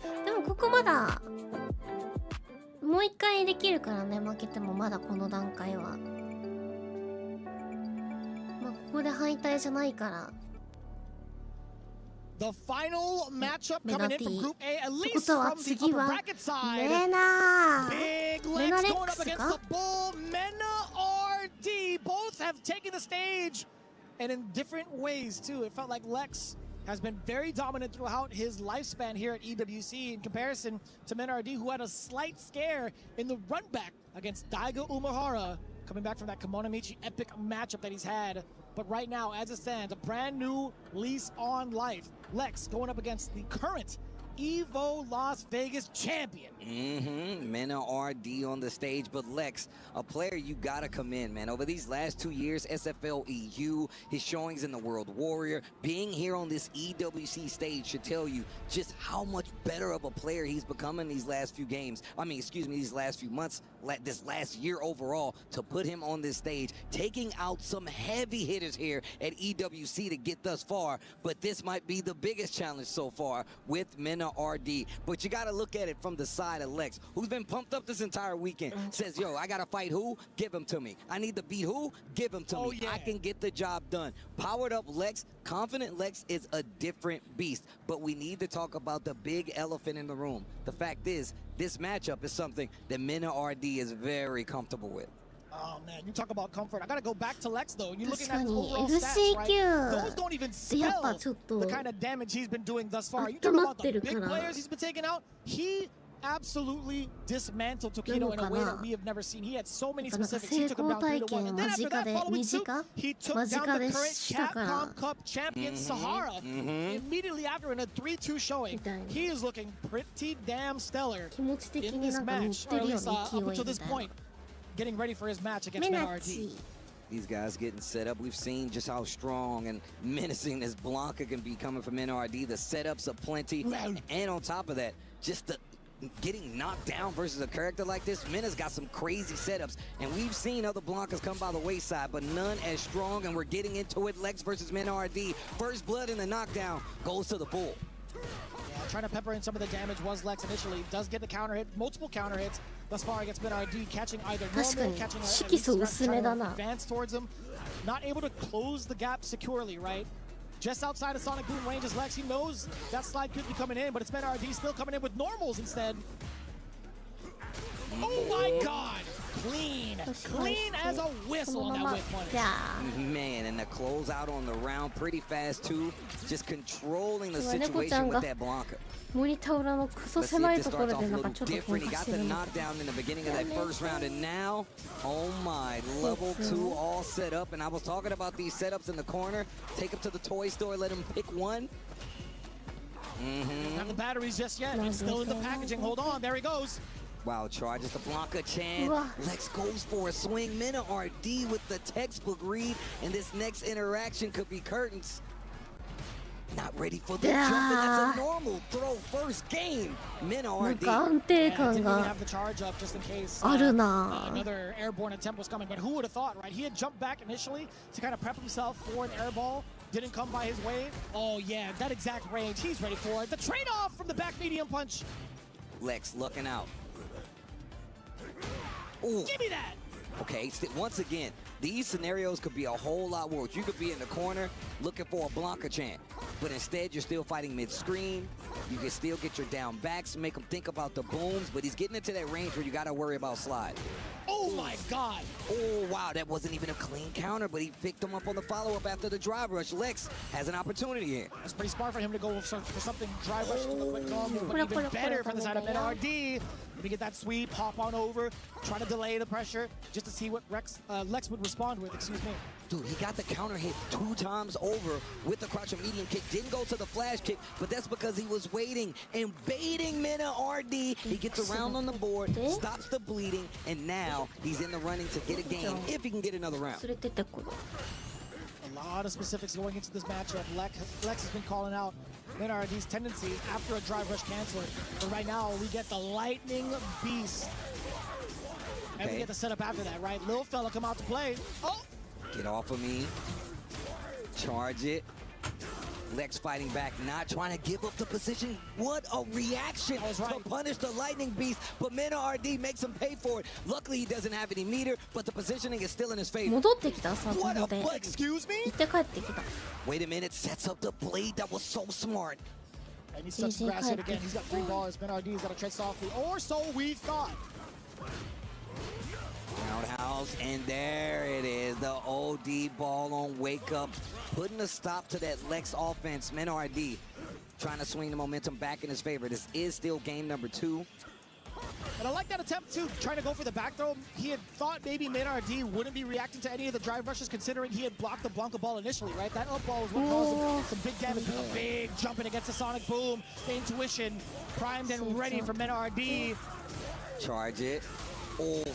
ー。でもここまだもう一回できるからね、負けてもまだこの段階は。まあここで敗退じゃないから。The final matchup coming in from Group A, at least とは from the 次 upper は bracket side. メナー Big メナ Lex レ going ック up ス against か the Bull. Mena RD both have taken the stage, and in different ways too. It felt like Lex has been very dominant throughout his lifespan here at EWC in comparison to Mena RD, who had a slight scare in the run back against Daigo Umehara, coming back from that Kimono Michi epic matchup that he's had. But right now, as it stands, a brand new lease on life. Lex going up against the current Evo Las Vegas champion. Mena RD on the stage, but Lex, a player you gotta commend, man. Over these last 2 years, SFL EU, his showings in the World Warrior, being here on this EWC stage should tell you just how much better of a player he's becoming these last few games. I mean, excuse me, these last few months, this last year overall, to put him on this stage, taking out some heavy hitters here at EWC to get thus far. But this might be the biggest challenge so far with Mena RD. But you gotta look at it from the side of Lex, who's been pumped up this entire weekend. Says, yo, I gotta fight who? Give him to me. I need to beat who? Give him to me. I can get the job done. Powered up Lex, confident Lex is a different beast. But we need to talk about the big elephant in the room. The fact is, this matchup is something that Mena RD is very comfortable with. Oh man, you talk about comfort. I gotta go back to Lex though. You're looking 確か at the に overall FC stats, right? 級 Those don't even でやっぱ spell ちょっと the kind of damage he's been doing thus far. You 温 talk ま about って the るか big ら players he's been taking out. He absolutely dismantled Tokino in a way that we have never seen. He had so many なんか specifics. He 成 took him 功 down 体 3-1. 験 And 間 then after 近 that, で following suit, 短 he took 間 down 近 the で current したから Capcom Cup champion Sahara immediately after in a 3-2 showing. He is looking pretty damn stellar 気持ち的 in に this なんか乗っ match, て or at るよ least ね up 勢い until み this たいな point, getting ready for his match against メ Mena ナ RD. チ These guys getting set up. We've seen just how strong and menacing this Blanca can be coming from NRD. The setups are plenty. And on top of that, just the getting knocked down versus a character like this, Mina's got some crazy setups, and we've seen other Blancas come by the wayside, but none as strong, and we're getting into it. Lex versus Mina RD. First blood in the knockdown goes to the bull. Yeah, trying to pepper in some of the damage was Lex initially. Does get the counter hit, multiple counter hits thus far against Mina RD, catching either normal, catching advance towards him. Not able to close the gap securely, right? Just outside of Sonic Boom range is Lex. He knows that slide could be coming in, but it's Mina RD still coming in with normals instead. Oh my god! Clean. Clean as a whistle on that whip punish. Man, and the close out on the round pretty fast too. Just controlling the situation with that Blanca. モニター裏のクソ狭いところでなんかちょっと He got the knockdown in the beginning of that first round, and now, oh my, level 2 all set up. And I was talking about these setups in the corner. Take him to the toy store, let him pick one. Not the batteries just yet. It's still in the packaging. Hold on, there he goes. Wow, charges the Blanca Chan. Lex goes for a swing. Mina RD with the textbook read, and this next interaction could be curtains. Not ready for the jump, and that's a normal throw first game. Mina RD. Didn't even have the charge up just in case another airborne attempt was coming. But who would have thought, right? He had jumped back initially to kind of prep himself for an air ball. Didn't come by his way. Oh yeah, that exact range. He's ready for it. The trade-off from the back medium punch. Lex looking out. Ooh. Give me that. Okay, once again, these scenarios could be a whole lot worse. You could be in the corner looking for a Blanca Chan, but instead you're still fighting mid-screen. You can still get your down backs, make him think about the booms, but he's getting into that range where you got to worry about slide. Oh my god. Oh wow, that wasn't even a clean counter, but he picked him up on the follow-up after the drive rush. Lex has an opportunity here. It's pretty smart for him to go for something drive rush to the quick combo, but even better from the side of NRD. Maybe get that sweep, hop on over, try to delay the pressure, just to see what Lex would respond with, excuse me. Dude, he got the counter hit 2 times over with the crouch and medium kick. Didn't go to the flash kick, but that's because he was waiting and baiting Mina RD. He gets around on the board, stops the bleeding, and now he's in the running to get a game if he can get another round. A lot of specifics going into this matchup. Lex has been calling out Mina RD's tendencies after a drive rush cancel. But right now, we get the Lightning Beast. And we get the setup after that, right? Lil fella come out to play. Oh! Get off of me. Charge it. Lex fighting back, not trying to give up the position. What a reaction to punish the Lightning Beast, but Mina RD makes him pay for it. Luckily, he doesn't have any meter, but the positioning is still in his favor. What a butt. Excuse me? Wait a minute, sets up the blade. That was so smart. And he's touched the grass hit again. He's got 3 bars. Mina RD's got to tread softly, or so we thought. Roundhouse, and there it is, the OD ball on wake up, putting a stop to that Lex offense. Mina RD trying to swing the momentum back in his favor. This is still game number 2. And I like that attempt too, trying to go for the back throw. He had thought maybe Mina RD wouldn't be reacting to any of the drive rushes, considering he had blocked the Blanca ball initially, right? That up ball was what caused him some big damage. A big jumping against the Sonic Boom. The intuition primed and ready for Mina RD. Charge it. Oh.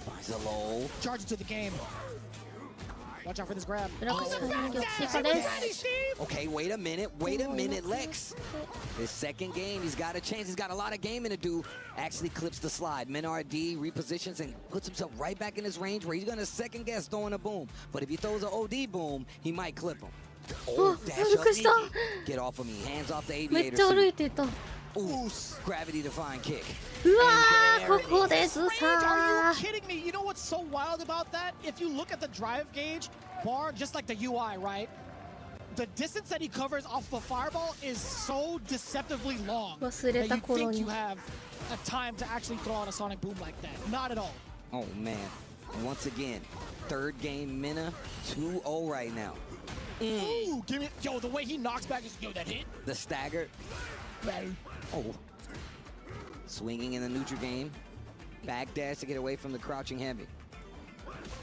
Finds a low. Charge it to the game. Watch out for this grab. Okay, wait a minute, Lex. His second game, he's got a chance. He's got a lot of gaming to do. Actually clips the slide. Mina RD repositions and puts himself right back in his range where he's gonna second guess throwing a boom. But if he throws an OD boom, he might clip him. Oh, dash up. Get off of me. Hands off the aviator. Ooh, gravity-defying kick. Are you kidding me? You know what's so wild about that? If you look at the drive gauge bar, just like the UI, right? The distance that he covers off the fireball is so deceptively long that you think you have a time to actually throw out a Sonic Boom like that. Not at all. Oh, man. Once again, 3rd game Mina, 2-0 right now. Ooh, give me... Yo, the way he knocks back is... Yo, that hit. The stagger. Oh. Swinging in the neutral game. Backdash to get away from the crouching heavy.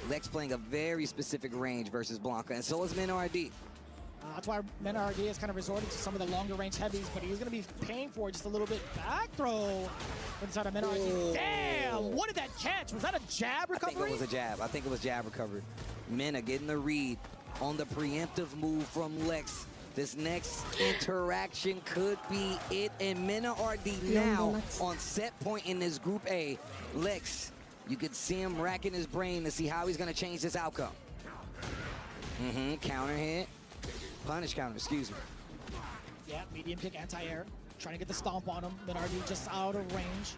Lex playing a very specific range versus Blanca, and so is Mina RD. That's why Mina RD has kind of resorted to some of the longer range heavies, but he's going to be paying for it just a little bit. Back throw inside of Mina RD. Damn! What did that catch? Was that a jab recovery? I think it was a jab. I think it was jab recovery. Mina getting the read on the preemptive move from Lex. This next interaction could be it. And Mena RD now on set point in this Group A. Lex, you can see him racking his brain to see how he's going to change this outcome. Counter hit. Punish counter, excuse me. Yeah, medium kick, anti-air. Trying to get the stomp on him. Minardi just out of range.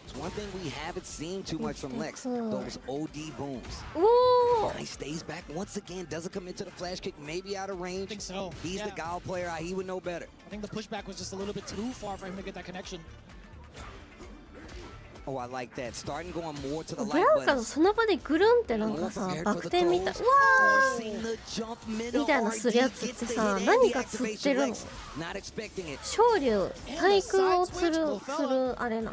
It's one thing we haven't seen too much from Lex. Those OD booms. Ooh. He stays back once again. Doesn't commit to the flash kick. Maybe out of range. I think so. He's the Gal player. He would know better. I think the pushback was just a little bit too far for him to get that connection. Oh, I like that. Starting going more to the ブ light ラウカ buttons. のその場でぐるんってなんかさバク転みたい。わーみたいなするやつってさ何が釣ってるの？昇竜対空をするあれな。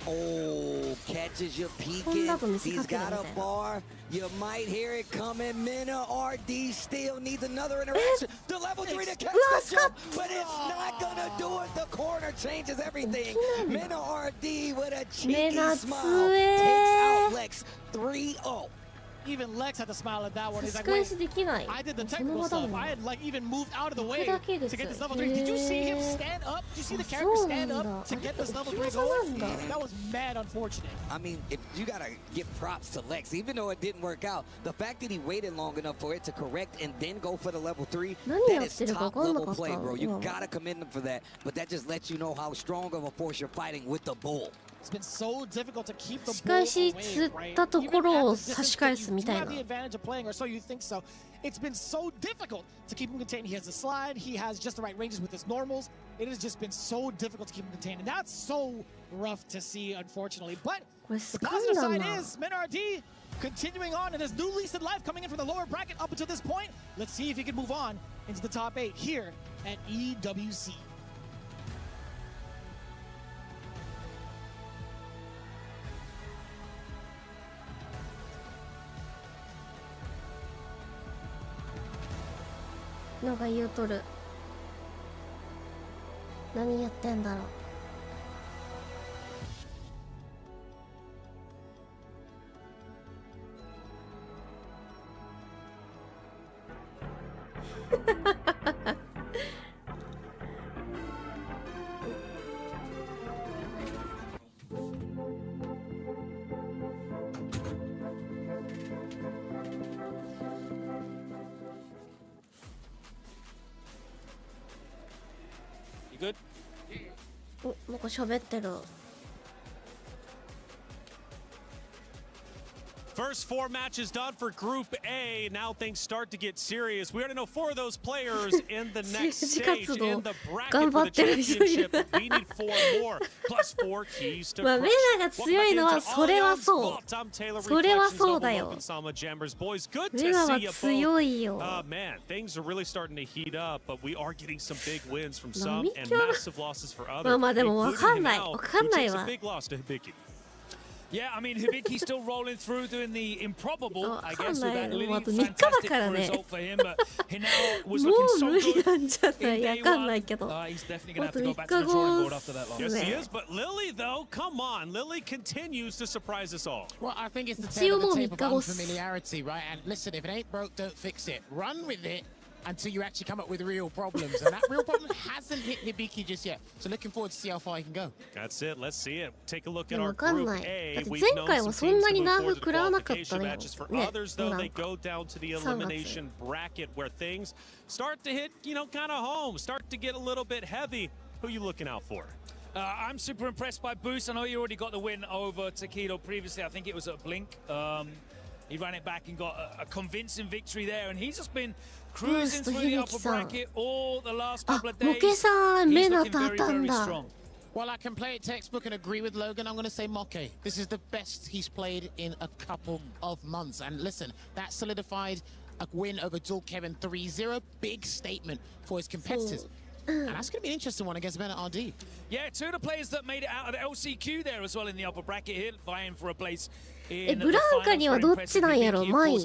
Oh, catches you peeking. He's got a bar. You might hear it coming. Mena RD still needs another interaction. The level 3 to catch the jump, but it's not gonna do it. The corner changes everything. Mena RD with a cheeky smile takes out Lex 3-0. Even Lex had to smile at that one. He's like, 返 wait, しできない。 I did the その technical 場だ stuff. もん。 I had like even moved out of the way これだけです。 to get this level 3. Did you see him stand up? Did you see the character stand up to get this level 3 going? That was mad unfortunate. I mean, if you gotta give props to Lex, even though it didn't work out, the fact that he waited long enough for it to correct and then go for the level 3, that is top level play, bro. You gotta commend him for that, but that just lets you know how strong of a force you're fighting with the bull. It's been so difficult to keep the 仕 ball 返し away, 釣っ right? たところ Even を at the 差し distance 返 that す you み do たい have な。 the advantage of playing, or so you think so. It's been so difficult to keep him contained. He has a slide. He has just the right ranges with his normals. It has just been so difficult to keep him contained, and that's so rough to see, unfortunately. But the positive side is Minardi continuing on, and his new lease in life coming in from the lower bracket up until this point. Let's see if he can move on into the top 8 here at EWC. No のが言うとる。何やってんだろう。Good? お、なんか喋ってる。First 4 matches done for Group A. Now things start to get serious. We already know 4 of those players in the next stage in the bracket for the championship. We need 4 more plus 4 keys to まあメナが強いのはそれはそう。それはそうだよ。メナは強いよ。Man, things are really starting to heat up, but we are getting some big wins from some and massive losses for others. まあでもわかんない。わかんないわ。 Yeah, I mean, Hibiki still rolling through, doing the improbable, I guess, with that Lily. あと3日だからね。もう無理なんじゃない。わかんないけど。あと3日後。Yes, he is. But Lily, though, come on. Lily continues to surprise us all. Well, I think it's the tale of the tape of unfamiliarity, right? And listen, if it ain't broke, don't fix it. Run with it until you actually come up with real problems. And that real problem hasn't hit Hibiki just yet. So looking forward to see how far he can go. That's it. Let's see it. Take a look at our Group A. 前回はそんなにナーフ食らわなかったね。ね、 Others, though, they go down to the elimination bracket where things start to hit, you know, kind of home, start to get a little bit heavy. Who are you looking out for? I'm super impressed by Boost. I know you already got the win over Takedo previously. I think it was at Blink. He ran it back and got a convincing victory there, and he's just been cruising through the upper bracket all the last couple of days. He's looking very, very strong. Well, I can play it textbook and agree with Logan. I'm going to say Moke. This is the best he's played in a couple of months. And listen, that solidified a win over Dual Kevin 3-0. Big statement for his competitors. And that's going to be an interesting one against Bennett RD. Yeah, 2 of the players that made it out of the LCQ there as well in the upper bracket here, vying for a place. ブランカにはどっちなんやろ。マイ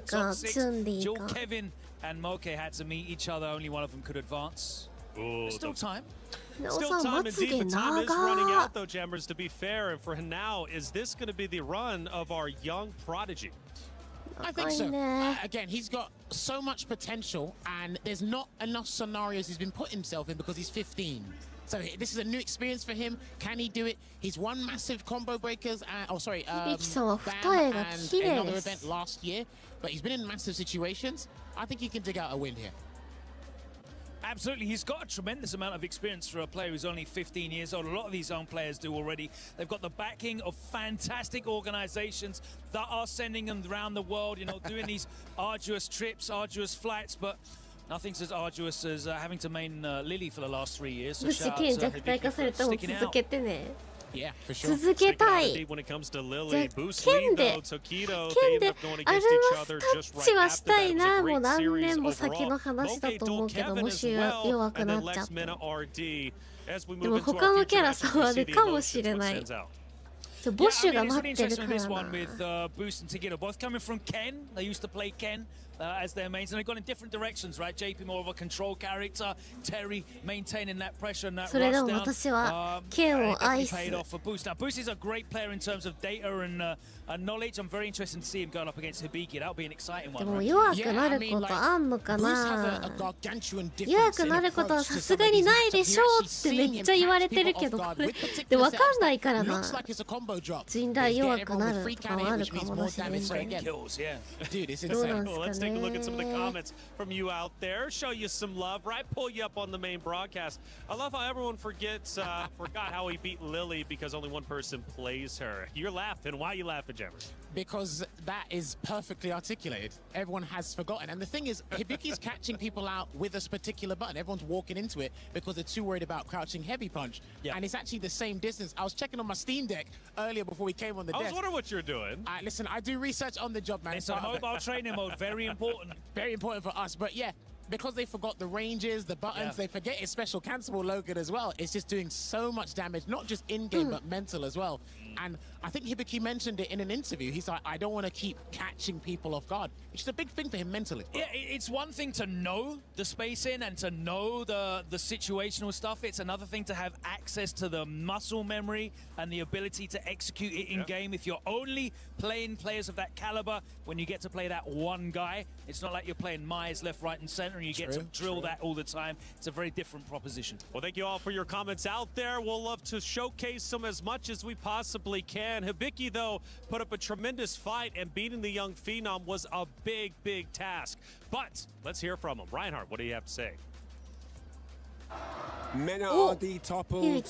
かチュンリーか。 Kevin and Moke had to meet each other. Only one of them could advance. Still time. Still time indeed. The time is running out, though, Jammers, to be fair. And for now, is this going to be the run of our young prodigy? I think so. Again, he's got so much potential, and there's not enough scenarios he's been put himself in because he's 15. So this is a new experience for him. Can he do it? He's won massive combo breakers. BAM and another event last year, but he's been in massive situations. I think he can dig out a win here. Absolutely, he's got a tremendous amount of experience for a player who's only 15 years old. A lot of these young players do already. They've got the backing of fantastic organizations that are sending them around the world, you know, doing these arduous trips, arduous flights, but nothing's as arduous as having to main Lily for the last 3 years. So shout out to Hibiki for sticking out. Yeah, for sure. 続けたい。 When it comes to じゃあ Lily, Boost 剣 Lee で though, Tokido, 剣 they で end up going アル against each マ other ス just タッチ right はし after た that. い It was な。 a もう great 何 series 年も先の overall. 話だ Moke と思う dueled けど、 Kevin も as し well, 弱く and な then っちゃっ Lex た。 Mina RD. As we で move も into 他 our のキャ future ラ matches, 触 we'll see る the かもし emotions れ what ない。 sends out. ボッシュ Yeah, が I mean, it's 待 really ってる interesting か with ら this な。 one with Boost and Tokido, both coming from Ken. They used to play Ken as their mains, and they've gone in different directions, right? JP more of a control character, Terry maintaining that pressure and that それで rush も down. 私は剣を愛 Definitely す。 paid off for Boost. Now, Boost is a great player in terms of data and knowledge. I'm very interested to see him going up against Hibiki. That'll be an exciting で one. も Right? 弱くなることあんのかな。弱くなることはさすがにないでしょうってめっちゃ言われてるけど、これで分かんないからな。陣雷弱くなるとかもあるかもだしね。 Dude, it's どうなん insane. す Let's か take a look at some of the ね。 comments from you out there. Show you some love, right? Pull you up on the main broadcast. I love how everyone forgot how he beat Lily because only one person plays her. You're laughing. Why are you laughing, Jammers? Because that is perfectly articulated. Everyone has forgotten. And the thing is, Hibiki's catching people out with this particular button. Everyone's walking into it because they're too worried about crouching heavy punch. Yeah. And it's actually the same distance. I was checking on my Steam Deck earlier before we came on the I desk. was wondering what you're doing. Listen, I do research on the job, man. It's a mobile training mode. Very important. Very important for us. But yeah, because they forgot the ranges, the buttons, they forget its special cancelable Logan as well. It's just doing so much damage, not just in-game, but mental as well. And I think Hibiki mentioned it in an interview. He's like, I don't want to keep catching people off guard. It's just a big thing for him mentally. Yeah, it's one thing to know the spacing and to know the situational stuff. It's another thing to have access to the muscle memory and the ability to execute it in game. If you're only playing players of that caliber, when you get to play that one guy, it's not like you're playing Myers left, right, and center, and you get to drill that all the time. It's a very different proposition. Well, thank you all for your comments out there. We'll love to showcase them as much as we possibly can. Hibiki, though, put up a tremendous fight, and beating the young Phenom was a big, big task. But let's hear from him. Reinhardt, what do you have to say? Mena RD toppled,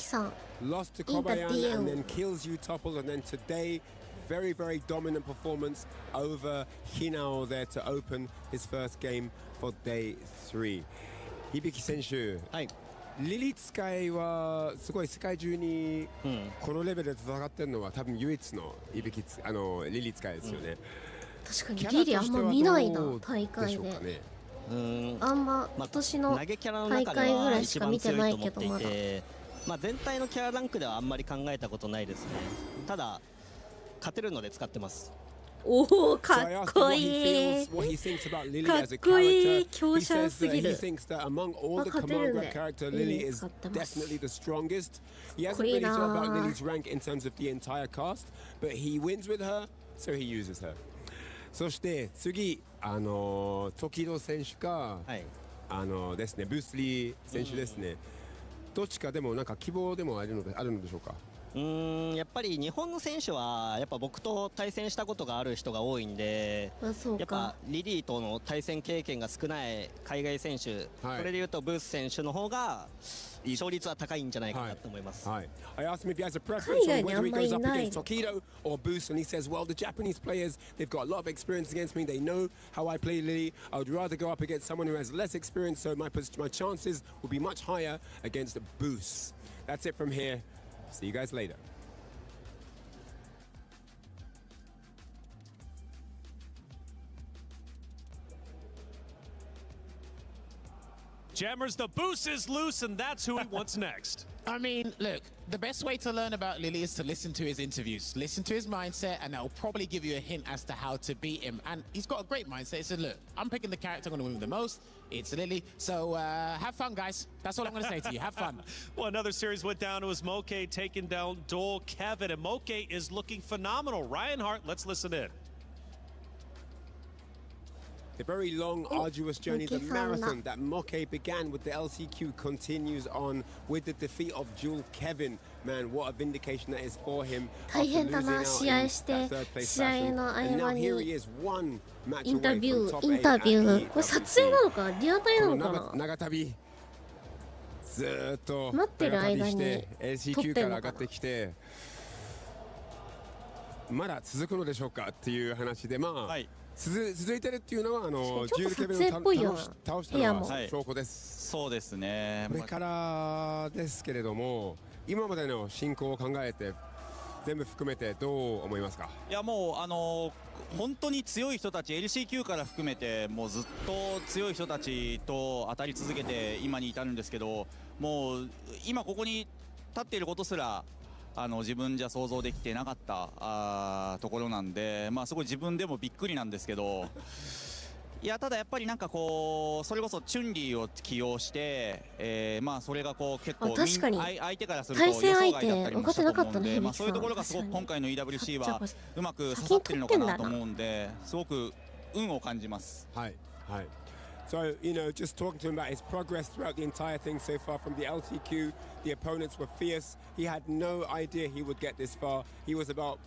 lost to Kobayan, and then kills you toppled, and then today, very, very dominant performance over Hinao there to open his first game for day 3. Hibiki 選手、リリ使いはすごい世界中にこのレベルで戦ってるのは多分唯一のリリ使いですよね。確かにリリあんま見ないな、大会で。あんま今年の大会ぐらいしか見てないけどまだ。まあ全体のキャラランクではあんまり考えたことないですね。ただ勝てるので使ってます。おお、かっこいい。かっこいい。強者すぎる。He thinks that among all the command grab character, Lily is definitely the strongest. He hasn't really thought about Lily's rank in terms of the entire cast, but he wins with her, so he uses her. そして次、時戸選手か、ですね、ブースリー選手ですね。どっちかでもなんか希望でもあるのでしょうか。やっぱり日本の選手はやっぱ僕と対戦したことがある人が多いんで、やっぱリリーとの対戦経験が少ない海外選手、これでいうとブース選手の方が勝率は高いんじゃないかなと思います。I asked him if he has a preference on whether he goes up against Tokido or Boost, and he says, well, the Japanese players, they've got a lot of experience against me. They know how I play Lily. I would rather go up against someone who has less experience, so my chances will be much higher against Boost. That's it from here. See you guys later. Jammers, the boost is loose, and that's who he wants next. I mean, look, the best way to learn about Lily is to listen to his interviews, listen to his mindset, and that will probably give you a hint as to how to beat him. And he's got a great mindset. He said, look, I'm picking the character I'm going to win the most. It's Lily. So have fun, guys. That's all I'm going to say to you. Have fun. Well, another series went down. It was Moke taking down Dole Kevin, and Moke is looking phenomenal. Reinhardt, let's listen in. The very long, arduous journey, the marathon that Moke began with the LCQ continues on with the defeat of Jewel Kevin. Man, what a vindication that is for him. 大変だな、試合して試合の合間にインタビューこれ撮影なのかリアタイなのかな。長旅ずーっと待ってる間に LCQ から上がってきてまだ続くのでしょうかっていう話で、まあ、続いてるっていうのはジュールケビンを倒したのは証拠です。そうですね。これからですけれども、今までの進行を考えて全部含めてどう思いますか？いやもう本当に強い人たち LCQ から含めてもうずっと強い人たちと当たり続けて今に至るんですけど、もう今ここに立っていることすら自分じゃ想像できてなかったところなんで、まあすごい自分でもびっくりなんですけど、いやただやっぱりなんかこうそれこそチュンリーを起用して、まあそれがこう結構相手からすると予想外だったりもしたと思うんで、まあそういうところがすごく今回の EWC はうまく刺さってるのかなと思うんで、すごく運を感じます。はいはい。So, you know, just talking to him about his progress throughout the entire thing so far from the LCQ, the opponents were fierce. He had no idea he would get this far. He was about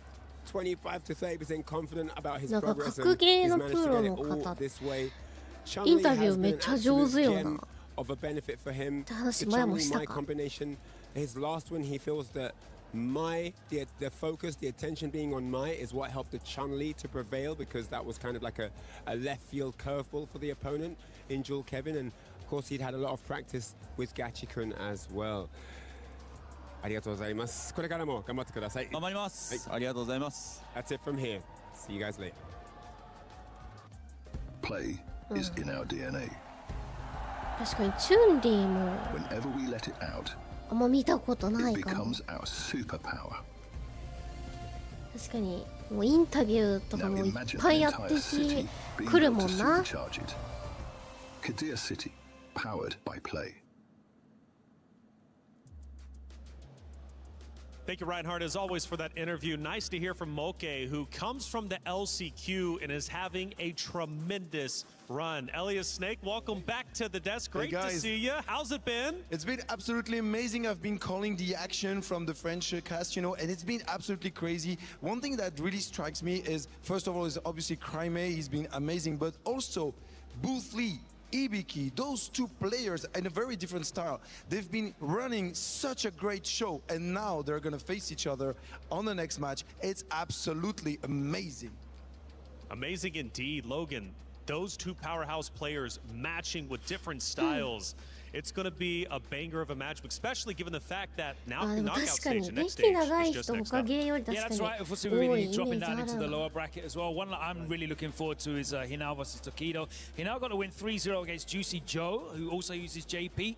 25 to 30% confident about his progress and he's managed to get it all this way. Chun-Li has been an absolute gem of a benefit for him. The Chun-Li my combination, his last one, he feels that the focus, the attention being on Mai is what helped the Chun-Li to prevail, because that was kind of like a left field curveball for the opponent in Jewel Kevin, and of course he'd had a lot of practice with Gachi-kun as well. ありがとうございます。これからも頑張ってください。頑張ります。ありがとうございます。That's it from here. See you guys later. Play is in our DNA. 確かにチュンリーも Whenever we let it out, あんま見たことない it かも。 becomes our superpower. 確かにもうインタビューとかもいっぱいやってくるもんな。Kadir City, powered by Play. Thank you, Reinhardt, as always, for that interview. Nice to hear from Moke, who comes from the LCQ and is having a tremendous run. Elias Snake, welcome back to the desk. Great to see you. How's it been? It's been absolutely amazing. I've been calling the action from the French cast, you know, and it's been absolutely crazy. One thing that really strikes me is, first of all, is obviously Crimea. He's been amazing, but also Booth Lee, Ibiki, those two players in a very different style. They've been running such a great show, and now they're going to face each other on the next match. It's absolutely amazing. Amazing indeed, Logan. Those two powerhouse players matching with different styles. It's going to be a banger of a match, especially given the fact that now the knockout stage, the next stage is just next up. Yeah, that's right. If we're really dropping down into the lower bracket as well. One that I'm really looking forward to is Hinao versus Tokido. Hinao got to win 3-0 against Juicy Joe, who also uses JP.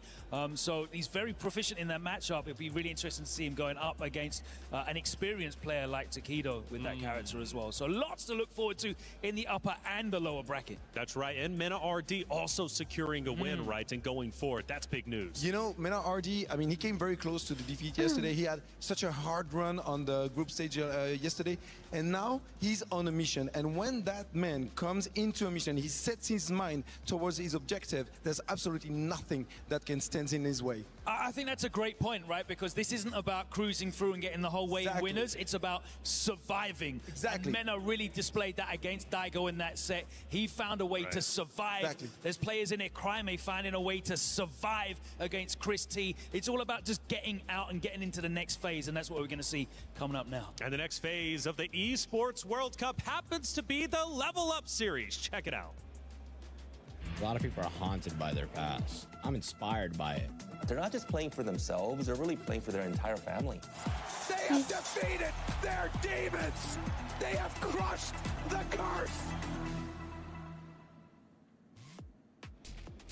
So he's very proficient in that matchup. It'll be really interesting to see him going up against an experienced player like Tokido with that character as well. So lots to look forward to in the upper and the lower bracket. That's right. And Mena RD also securing a win, right, and going forward. That's big news. You know, Mena RD, I mean, he came very close to the defeat yesterday. He had such a hard run on the group stage yesterday, and now he's on a mission. And when that man comes into a mission, he sets his mind towards his objective, there's absolutely nothing that can stand in his way. I think that's a great point, right? Because this isn't about cruising through and getting the whole way winners. It's about surviving. Exactly. And Mena really displayed that against Daigo in that set. He found a way to survive. Exactly. There's players in it, Crimea, finding a way to survive against Chris T. It's all about just getting out and getting into the next phase, and that's what we're going to see coming up now. And the next phase of the Esports World Cup happens to be the Level Up Series. Check it out. A lot of people are haunted by their past. I'm inspired by it. They're not just playing for themselves, they're really playing for their entire family. They have defeated their demons! They have crushed the curse!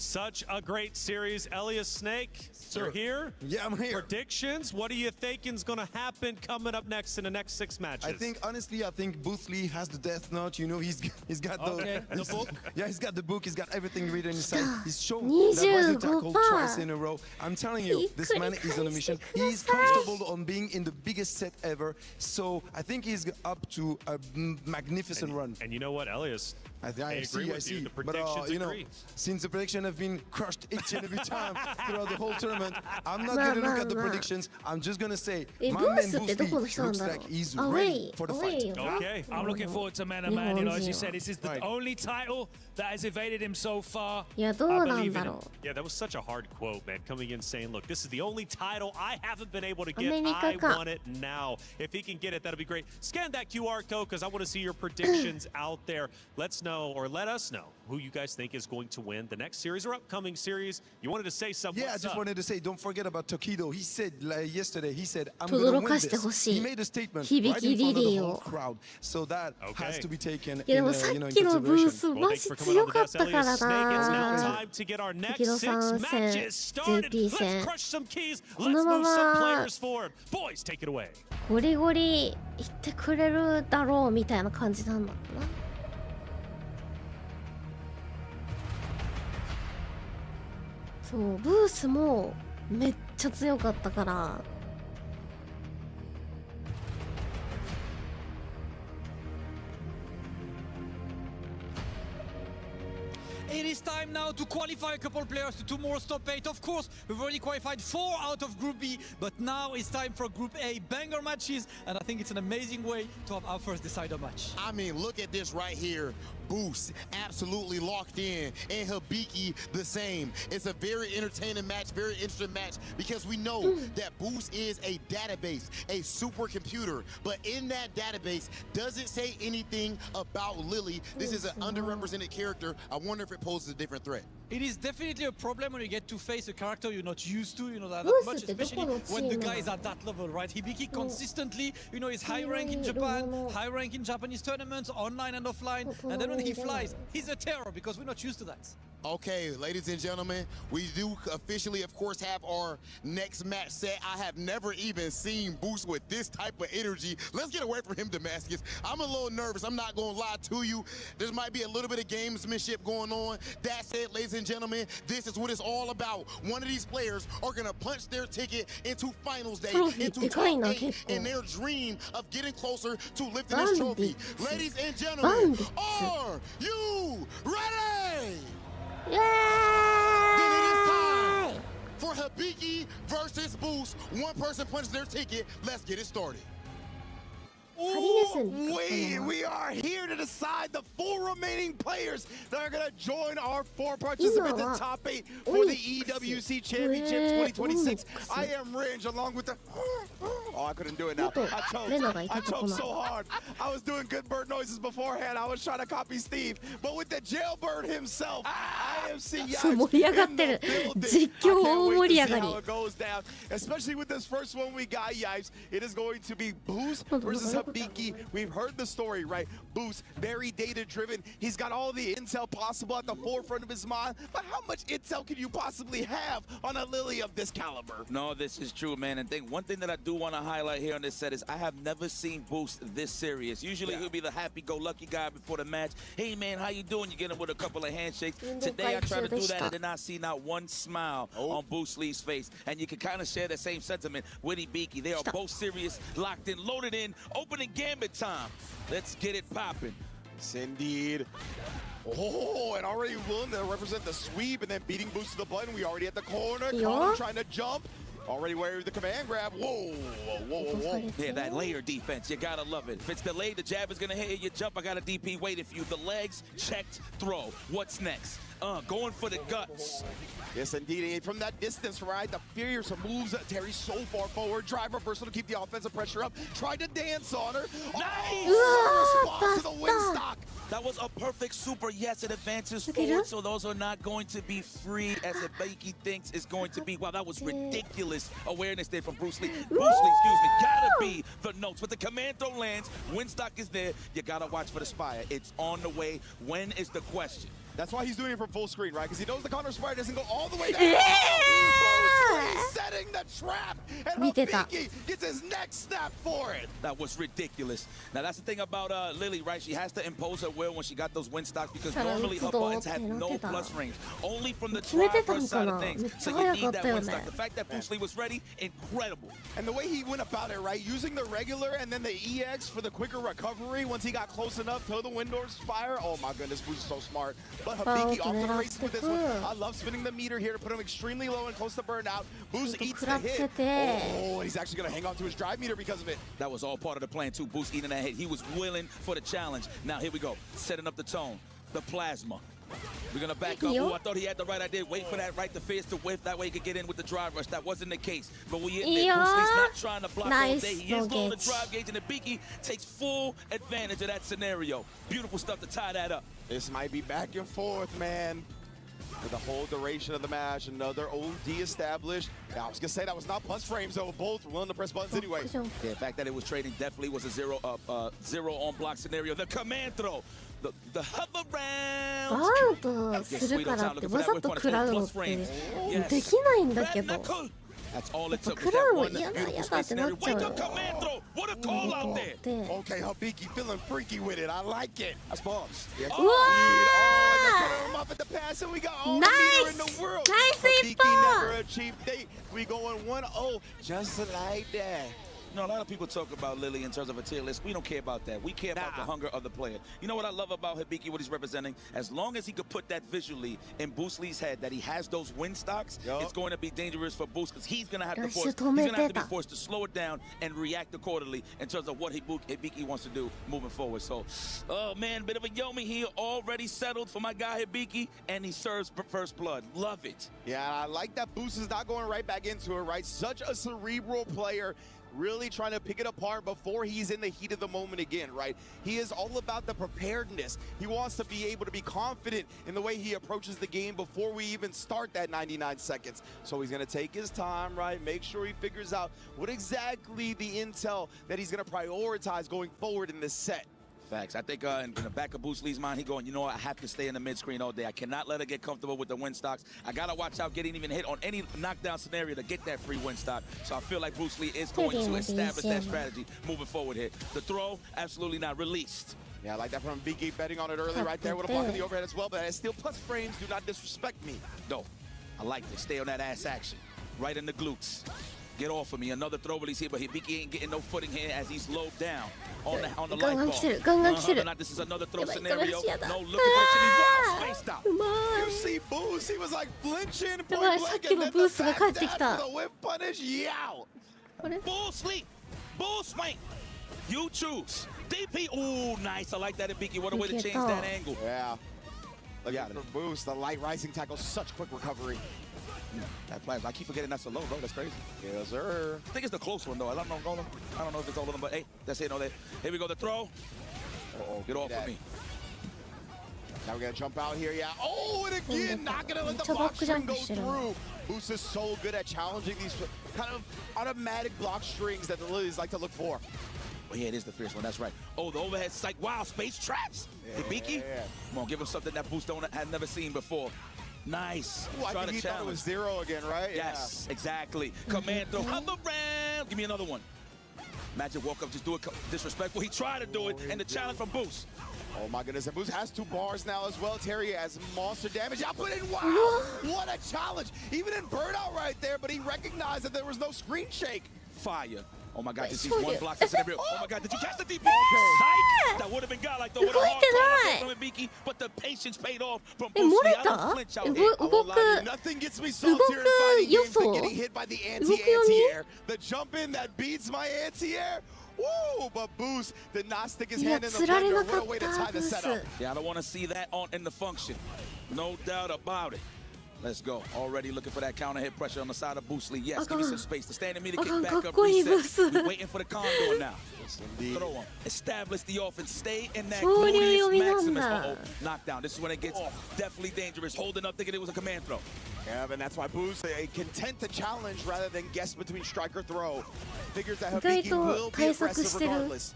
Such a great series. Elias Snake, you're here? Yeah, I'm here. Predictions? What do you think is going to happen coming up next in the next 6 matches? I think, honestly, Booth Lee has the death note. You know, he's got the book? Yeah, he's got the book. He's got everything written inside. He's shown that rising tackle twice in a row. I'm telling you, this man is on a mission. He's comfortable on being in the biggest set ever. So I think he's up to a magnificent run. And you know what, Elias? I agree with you. The predictions you know, since the prediction have been crushed each and every time throughout the whole tournament, I'm not going to look at the predictions. I'm just going to say, my man Boost Lee looks like he's ready for the fight. Okay, I'm looking forward to Man of Man. You know, as you said, this is the only title that has evaded him so far. I believe in him. Yeah, that was such a hard quote, man, coming in saying, look, this is the only title I haven't been able to get. I want it now. If he can get it, that'll be great. Scan that QR code because I want to see your predictions out there. Let's know, or let us know, who you guys think is going to win the next series or upcoming series. You wanted to say something. Yeah, I just wanted to say, don't forget about Tokido. He said yesterday, I'm going to win this. He made a statement right in front of the whole crowd. So that has to be taken in consideration. Well, thanks for coming on the best Elias Snake. It's now time to get our next 6 matches started. Let's crush some keys. Let's move some players forward. Boys, take it away. ゴリゴリ言ってくれるだろうみたいな感じなんだろうな。そう、ブースもめっちゃ強かったから。It is time now to qualify a couple players to 2 more top 8. Of course, we've already qualified 4 out of Group B, but now it's time for Group A banger matches, and I think it's an amazing way to have our first decider match. I mean, look at this right here. Boost absolutely locked in, and Hibiki the same. It's a very entertaining match, very interesting match, because we know that Boost is a database, a supercomputer, but in that database, does it say anything about Lily? This is an underrepresented character. I wonder if it poses a different threat. It is definitely a problem when you get to face a character you're not used to, you know, that much, especially when the guy is at that level, right? Hibiki consistently, you know, is high rank in Japan, high rank in Japanese tournaments, online and offline, and then when he flies, he's a terror because we're not used to that. Okay, ladies and gentlemen, we do officially, of course, have our next match set. I have never even seen Boost with this type of energy. Let's get away from him, Damascus. I'm a little nervous. I'm not going to lie to you. There might be a little bit of gamesmanship going on. That said, ladies and gentlemen, this is what it's all about. One of these players are going to punch their ticket into finals day, into top 8, in their dream of getting closer to lifting this trophy. Ladies and gentlemen, are you ready? Yeah! Then it is time for Hibiki versus Boost. One person punches their ticket. Let's get it started. We are here to decide the 4 remaining players that are going to join our 4 participants in top 8 for the EWC Championship 2026. I am Ringe along with the... Oh, I couldn't do it now. I choked so hard. I was doing good bird noises beforehand. I was trying to copy Steve. But with the jailbird himself, I am seeing how it goes down. Especially with this first one we got, Yipes. It is going to be Boost versus Hibiki. We've heard the story, right? Boost, very data-driven. He's got all the intel possible at the forefront of his mind. But how much intel can you possibly have on a Lily of this caliber? No, this is true, man. And one thing that I do want to highlight here on this set is I have never seen Boost this serious. Usually he'll be the happy-go-lucky guy before the match. Hey, man, how you doing? You get him with a couple of handshakes. Today I tried to do that and then I see not one smile on Boost Lee's face. And you can kind of share the same sentiment with Hibiki. They are both serious, locked in, loaded in, opening gambit time. Let's get it popping. Yes, indeed. Oh, and already willing to represent the sweep and then beating Boost to the button. We already at the corner. Connor trying to jump. Already where the command grab. Whoa, whoa, whoa, whoa. Yeah, that layer defense, you gotta love it. If it's delayed, the jab is gonna hit you, jump, I got a DP waiting for you. The legs, checked, throw. What's next? Going for the guts. Yes, indeed. And from that distance, right, the fierce moves Terry so far forward. Drive reversal to keep the offensive pressure up. Tried to dance on her. Nice! Response to the windstock. That was a perfect super. Yes, it advances forward, so those are not going to be free as Hibiki thinks it's going to be. Wow, that was ridiculous awareness there from Bruce Lee. Bruce Lee, excuse me, gotta be the notes. But the commando lands, windstock is there. You gotta watch for the spire. It's on the way. When is the question? That's why he's doing it from full screen, right? Because he knows the counter spire doesn't go all the way down. Yeah! He's setting the trap, and Habiki gets his neck snapped for it. That was ridiculous. Now, that's the thing about Lily, right? She has to impose her will when she got those win stocks because normally her buttons have no plus range. Only from the traverse side of things. So you need that win stock. The fact that Bruce Lee was ready, incredible. And the way he went about it, right? Using the regular and then the EX for the quicker recovery once he got close enough to the window spire. Oh my goodness, Bruce is so smart. But Habiki off to the races with this one. I love spinning the meter here to put him extremely low and close to burnout. Boost eats the hit. Oh, he's actually going to hang on to his drive meter because of it. That was all part of the plan, too. Boost eating that hit. He was willing for the challenge. Now, here we go. Setting up the tone. The plasma. We're going to back up. Oh, I thought he had the right idea. Wait for that right to face to whiff. That way he could get in with the drive rush. That wasn't the case. But we admit Bruce Lee's not trying to block all day. He is low on the drive gauge, and Habiki takes full advantage of that scenario. Beautiful stuff to tie that up. This might be back and forth, man. For the whole duration of the match, another OD established. Now, I was gonna say that was not plus frames, though. Both were willing to press buttons anyway. Yeah, the fact that it was trading definitely was a zero on block scenario. The command throw, the hover round. バウトするからってわざと食らうのってできないんだけど。That's all it took. 食らうの嫌だ嫌だってなっちゃう。 What a call out there. Okay, Habiki feeling freaky with it. I like it. That's bombs. Yeah. Wow. Oh, the off at the pass, and we got all the meter in the world. Nice Habiki never achieved date. We going 1-0 just like that. You know, a lot of people talk about Lily in terms of a tier list. We don't care about that. We care about the hunger of the player. You know what I love about Habiki, what he's representing? As long as he could put that visually in Boost Lee's head, that he has those win stocks, it's going to be dangerous for Boost because he's going to have to force, he's going to have to be forced to slow it down and react accordingly in terms of what Habiki wants to do moving forward. So, oh man, bit of a Yomi here, already settled for my guy Habiki, and he serves first blood. Love it. Yeah, I like that Boost is not going right back into it, right? Such a cerebral player. Really trying to pick it apart before he's in the heat of the moment again, right? He is all about the preparedness. He wants to be able to be confident in the way he approaches the game before we even start that 99 seconds. So he's going to take his time, right? Make sure he figures out what exactly the intel that he's going to prioritize going forward in this set. Facts. I think in the back of Bruce Lee's mind, he going, you know what, I have to stay in the mid-screen all day. I cannot let her get comfortable with the win stocks. I got to watch out getting even hit on any knockdown scenario to get that free win stock. So I feel like Bruce Lee is going to establish that strategy moving forward here. The throw, absolutely not released. Yeah, I like that from Biggie betting on it early right there with a block of the overhead as well, but it's still plus frames. Do not disrespect me. No, I like this. Stay on that ass action. Right in the glutes. Get off of me. Another throw release here, but Habiki ain't getting no footing here as he's slowed down on the light ball. This is another throw scenario. No, looking for the space stop. You see Boost, he was like flinching, point blank, and then the whip punish, yow. Bull sleep, bull swing. You choose. DP, ooh, nice. I like that, Habiki. What a way to change that angle. Yeah. Look at it. Boost, the light rising tackle, such quick recovery. That plasma, I keep forgetting that's a low, bro. That's crazy. Yes, sir. I think it's the close one, though. I don't know if it's all of them, but hey, that's it. No, that. Here we go, the throw. Get off of me. Now we're going to jump out here, yeah. Oh, and again, not going to let the block string go through. Boost is so good at challenging these kind of automatic block strings that the Lilies like to look for. Oh, yeah, it is the fierce one. That's right. Oh, the overhead psych. Wow, space traps. Habiki. Come on, give him something that Boost had never seen before. Nice. Ooh, I think he thought it was zero again, right? Yes, exactly. Command throw, hover round. Give me another one. Magic walk up, just do it disrespectful. He tried to do it, and the challenge from Boost. Oh my goodness, and Boost has 2 bars now as well. Terry has monster damage. I put in, wow, what a challenge. Even in burnout right there, but he recognized that there was no screen shake. Fire. Oh my God, this is one block scenario. Oh my God, did you catch the DP? Psych! That would have been godlike though. What a hard call from Habiki, but the patience paid off from Boost Lee. I don't flinch out here. Nothing gets me saltier in fighting games than getting hit by the anti-air. The jump in that beats my anti-air. Woo! But Boost did not stick his hand in the blender. What a way to tie the setup. Yeah, I don't want to see that in the function. No doubt about it. Let's go. Already looking for that counter hit pressure on the side of Boost Lee. Yes, give me some space. The standing meter kick back up, reset. We're waiting for the condor now. Throw him. Establish the offense. Stay in that gluteus maximus. Uh-oh. Knockdown. This is when it gets definitely dangerous. Holding up, thinking it was a command throw. Yeah, and that's why Boost content to challenge rather than guess between strike or throw. Figures that Habiki will be aggressive regardless.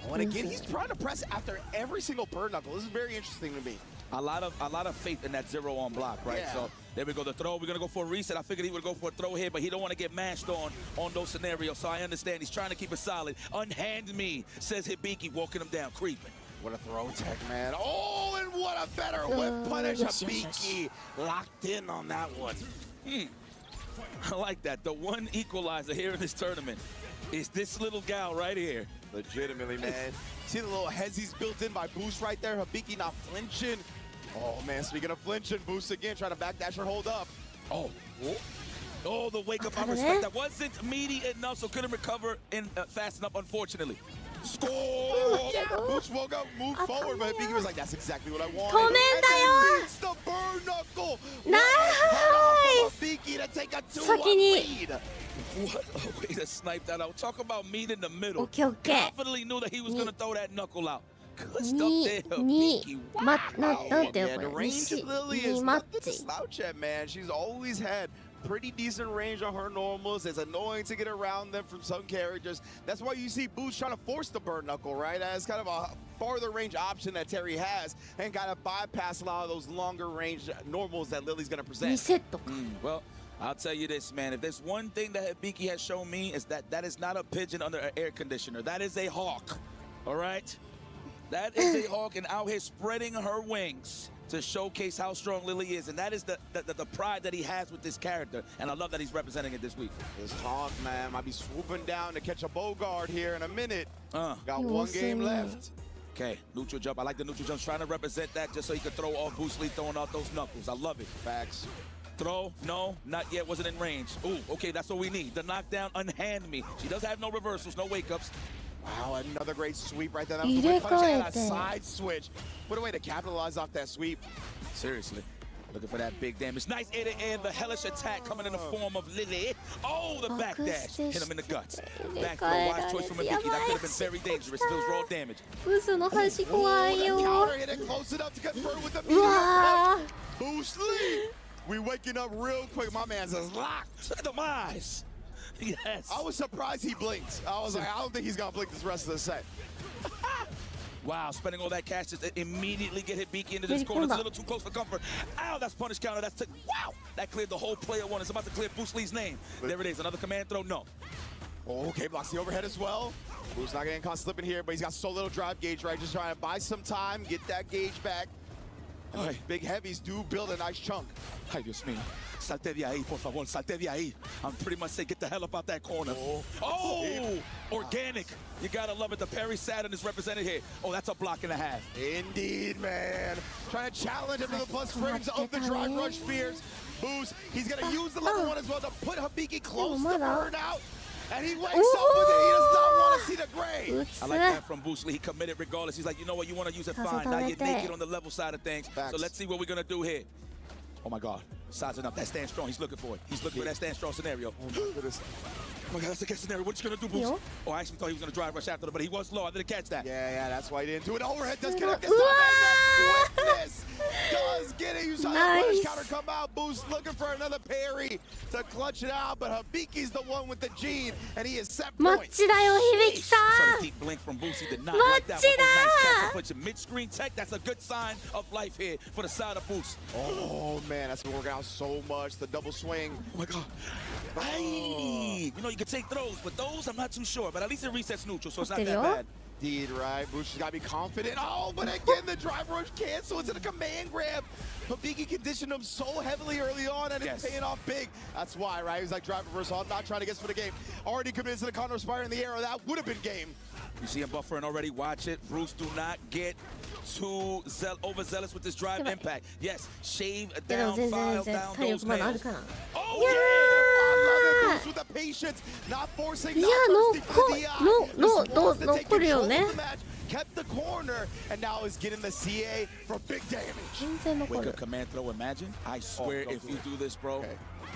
Oh, and again, he's trying to press after every single bird knuckle. This is very interesting to me. A lot of faith in that 0 on block, right? Yeah. So there we go, the throw. We're gonna go for a reset. I figured he would go for a throw here, but he don't want to get mashed on those scenarios. So I understand he's trying to keep it solid. Unhand me, says Hibiki, walking him down, creeping. What a throw tech, man. Oh, and what a better whip punish. Hibiki locked in on that one. I like that. The one equalizer here in this tournament is this little gal right here. Legitimately, man. See the little hezies built in by Boost right there. Hibiki not flinching. Oh, man, speaking of flinching, Boost again trying to backdash or hold up. Oh, the wake up, I respect that. Wasn't meaty enough, so couldn't recover fast enough, unfortunately. Score! Boost woke up, moved forward, but Hibiki was like, that's exactly what I wanted. ごめんだよ。 Beats the burn knuckle. ナイス。 Hibiki to take a 2-1先に lead. What a way to snipe that out. Talk about meat in the middle. オッケーオッケー。 Confidently knew that he was going to throw that knuckle out. Good stuff に there, に Hibiki. なんていう Yeah, こ the れ range of Lily に is マッ nothing to チ slouch at, man. She's always had pretty decent range on her normals. It's annoying to get around them from some characters. That's why you see Boost trying to force the burn knuckle, right? As kind of a farther range option that Terry has and kind of bypass a lot of those longer range normals that Lily's going to present. 2セットか Well, I'll tell you this, man. If there's one thing that Hibiki has shown me is that is not a pigeon under an air conditioner. That is a hawk, all right? That is a hawk and out here spreading her wings to showcase how strong Lily is. And that is the pride that he has with this character. And I love that he's representing it this week. This hawk, man, might be swooping down to catch a Bogard here in a minute. Got one game left. Okay, neutral jump. I like the neutral jump. Trying to represent that just so he could throw off Boost Lee throwing out those knuckles. I love it. Facts. Throw, no, not yet, wasn't in range. Ooh, okay, that's what we need. The knockdown, unhand me. She does have no reversals, no wake-ups. Wow, another great sweep right there. That was a great punch and a side switch. What a way to capitalize off that sweep. Seriously. Looking for that big damage. Nice air-to-air, the hellish attack coming in the form of Lily. Oh, the backdash. Hit him in the guts. Back throw, wise choice from Hibiki. That could have been very dangerous. Feels raw damage. ブスの端怖いよ Counter hit it close enough to confirm with the うわ Boost Lee. We waking up real quick. My man's is locked. Demise. Yes. I was surprised he blinked. I was like, I don't think he's gonna blink this rest of the set. Wow, spending all that cash just to immediately get Hibiki into this corner. It's a little too close for comfort. Ow, that's punish counter. Wow, that cleared the whole player one. It's about to clear Boost Lee's name. There it is, another command throw, no. Okay, blocks the overhead as well. Boost not getting caught slipping here, but he's got so little drive gauge, right? Just trying to buy some time, get that gauge back. All right, big heavies do build a nice chunk. Ay, Dios mío. Salte de ahí, por favor. Salte de ahí. I'm pretty much saying get the hell up out that corner. Oh, organic. You gotta love it. The Perry Saturn is represented here. Oh, that's a block and a half. Indeed, man. Trying to challenge him to the plus frames of the drive rush spears. Boost, he's gonna use the level 1 as well to put Hibiki close to burn out. And he wakes up with it. He does not want to see the gray. I like that from Boost Lee. He committed regardless. He's like, you know what? You want to use it, fine. Now you're naked on the level side of things. So let's see what we're going to do here. Oh, my God. Sizing up that stand strong. He's looking for it. He's looking for that stand strong scenario. Oh, my goodness. Oh, my God. That's the guess scenario. What you going to do, Boost? Oh, I actually thought he was going to drive rush after it, but he was low. I didn't catch that. Yeah, that's why he didn't do it. Overhead does connect this time. And the quickness does get it. You saw that punish counter come out. Boost looking for another parry to clutch it out, but Hibiki's the one with the gene, and he is set マッチだよ響さ Saw the deep blink from Boost. He did not like that. Nice catch and mid-screen tech. That's a good sign of life here for the side of Boost. Oh, man, that's been working out so much. The double swing. Oh, my God. Hey, you know, you can take throws, but those I'm not too sure. But at least it resets neutral, so it's not that bad. Indeed, right? Boost has got to be confident. Oh, but again, the drive rush cancels into the command grab. Hibiki conditioned him so heavily early on, and it's paying off big. That's why, right? He was like, drive reversal. I'm not trying to guess for the game. Already committed to the counter spire in the air. That would have been game. You see him buffering already. Watch it. Bruce, do not get too overzealous with this drive impact. Yes, shave down, file down those nails. Oh, yeah! I love it. Bruce with the patience, not forcing, not thirsty for the eye. No, よね Kept the corner, and now is getting the CA for big damage. Wake up command throw, imagine. I swear if you do this, bro.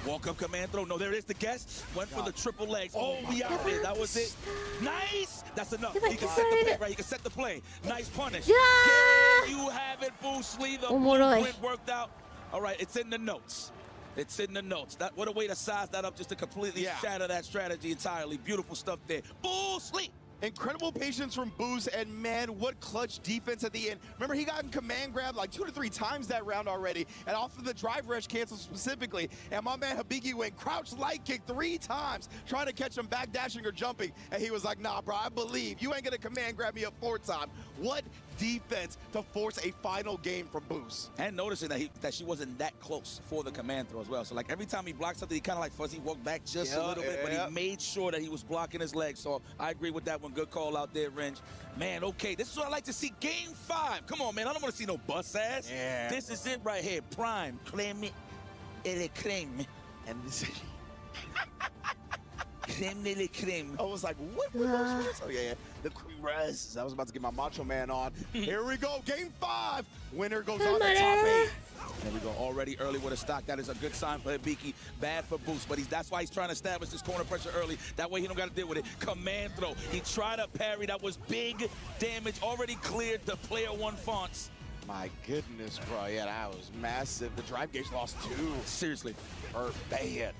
Walk up command throw. No, there it is, the guess. Went for the triple legs. Oh, we out there. That was it. Nice. That's enough. He can set the play, right? He can set the play. Nice punish. There you have it, Boost Lee. The blueprint worked out. All right, it's in the notes. It's in the notes. That, what a way to size that up just to completely shatter that strategy entirely. Beautiful stuff there. Boost Lee. Incredible patience from Boost, and man, what clutch defense at the end. Remember, he got in command grab like 2 to 3 times that round already, and off of the drive rush cancel specifically. And my man Hibiki went crouch light kick 3 times, trying to catch him back dashing or jumping. And he was like, nah, bro, I believe. You ain't gonna command grab me a 4th time. What defense to force a final game from Boost. And noticing that she wasn't that close for the command throw as well. So like every time he blocked something, he kind of like fuzzy walked back just a little bit, but he made sure that he was blocking his legs. So I agree with that one. Good call out there, Ringe. Man, okay, this is what I like to see. Game 5. Come on, man. I don't want to see no bust ass. Yeah. This is it right here. Prime. Claim it. Ele creme. And this Creme de la creme. I was like, what were those words? Oh, yeah. The cream res. I was about to get my Macho Man on. Here we go. Game 5. Winner goes on to top 8. There we go. Already early with a stock. That is a good sign for Hibiki. Bad for Boost, but that's why he's trying to establish this corner pressure early. That way he don't got to deal with it. Command throw. He tried a parry. That was big damage. Already cleared the player 1 fonts. My goodness, bro. Yeah, that was massive. The drive gauge lost 2. Seriously. Bad.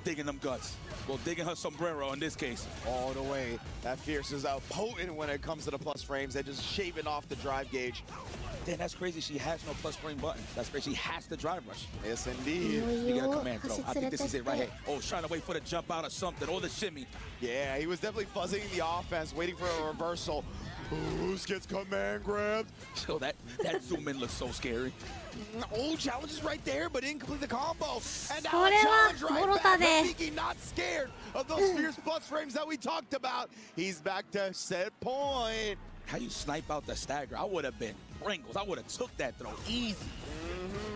Digging them guts. Well, digging her sombrero in this case. All the way. That Fierce is out potent when it comes to the plus frames. They're just shaving off the drive gauge. Damn, that's crazy. She has no plus frame button. That's crazy. She has to drive rush. Yes, indeed. You got a command throw. I think this is it right here. Oh, trying to wait for the jump out or something, or the shimmy. Yeah, he was definitely fuzzing the offense, waiting for a reversal. Boost gets command grabbed. So that zoom in looks so scary. Old challenges right there, but didn't complete the combo. And now これは challenge right もろた back. で Hibiki not scared of those fierce plus frames that we talked about. He's back to set point. How you snipe out the stagger? I would have been Pringles. I would have took that throw easy.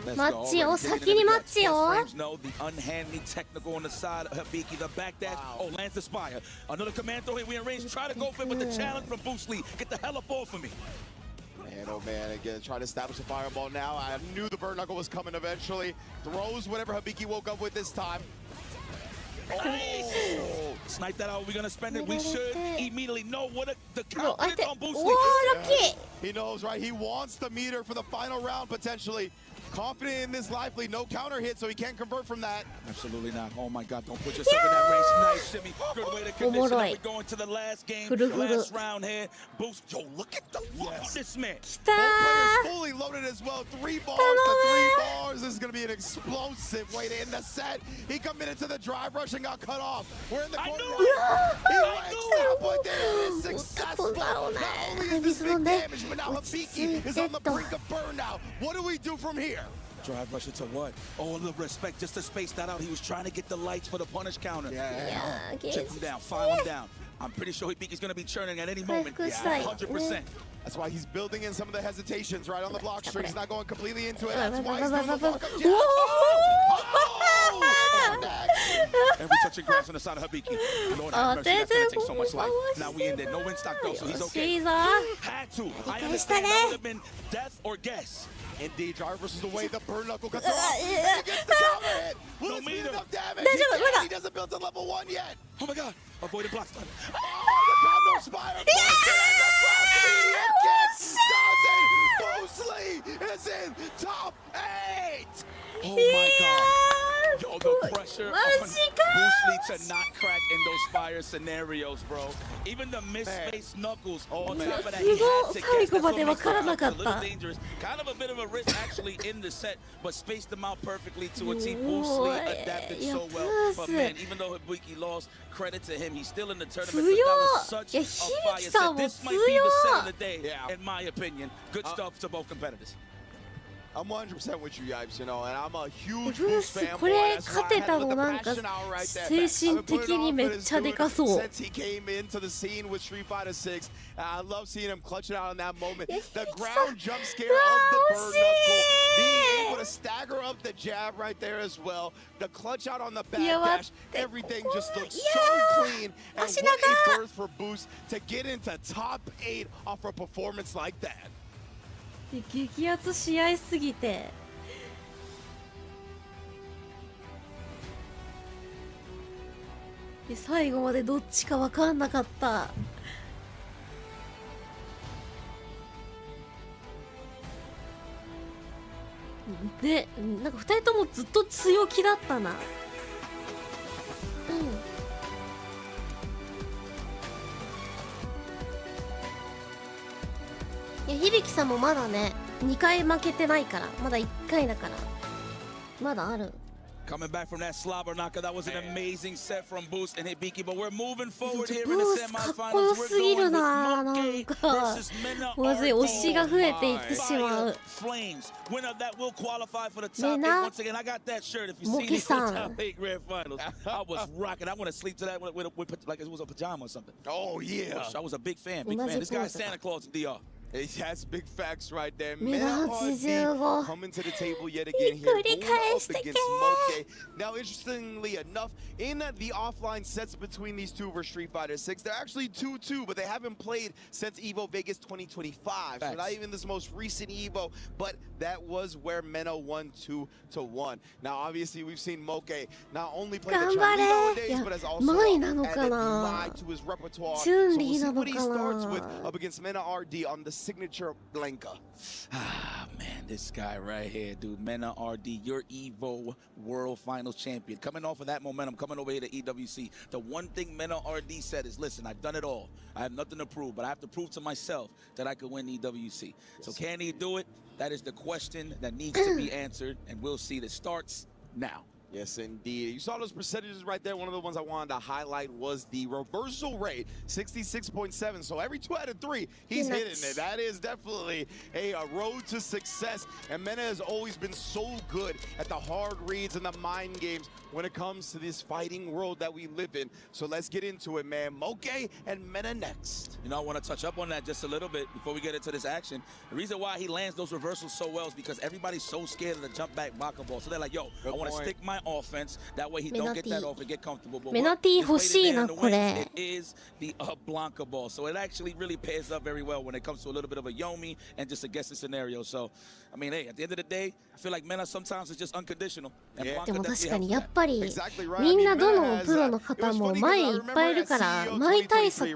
Let's マ go. ッチよ Already 先に getting マ into ッ the チよ plus frames. No, the unhandy technical on the side of Hibiki. The back dash. Oh, lands the spire. Another command throw here. We in range. Try to go for it with the challenge from Boost Lee. Get the hell up off of me. Man, oh man, again, trying to establish a fireball now. I knew the bird knuckle was coming eventually. Throws whatever Hibiki woke up with this time. Oh, snipe that out. We're gonna spend it. We should immediately know what the count is on Boost Lee. おーラッキー He knows, right? He wants the meter for the final round, potentially. Confident in this life lead. No counter hit, so he can't convert from that. Absolutely not. Oh my God, don't put yourself in that race. Nice shimmy. Good way to condition it. We're going to the last game, last round here. Boost. Yo, look at the look on this man. Both players fully loaded as well. 3 bars to 3 bars. This is going to be an explosive way to end the set. He committed to the drive rush and got cut off. We're in the corner. He waxed out, but there is successful. Not only is this big damage, but now Hibiki is on the brink of burnout. What do we do from here? Drive rusher to what? All the respect just to space that out. He was trying to get the lights for the punish counter. Check him down, file him down. I'm pretty sure Hibiki's going to be churning at any moment. 100%. That's why he's building in some of the hesitations right on the block string. He's not going completely into it. That's why Whoa. he's doing the block up jab. Every touch and grabs on the side of Hibiki. Lord have mercy, that's going to take so much life. Now we in there. No win stock though, so he's okay. Had to. I understand that would have been death or guess. Indeed, driver versus the way the burn knuckle cuts off. And he gets the counter hit. Will it be enough damage? He doesn't build to level 1 yet. Oh my God. Avoided block stun. Oh, the counter spire. And the crowd comedian does it. Boost Lee is in top 8. Oh my God. Yo, the pressure on Boost Lee to not crack in those fire scenarios, bro. Even the misspaced knuckles on top of that, he had to guess. That's what makes it a little dangerous. Kind of a bit of a risk actually in the set, but spaced them out perfectly to a T. Boost Lee adapted so well. But man, even though Hibiki lost, credit to him. He's still in the tournament. But that was such a fire set. This might be the set of the day, in my opinion. Good stuff to both competitors. I'm 100% with you, Yipes, you know, and I'm a huge Boost fan. これ勝てたのなんか精神的にめっちゃでかそう。 Since he came into the scene with Street Fighter 6, I love seeing him clutch it out in that moment. The ground jump scare of the bird knuckle, being able to stagger up the jab right there as well. The clutch out on the back dash, everything just looks so clean. And what a birth for Boost to get into top 8 off a performance like that. 激アツ試合すぎて最後までどっちか分かんなかった。で、なんか2人ともずっと強気だったな。響さんもまだね2回負けてないから、まだ1回だからまだある。 Coming back from that slobber knocker, that was an amazing set from Boost and Hibiki, but we're moving forward here in the Boost かっこよ semifinals. We're すぎる going な、 with なん Monkey か versus Mena まずい、推しが増えていってしま Fire う。 Flames, winner that will qualify for the top 8. Mena Once again, I got that shirt. If you see me in the モキさん top 8 grand finals, I was rocking. I want to sleep to that with like it was a pajama or something. Oh, yeah. I was a big fan, big fan. This guy's Santa Claus in DR. That's big facts right there. Mena RD coming to the table yet again here, going up against Moke. Now, interestingly enough, in the offline sets between these two versus Street Fighter 6, they're actually 2-2, but they haven't played since EVO Vegas 2025. So not even this most recent EVO, but that was where Mena won 2-1. Now, obviously, we've seen Moke not only play the Chun-Li nowadays, but has also added Mai to his repertoire. So we'll see what he starts with up against Mena RD on the signature Blanca. Ah, man, this guy right here, dude. Mena RD, your EVO World Finals champion. Coming off of that momentum, coming over here to EWC. The one thing Mena RD said is, listen, I've done it all. I have nothing to prove, but I have to prove to myself that I could win EWC. So can he do it? That is the question that needs to be answered, and we'll see. That starts now. Yes, indeed. You saw those percentages right there. One of the ones I wanted to highlight was the reversal rate, 66.7. So every 2 out of 3, he's hitting it. That is definitely a road to success. And Mena has always been so good at the hard reads and the mind games when it comes to this fighting world that we live in. So let's get into it, man. Moke and Mena next. You know, I want to touch up on that just a little bit before we get into this action. The reason why he lands those reversals so well is because everybody's so scared of the jump back Baka ball. So they're like, yo, I want to stick my offense. That way he don't get that off and get comfortable. But Menati 欲しいなこれ。 it is the Blanca ball. So it actually really pairs up very well when it comes to a little bit of a Yomi and just a guessing scenario. So, I mean, hey, at the end of the day, I feel like Mena sometimes is just unconditional. And でも確かにやっぱりみんなどのプロの方も前いっぱいいるから前対策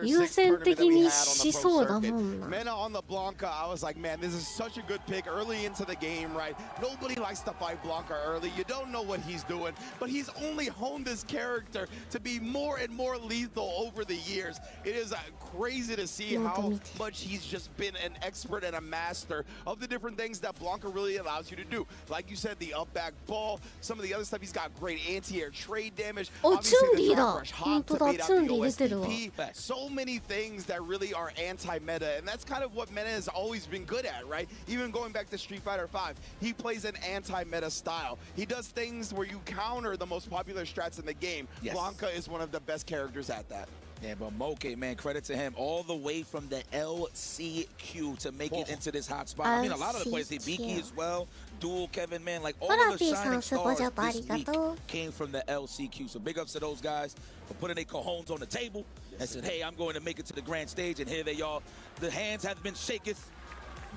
優先的にしそうだもんな。 Mena on the Blanca, I was like, man, this is such a good pick early into the game, right? Nobody likes to fight Blanca early. You don't know what he's doing, but he's only honed this character to be more and more lethal over the years. It is crazy to see how much he's just been an expert and a master of the different things that Blanca really allows you to do. Like you said, the up back ball, some of the other stuff, he's got great anti-air trade damage. Obviously, the front rush hop to bait out the OSTP. So many things that really are anti-meta, and that's kind of what Mena has always been good at, right? Even going back to Street Fighter 5, he plays an anti-meta style. He does things where you counter the most popular strats in the game. Yes. Blanca is one of the best characters at that. Yeah, but Moke, man, credit to him. All the way from the LCQ to make it into this hot spot. I mean, a lot of the players, Hibiki as well, Duel, Kevin, man, like all of the shining stars this week came from the LCQ. So big ups to those guys for putting their cojones on the table and said, hey, I'm going to make it to the grand stage. And here they are. The hands have been shaken.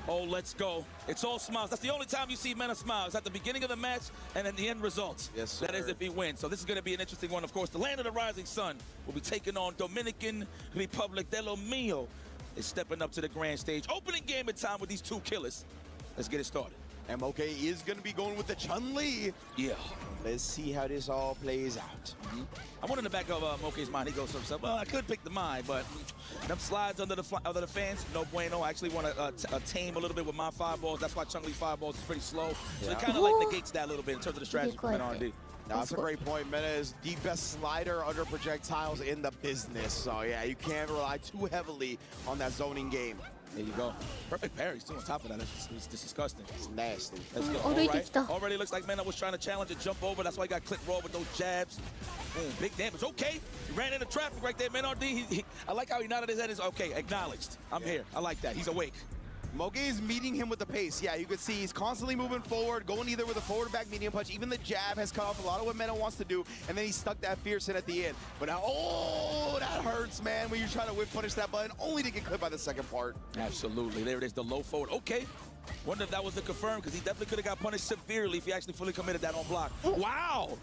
Oh, let's go. It's all smiles. That's the only time you see Mena smiles, at the beginning of the match and at the end results. Yes, sir. That is if he wins. So this is going to be an interesting one, of course. The land of the rising sun will be taking on Dominican Republic. De Lo Mio is stepping up to the grand stage. Opening game in time with these two killers. Let's get it started. And Moke is going to be going with the Chun-Li. Yeah. Let's see how this all plays out. I wonder in the back of Moke's mind, he goes to himself, well, I could pick the mine, but them slides under the fans, no bueno. I actually want to tame a little bit with my fireballs. That's why Chun-Li fireballs is pretty slow. So it kind of like negates that a little bit in terms of the strategy from NRD. Now, that's a great point. Mena is the best slider under projectiles in the business. So, yeah, you can't rely too heavily on that zoning game. There you go. Perfect parries, too, on top of that. It's disgusting. It's nasty. Let's go. All right. Already looks like Mena was trying to challenge a jump over. That's why he got clipped raw with those jabs. Boom, big damage. Okay. He ran into traffic right there. Mena RD, I like how he nodded his head. Is okay, acknowledged. I'm here. I like that. He's awake. Moke is meeting him with the pace. Yeah, you can see he's constantly moving forward, going either with a forward or back medium punch. Even the jab has cut off a lot of what Mena wants to do, and then he stuck that fierce in at the end. But now, oh, that hurts, man, when you're trying to whip punish that button, only to get clipped by the second part. Absolutely. There it is, the low forward. Okay. Wonder if that was the confirm, because he definitely could have got punished severely if he actually fully committed that on block. Wow!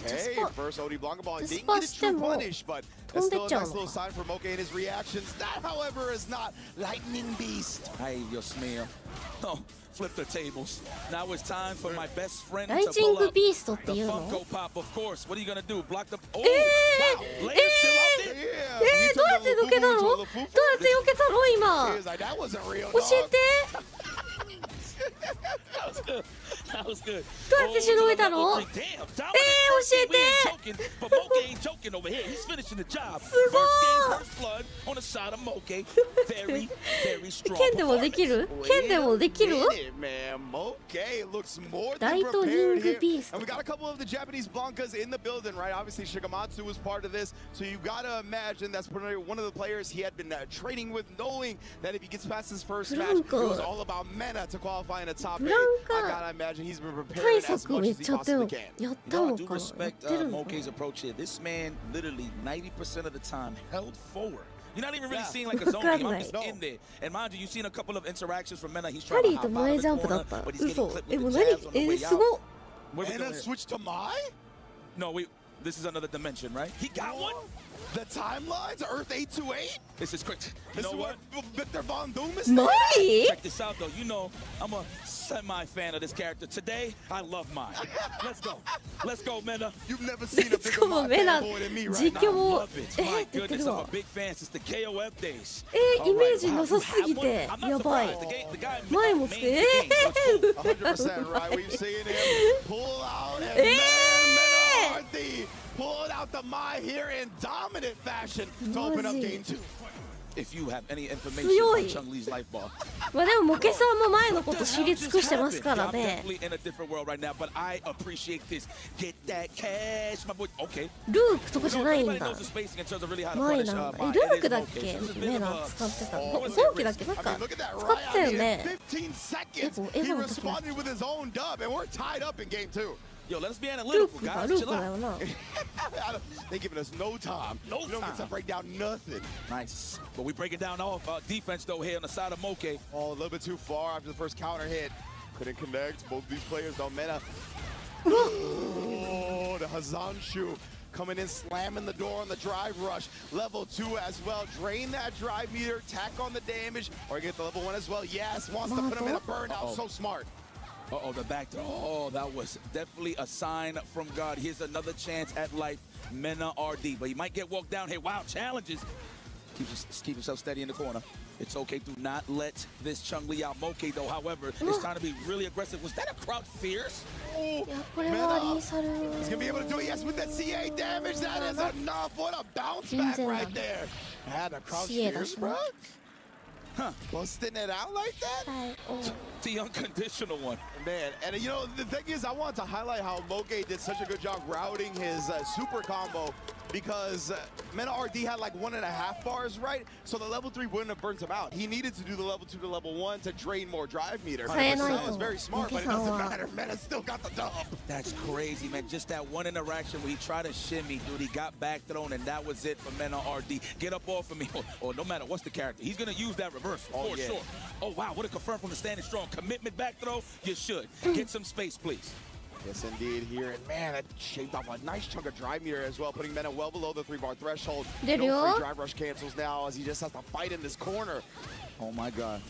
Hey, first OD Blanca ball didn't get a true punish, but that's still a nice little sign for Moke and his reactions. That, however, is not Lightning Beast. Ay, Dios mío. Oh, flip the tables. Now it's time for my best friend to pull up the Funko Pop, of course. What are you gonna do? Block the... Oh, wow! Layer's still out there. どうやって避けたの？どうやって避けたの今？教えて。That was good. That was good. どうやってしのいだの？教えて。But Moke ain't joking over here. He's finishing the job. すごい。 First blood on the side of Moke. Very, very strong. 剣でもできる？剣でもできる？ Man, Moke looks more ラ than イトニン prepared グ here. ビースト And we got a couple of the Japanese Blancas in the building, right? Obviously, Shigematsu was part of this. So you gotta imagine that's one of the players he had been training with, knowing that if he gets past his first match, it was all about Mena to qualify in the top 8. I gotta imagine he's been preparing as much as he possibly can. You know, I do respect Moke's approach here. This man, literally 90% of the time, held forward. You're not even really seeing like a zone game. I'm just in there. And mind you, you've seen a couple of interactions from Mena. He's trying to hop out of the corner, but he's getting clipped with the jabs on the way out. Mena switched to Mai? No, this is another dimension, right? He got one? The timelines? Earth 828? This is quick. You know what? Victor Von Doom is Check this out, though. You know, I'm a semi-fan of this character. Today, I love mine. Let's go. Let's go, Mena. You've never seen a bigger fanboy than me right now. I love it. My goodness, I'm a big fan since the KOF days. イメージなさすぎてやばい。前もつけ。100% right. We've seen him pull out and Mena Arthi pulled out the Mai here in dominant fashion to open up game 2. If you have any information on Chun-Li's life ball. まあでもモケさんも前のこと知り尽くしてますからね。Definitely in a different world right now, but I appreciate this. Get that cash, my boy. Okay. ルークとかじゃないんだ。前なんだ。ルークだっけ？メナ使ってた。後期だっけ？なんか使ってたよね。15 seconds. He responded with his own dub, and we're tied up in game 2. Yo, let's be analytical, guys. Chill out. They're giving us no time. No time. We don't get to break down nothing. Nice. But we breaking down all defense, though, here on the side of Moke. Oh, a little bit too far after the first counter hit. Couldn't connect. Both these players, though, Mena. Oh, the Hazanshu coming in, slamming the door on the drive rush. Level 2 as well. Drain that drive meter, tack on the damage, or get the level 1 as well. Yes, wants to put him in a burnout. So smart. Uh-oh, the back door. Oh, that was definitely a sign from God. Here's another chance at life. Mena RD, but he might get walked down here. Wow, challenges. Keep yourself steady in the corner. It's okay. Do not let this Chun-Li out. Moke, though, however, is trying to be really aggressive. Was that a crowd fierce? Oh, Mena. He's going to be able to do it. Yes, with that CA damage. That is enough. What a bounce back right there. Had a crowd fierce, bro. Huh. Busting it out like that? The unconditional one. Man, and you know, the thing is, I wanted to highlight how Moke did such a good job routing his super combo, because Mena RD had like 1.5 bars, right? So the level 3 wouldn't have burnt him out. He needed to do the level 2 to level 1 to drain more drive meter. That was very smart, but it doesn't matter. Mena still got the dub. That's crazy, man. Just that one interaction where he tried to shimmy, dude. He got back thrown, and that was it for Mena RD. Get up off of me. Or no matter what's the character, he's going to use that reversal for sure. Oh, wow. What a confirm from the standing strong. Commitment back throw. You should. Get some space, please. Yes, indeed, here. And man, it shaved off a nice chunk of drive meter as well, putting Mena well below the 3-bar threshold. No free drive rush cancels now as he just has to fight in this corner. Oh, my God.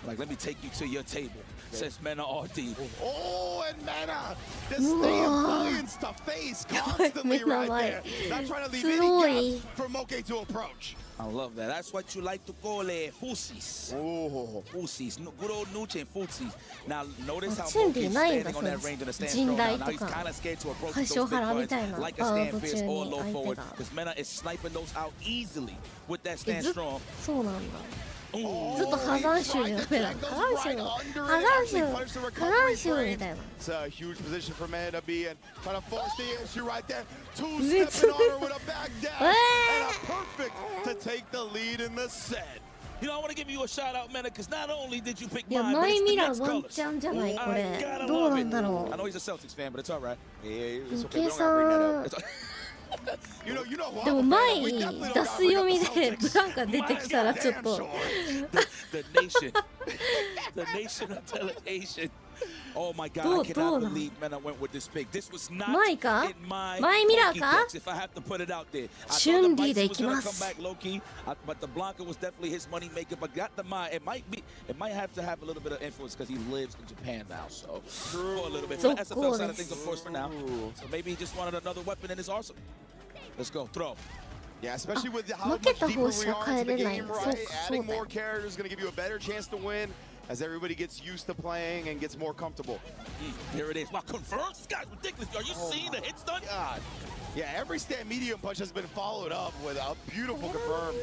Like, let me take you to your table, says Mena RD. Oh, and Mena just staying billions to face constantly right there. Not trying to leave any gaps for Moke to approach. I love that. That's what you like to call fusis. Oh, fusis. Good old Nuche and fusis. Now, notice how Moke is standing on that range in the stand strong. Now he's kind of scared to approach those big buttons like a stand fierce or low forward, because Mena is sniping those out easily with that stand strong. そうなんだ。ずっと破山州になってた。破山州みたいな。It's a huge position for Mena to be in. Trying to force the issue right there. Two-stepping on her with a back dash. And a perfect to take the lead in the set. You know, I want to give you a shout out, Mena, because not only did you pick いや、 mine, マ but イ it's ミ the ラー next ワン colors. チャンじゃないこれ。 I gotta どう love なんだろ I う。 know he's a Celtics fan, but it's all right. Yeah, it's モ okay. We ケ don't さ gotta bring that ん up.。でも前に出す読みでブランカ出てきたらちょっと The nation of delegation. Oh my God, I cannot believe Mena went with this pick. This was not in my Pokédex, if I have to put it out there. I thought the Bison was going to come back low-key, but the Blanca was definitely his money maker. But got the Mai, it might have to have a little bit of influence because he lives in Japan now. So for a little bit, for the SFL side of things, of course, for now. So maybe he just wanted another weapon in his arsenal. Let's go, throw. Yeah, especially with how much deeper we are into the game, right? Adding more characters is going to give you a better chance to win as everybody gets used to playing and gets more comfortable. Here it is. Wow, confirmed? This guy's ridiculous. Are you seeing the hits done? God. Yeah, every stand medium punch has been followed up with a beautiful confirm.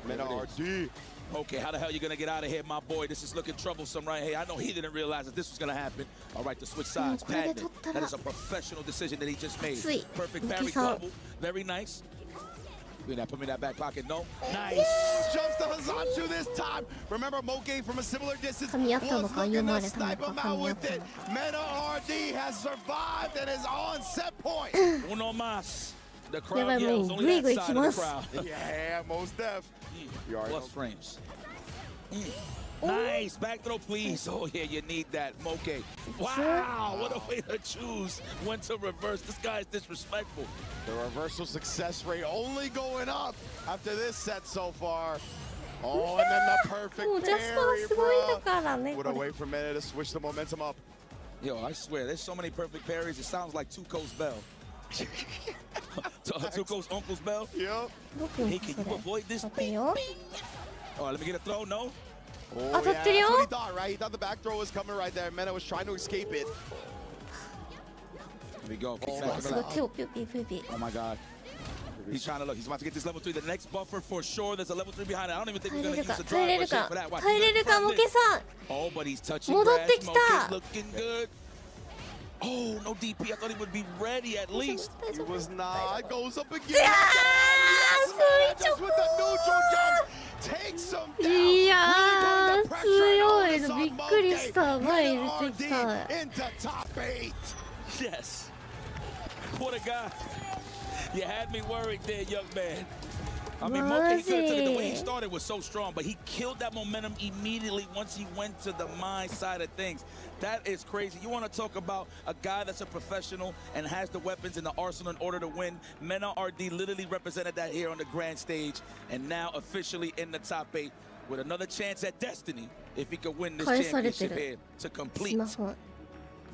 Mena RD. Okay, how the hell are you going to get out of here, my boy? This is looking troublesome right here. I know he didn't realize that this was going to happen. All right, to switch sides. Padman. That is a professional decision that he just made. Perfect parry global. Very nice. Put me in that back pocket. No. Nice. Jumps to Hazanchu this time. Remember, Moke from a similar distance was looking to snipe him out with it. Mena RD has survived and is on set point. Uno más. The crowd yells. Only that side of the crowd. Yeah, most def. Plus frames. Nice. Back throw, please. Oh, yeah, you need that. Moke. Wow. What a way to choose when to reverse. This guy is disrespectful. The reversal success rate only going up after this set so far. Oh, and then the perfect parry, bro. What a way for Mena to switch the momentum up. Yo, I swear, there's so many perfect parries. It sounds like Tuco's bell. Tuco's uncle's bell? Yep. Hey, can you avoid this? Bing, bing. Oh, let me get a throw. No? Oh, yeah, that's what he thought, right? He thought the back throw was coming right there. Mena was trying to escape it. Here we go. Oh my God. He's trying to look. He's about to get this level 3. The next buffer for sure. There's a level 3 behind it. I don't even think we're going to use a drive rush for that. Watch. Oh, but he's touching grass. Moke's looking good. Oh, no DP. I thought he would be ready at least. He was not. Goes up again. Yes, just with the neutral jumps. Takes him down. Really putting the pressure on this on Moke. Mena RD into top 8. Yes. What a guy. You had me worried there, young man. I mean, Moke could have took it. The way he started was so strong, but he killed that momentum immediately once he went to the mind side of things. That is crazy. You want to talk about a guy that's a professional and has the weapons in the arsenal in order to win. Mena RD literally represented that here on the grand stage, and now officially in the top 8 with another chance at destiny if he could win this championship here to complete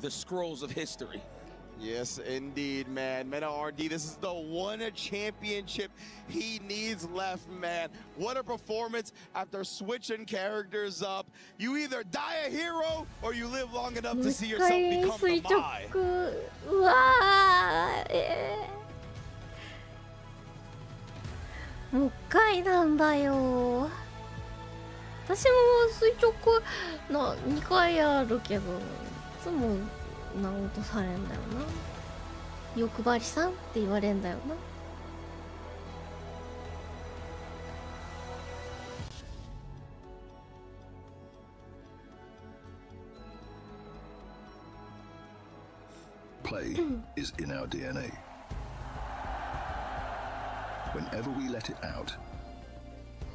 the scrolls of history. Yes, indeed, man. Mena RD, this is the one championship he needs left, man. What a performance after switching characters up. You either die a hero or you live long enough to see yourself become the Mai. うわー、もう一回なんだよ。私も垂直な2回あるけど、いつもな落とされんだよな。欲張りさんって言われんだよな。Play is in our DNA. Whenever we let it out,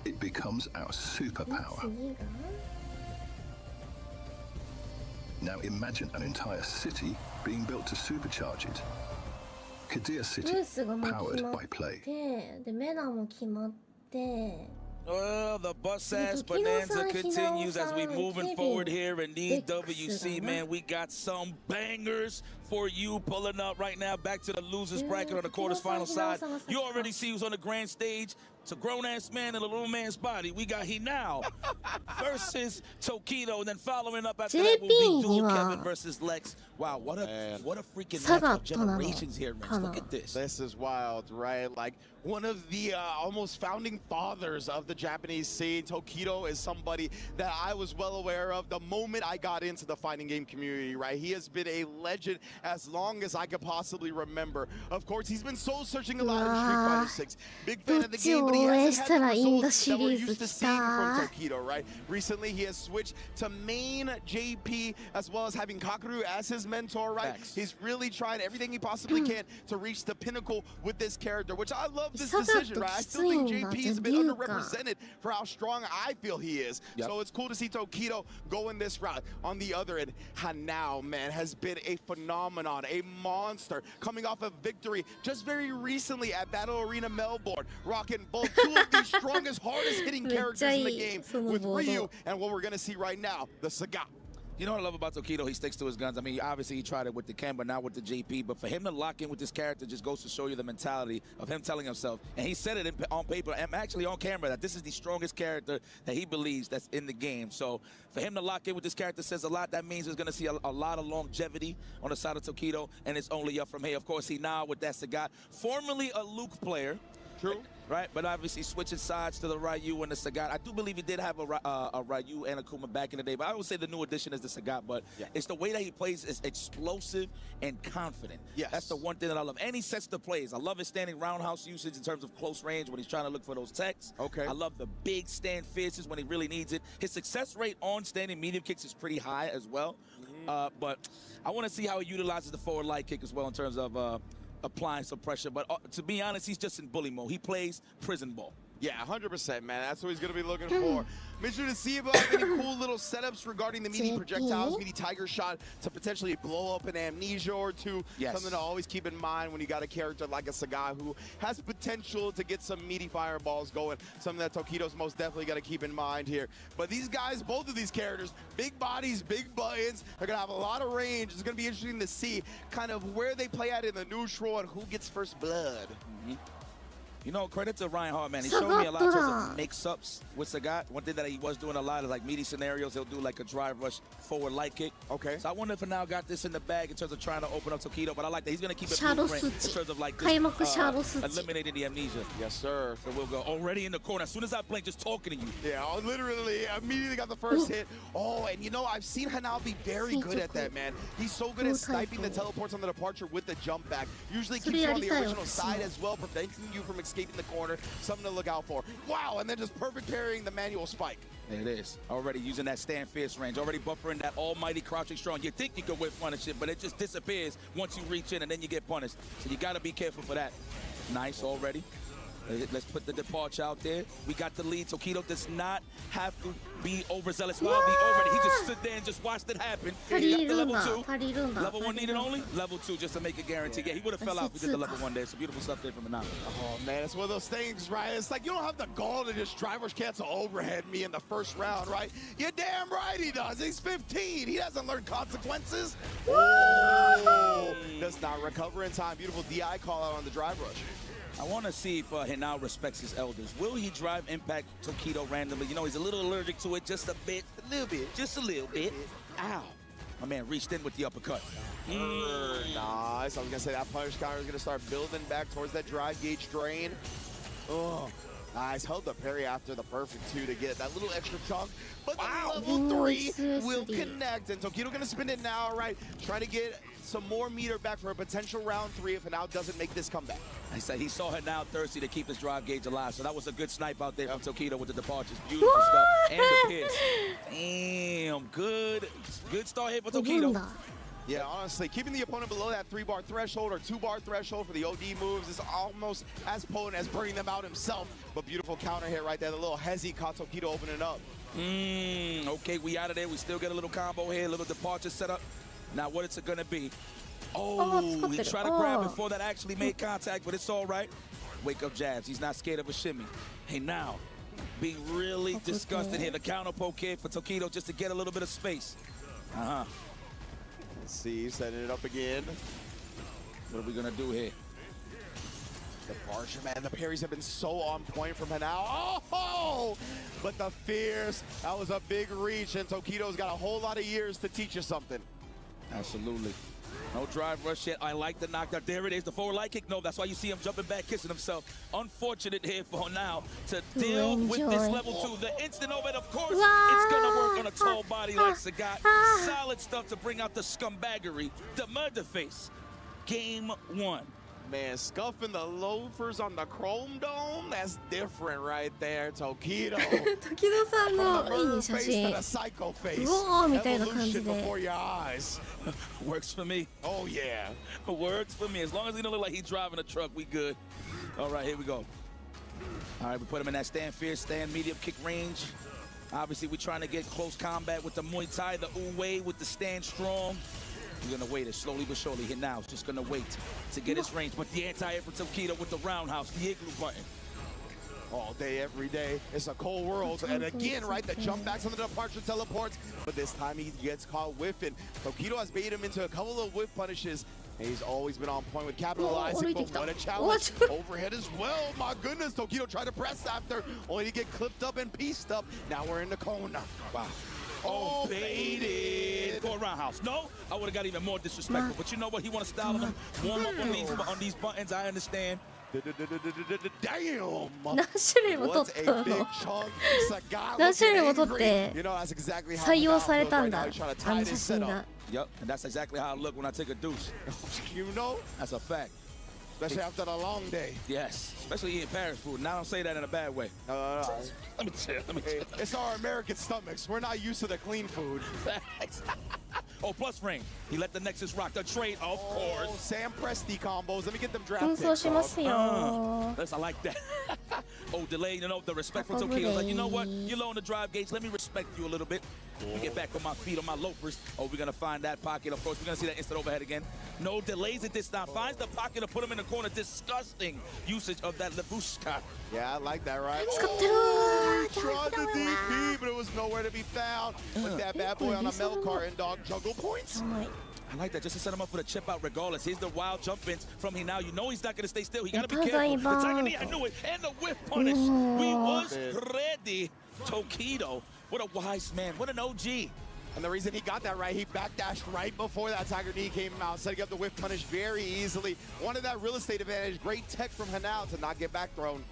it becomes our superpower. Now imagine an entire city being built to supercharge it. Kadir City, powered by Play. で、メナも決まって。Well, the bus-ass bonanza continues as we moving forward here in EWC, man. We got some bangers for you pulling up right now. Back to the losers bracket on the quarterfinal side. You already see who's on the grand stage. It's a grown-ass man in a little man's body. We got Hinao versus Tokido, and then following up after that will be Dual Kevin versus Lex. Wow, what a freaking match of generations here, man. Look at this. This is wild, right? Like one of the almost founding fathers of the Japanese scene. Tokido is somebody that I was well aware of the moment I got into the fighting game community, right? He has been a legend as long as I could possibly remember. Of course, he's been soul-searching a lot in Street Fighter 6. Big fan of the game, but he hasn't had the results that we're used to seeing from Tokido, right? Recently, he has switched to main JP, as well as having Kakeru as his mentor, right? He's really trying everything he possibly can to reach the pinnacle with this character, which I love this decision, right? I still think JP is a bit underrepresented for how strong I feel he is. So it's cool to see Tokido going this route. On the other end, Hanao, man, has been a phenomenon, a monster, coming off a victory just very recently at Battle Arena Melbourne, rocking both two of the strongest, hardest hitting characters in the game with Ryu and what we're going to see right now, the Sagat. You know what I love about Tokido? He sticks to his guns. I mean, obviously he tried it with the Ken, but not with the JP. But for him to lock in with this character just goes to show you the mentality of him telling himself. And he said it on paper and actually on camera that this is the strongest character that he believes that's in the game. So for him to lock in with this character says a lot. That means we're going to see a lot of longevity on the side of Tokido, and it's only up from here. Of course, he now with that Sagat, formerly a Luke player. True. Right, but obviously switching sides to the Ryu and the Sagat. I do believe he did have a Ryu and a Akuma back in the day, but I would say the new addition is the Sagat. But it's the way that he plays is explosive and confident. Yes. That's the one thing that I love. And he sets the plays. I love his standing roundhouse usage in terms of close range when he's trying to look for those techs. Okay. I love the big stand fierces when he really needs it. His success rate on standing medium kicks is pretty high as well. But I want to see how he utilizes the forward light kick as well in terms of applying some pressure. But to be honest, he's just in bully mode. He plays prison ball. Yeah, 100%, man. That's what he's going to be looking for. Make sure to see if I have any cool little setups regarding the meaty projectiles, meaty tiger shot to potentially blow up an amnesia or two. Something to always keep in mind when you got a character like a Sagat who has potential to get some meaty fireballs going. Something that Tokido's most definitely got to keep in mind here. But these guys, both of these characters, big bodies, big buttons, they're going to have a lot of range. It's going to be interesting to see kind of where they play at in the neutral and who gets first blood. You know, credit to Ryan Hart, man. He showed me a lot in terms of mix-ups with Sagat. One thing that he was doing a lot is like meaty scenarios. He'll do like a drive rush forward light kick. Okay. So I wonder if now got this in the bag in terms of trying to open up Tokido, but I like that he's going to keep it blueprint in terms of like this, eliminating the amnesia. Yes, sir. So we'll go already in the corner. As soon as I blink, just talking to you. Yeah, literally immediately got the first hit. Oh, and you know, I've seen Hanao be very good at that, man. He's so good at sniping the teleports on the departure with the jump back. Usually keeps you on the original side as well, preventing you from escaping the corner. Something to look out for. Wow, and then just perfect parrying the manual spike. There it is. Already using that stand fierce range. Already buffering that almighty crouching strong. You think you can whip punish it, but it just disappears once you reach in and then you get punished. So you got to be careful for that. Nice already. Let's put the departure out there. We got the lead. Tokido does not have to be overzealous. Well, be over it. He just stood there and just watched it happen. He got the level 2. Level 1 needed only. Level 2 just to make it guaranteed. Yeah, he would have fell out if we did the level 1 there. It's beautiful stuff there from Hanao. Oh, man, it's one of those things, right? It's like you don't have the gall to just drive rush cancel overhead me in the first round, right? You're damn right he does. He's 15. He doesn't learn consequences. Oh, does not recover in time. Beautiful DI call out on the drive rush. I want to see if Hanao respects his elders. Will he drive impact Tokido randomly? You know, he's a little allergic to it, just a bit. A little bit. Just a little bit. Ow. My man reached in with the uppercut. Nice. I was going to say that punish counter is going to start building back towards that drive gauge drain. Oh, nice. Held the parry after the perfect 2 to get that little extra chunk. But the level 3 will connect. And Tokido going to spin it now, right? Try to get some more meter back for a potential round 3 if Hanao doesn't make this comeback. I said he saw Hanao thirsty to keep his drive gauge alive, so that was a good snipe out there from Tokido with the departures. Beautiful stuff. And the pierce. Damn, good start here for Tokido. Yeah, honestly, keeping the opponent below that 3-bar threshold or 2-bar threshold for the OD moves is almost as potent as bringing them out himself. But beautiful counter hit right there. The little hezzy caught Tokido opening up. Okay, we out of there. We still get a little combo here, a little departure setup. Now, what is it going to be? Oh, he tried to grab before that actually made contact, but it's all right. Wake up jabs. He's not scared of a shimmy. Hey, now, being really disgusted here. The counter poke here for Tokido just to get a little bit of space. Let's see, setting it up again. What are we going to do here? The Barsha, man, the parries have been so on point from Hanao. Oh, but the fierce, that was a big reach, and Tokido's got a whole lot of years to teach you something. Absolutely. No drive rush yet. I like the knockdown. There it is, the forward light kick. No, that's why you see him jumping back, kissing himself. Unfortunate here for now to deal with this level 2. The instant overhead, of course, it's going to work on a tall body like Sagat. Solid stuff to bring out the scumbaggery. The murder face. Game 1. Man, scuffing the loafers on the chrome dome, that's different right there, Tokido. 時戸さんのいい写真。うおーみたいな感じで。Works for me. Oh yeah. Works for me. As long as he don't look like he's driving a truck, we good. All right, here we go. All right, we put him in that stand fierce, stand medium kick range. Obviously, we're trying to get close combat with the Muay Thai, the Uwe with the stand strong. We're gonna wait it slowly but surely. Here now, just gonna wait to get his range. But the anti-air for Tokido with the roundhouse, the igloo button. All day, every day. It's a cold world. And again, right, the jump backs on the departure teleports. But this time he gets caught whiffing. Tokido has baited him into a couple of whiff punishes. And he's always been on point with capitalizing. But what a challenge. Overhead as well. My goodness, Tokido tried to press after, only to get clipped up and pieced up. Now we're in the corner. Wow. Oh, baited for a roundhouse. No, I would have got even more disrespectful. But you know what? He want to style him, warm up on these buttons. I understand. Damn! 何種類も取ったの？何種類も取って採用されたんだ。あの写真が。Yep, and that's exactly how I look when I take a douche. You know? That's a fact. Especially after a long day. Yes, especially eating Paris food. And I don't say that in a bad way. Let me chill. It's our American stomachs. We're not used to the clean food. Oh, plus frame. He let the Nexus rock the trade, of course. Sam Presti combos. Let me get them drafted. そうしますよ。I like that. Oh, delay, you know, the respect for Tokido. Like, you know what? You're low on the drive gauge. Let me respect you a little bit. Let me get back on my feet, on my loafers. Oh, we're going to find that pocket. Of course, we're going to see that instant overhead again. No delays at this time. Finds the pocket to put him in the corner. Disgusting usage of that Labushka. Yeah, I like that, right? Tried the DP, but it was nowhere to be found. With that bad boy on a milk carton, dog. Juggle points. I like that, just to set him up for the chip out regardless. Here's the wild jump-ins from Hinao. You know he's not going to stay still. He got to be careful. The tiger knee, I knew it. And the whip punish. We was ready. Tokido, what a wise man. What an OG. And the reason he got that right, he backdashed right before that tiger knee came out, setting up the whip punish very easily. Wanted that real estate advantage. Great tech from Hinao to not get back thrown.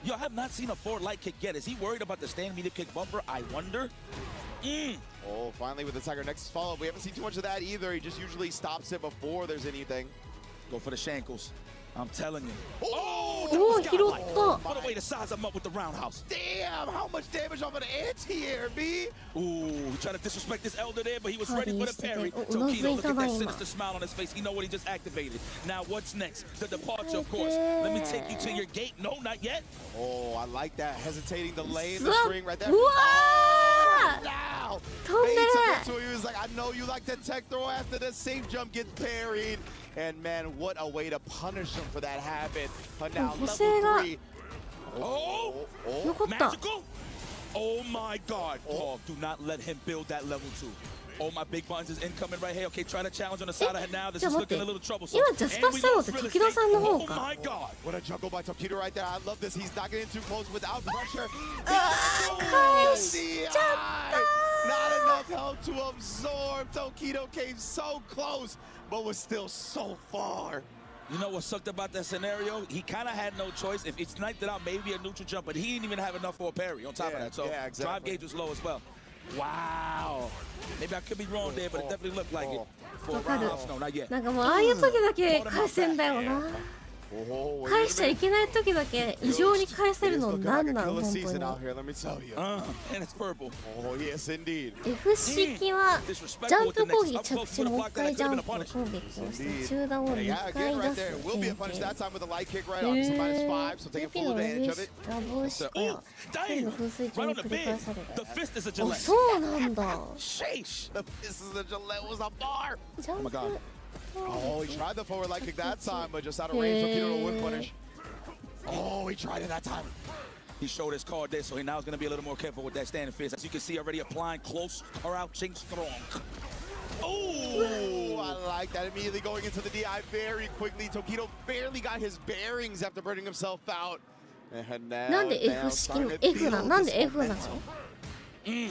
Yo, I have not seen a forward light kick yet. Is he worried about the stand medium kick bumper? I wonder. Oh, finally with the Tiger Nexus follow-up. We haven't seen too much of that either. He just usually stops it before there's anything. Go for the shankles. I'm telling you. Oh, what a way to size him up with the roundhouse. Damn, how much damage off an anti-air, B? Ooh, he tried to disrespect this elder there, but he was ready for the parry. Tokido, look at that sinister smile on his face. He know what he just activated. Now what's next? The departure, of course. Let me take you to your gate. No, not yet. Oh, I like that. Hesitating delay in the string right there. Now, he was like, I know you like the tech throw after the safe jump gets parried. And man, what a way to punish him for that habit. But now level 3. Magical? Oh my God, Paul, do not let him build that level 2. Oh, my big buns is incoming right here. Okay, try to challenge on the side of it now. This is looking a little troublesome. Oh my God. What a juggle by Tokido right there. I love this. He's not getting too close without pressure. Not enough help to absorb. Tokido came so close, but was still so far. You know what sucked about that scenario? He kind of had no choice. If it's sniped it out, maybe a neutral jump, but he didn't even have enough for a parry on top of that. So drive gauge was low as well. Wow. Maybe I could be wrong there, but it definitely looked like it. For a roundhouse, no, not yet. なんかもうああいう時だけ返せんだよな。返しちゃいけない時だけ異常に返せるのなんなの本当に。F 式はジャンプ攻撃着地のもう一回ジャンプ攻撃をして中段を2回出す。ラボしか全部風水中に繰り返される。あ、そうなんだ。ジャンプ。Oh, he tried the forward light kick that time, but just out of range, Tokido to whip punish. Oh, he tried it that time. He showed his card there, so he now is going to be a little more careful with that standing fist. As you can see, already applying close, crouching strong. Oh, I like that. Immediately going into the DI very quickly. Tokido barely got his bearings after burning himself out. And now, なんで F 式の F なの？なんで F なの？ Damn.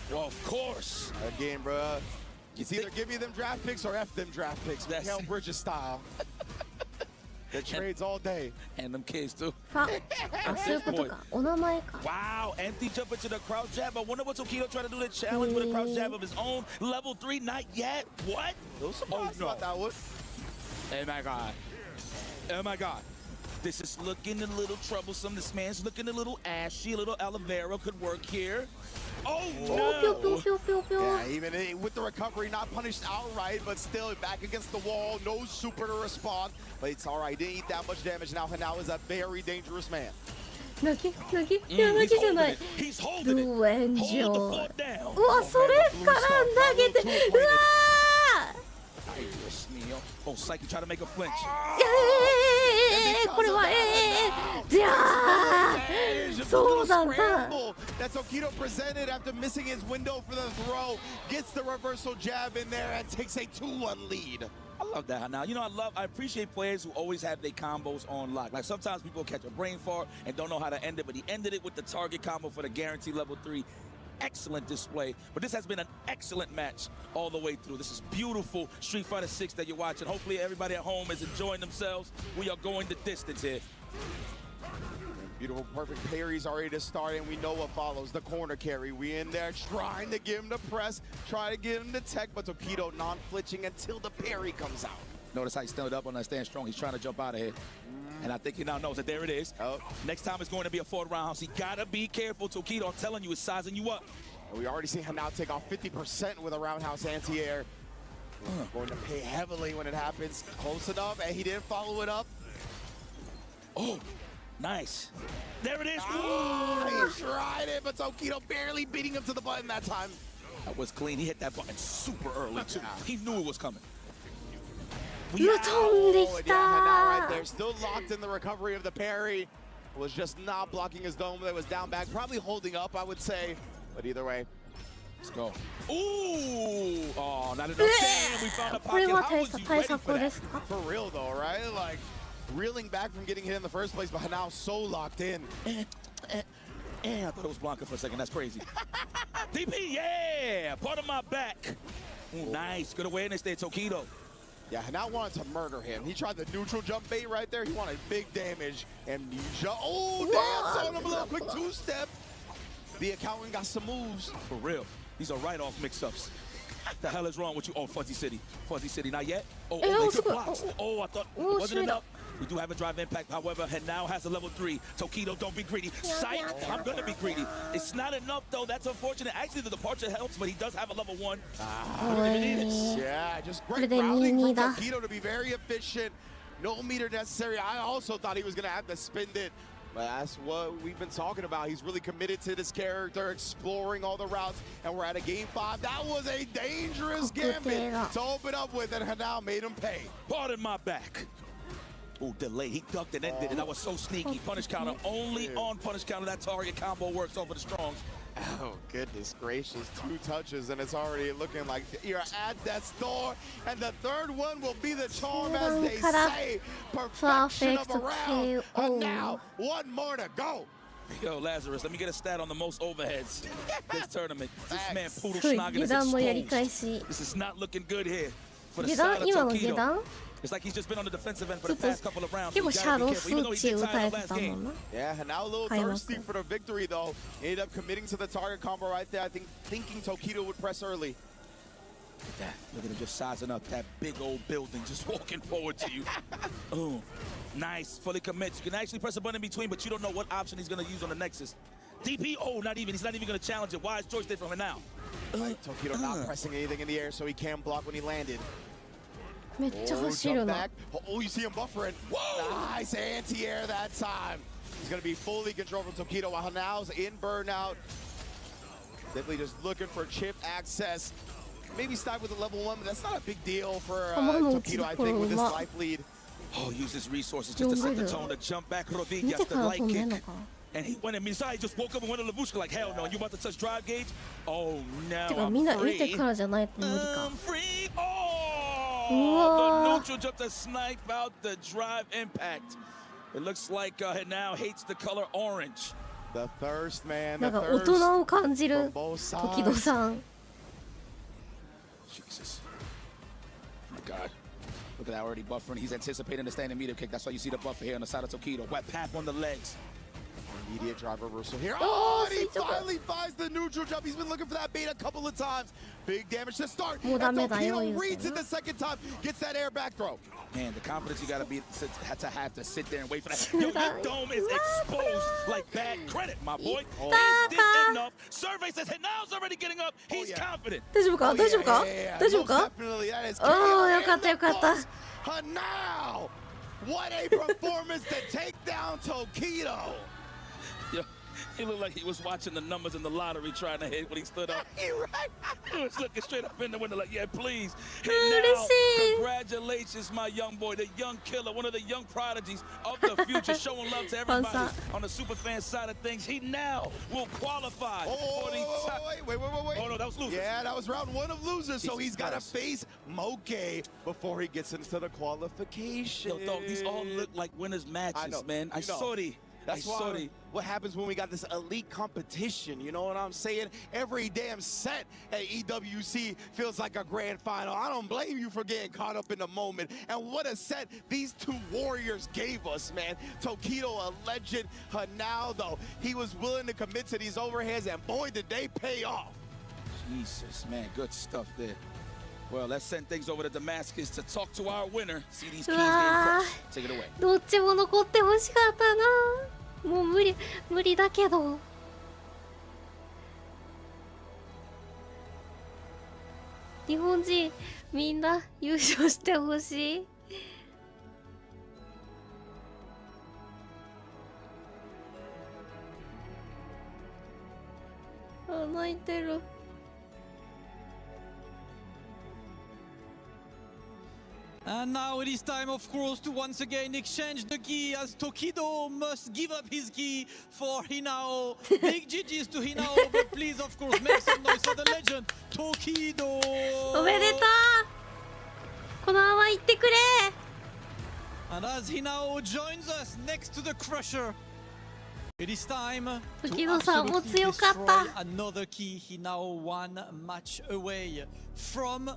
Well, of course. Again, bruh. It's either give me them draft picks or F them draft picks. Mikal Bridges style. The trades all day. And them kids too. ファあ、そういうことか。お名前か。 Wow, Anthony jump into the crouch jab. I wonder what Tokido trying to do the challenge with a crouch jab of his own. Level 3, not yet. What? No surprise about that one. Oh my god. Oh my god. This is looking a little troublesome. This man's looking a little ashy. A little aloe vera could work here. Oh no! Yeah, even with the recovery, not punished outright, but still back against the wall. No super to respond. But it's all right. Didn't eat that much damage. Now Hanao is a very dangerous man. 泣きじゃない。ルーエンジョー。うわ、それから投げて。うわOh, Psyche try to make a flinch. これはじゃあそうだった。 That's Tokido presented after missing his window for the throw. Gets the reversal jab in there and takes a 2-1 lead. I love that now. You know, I appreciate players who always have their combos on lock. Like sometimes people catch a brain fart and don't know how to end it, but he ended it with the target combo for the guaranteed level 3. Excellent display, but this has been an excellent match all the way through. This is beautiful Street Fighter 6 that you're watching. Hopefully everybody at home is enjoying themselves. We are going the distance here. Beautiful, perfect parries already to start, and we know what follows. The corner carry. We in there trying to get him to press, try to get him to tech, but Tokido non-flinching until the parry comes out. Notice how he stood up on that stand strong. He's trying to jump out of here. And I think he now knows that there it is. Oh. Next time it's going to be a 4th round. So you gotta be careful, Tokido. I'm telling you, it's sizing you up. We already see him now take off 50% with a roundhouse anti-air. Going to pay heavily when it happens. Close enough, and he didn't follow it up. Oh, nice. There it is. He tried it, but Tokido barely beating him to the button that time. That was clean. He hit that button super early, too. He knew it was coming. 飛んできた。 Right there, still locked in the recovery of the parry. Was just not blocking his dome that was down back, probably holding up, I would say. But either way, let's go. Ooh! Oh, not enough. Damn, we found a pocket. How was you ready for that? For real though, right? Like reeling back from getting hit in the first place, but now so locked in. I thought it was Blanca for a second. That's crazy. DP, yeah! Part of my back. Ooh, nice. Good awareness there, Tokido. Yeah, Hanao wanted to murder him. He tried the neutral jump bait right there. He wanted big damage. And he dance on him a little quick 2-step. The accountant got some moves. For real. These are right-off mix-ups. The hell is wrong with you? Oh, Fuzzy City. Fuzzy City, not yet? Oh, they took blocks. Oh, I thought it wasn't enough. We do have a drive impact, however, Hanao has a level 3. Tokido, don't be greedy. Psych, I'm gonna be greedy. It's not enough though, that's unfortunate. Actually, the departure helps, but he does have a level 1. Yeah, just great routing from Tokido to be very efficient. No meter necessary. I also thought he was gonna have to spin it. But that's what we've been talking about. He's really committed to this character, exploring all the routes, and we're at a game 5. That was a dangerous gambit to open up with, and Hanao made him pay. Pardon my back. Oh, delay. He ducked and ended it. That was so sneaky. Punish counter. Only on punish counter that target combo works over the strongs. Oh, goodness gracious. 2 touches, and it's already looking like you're at death's door. And the third one will be the charm, as they say. Perfection of a round. And now, 1 more to go. Yo, Lazarus, let me get a stat on the most overheads this tournament. This man Poodle Schnoggin is exposed. This is not looking good here for the side of Tokido. It's like he's just been on the defensive end for the past couple of rounds. So you gotta be careful, even though he did tie the last game. Yeah, and now a little thirsty for the victory, though. Ended up committing to the target combo right there. I think thinking Tokido would press early. Look at that. Look at him just sizing up that big old building, just walking forward to you. Oh, nice. Fully commits. You can actually press a button in between, but you don't know what option he's going to use on the Nexus. DP, oh, not even. He's not even going to challenge it. Wise choice there from him now. Right, Tokido not pressing anything in the air, so he can block when he landed. めっちゃ走るな。 Oh, you see him buffering. Whoa! Nice anti-air that time. He's going to be fully controlled from Tokido while Hanao's in burnout. Simply just looking for chip access. Maybe start with a level 1, but that's not a big deal for Tokido, I think, with this life lead. Oh, use his resources just to set the tone, to jump back Rodriguez, the light kick. And he went in. Misai just woke up and went to Labushka like, hell no, you about to touch drive gauge? Oh, no, I'm free. I'm free. Oh, the neutral jump to snipe out the drive impact. It looks like Hanao hates the color orange. The thirst, man. なんか大人を感じるTokidoさん。Jesus. Oh my God. Look at that, already buffering. He's anticipating the standing meter kick. That's why you see the buffer here on the side of Tokido. Wet path on the legs. Immediate drive reversal here. Oh, and he finally finds the neutral jump. He's been looking for that bait a couple of times. Big damage to start. And Tokido reads it the second time. Gets that air back throw. Man, the confidence you got to be to have to sit there and wait for that. Yo, your dome is exposed like bad credit, my boy. Is this enough? Survey says Hinao's already getting up. He's confident. 大丈夫か大丈夫か大丈夫かああよかったよかった Hanao! What a performance to take down Tokido. Yo, he looked like he was watching the numbers in the lottery trying to hit when he stood up. He was looking straight up in the window like, yeah, please. And now, congratulations, my young boy, the young killer, one of the young prodigies of the future, showing love to everybody on the super fan side of things. He now will qualify for the top. Wait. Oh, no, that was losers. Yeah, that was round one of losers, so he's got to face Moke before he gets into the qualification. Yo, dog, these all look like winners' matches, man. I saw it. That's why what happens when we got this elite competition, you know what I'm saying? Every damn set at EWC feels like a grand final. I don't blame you for getting caught up in the moment. And what a set these two warriors gave us, man. Tokido, a legend. Hanao, though, he was willing to commit to these overheads, and boy, did they pay off. Jesus, man, good stuff there. Well, let's send things over to Damascus to talk to our winner. See these keys getting crushed. Take it away. どっちも残ってほしかったなもう無理だけど日本人みんな優勝してほしいあ泣いてる And now it is time, of course, to once again exchange the key as Tokido must give up his key for Hinao. Big GG's to Hinao, but please, of course, make some noise for the legend, Tokido. おめでとうこのまま行ってくれ And as Hinao joins us next to the Crusher, it is time to absolutely destroy another key. Hinao one match away from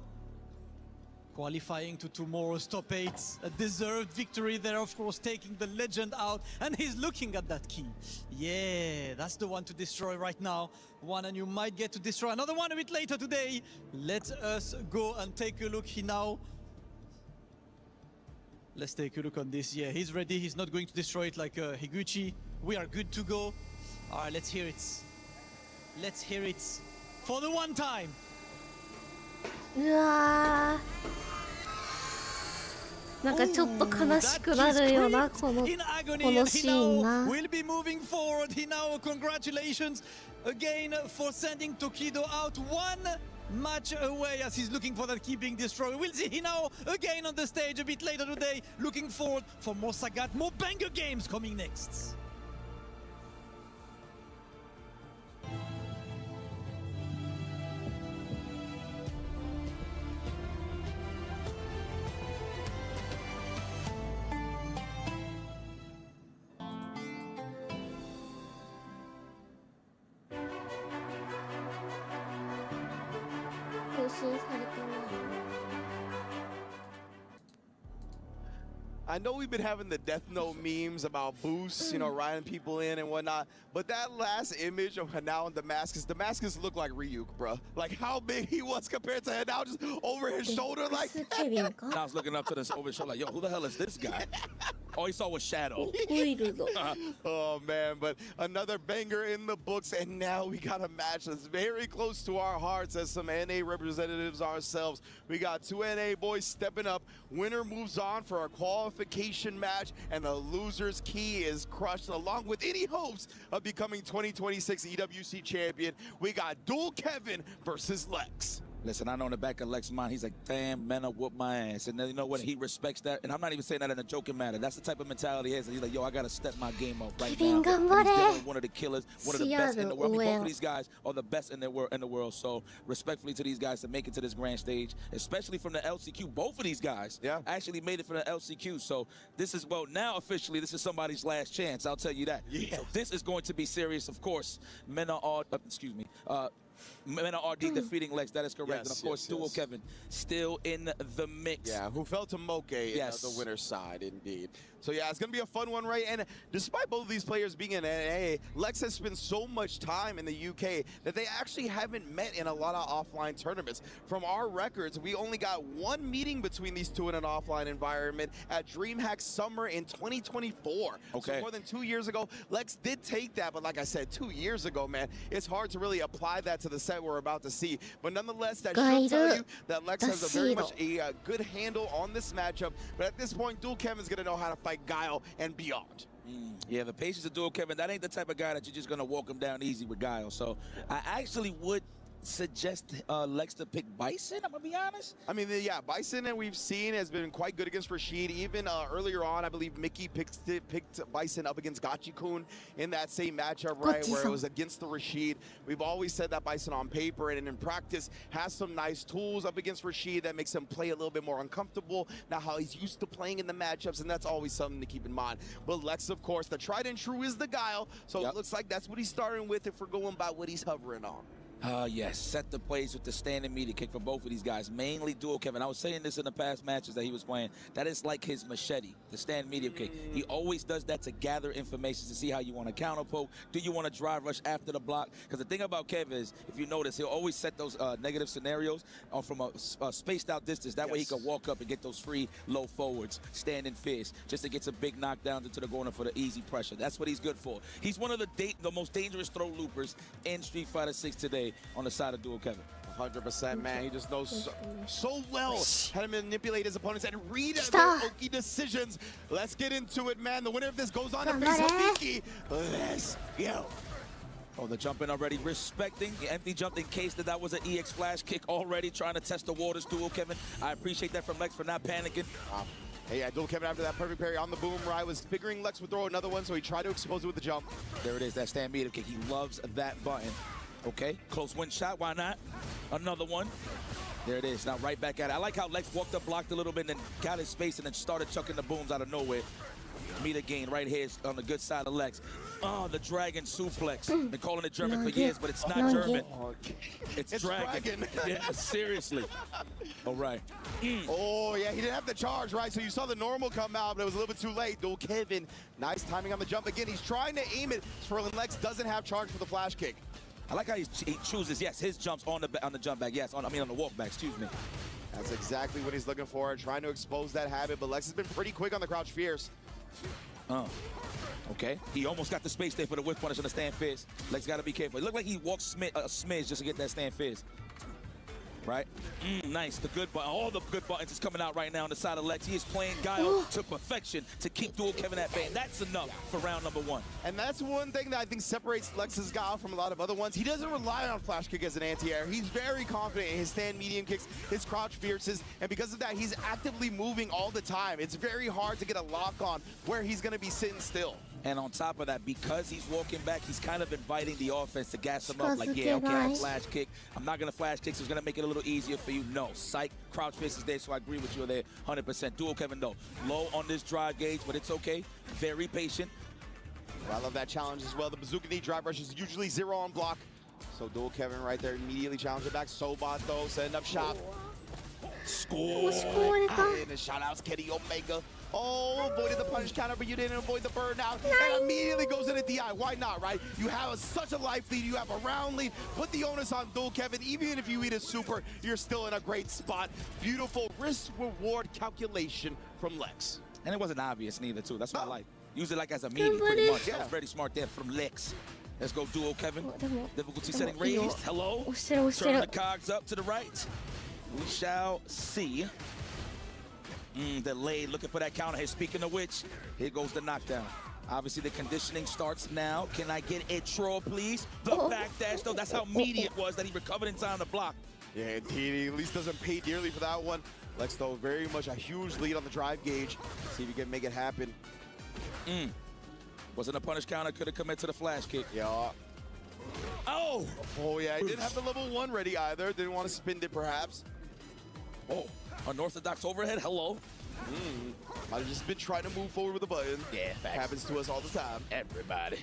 qualifying to tomorrow's top 8. A deserved victory there, of course, taking the legend out. And he's looking at that key. Yeah, that's the one to destroy right now. One, and you might get to destroy another one a bit later today. Let us go and take a look here now. Let's take a look on this. Yeah, he's ready. He's not going to destroy it like Higuchi. We are good to go. All right, let's hear it. Let's hear it for the one time. うわなんかちょっと悲しくなるようなこのシーンな We'll be moving forward. Hinao, congratulations again for sending Tokido out one match away as he's looking for that key being destroyed. We'll see Hinao again on the stage a bit later today. Looking forward for more Sagat, more banger games coming next. I know we've been having the Death Note memes about boosts, you know, riding people in and whatnot, but that last image of Hanao and Damascus looked like Ryuk, bro. Like how big he was compared to Hanao, just over his shoulder like that. I was looking up to this over his shoulder like, yo, who the hell is this guy? All he saw was Shadow. Oh, man, but another banger in the books, and now we got a match that's very close to our hearts as some NA representatives ourselves. We got two NA boys stepping up. Winner moves on for a qualification match, and the loser's key is crushed, along with any hopes of becoming 2026 EWC champion. We got Dual Kevin versus Lex. Listen, I know in the back of Lex's mind, he's like, damn, man, I whoop my ass. And then you know what? He respects that. And I'm not even saying that in a joking manner. That's the type of mentality he has. He's like, yo, I got to step my game up right now. He's dealing with one of the killers, one of the best in the world. I mean, both of these guys are the best in the world. So respectfully to these guys to make it to this grand stage, especially from the LCQ. Both of these guys actually made it from the LCQ. So this is, well, now officially, this is somebody's last chance. I'll tell you that. Yeah. So this is going to be serious, of course. Men are all, Mena RD defeating Lex, that is correct. And of course, Duo Kevin still in the mix. Yeah, who fell to Moke in the winner's side, indeed. So yeah, it's going to be a fun one, right? And despite both of these players being in NA, Lex has spent so much time in the UK that they actually haven't met in a lot of offline tournaments. From our records, we only got one meeting between these two in an offline environment at DreamHack Summer in 2024. Okay. So more than 2 years ago, Lex did take that, but like I said, 2 years ago, man, it's hard to really apply that to the set we're about to see. But nonetheless, that should tell you that Lex has a very much a good handle on this matchup. But at this point, Dual Kevin's going to know how to fight Guile and beyond. Yeah, the patience of Dual Kevin, that ain't the type of guy that you're just going to walk him down easy with Guile. So I actually would suggest Lex to pick Bison, I'm gonna be honest. I mean, yeah, Bison, and we've seen, has been quite good against Rashid. Even earlier on, I believe Mickey picked Bison up against Gachi-kun in that same matchup, right, where it was against the Rashid. We've always said that Bison on paper and in practice has some nice tools up against Rashid that makes him play a little bit more uncomfortable, not how he's used to playing in the matchups, and that's always something to keep in mind. But Lex, of course, the tried and true is the Guile, so it looks like that's what he's starting with if we're going by what he's hovering on. Yes, set the plays with the standing media kick for both of these guys, mainly Dual Kevin. I was saying this in the past matches that he was playing. That is like his machete, the stand medium kick. He always does that to gather information to see how you want to counter poke. Do you want to drive rush after the block? Because the thing about Kevin is, if you notice, he'll always set those negative scenarios from a spaced out distance. That way he can walk up and get those free low forwards, standing fierce, just to get some big knockdowns into the corner for the easy pressure. That's what he's good for. He's one of the most dangerous throw loopers in Street Fighter 6 today on the side of Dual Kevin. 100%, man. He just knows so well how to manipulate his opponents and read their Oki decisions. Let's get into it, man. The winner of this goes on to face Hibiki. Let's go. Oh, the jumping already, respecting the empty jump in case that was an EX flash kick already, trying to test the waters, Dual Kevin. I appreciate that from Lex for not panicking. Hey, yeah, Dual Kevin after that perfect parry on the boom, right, was figuring Lex would throw another one, so he tried to expose it with the jump. There it is, that stand medium kick. He loves that button. Okay, close one shot, why not? Another one. There it is, now right back at it. I like how Lex walked up, blocked a little bit, and then got his space, and then started chucking the booms out of nowhere. Meter gain right here on the good side of Lex. Oh, the dragon suplex. Been calling it German for years, but it's not German. It's dragon. Yeah, seriously. All right. Oh, yeah, he didn't have the charge, right? So you saw the normal come out, but it was a little bit too late. Dual Kevin, nice timing on the jump. Again, he's trying to aim it for when Lex doesn't have charge for the flash kick. I like how he chooses, yes, his jumps on the jump back. Yes, on the walk back, excuse me. That's exactly what he's looking for, trying to expose that habit, but Lex has been pretty quick on the crouch fierce. Okay, he almost got the space there for the whiff punish on the stand fizz. Lex got to be careful. It looked like he walked a smidge just to get that stand fizz. Right? Nice. The good button. All the good buttons is coming out right now on the side of Lex. He is playing Guile to perfection to keep Dual Kevin at bay. And that's enough for round number 1. And that's one thing that I think separates Lex's Guile from a lot of other ones. He doesn't rely on flash kick as an anti-air. He's very confident in his stand medium kicks, his crouch fierces, and because of that, he's actively moving all the time. It's very hard to get a lock on where he's going to be sitting still. And on top of that, because he's walking back, he's kind of inviting the offense to gas him up. Like, yeah, okay, I'll flash kick. I'm not going to flash kick, so it's going to make it a little easier for you. No, psych, crouch fist is there, so I agree with you there 100%. Dual Kevin, though, low on this drive gauge, but it's okay. Very patient. Well, I love that challenge as well. The bazooka knee drive rush is usually 0 on block. So Dual Kevin right there immediately challenging back. Sobat, though, setting up shop. Score. And the shout-outs, Kenny Omega. Oh, avoided the punish counter, but you didn't avoid the burnout. And immediately goes into DI. Why not, right? You have such a life lead. You have a round lead. Put the onus on Dual Kevin. Even if you eat a super, you're still in a great spot. Beautiful risk-reward calculation from Lex. And it wasn't obvious neither, too. That's what I like. Use it like as a meaning, pretty much. That was very smart there from Lex. Let's go Dual Kevin. Difficulty setting raised. Hello. Turn the cogs up to the right. We shall see. Delayed, looking for that counter hit. Speaking of which, here goes the knockdown. Obviously, the conditioning starts now. Can I get a troll, please? The backdash, though, that's how meaty it was that he recovered in time to block. Yeah, indeed. He at least doesn't pay dearly for that one. Lex, though, very much a huge lead on the drive gauge. See if he can make it happen. Wasn't a punish counter, could have committed to the flash kick. Yeah. Oh, yeah, he didn't have the level 1 ready either. Didn't want to spin it, perhaps. Oh, unorthodox overhead, hello. I've just been trying to move forward with the button. Yeah, facts. Happens to us all the time. Everybody.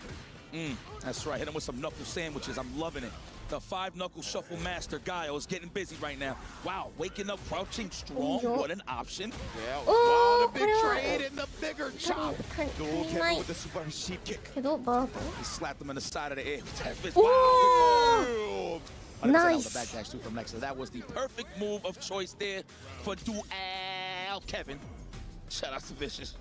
That's right. Hit him with some knuckle sandwiches. I'm loving it. The 5-knuckle shuffle master Guile is getting busy right now. Wow, waking up, crouching strong. What an option. Yeah, wow, the big trade and the bigger chop. Dual Kevin with the super sheep kick. He slapped him in the side of the air with that fist. Wow. Nice. The backdash too from Lexa. That was the perfect move of choice there for Dual Kevin. Shout out to Vicious.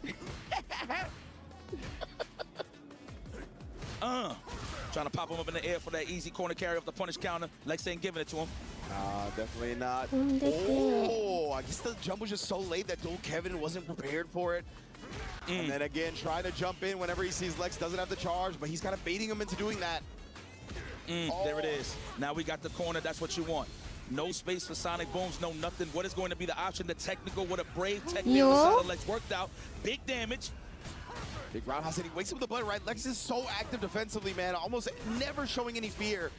Trying to pop him up in the air for that easy corner carry off the punish counter. Lex ain't giving it to him. Definitely not. Oh, I guess the jump was just so late that Dual Kevin wasn't prepared for it. And then again, trying to jump in whenever he sees Lex doesn't have the charge, but he's kind of baiting him into doing that. There it is. Now we got the corner. That's what you want. No space for Sonic Booms, no nothing. What is going to be the option? The technical, what a brave technique. Solid Lex worked out. Big damage. Big roundhouse, and he wakes up with the blood, right? Lex is so active defensively, man. Almost never showing any fear.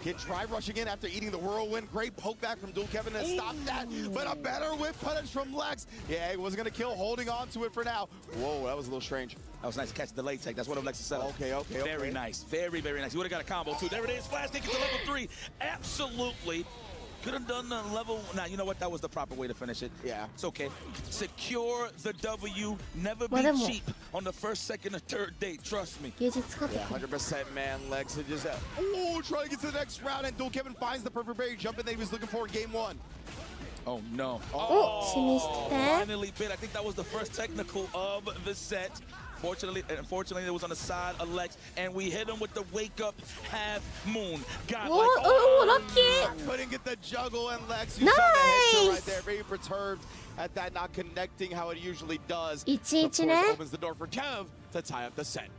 Kid try rushing in after eating the whirlwind. Great poke back from Dual Kevin to stop that. But a better whip punish from Lex. Yeah, he was going to kill, holding on to it for now. Whoa, that was a little strange. That was nice to catch the delay tech. That's what Lex is selling. Okay. Very nice. Very, very nice. He would have got a combo, too. There it is. Flash ticket to level 3. Absolutely. Could have done the level. Nah, you know what? That was the proper way to finish it. Yeah. It's okay. Secure the W. Never be cheap on the first, second, or third date. Trust me. Yeah, 100%, man. Lex is just trying to get to the next round, and Dual Kevin finds the perfect berry jump in that he was looking for in game 1. Oh, no. Finally bit. I think that was the first technical of the set. Unfortunately, it was on the side of Lex, and we hit him with the wake-up half moon. God, lucky! Couldn't get the juggle, and Lex, you saw the hit right there, very perturbed at that not connecting how it usually does. Of course, opens the door for Kev to tie up the set.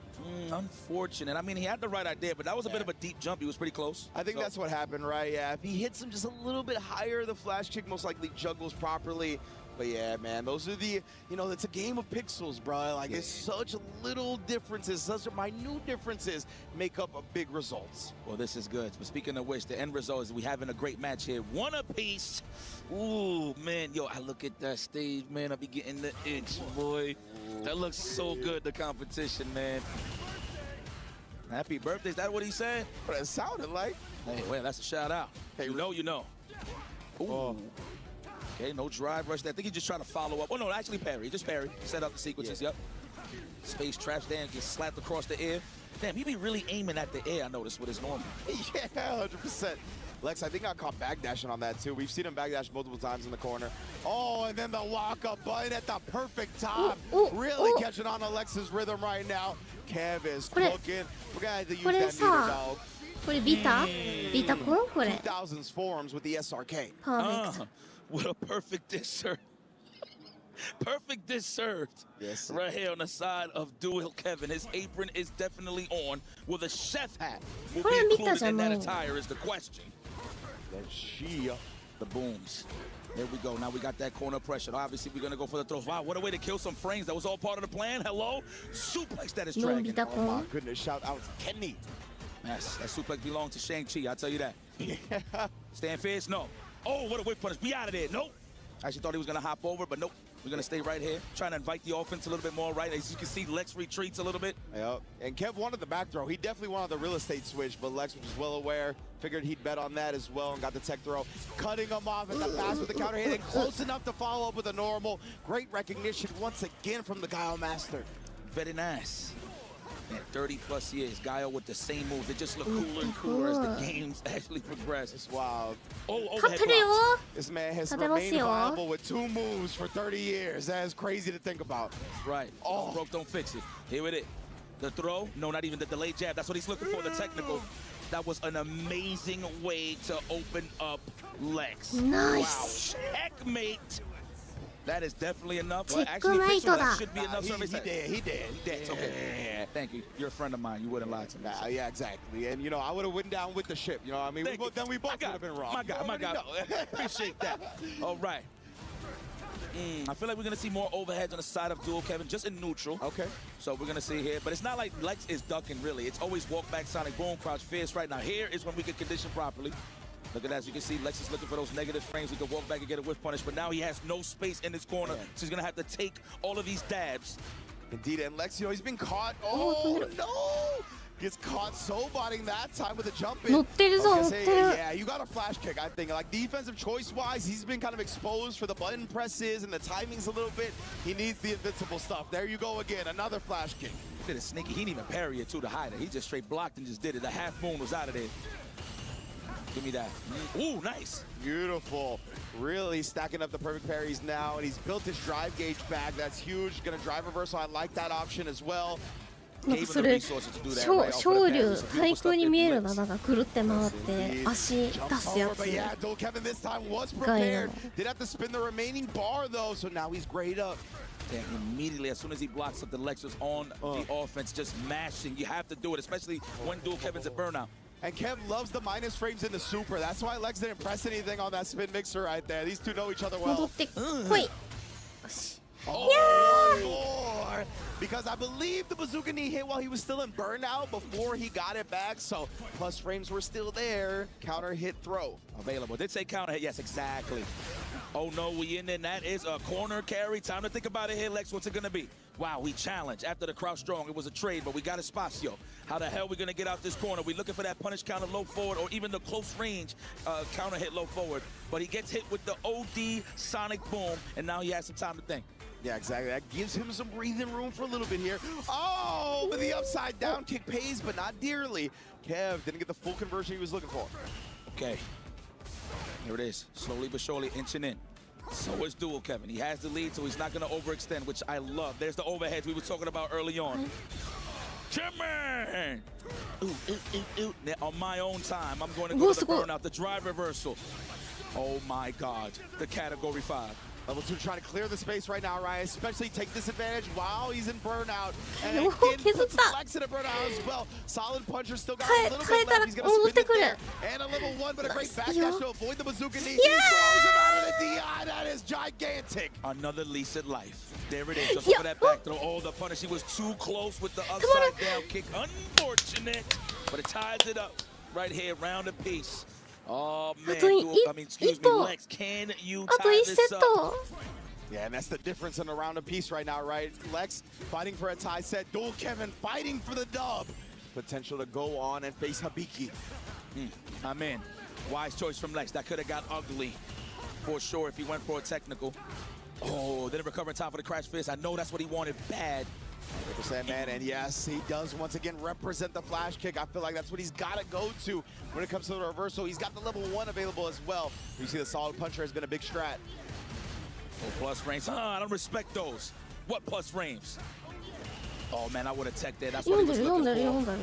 Unfortunate. I mean, he had the right idea, but that was a bit of a deep jump. He was pretty close. I think that's what happened, right? Yeah, if he hits him just a little bit higher, the flash kick most likely juggles properly. But yeah, man, those are the, it's a game of pixels, bro. Like, it's such little differences, such minute differences make up a big results. Well, this is good. But speaking of which, the end result is we having a great match here. One apiece. Ooh, man, yo, I look at that stage, man. I be getting the itch, boy. That looks so good, the competition, man. Happy birthday. Is that what he said? What it sounded like. Hey, well, that's a shout out. Hey, you know. Ooh. Okay, no drive rush there. I think he just trying to follow up. Oh, no, actually parry. Just parry. Set up the sequences, yep. Space traps there and gets slapped across the air. Damn, he be really aiming at the air, I noticed, with his normal. Yeah, 100%. Lex, I think I caught backdashing on that, too. We've seen him backdash multiple times in the corner. Oh, and then the lock-up button at the perfect time. Really catching on to Lex's rhythm right now. Kev is cooking. We're going to have to use that meter dog. これビタくんこれ 2000s forms with the SRK. What a perfect dessert. Perfect dessert. Yes. Right here on the side of Dual Kevin. His apron is definitely on with a chef hat. Will be included in that attire is the question. The booms. There we go. Now we got that corner pressure. Obviously, we're going to go for the throws. Wow, what a way to kill some frames. That was all part of the plan. Hello? Suplex that is dragging. Oh, my goodness. Shout out to Kenny. Yes, that suplex belongs to Shang-Chi. I'll tell you that. Yeah. Stand fierce? No. Oh, what a whip punish. Be out of there. Nope. I actually thought he was going to hop over, but nope. We're going to stay right here. Trying to invite the offense a little bit more, right? As you can see, Lex retreats a little bit. Yep. And Kev wanted the back throw. He definitely wanted the real estate switch, but Lex was well aware. Figured he'd bet on that as well and got the tech throw. Cutting him off at the pass with the counter hit and close enough to follow up with a normal. Great recognition once again from the Guile Master. Very nice. Man, 30+ years, Guile with the same moves. They just look cooler and cooler as the games actually progress. It's wild. Oh, overhead blocks. This man has remained viable with 2 moves for 30 years. That is crazy to think about. Right. Oh, broke, don't fix it. Here it is. The throw. No, not even the delayed jab. That's what he's looking for, the technical. That was an amazing way to open up Lex. Nice. Wow. Checkmate. That is definitely enough. Well, actually, that should be enough. He did. It's okay. Thank you. You're a friend of mine. You wouldn't lie to me. Yeah, exactly. And, I would have went down with the ship. You know what I mean? We both would have been wrong. My God. Appreciate that. All right. I feel like we're going to see more overheads on the side of Dual Kevin, just in neutral. Okay. So we're going to see here. But it's not like Lex is ducking, really. It's always walk back, Sonic Boom, crouch fierce right now. Here is when we can condition properly. Look at that. As you can see, Lex is looking for those negative frames. He can walk back and get a whiff punish, but now he has no space in his corner, so he's going to have to take all of these dabs. Indeed, and Lex, he's been caught. Oh, no! Gets caught so-botting that time with a jump in. 乗ってるぞ、乗ってる。 Yeah, you got a flash kick, I think. Like, defensive choice-wise, he's been kind of exposed for the button presses and the timings a little bit. He needs the invincible stuff. There you go again, another flash kick. Did it sneaky. He didn't even parry it to the hider. He just straight blocked and just did it. The half moon was out of there. Give me that. Ooh, nice. Beautiful. Really stacking up the perfect parries now, and he's built his drive gauge back. That's huge. Gonna drive reversal. I like that option as well. なんかそれ昇竜対空に見えるな、なんかくるって回って足出すやつ。ガイナの。 Did have to spin the remaining bar though, so now he's grayed up. And immediately, as soon as he blocks up, the Lex was on the offense, just mashing. You have to do it, especially when Dual Kevin's at burnout. And Kev loves the minus frames in the super. That's why Lex didn't press anything on that spin mixer right there. These two know each other well. 戻ってこい。 Oh, more. Because I believe the bazooka knee hit while he was still in burnout before he got it back. So plus frames were still there. Counter hit throw. Available. Did say counter hit. Yes, exactly. Oh no, we in there. That is a corner carry. Time to think about it here, Lex. What's it going to be? Wow, we challenged. After the crouch strong, it was a trade, but we got Espacio. How the hell are we going to get out this corner? We looking for that punish counter low forward or even the close range counter hit low forward. But he gets hit with the OD sonic boom, and now he has some time to think. Yeah, exactly. That gives him some breathing room for a little bit here. Oh, but the upside down kick pays, but not dearly. Kev didn't get the full conversion he was looking for. Okay. Here it is. Slowly but surely inching in. So is Dual Kevin. He has the lead, so he's not going to overextend, which I love. There's the overheads we were talking about early on. Kevin! Ooh. On my own time, I'm going to go to the burnout, the drive reversal. Oh my God. The category 5. Level 2 trying to clear the space right now, Ryan. Especially take disadvantage while he's in burnout. And again, puts Lex in a burnout as well. Solid puncher still got a little bit left. He's going to spin it there. And a level 1, but a great backdash to avoid the bazooka knee. He throws him out of the DI. That is gigantic. Another lease at life. There it is. Just over that back throw. Oh, the punish. He was too close with the upside down kick. Unfortunate. But it ties it up right here. Round a piece. Oh man, excuse me, Lex, can you tie this up? Yeah, and that's the difference in a round of peace right now, right? Lex fighting for a tie set, Dual Kevin fighting for the dub. Potential to go on and face Hibiki. I'm in. Wise choice from Lex. That could have got ugly for sure if he went for a technical. Oh, didn't recover in time for the crash fist. I know that's what he wanted bad. 100%, man, and yes, he does once again represent the flash kick. I feel like that's what he's got to go to when it comes to the reversal. He's got the level 1 available as well. You see the solid puncher has been a big strat. Oh, plus frames. I don't respect those. What plus frames? Oh man, I would have teched there. That's what he was looking for.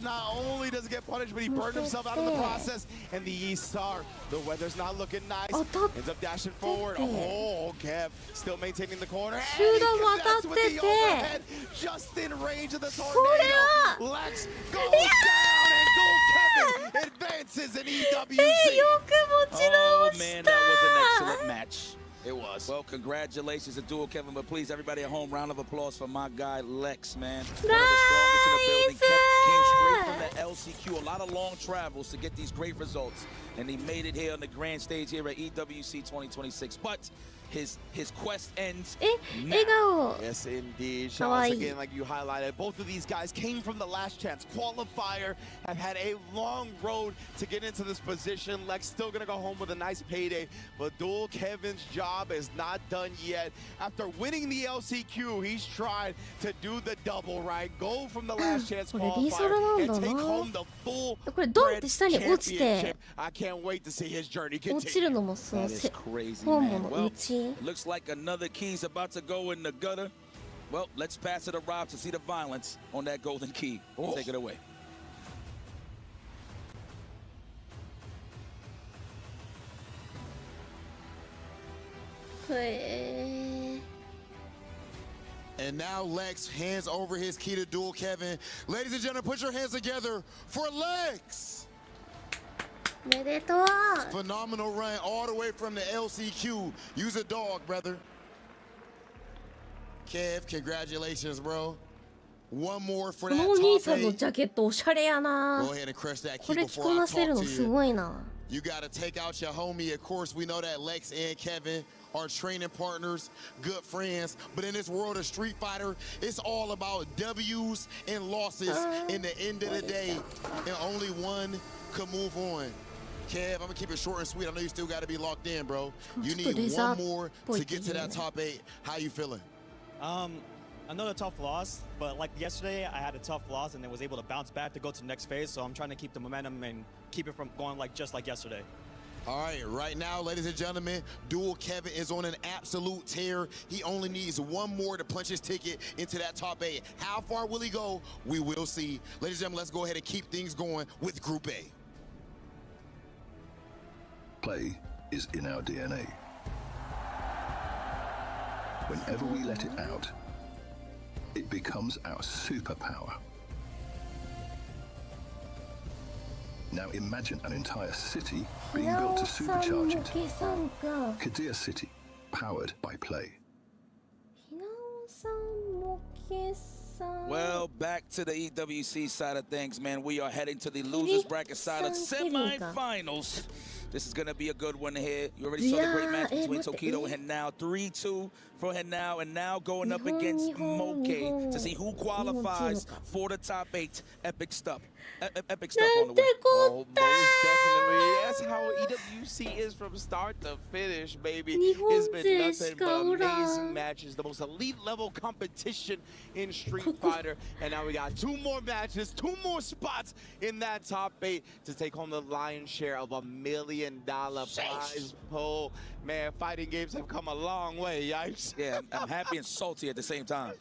Not only does he get punished, but he burned himself out of the process. And the East Star, the weather's not looking nice. Ends up dashing forward. Oh, Kev still maintaining the corner. And he connects with the overhead just in range of the tornado. Lex goes down and Dual Kevin advances in EWC. Oh man, that was an excellent match. It was. Well, congratulations to Dual Kevin, but please, everybody at home, round of applause for my guy, Lex, man. One of the strongest in the building. Came straight from the LCQ. A lot of long travels to get these great results, and he made it here on the grand stage here at EWC 2026. But his quest ends now. Yes, indeed. Once again, like you highlighted, both of these guys came from the last chance qualifier, have had a long road to get into this position. Lex still going to go home with a nice payday, but Dual Kevin's job is not done yet. After winning the LCQ, he's tried to do the double, right? Go from the last chance qualifier and take home the full championship. I can't wait to see his journey continue. That is crazy, man. Well, looks like another key's about to go in the gutter. Well, let's pass it to Rob to see the violence on that golden key. Take it away. And now Lex hands over his key to Dual Kevin. Ladies and gentlemen, put your hands together for Lex. Phenomenal run all the way from the LCQ. Use a dog, brother. Kev, congratulations, bro. One more for that top 兄さんのジャケットおしゃれやな。 Go ahead and crush that こ key れ着 before こ I なせる talk の to す you. ごいな。 You got to take out your homie. Of course, we know that Lex and Kevin our training partners, good friends. But in this world of Street Fighter, it's all about W's and losses in the end of the day. And only one could move on. Kev, I'm gonna keep it short and sweet. I know you still gotta be locked in, bro. You need one more to get to that top 8. How you feeling? Another tough loss, but like yesterday, I had a tough loss and then was able to bounce back to go to the next phase. So I'm trying to keep the momentum and keep it from going just like yesterday. All right, right now, ladies and gentlemen, Dual Kevin is on an absolute tear. He only needs one more to punch his ticket into that top 8. How far will he go? We will see. Ladies and gentlemen, let's go ahead and keep things going with Group A. Play is in our DNA. Whenever we let it out, it becomes our superpower. Now imagine an entire city being built to supercharge it. Kadir City, powered by play. Well, back to the EWC side of things, man. We are heading to the losers bracket side of semifinals. This is going to be a good one here. You already saw the great match between Tokido and Henao. 3-2 for Henao, and now going up against Moke to see who qualifies for the top 8. Epic stuff. Epic stuff on the way. Oh, most definitely. That's how EWC is from start to finish, baby. It's been nothing but amazing matches. The most elite level competition in Street Fighter. And now we got 2 more matches, 2 more spots in that top 8 to take home the lion's share of $1 million prize pool. Man, fighting games have come a long way, yikes. Yeah, I'm happy and salty at the same time.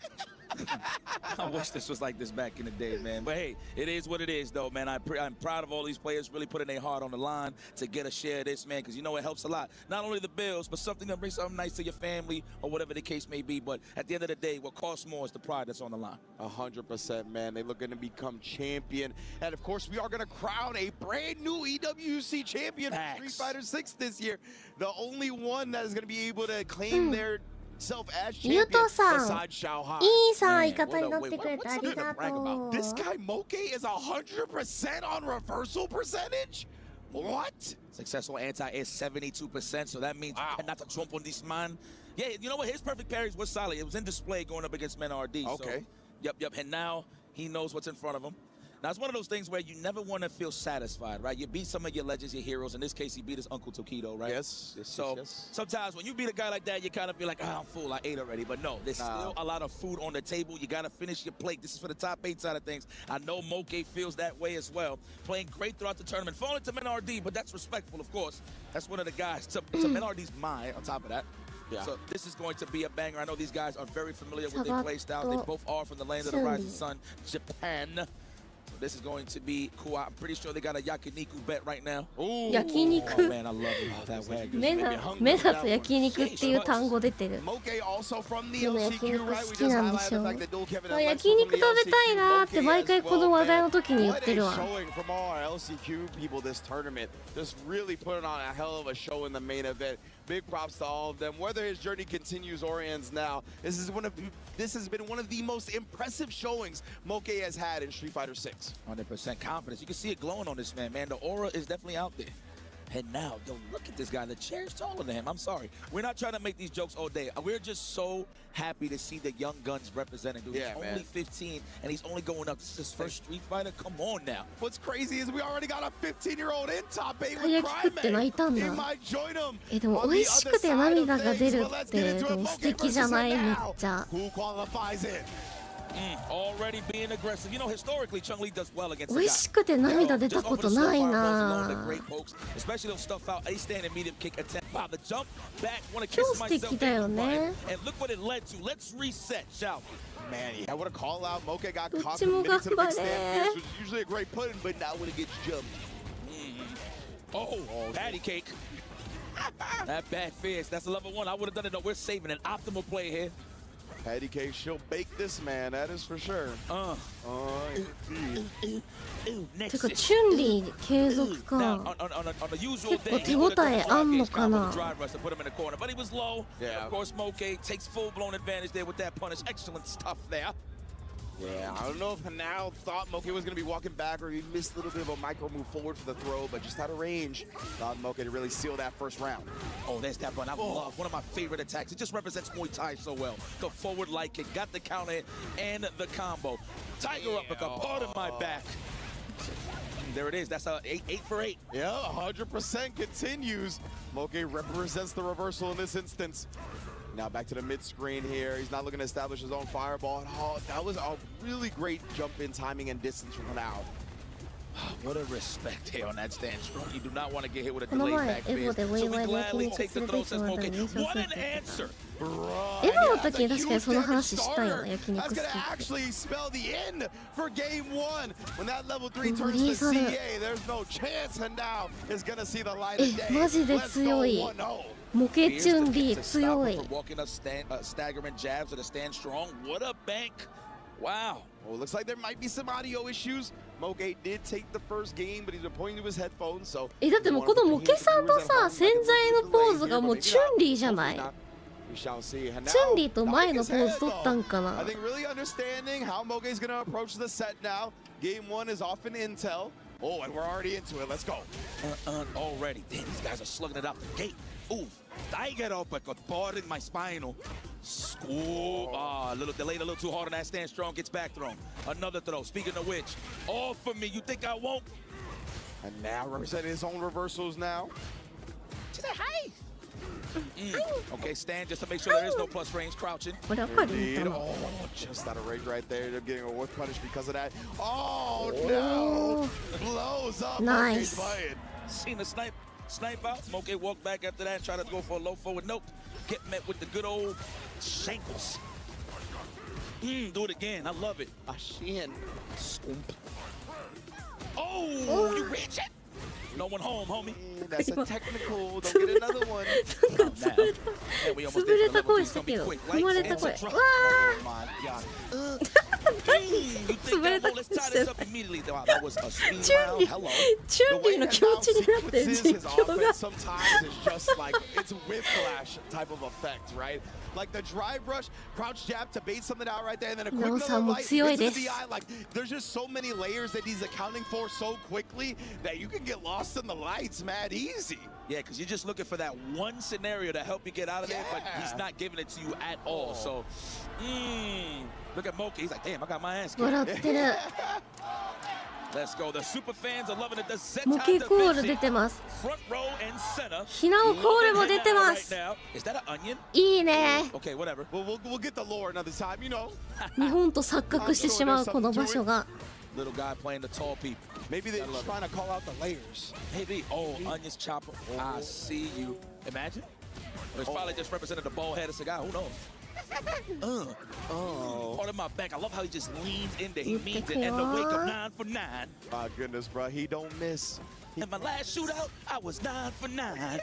I wish this was like this back in the day, man. But hey, it is what it is, though, man. I'm proud of all these players really putting their heart on the line to get a share of this, man, because you know it helps a lot. Not only the bills, but something that brings something nice to your family or whatever the case may be. But at the end of the day, what costs more is the pride that's on the line. 100%, man. They're looking to become champion. And, of course, we are going to crown a brand new EWC champion for Street Fighter 6 this year. The only one that is going to be able to claim their self-as champion besides Xiaohan. いいさ、味方になってくれてありがとう。 This guy Moke is 100% on reversal percentage? What? Successful anti is 72%, so that means not to jump on this man. Yeah, you know what? His perfect parries was solid. It was in display going up against Men RD. Okay. So, yep. And now he knows what's in front of him. Now, it's one of those things where you never want to feel satisfied, right? You beat some of your legends, your heroes. In this case, he beat his Uncle Tokido, right? Yes. Sometimes when you beat a guy like that, you kind of feel like, I'm full, I ate already. But no, there's still a lot of food on the table. You got to finish your plate. This is for the top 8 side of things. I know Moke feels that way as well. Playing great throughout the tournament. Falling to Men RD, but that's respectful, of course. That's one of the guys. To Men RD's mind, on top of that. Yeah. So this is going to be a banger. I know these guys are very familiar with their play styles. They both are from the land of the rising sun, Japan. This is going to be cool. I'm pretty sure they got a yakiniku bet right now. Ooh. Yakiniku. Oh, man, I love it. That way. 目だと焼肉っていう単語出てる。でも焼肉好きなんでしょ。焼肉食べたいなーって毎回この話題の時に言ってるわ。Big props to all of them. Whether his journey continues or ends now, this has been one of the most impressive showings Moke has had in Street Fighter 6. 100% confidence. You can see it glowing on this man, man. The aura is definitely out there. And now, yo, look at this guy. The chair's taller than him. I'm sorry. We're not trying to make these jokes all day. We're just so happy to see the young guns representing. Dude, yeah, he's man. only 15, and he's only going up. This is his first Street Fighter. Come on now. What's crazy is we already got a 15-year-old in top 8 with Crime. He might join him. でも美味しくて涙が出るってでも素敵じゃないめっちゃ。 Who qualifies it? Already being aggressive. You know, historically, Chun-Li does well against 美味しくて涙出たことないな。 Especially those stuff out. A stand and medium kick attempt. Wow, the jump back. Want to 超 kiss 素 myself. 敵だよね。 And look what it led to. Let's reset, shall we? Man, yeah, what a call out. Moke got どっ caught ちも committed to the 頑 big 張 stand れ。 fierce, which is usually a great put-in, but now when it gets jumped. Oh, patty cake. That bad fierce. That's a level 1. I would have done it, though. We're saving an optimal play here. Patty cake, she'll bake this man, that is for sure. てかチュンリー継続か。結構手応えあんのかな。 But he was low. Of course, Moke takes full-blown advantage there with that punish. Excellent stuff there. Yeah, I don't know if Hanao thought Moke was going to be walking back or he missed a little bit of a micro move forward for the throw, but just out of range, allowed Moke to really seal that first round. Oh, there's that one. I love one of my favorite attacks. It just represents Muay Thai so well. The forward light kick, got the counter and the combo. Tiger uppercut, pardon my back. There it is. That's a 8 for 8. Yeah, 100% continues. Moke represents the reversal in this instance. Now back to the mid screen here. He's not looking to establish his own fireball. Oh, that was a really great jump in timing and distance from Hanao. What a respect here on that stand strong. You do not want to get hit with a delayed back fist. So we gladly take the throw, says Moke. What an answer! エヴァの時に確かにその話したよね、焼肉好きって。 That's gonna actually spell the end for game 1. When that level 3 turns to CA, there's no chance Hanao is gonna see the light of day. マジで強い。モケチュンリー強い。 Walking up staggering jabs with a stand strong. What a bank! Wow. Well, it looks like there might be some audio issues. Moke did take the first game, but he's been pointing to his headphones, so... だってもうこのモケさんのさ、潜在のポーズがもうチュンリーじゃない。 チュンリーと前のポーズ取ったんかな。 I think really understanding how Moke is going to approach the set now. Game 1 is off in intel. Oh, and we're already into it. Let's go. Already. Damn, these guys are slugging it out the gate. Ooh, I get up, but pardon my spinal. Ooh, a little delayed, a little too hard on that stand strong. Gets back thrown. Another throw. Speaking of which, all for me. You think I won't? And now representing his own reversals now. She said, hi. Okay, stand just to make sure there is no plus range crouching. Indeed. Oh, just out of range right there. They're getting a whiff punish because of that. Oh, no. Blows up. Nice. Seen the snipe out. Moke walk back after that and try to go for a low forward. Nope. Get met with the good old shankles. Do it again. I love it. Ashin. Oh, you reach it? No one home, homie. That's a technical. Don't get another one. 潰れた声したけど、踏まれた声。わあ。潰れた声してる。チュンリーの気持ちになってる実況が。 Sometimes it's just like it's whiplash type of effect, right? Like the drive rush, crouch jab to bait something out right there, and then a quick little light into the eye. Like there's just so many layers that he's accounting for so quickly that you can get lost in the lights, man. Easy. Yeah, because you're just looking for that one scenario to help you get out of there, but he's not giving it to you at all. So, look at Moke. He's like, damn, I got my ass kicked. Let's go. The super fans are loving it. The Zモケコール出てます。ひなおコールも出てます。いいね。Okay, whatever. We'll get the lore another time, you know. 日本と錯覚してしまうこの場所が。 Little guy playing the tall people. Maybe they're just trying to call out the layers. Maybe. Oh, Onion's chopper. I see you. Imagine. It's probably just represented the bald head of cigar. Who knows? Part of my back. I love how he just leans in there. He means it. And the wake up 9 for 9. My goodness, bro. He don't miss. In my last shootout, I was 9 for 9.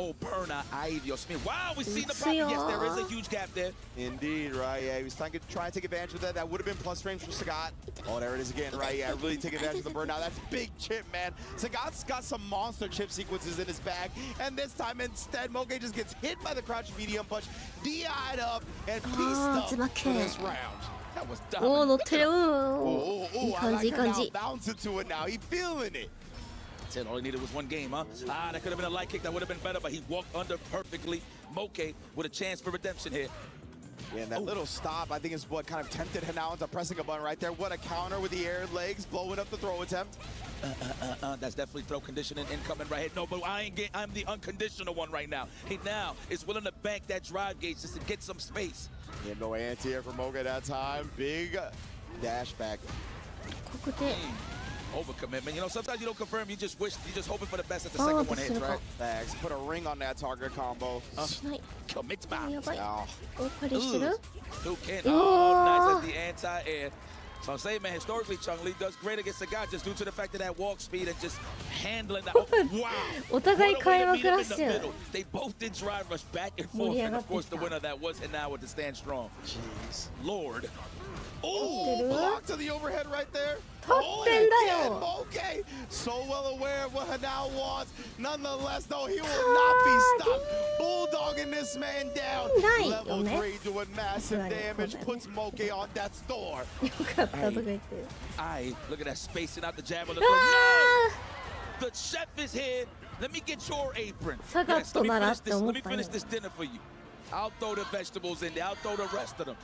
Oh, burner, Dios mío. Wow, we see the problem. Yes, there is a huge gap there. Indeed, right? Yeah, he was trying to take advantage of that. That would have been plus range for Sagat. Oh, there it is again, right? Yeah, really take advantage of the burn. Now that's big chip, man. Sagat's got some monster chip sequences in his bag, and this time instead, Moke just gets hit by the crouch medium punch, DI'd up, and pieced up for this round. That was dominant. おー、乗ってる。いい感じ、いい感じ。Bounce into it now. He feeling it. Said all he needed was one game, huh? That could have been a light kick. That would have been better, but he walked under perfectly. Moke with a chance for redemption here. Yeah, and that little stop, I think, is what kind of tempted Hanao into pressing a button right there. What a counter with the air legs, blowing up the throw attempt. That's definitely throw conditioning incoming right here. No, but I'm the unconditional one right now. He now is willing to bank that drive gauge just to get some space. Yeah, no anti-air for Moke that time. Big dash back. Overcommitment. You know, sometimes you don't confirm. You just hoping for the best at the second one hits, right? Thanks. Put a ring on that target combo. Commit back. Who can? Oh. Oh, nice as the anti-air. So I'm saying, man, historically, Chung Lee does great against the guy just due to the fact of that walk speed and just handling that. Oh, wow. お互い会話クラッシュ。 They both did drive rush back and forth, and of course the winner that was and now with the stand strong. Jeez, Lord. Oh, block to the overhead right there. ってんだよ。 Okay, so well aware of what Hanao wants. Nonetheless, though, he will not be stopped. Bulldogging this man down. Level 3 doing massive damage. Puts Moke on death's door. Aye, look at that spacing out the jab on the no! The chef is here. Let me get your apron. Yes, let me finish this dinner for you. I'll throw the vegetables in there. I'll throw the rest of them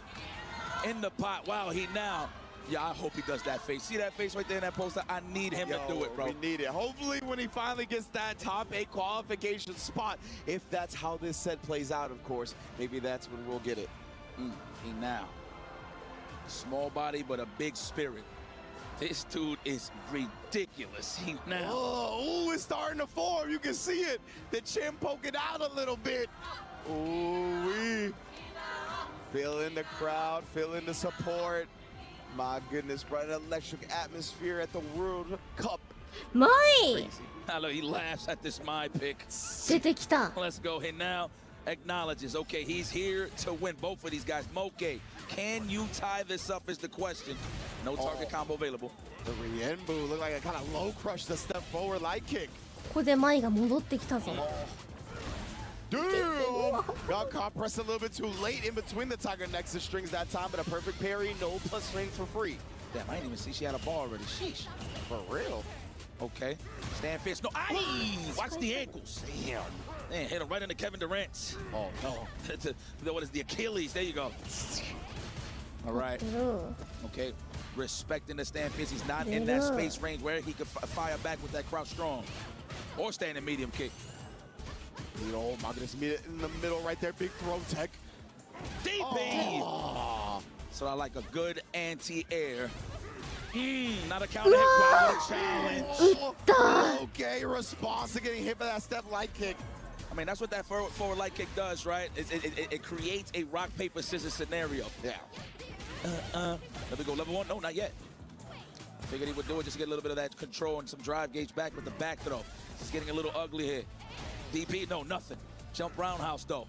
in the pot. Wow, he now. Yeah, I hope he does that face. See that face right there in that poster? I need him to do it, bro. We need it. Hopefully, when he finally gets that top 8 qualification spot, if that's how this set plays out, of course, maybe that's when we'll get it. He now. Small body, but a big spirit. This dude is ridiculous. He now. Oh, it's starting to form. You can see it. The chin poking out a little bit. Ooh, we feeling the crowd, feeling the support. My goodness, bro, an electric atmosphere at the World Cup. My! Look, he laughs at this my pick. 出てきた。 Let's go. He now acknowledges, okay, he's here to win. Both of these guys. Moke, can you tie this up is the question. No target combo available. The Rienbu looked like a kind of low crush to step forward light kick. ここでマイが戻ってきたぞ。 Dude! Got caught pressed a little bit too late in between the Tiger Nexus strings that time, but a perfect parry, no plus strings for free. Damn, I didn't even see she had a ball already. Sheesh. For real. Okay. Stand fist. No. Aye! Watch the ankles. Damn. Man, hit him right into Kevin Durant. Oh, no. What is the Achilles? There you go. All right. Okay. Respecting the stand fist. He's not in that space range where he could fire back with that crouch strong. Or stand in medium kick. Oh my goodness, in the middle right there, big throw tech. DP! So I like a good anti-air. Not a counter hit, but a challenge. Okay, response to getting hit by that step light kick. I mean, that's what that forward light kick does, right? It creates a rock, paper, scissors scenario. Yeah. Let me go level 1. No, not yet. Figured he would do it just to get a little bit of that control and some drive gauge back with the back throw. It's getting a little ugly here. DP, no, nothing. Jump roundhouse, though.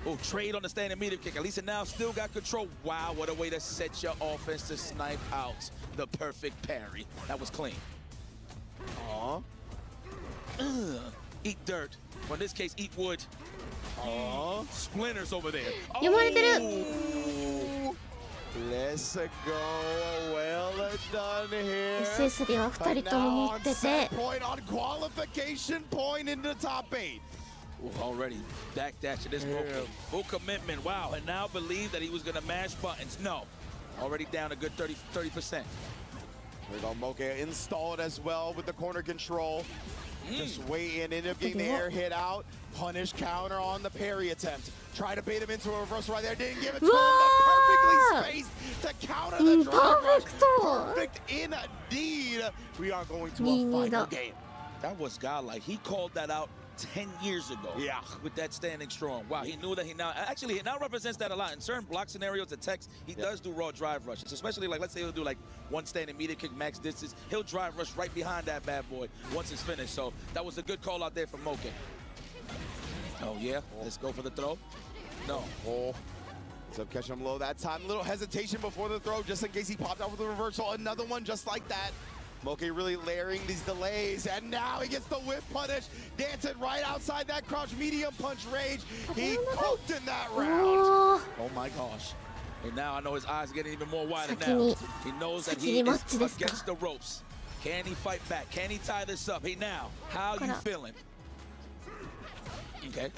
Oh, trade on the standing medium kick. At least it now still got control. Wow, what a way to set your offense to snipe out the perfect parry. That was clean. Eat dirt. Or in this case, eat wood. Splinters over there. Let's go. Well done here. SSD は2人とも持ってて。 Point on qualification point into the top 8. Ooh, already backdashing this full commitment. Wow, and now believe that he was going to mash buttons. No, already down a good 30%. Here we go, Moke installed as well with the corner control. Just waiting, ended up getting the air hit out. Punish counter on the parry attempt. Try to bait him into a reversal right there. Didn't give it to him, but perfectly spaced to counter the drive rush. Perfect indeed. We are going to a final game. That was godlike. He called that out 10 years ago. Yeah. With that standing strong. Wow, he knew that he now represents that a lot. In certain block scenarios, attacks, he does do raw drive rushes. Especially like, let's say he'll do like one standing medium kick max distance. He'll drive rush right behind that bad boy once it's finished. So that was a good call out there from Moke. Oh yeah, let's go for the throw. No. So catching him low that time. Little hesitation before the throw just in case he popped out with the reversal. Another one just like that. Moke really layering these delays, and now he gets the whip punish, dancing right outside that crouch medium punch rage. He cooked in that round. Oh my gosh. And now I know his eyes are getting even more wider now. He knows that he is against the ropes. Can he fight back? Can he tie this up? Hey now, how you feeling? Okay.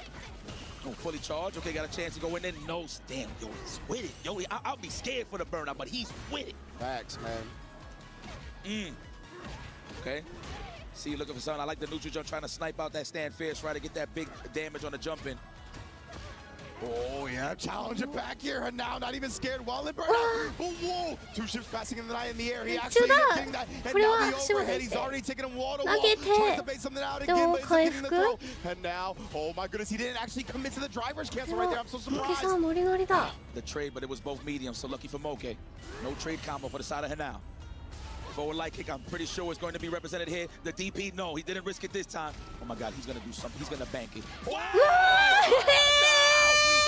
Oh, fully charged. Okay, got a chance to go in there. No, damn, yo, he's with it. Yo, I'll be scared for the burnout, but he's with it. Facts, man. Okay. See, looking for something. I like the neutral jump, trying to snipe out that stand fierce, try to get that big damage on the jump in. Oh, yeah. Challenge it back here. And now not even scared. While in burnout. Whoa. 2 ships passing in the night in the air. He actually ended up getting that. And now the overhead. He's already taking him wall to wall. Tries to bait something out again, but he's getting the throw. And now, oh my goodness, he didn't actually commit to the driver's cancel right there. I'm so surprised. The trade, but it was both mediums, so lucky for Moke. No trade combo for the side of Hanao. Forward light kick, I'm pretty sure it's going to be represented here. The DP, no, he didn't risk it this time. Oh my God, he's going to do something. He's going to bank it. Wow!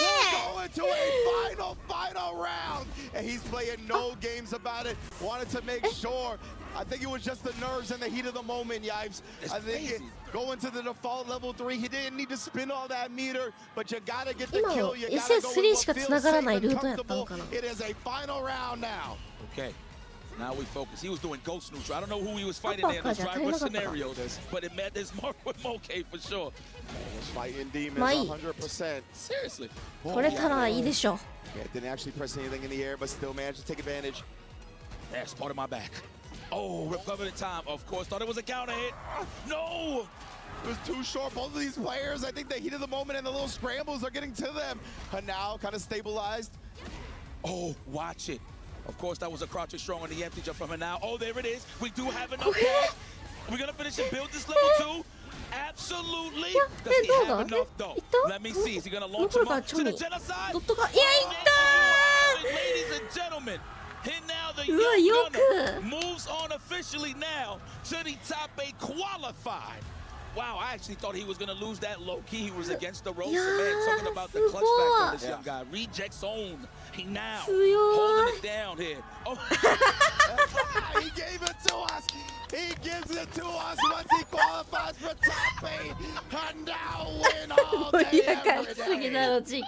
We're going into a final round, and he's playing no games about it. Wanted to make sure. I think it was just the nerves and the heat of the moment, Yipes. I think going to the default level 3, he didn't need to spin all that meter, but you gotta get the kill. You gotta go with what feels safe and comfortable. It is a final round now. Okay. Now we focus. He was doing ghost neutral. I don't know who he was fighting there in those driver scenarios, but it met his mark with Moke for sure. He's fighting demons 100%. Seriously. これたらいいでしょ。 Yeah, didn't actually press anything in the air, but still managed to take advantage. That's part of my back. Oh, recovered in time. Of course, thought it was a counter hit. No! It was too short. Both of these players, I think the heat of the moment and the little scrambles are getting to them. And now kind of stabilized. Oh, watch it. Of course, that was a crouching strong on the empty jump from her now. Oh, there it is. We do have enough cash. We're going to finish and build this level 2. Absolutely. Does he have enough, though? Let me see. Is he going to launch him up to the genocide? Ladies and gentlemen. And now the young gunner moves on officially now to the top 8 qualified. Wow, I actually thought he was going to lose that low-key. He was against the ropes. Man, talking about the clutch factor of this young guy. Reject zone. He now holding it down here. Oh. He gave it to us. He gives it to us once he qualifies for top 8. And now win all day, every day.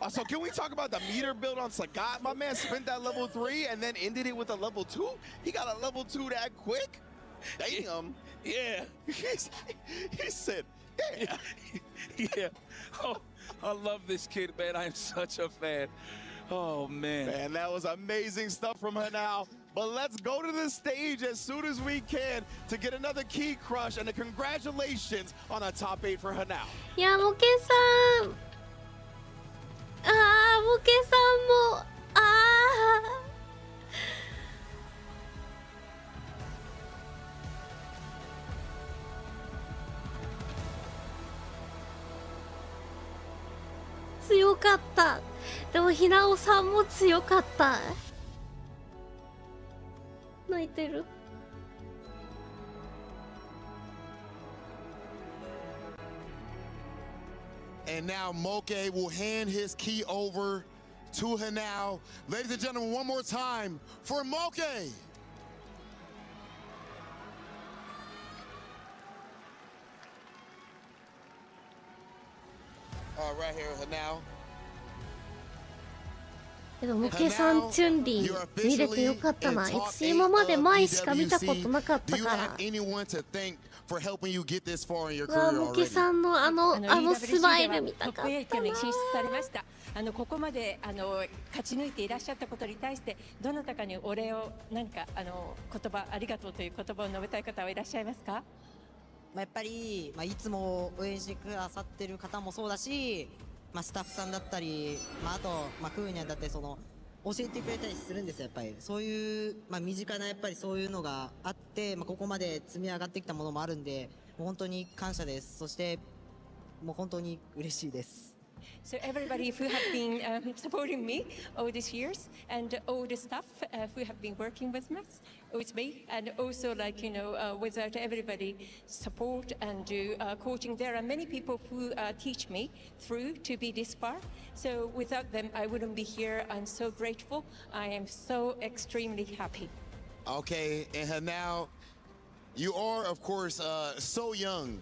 So can we talk about the meter build on Sagat? My man spent that level 3 and then ended it with a level 2. He got a level 2 that quick. Damn. Yeah. He said, yeah. Yeah. Oh, I love this kid, man. I am such a fan. Oh, man. Man, that was amazing stuff from her now. But let's go to the stage as soon as we can to get another key crush and a congratulations on a top 8 for her now. いや、モケさん。モケさんも強かった。でもひなおさんも強かった。泣いてる。And now Moke will hand his key over to Hanao. Ladies and gentlemen, one more time for Moke. Right here, Hanao. けどモケさんチュンリー見れてよかったな。今まで前しか見たことなかったから。モケさんのあのスマイル見たかったな。進出されました。ここまで勝ち抜いていらっしゃったことに対してどなたかにお礼を何か言葉ありがとうという言葉を述べたい方はいらっしゃいますか？やっぱりいつも応援してくださってる方もそうだし、スタッフさんだったり、あとクーニャだったり教えてくれたりするんですよ。やっぱりそういう身近なやっぱりそういうのがあって、ここまで積み上がってきたものもあるんで、もう本当に感謝です。そしてもう本当に嬉しいです。So everybody who have been supporting me all these years, and all the staff who have been working with me, and also without everybody support and coaching, there are many people who teach me through to be this far. So without them, I wouldn't be here. I'm so grateful. I am so extremely happy. Okay, and now you are, of course, so young,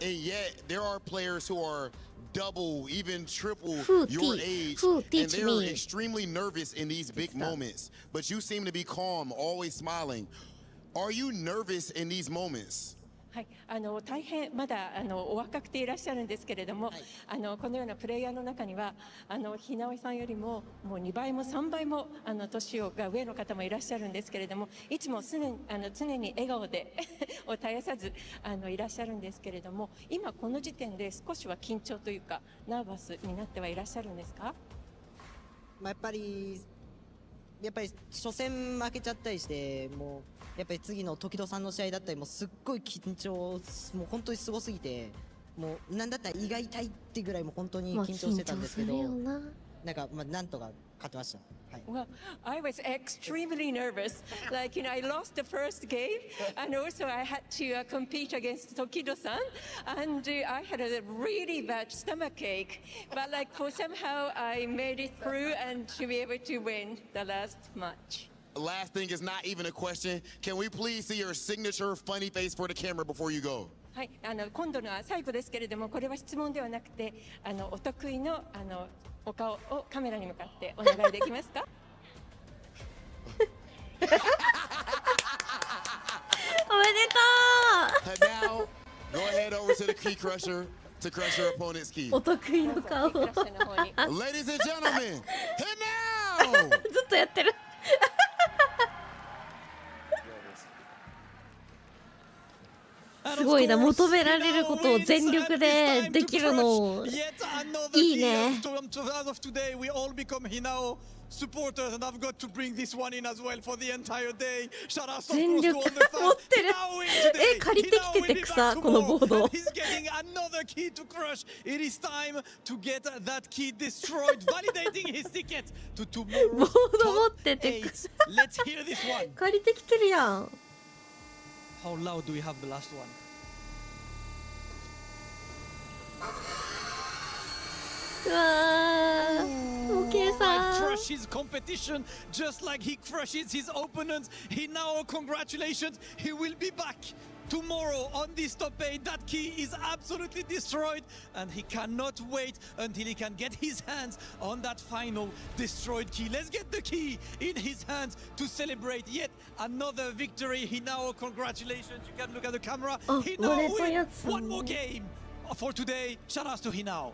and yet there are players who are double, even triple your age, and they're extremely nervous in these big moments. But you seem to be calm, always smiling. Are you nervous in these moments? はい、大変まだお若くていらっしゃるんですけれども、このようなプレイヤーの中にはひなおさんよりももう2倍も3倍も年が上の方もいらっしゃるんですけれども、いつも常に笑顔でを絶やさずいらっしゃるんですけれども、今この時点で少しは緊張というかナーバスになってはいらっしゃるんですか？やっぱり初戦負けちゃったりして、もうやっぱり次の時戸さんの試合だったりもすっごい緊張、もう本当にすごすぎて、もうなんだったら胃が痛いってぐらいも本当に緊張してたんですけど、なんかなんとか勝ってました。Well, I was extremely nervous. Like, I lost the first game, and also I had to compete against Tokido-san, and I had a really bad stomachache. But like, somehow I made it through and to be able to win the last match. Last thing is not even a question. Can we please see your signature funny face for the camera before you go? はい、今度のは最後ですけれども、これは質問ではなくて、お得意のお顔をカメラに向かってお願いできますか？おめでとう。And now, go ahead over to the key crusher to crush your opponent's key. お得意の顔。Ladies and gentlemen, and now! ずっとやってる。すごいな、求められることを全力でできるのいいね。Supporters, and I've got to bring this one in as well for the entire day. Shout out to 全力持ってる。借りてきてて草このボード。 He's getting another key to crush. It is time to get that key destroyed, validating his ticket to tomorrow's ボード持ってて Let's hear this one. 借りてきてるやん。 How loud do we have the last one? うわー、計算。 Crushes competition just like he crushes his opponents. He now, congratulations, he will be back tomorrow on this top 8. That key is absolutely destroyed, and he cannot wait until he can get his hands on that final destroyed key. Let's get the key in his hands to celebrate yet another victory. He now, congratulations, you can look at the camera. He now wins one more game for today. Shout out to Hinao.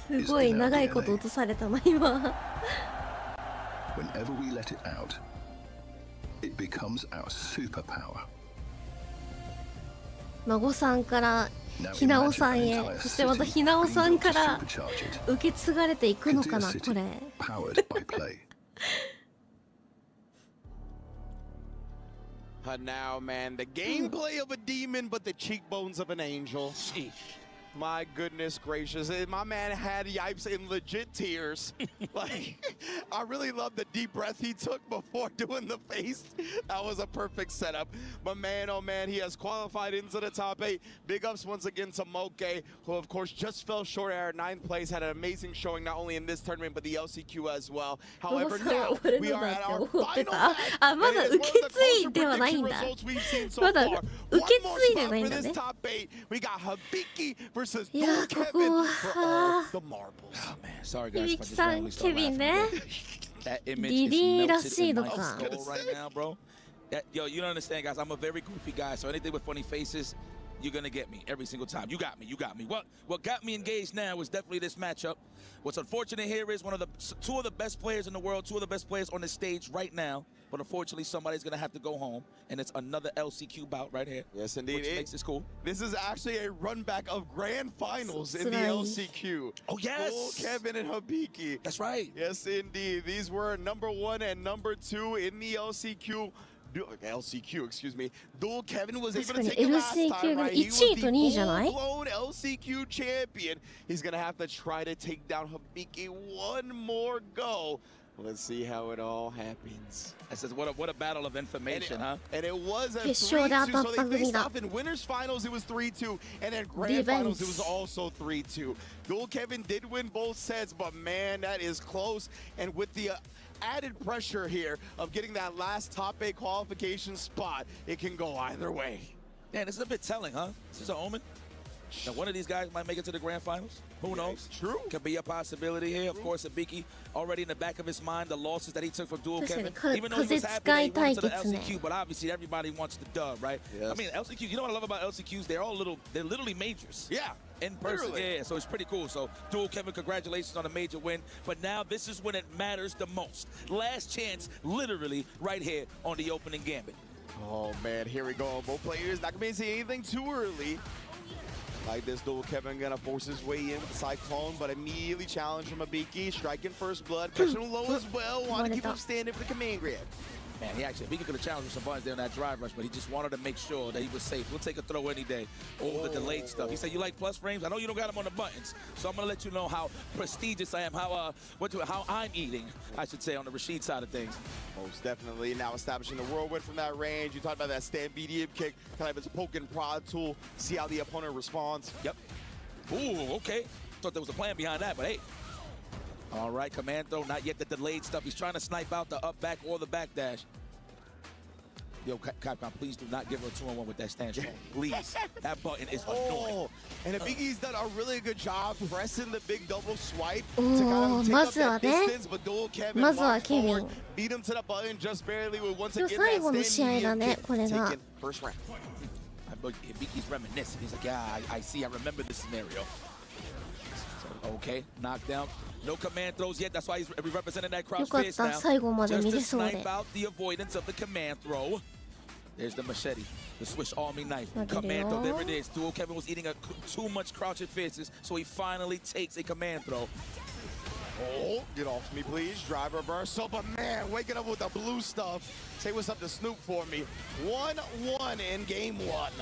すごい長いこと落とされたな今。 Whenever we let it out, it becomes our superpower. 孫さんからひなおさんへ、そしてまたひなおさんから受け継がれていくのかなこれ。 Powered by play. Now, man, the gameplay of a demon, but the cheekbones of an angel. My goodness gracious. My man had Yipes in legit tears. Like, I really love the deep breath he took before doing the face. That was a perfect setup. But man, oh man, he has qualified into the top 8. Big ups once again to Moke, who of course just fell short at 9th place, had an amazing showing not only in this tournament, but the LCQ as well. However, now we are at our final match. あ、まだ受け継いではないんだ。まだ受け継いでないんだね。 We got Habiki versus いや、ここは the marbles. Oh man, sorry guys. 響さん、ケビンね。リリーらしいのか。Right now, bro. Yo, you don't understand, guys. I'm a very goofy guy, so anything with funny faces, you're gonna get me every single time. You got me. You got me. What got me engaged now was definitely this matchup. What's unfortunate here is two of the best players in the world, two of the best players on the stage right now. But unfortunately, somebody's gonna have to go home, and it's another LCQ bout right here. Yes, indeed. Which makes this cool. This is actually a run back of grand finals in the LCQ. Oh yes, Bull, Kevin and Habiki. That's right. Yes, indeed. These were number 1 and number 2 in the LCQ. LCQ, excuse me. Dual Kevin was able to take it last time, right? He was the full-blown LCQ champion. He's gonna have to try to take down Habiki one more go. Let's see how it all happens. It says what a battle of information, huh? And it was a 3-2, so they faced off in winners finals. It was 3-2, and then grand finals it was also 3-2. Dual Kevin did win both sets, but man, that is close. And with the added pressure here of getting that last top 8 qualification spot, it can go either way. Man, this is a bit telling, huh? This is an omen. Now, one of these guys might make it to the grand finals. Who knows? True. Could be a possibility here. Of course, Habiki already in the back of his mind, the losses that he took from Dual Kevin. Even though he was happy that he went to the LCQ, but obviously everybody wants the dub, right? Yes. I mean, LCQ, you know what I love about LCQs? They're literally majors. Yeah. In person, literally. yeah, so it's pretty cool. So, Dual Kevin, congratulations on a major win. But now this is when it matters the most. Last chance, literally, right here on the opening gambit. Oh, man, here we go. Both players not going to say anything too early. Like this, Dual Kevin gonna force his way in with the Cyclone, but immediately challenge from Habiki, striking first blood, pushing him low as well, want to keep him standing for the command grab. Man, he could have challenged some buttons there on that drive rush, but he just wanted to make sure that he was safe. We'll take a throw any day over the delayed stuff. He said, you like plus frames? I know you don't got them on the buttons, so I'm going to let you know how prestigious I am, how I'm eating, I should say, on the Rashid side of things. Most definitely. Now establishing the whirlwind from that range. You talked about that stand BDM kick, kind of as a poke and prod tool. See how the opponent responds. Yep. Ooh, okay. Thought there was a plan behind that, but hey. All right, command throw, not yet the delayed stuff. He's trying to snipe out the up back or the back dash. Yo, Capcom, please do not give her a 2-on-1 with that stand strong. Please. That button is annoying. And Hibiki's done a really good job pressing the big double swipe to kind of take up that distance, but Dual Kevin marched forward, beat him to the button just barely with once again that stand taken first round. Hibiki's reminiscing. He's like, yeah, I remember this scenario. Okay, knockdown. No command throws yet. That's why he's representing that crouch face now. Just to snipe out the avoidance of the command throw. There's the machete, the Swiss Army knife. Command throw, there it is. Dual Kevin was eating too much crouching faces, so he finally takes a command throw. Oh, get off me, please. Drive reversal, but man, waking up with the blue stuff. Say what's up to Snoop for me. 1-1 in game 1.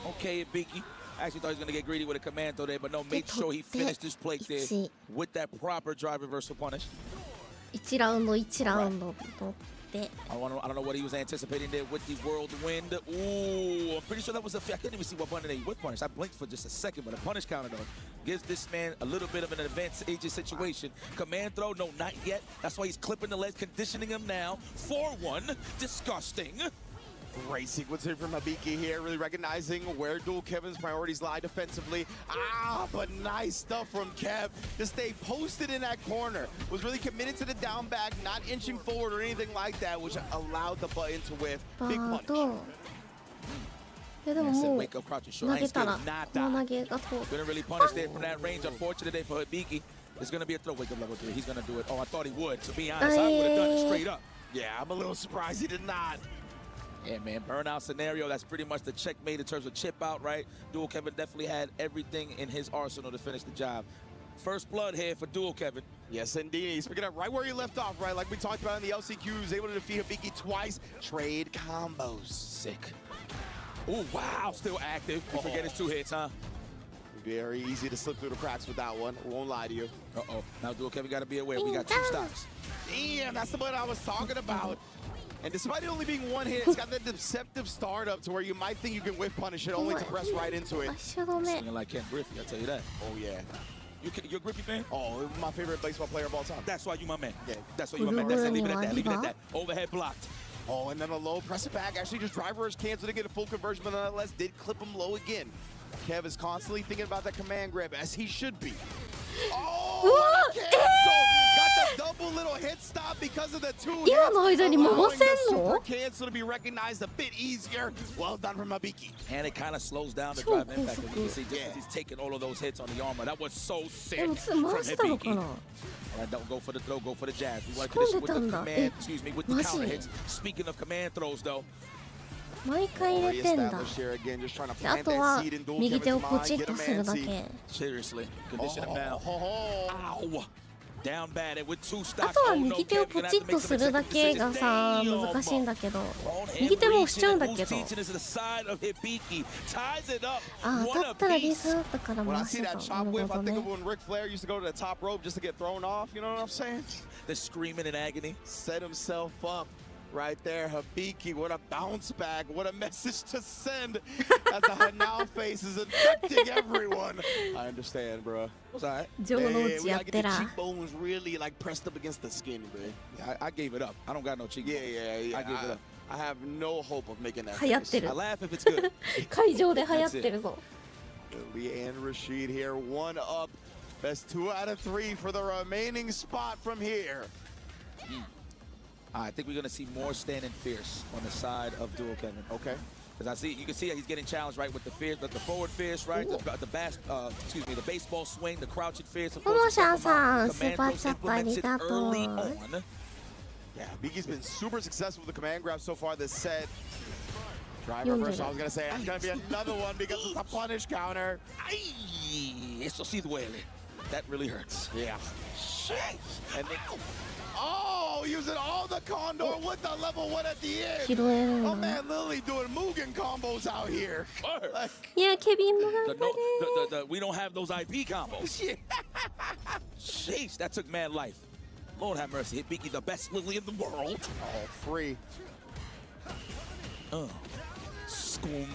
Okay, Biggie. I actually thought he was going to get greedy with a command throw there, but no, made sure he finished his plate there with that proper drive reversal punish. 1ラウンド1ラウンド取って I don't know what he was anticipating there with the whirlwind. Ooh, I'm pretty sure that was I couldn't even see what button he would punish. I blinked for just a second, but a punish counter though gives this man a little bit of an advantageous situation. Command throw, no, not yet. That's why he's clipping the legs, conditioning him now. 4-1, disgusting. Great sequence here from Hibiki here, really recognizing where Dual Kevin's priorities lie defensively. But nice stuff from Kev to stay posted in that corner. Was really committed to the down back, not inching forward or anything like that, which allowed the button to whiff. Big punish. でももう投げたらもう投げが通る Couldn't really punish there from that range. Unfortunate day for Hibiki. It's going to be a throw. Wake up level 3. He's going to do it. Oh, I thought he would. To be honest, I would have done it straight up. Yeah, I'm a little surprised he did not. Yeah, man, burnout scenario, that's pretty much the checkmate in terms of chip out, right? Dual Kevin definitely had everything in his arsenal to finish the job. First blood here for Dual Kevin. Yes, indeed. He's picking up right where he left off, right? Like we talked about in the LCQ, he was able to defeat Hibiki twice. Trade combos. Sick. Oh, wow, still active. You forget his 2 hits, huh? Very easy to slip through the cracks with that one. Won't lie to you. Uh-oh. Now Dual Kevin got to be aware. We got 2 stocks. Damn, that's the one I was talking about. And despite it only being 1 hit, it's got that deceptive startup to where you might think you can whiff punish it only to press right into it. Swinging like Ken Griffey, I'll tell you that. Oh, yeah. You're a Griffey fan? Oh, my favorite baseball player of all time. That's why you my man. Yeah. That's why you my man. That's it. Leave it at that. Leave it at that. Overhead blocked. Oh, and then a low, press it back. Actually, just driver is canceled to get a full conversion, but nonetheless did clip him low again. Kev is constantly thinking about that command grab, as he should be. Oh, got the double little hit stop because of the 2 hits. 今の間に回せんの? Super cancel to be recognized a bit easier. Well done from Hibiki. And it kind of slows down the drive impact. You can see just he's taking all of those hits on the armor. That was so sick from Hibiki. Don't go for the throw, go for the jab. We want to finish with the command, with the counter hits. Speaking of command throws, though. 毎回入れてんだ。であとは右手をポチッとするだけ。Seriously, condition him down. Ow! Down bad and with 2 stocks. あとは右手をポチッとするだけがさ難しいんだけど、右手も押しちゃうんだけど。あ、当たったらリースだったから回してた。なるほどね。When Ric Flair used to go to the top rope just to get thrown off, you know what I'm saying? The screaming in agony. Set himself up. Right there, Hibiki, what a bounce back, what a message to send as the Hanao face is infecting everyone. I understand, bro. It's all right. We gotta get the cheekbones really like pressed up against the skin, bro. Yeah, I gave it up. I don't got no cheekbones. Yeah. I gave it up. I have no hope of making that. 流行ってる。I laugh if it's good. 会場で流行ってるぞ。Lee and Rashid here, 1 up. Best 2 out of 3 for the remaining spot from here. I think we're going to see more standing fierce on the side of Dual Kevin. Okay. Because you can see he's getting challenged, right, with the fierce, the forward fierce, right, the baseball swing, the crouching fierce. Of course, command throws implemented early on. Yeah, Biggie's been super successful with the command grab so far this set. Drive reversal, I was going to say, it's going to be another one because it's a punish counter. Eso sí duele. That really hurts. Yeah. Shit. And then, oh, go, using all the Condor with the level 1 at the end. 拾えるん Oh だ man, Lily doing Mugen combos out here. いやケビンも頑張れ We don't have those IP combos. Sheesh, that took mad life. Lord have mercy. Hibiki, the best Lily in the world. Oh, free. Scoop.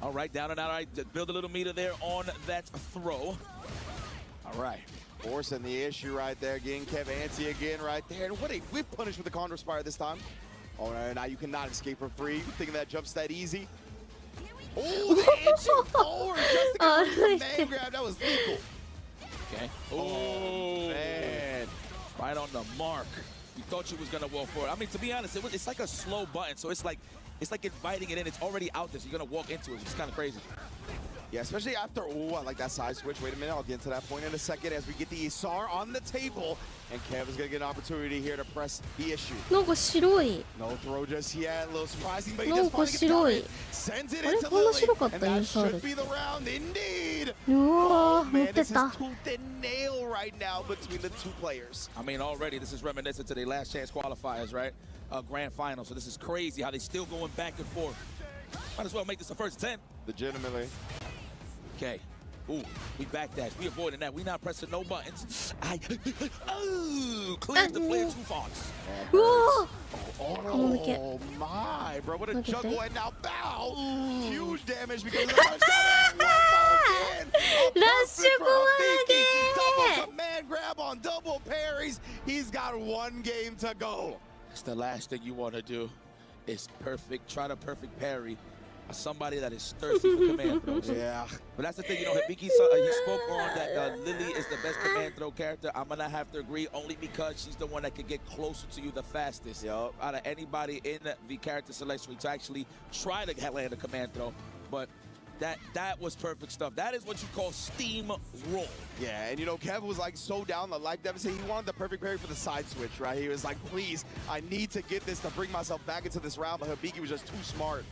All right, down and out. All right, just build a little meter there on that throw. All right. Forcing the issue right there, getting Kev antsy again right there. And what a whip punish with the Condor Spire this time. Oh, now you cannot escape for free. You thinking that jump's that easy? Oh, the inching forward just to get the man grab. That was legal. Okay. Oh, man. Right on the mark. You thought you was going to walk for it. I mean, to be honest, it's like a slow button. So it's like inviting it in. It's already out there. So you're going to walk into it. It's kind of crazy. Yeah, especially after, I like that side switch. Wait a minute, I'll get into that point in a second as we get the Isar on the table. And Kev is going to get an opportunity here to press the issue. なんか白い No throw just yet, a little surprising, but he なん just か finally gets 白い it. Sends it あれ into こんな Lily, 白かっ and た that インサー should be the round indeed. うわ Oh ー持 man, って this is た tooth and nail right now between the two players. I mean, already this is reminiscent to their last chance qualifiers, right? Grand final. So this is crazy how they still going back and forth. Might as well make this the first 10. Legitimately. Okay. Ooh, we backdash. We avoiding that. We not pressing no buttons. Oh, clears the flare too far. Oh my, bro, what a juggle and now bow. Huge damage because of the touchdown. Double command grab on double parries. He's got one game to go. It's the last thing you want to do is try to perfect parry somebody that is thirsty for command throws. Yeah. But that's the thing, you know, Hibiki, he spoke on that Lily is the best command throw character. I'm going to have to agree only because she's the one that can get closer to you the fastest. Out of anybody in the character selection to actually try to land a command throw. But that was perfect stuff. That is what you call steam roll. Yeah, and you know, Kev was like so down the life deficit. He wanted the perfect parry for the side switch, right? He was like, please, I need to get this to bring myself back into this round. But Hibiki was just too smart.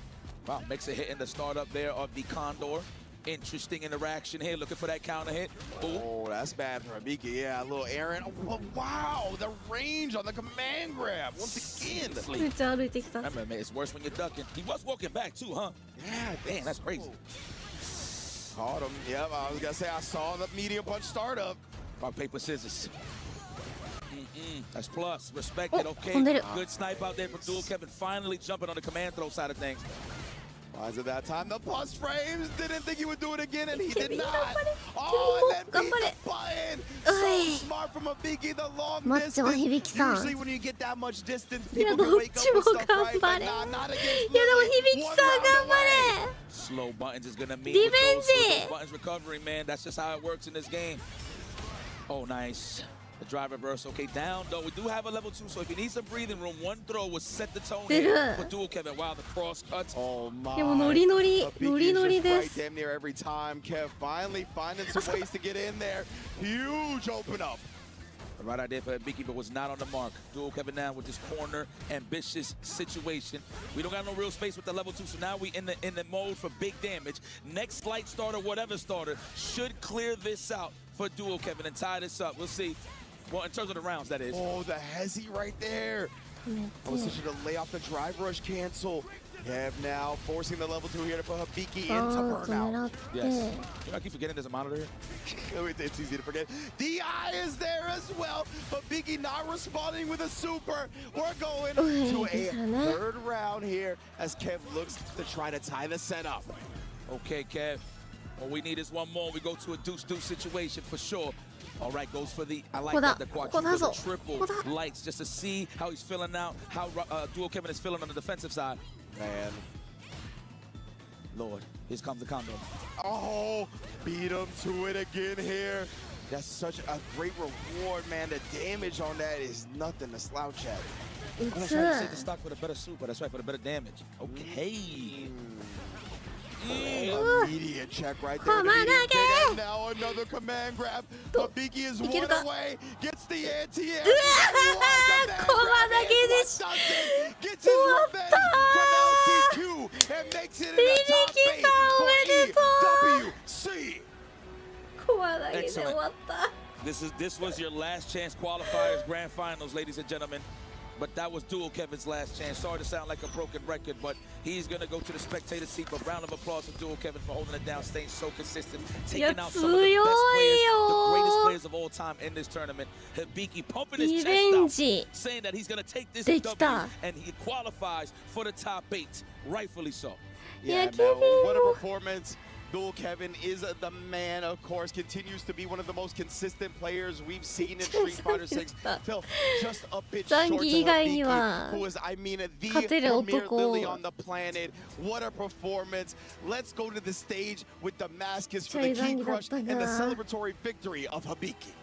Wow, makes a hit in the startup there of the Condor. Interesting interaction here, looking for that counter hit. Ooh. Oh, that's bad for Hibiki. Yeah, a little Aaron. Oh, wow, the range on the command grab once again. Remember, man, it's worse when you're ducking. He was walking back too, huh? Yeah, damn, that's crazy. Caught him. Yep, I was gonna say I saw the medium punch startup. Rock, paper, scissors. That's plus. Respect it. Okay. Good snipe out there from Dual Kevin. Finally jumping on the command throw side of things. Why is it that time? The plus frames didn't think he would do it again, and he did not. Oh, and then beat the button. So smart from Hibiki, the long distance. Usually when you get that much distance, people can wake up with stuff right, but not against Lily. Slow buttons is gonna mean with those buttons recovery, man. That's just how it works in this game. Oh, nice. The drive reverse. Okay, down though. We do have a level 2, so if you need some breathing room, one throw will set the tone here for Dual Kevin. Wow, the cross cuts. Oh my. でもノリノリです Damn near every time. Kev finally finding some ways to get in there. Huge open up. The right idea for Hibiki, but was not on the mark. Dual Kevin now with this corner ambitious situation. We don't got no real space with the level 2, so now we in the mode for big damage. Next light starter, whatever starter, should clear this out for Dual Kevin and tie this up. We'll see. Well, in terms of the rounds, that is. Oh, the hezzy right there. I was such a lay off the drive rush cancel. Kev now forcing the level 2 here to put Hibiki into burnout. Yes. You know, I keep forgetting there's a monitor here. It's easy to forget. DI is there as well, but Hibiki not responding with a super. We're going to a third round here as Kev looks to try to tie the set up. Okay, Kev. All we need is one more. We go to a deuce-deuce situation for sure. All right, goes for the, I like that, the quadruple, triple lights, just to see how he's feeling now, how Dual Kevin is feeling on the defensive side. Man. Lord, here comes the Condor. Oh, beat him to it again here. That's such a great reward, man. The damage on that is nothing to slouch at. I'm trying to say the stock with a better super. That's right, for the better damage. Okay. Immediate check right there. And now another command grab. Hibiki is one away. Gets the anti-air. Gets his revenge from LCQ and makes it in the top 8 for EWC. Excellent. This was your last chance qualifiers, grand finals, ladies and gentlemen. but that was Dual Kevin's last chance. Sorry to sound like a broken record, but he's going to go to the spectator seat. But round of applause for Dual Kevin for holding it down, staying so consistent, taking out some of the best players, the greatest players of all time in this tournament. Hibiki pumping his chest out, saying that he's going to take this W, and he qualifies for the top 8, rightfully so. Yeah, man, what a performance. Dual Kevin is the man, of course, continues to be one of the most consistent players we've seen in Street Fighter 6. Phil, just a bit short to Hibiki, who is, I mean, the premier lily on the planet. What a performance. Let's go to the stage with the Damascus for the Key Crush and the celebratory victory of Hibiki.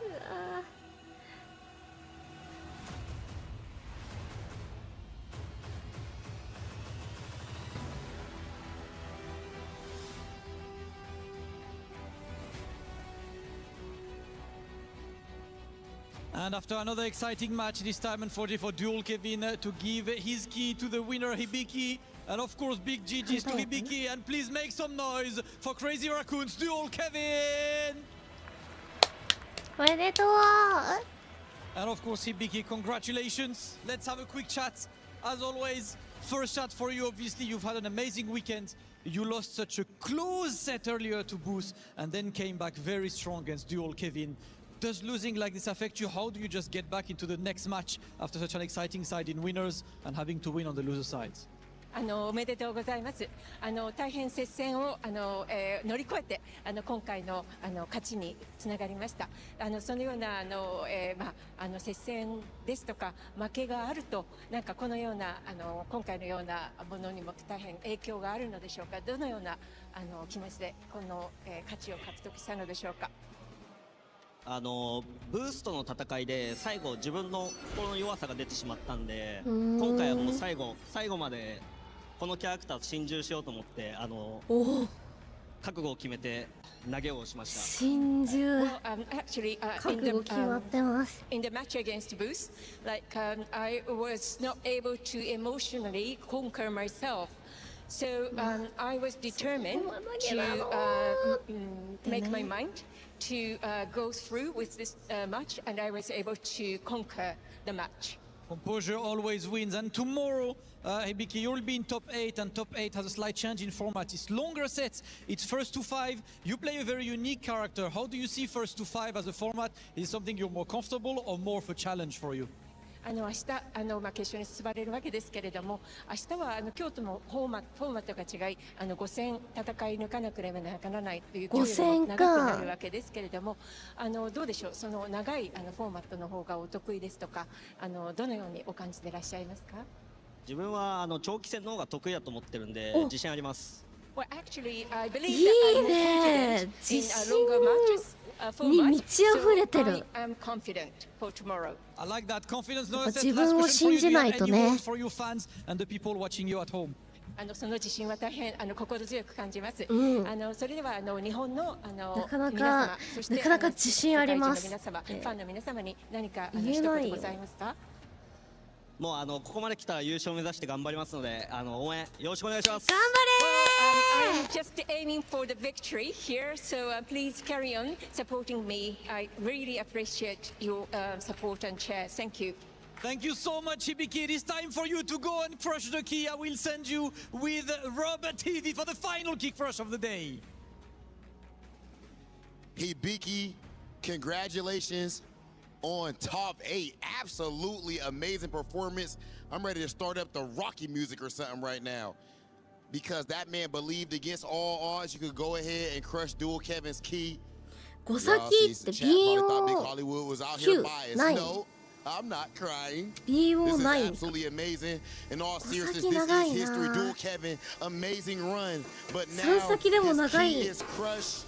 And after another exciting match, this time unfortunately for Dual Kevin to give his key to the winner Hibiki. And of course, big GG's to Hibiki. And please make some noise for Crazy Raccoon's Dual Kevin! And of course, Hibiki, congratulations. Let's have a quick chat. As always, first chat for you, obviously, you've had an amazing weekend. You lost such a close set earlier to Boost and then came back very strong against Dual Kevin. Does losing like this affect you? How do you just get back into the next match after such an exciting side in winners and having to win on the loser sides? おめでとうございます。大変接戦を乗り越えて今回の勝ちにつながりました。そのような接戦ですとか負けがあるとなんかこのような今回のようなものにも大変影響があるのでしょうか。どのような気持ちでこの勝ちを獲得したのでしょうか。ブーストの戦いで最後自分の心の弱さが出てしまったんで、今回はもう最後までこのキャラクターと心中しようと思って覚悟を決めて投げをしました。心中。Actually, 覚悟決まってます。In the match against Boost, like I was not able to emotionally conquer myself. So I was determined to make my mind to go through with this match, and I was able to conquer the match. Composure always wins, and tomorrow, Hibiki, you'll be in top 8, and top 8 has a slight change in format. It's longer sets, it's first to 5. You play a very unique character. How do you see first to 5 as a format? Is it something you're more comfortable or more of a challenge for you? 明日決勝に進まれるわけですけれども、明日は京都もフォーマットが違い、5戦戦い抜かなければならないという距離も長くなるわけですけれども、どうでしょう、その長いフォーマットの方がお得意ですとか、どのようにお感じでいらっしゃいますか？自分は長期戦の方が得意だと思ってるんで自信あります。Well, actually, I believe that I'm confident in longer matches. に満ち溢れてる。I like that confidence. 自分を信じないとね。その自信は大変心強く感じます。それでは日本のなかなか自信あります。ファンの皆様に何か一言ございますか？もうここまで来たら優勝目指して頑張りますので応援よろしくお願いします。頑張れー。I'm just aiming for the victory here, so please carry on supporting me. I really appreciate your support and cheer. Thank you. Thank you so much, Hibiki. It is time for you to go and crush the key. I will send you with Rob TV for the final kick crush of the day. Hibiki, congratulations on top 8. Absolutely amazing performance. I'm ready to start up the Rocky music or something right now, because that man believed against all odds you could go ahead and crush Dual Kevin's key. 5先って BO9 No, I'm not crying. BO9 This is absolutely amazing. In all seriousness, this is history. Dual Kevin, amazing run. But now his key is crushed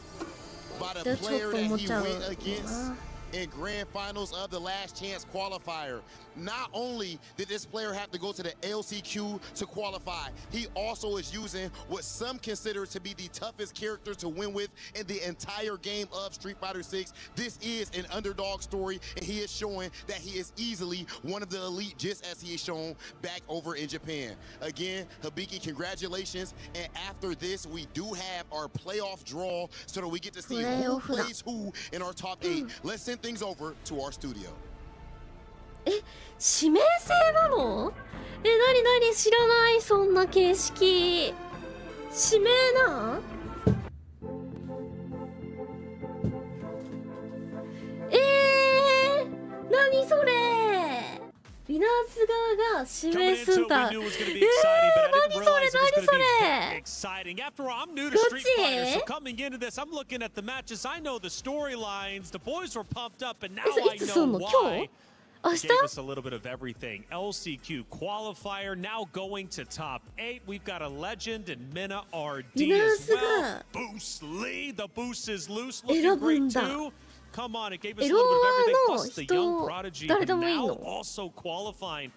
by the player that he went against in grand finals of the last chance qualifier. Not only did this player have to go to the LCQ to qualify, he also is using what some consider to be the toughest character to win with in the entire game of Street Fighter 6. This is an underdog story, and he is showing that he is easily one of the elite, just as he is shown back over in Japan. Again, Hibiki, congratulations. And after this, we do have our playoff draw so that we get to see who plays who in our top 8. Let's send things over to our studio. 指名制なの？なになに、知らない、そんな形式。指名なん？なにそれ？ビナーズ側が指名すんだ。なにそれ、なにそれ。 Exciting. After all, I'm new to Street Fighter, so coming into this, I'm looking at the matches. I know the storylines. The boys were pumped up, and now I know why. Gave us a little bit of everything. LCQ qualifier now going to top 8. We've got a legend in Mina RD as well. Boost Lee. The boost is loose. Looking great too. Come on, it gave us a little bit of everything. Plus the young prodigy now also qualifying.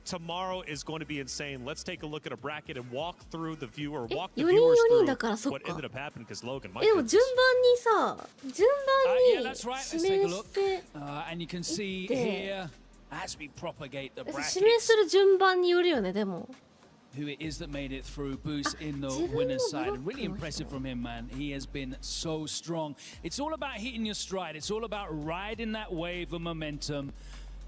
Tomorrow is going to be insane. Let's take a look at a bracket and walk through the viewers through what ended up happening because Logan. でも順番にさ、順番に that's right. 指名して、 and you can see here as we propagate the 指 bracket 名する順番によるよね、でも。 who it is that made it through. Boost in the winner's side. And really impressive from him, man. He has been so strong. It's all about hitting your stride. It's all about riding that wave of momentum.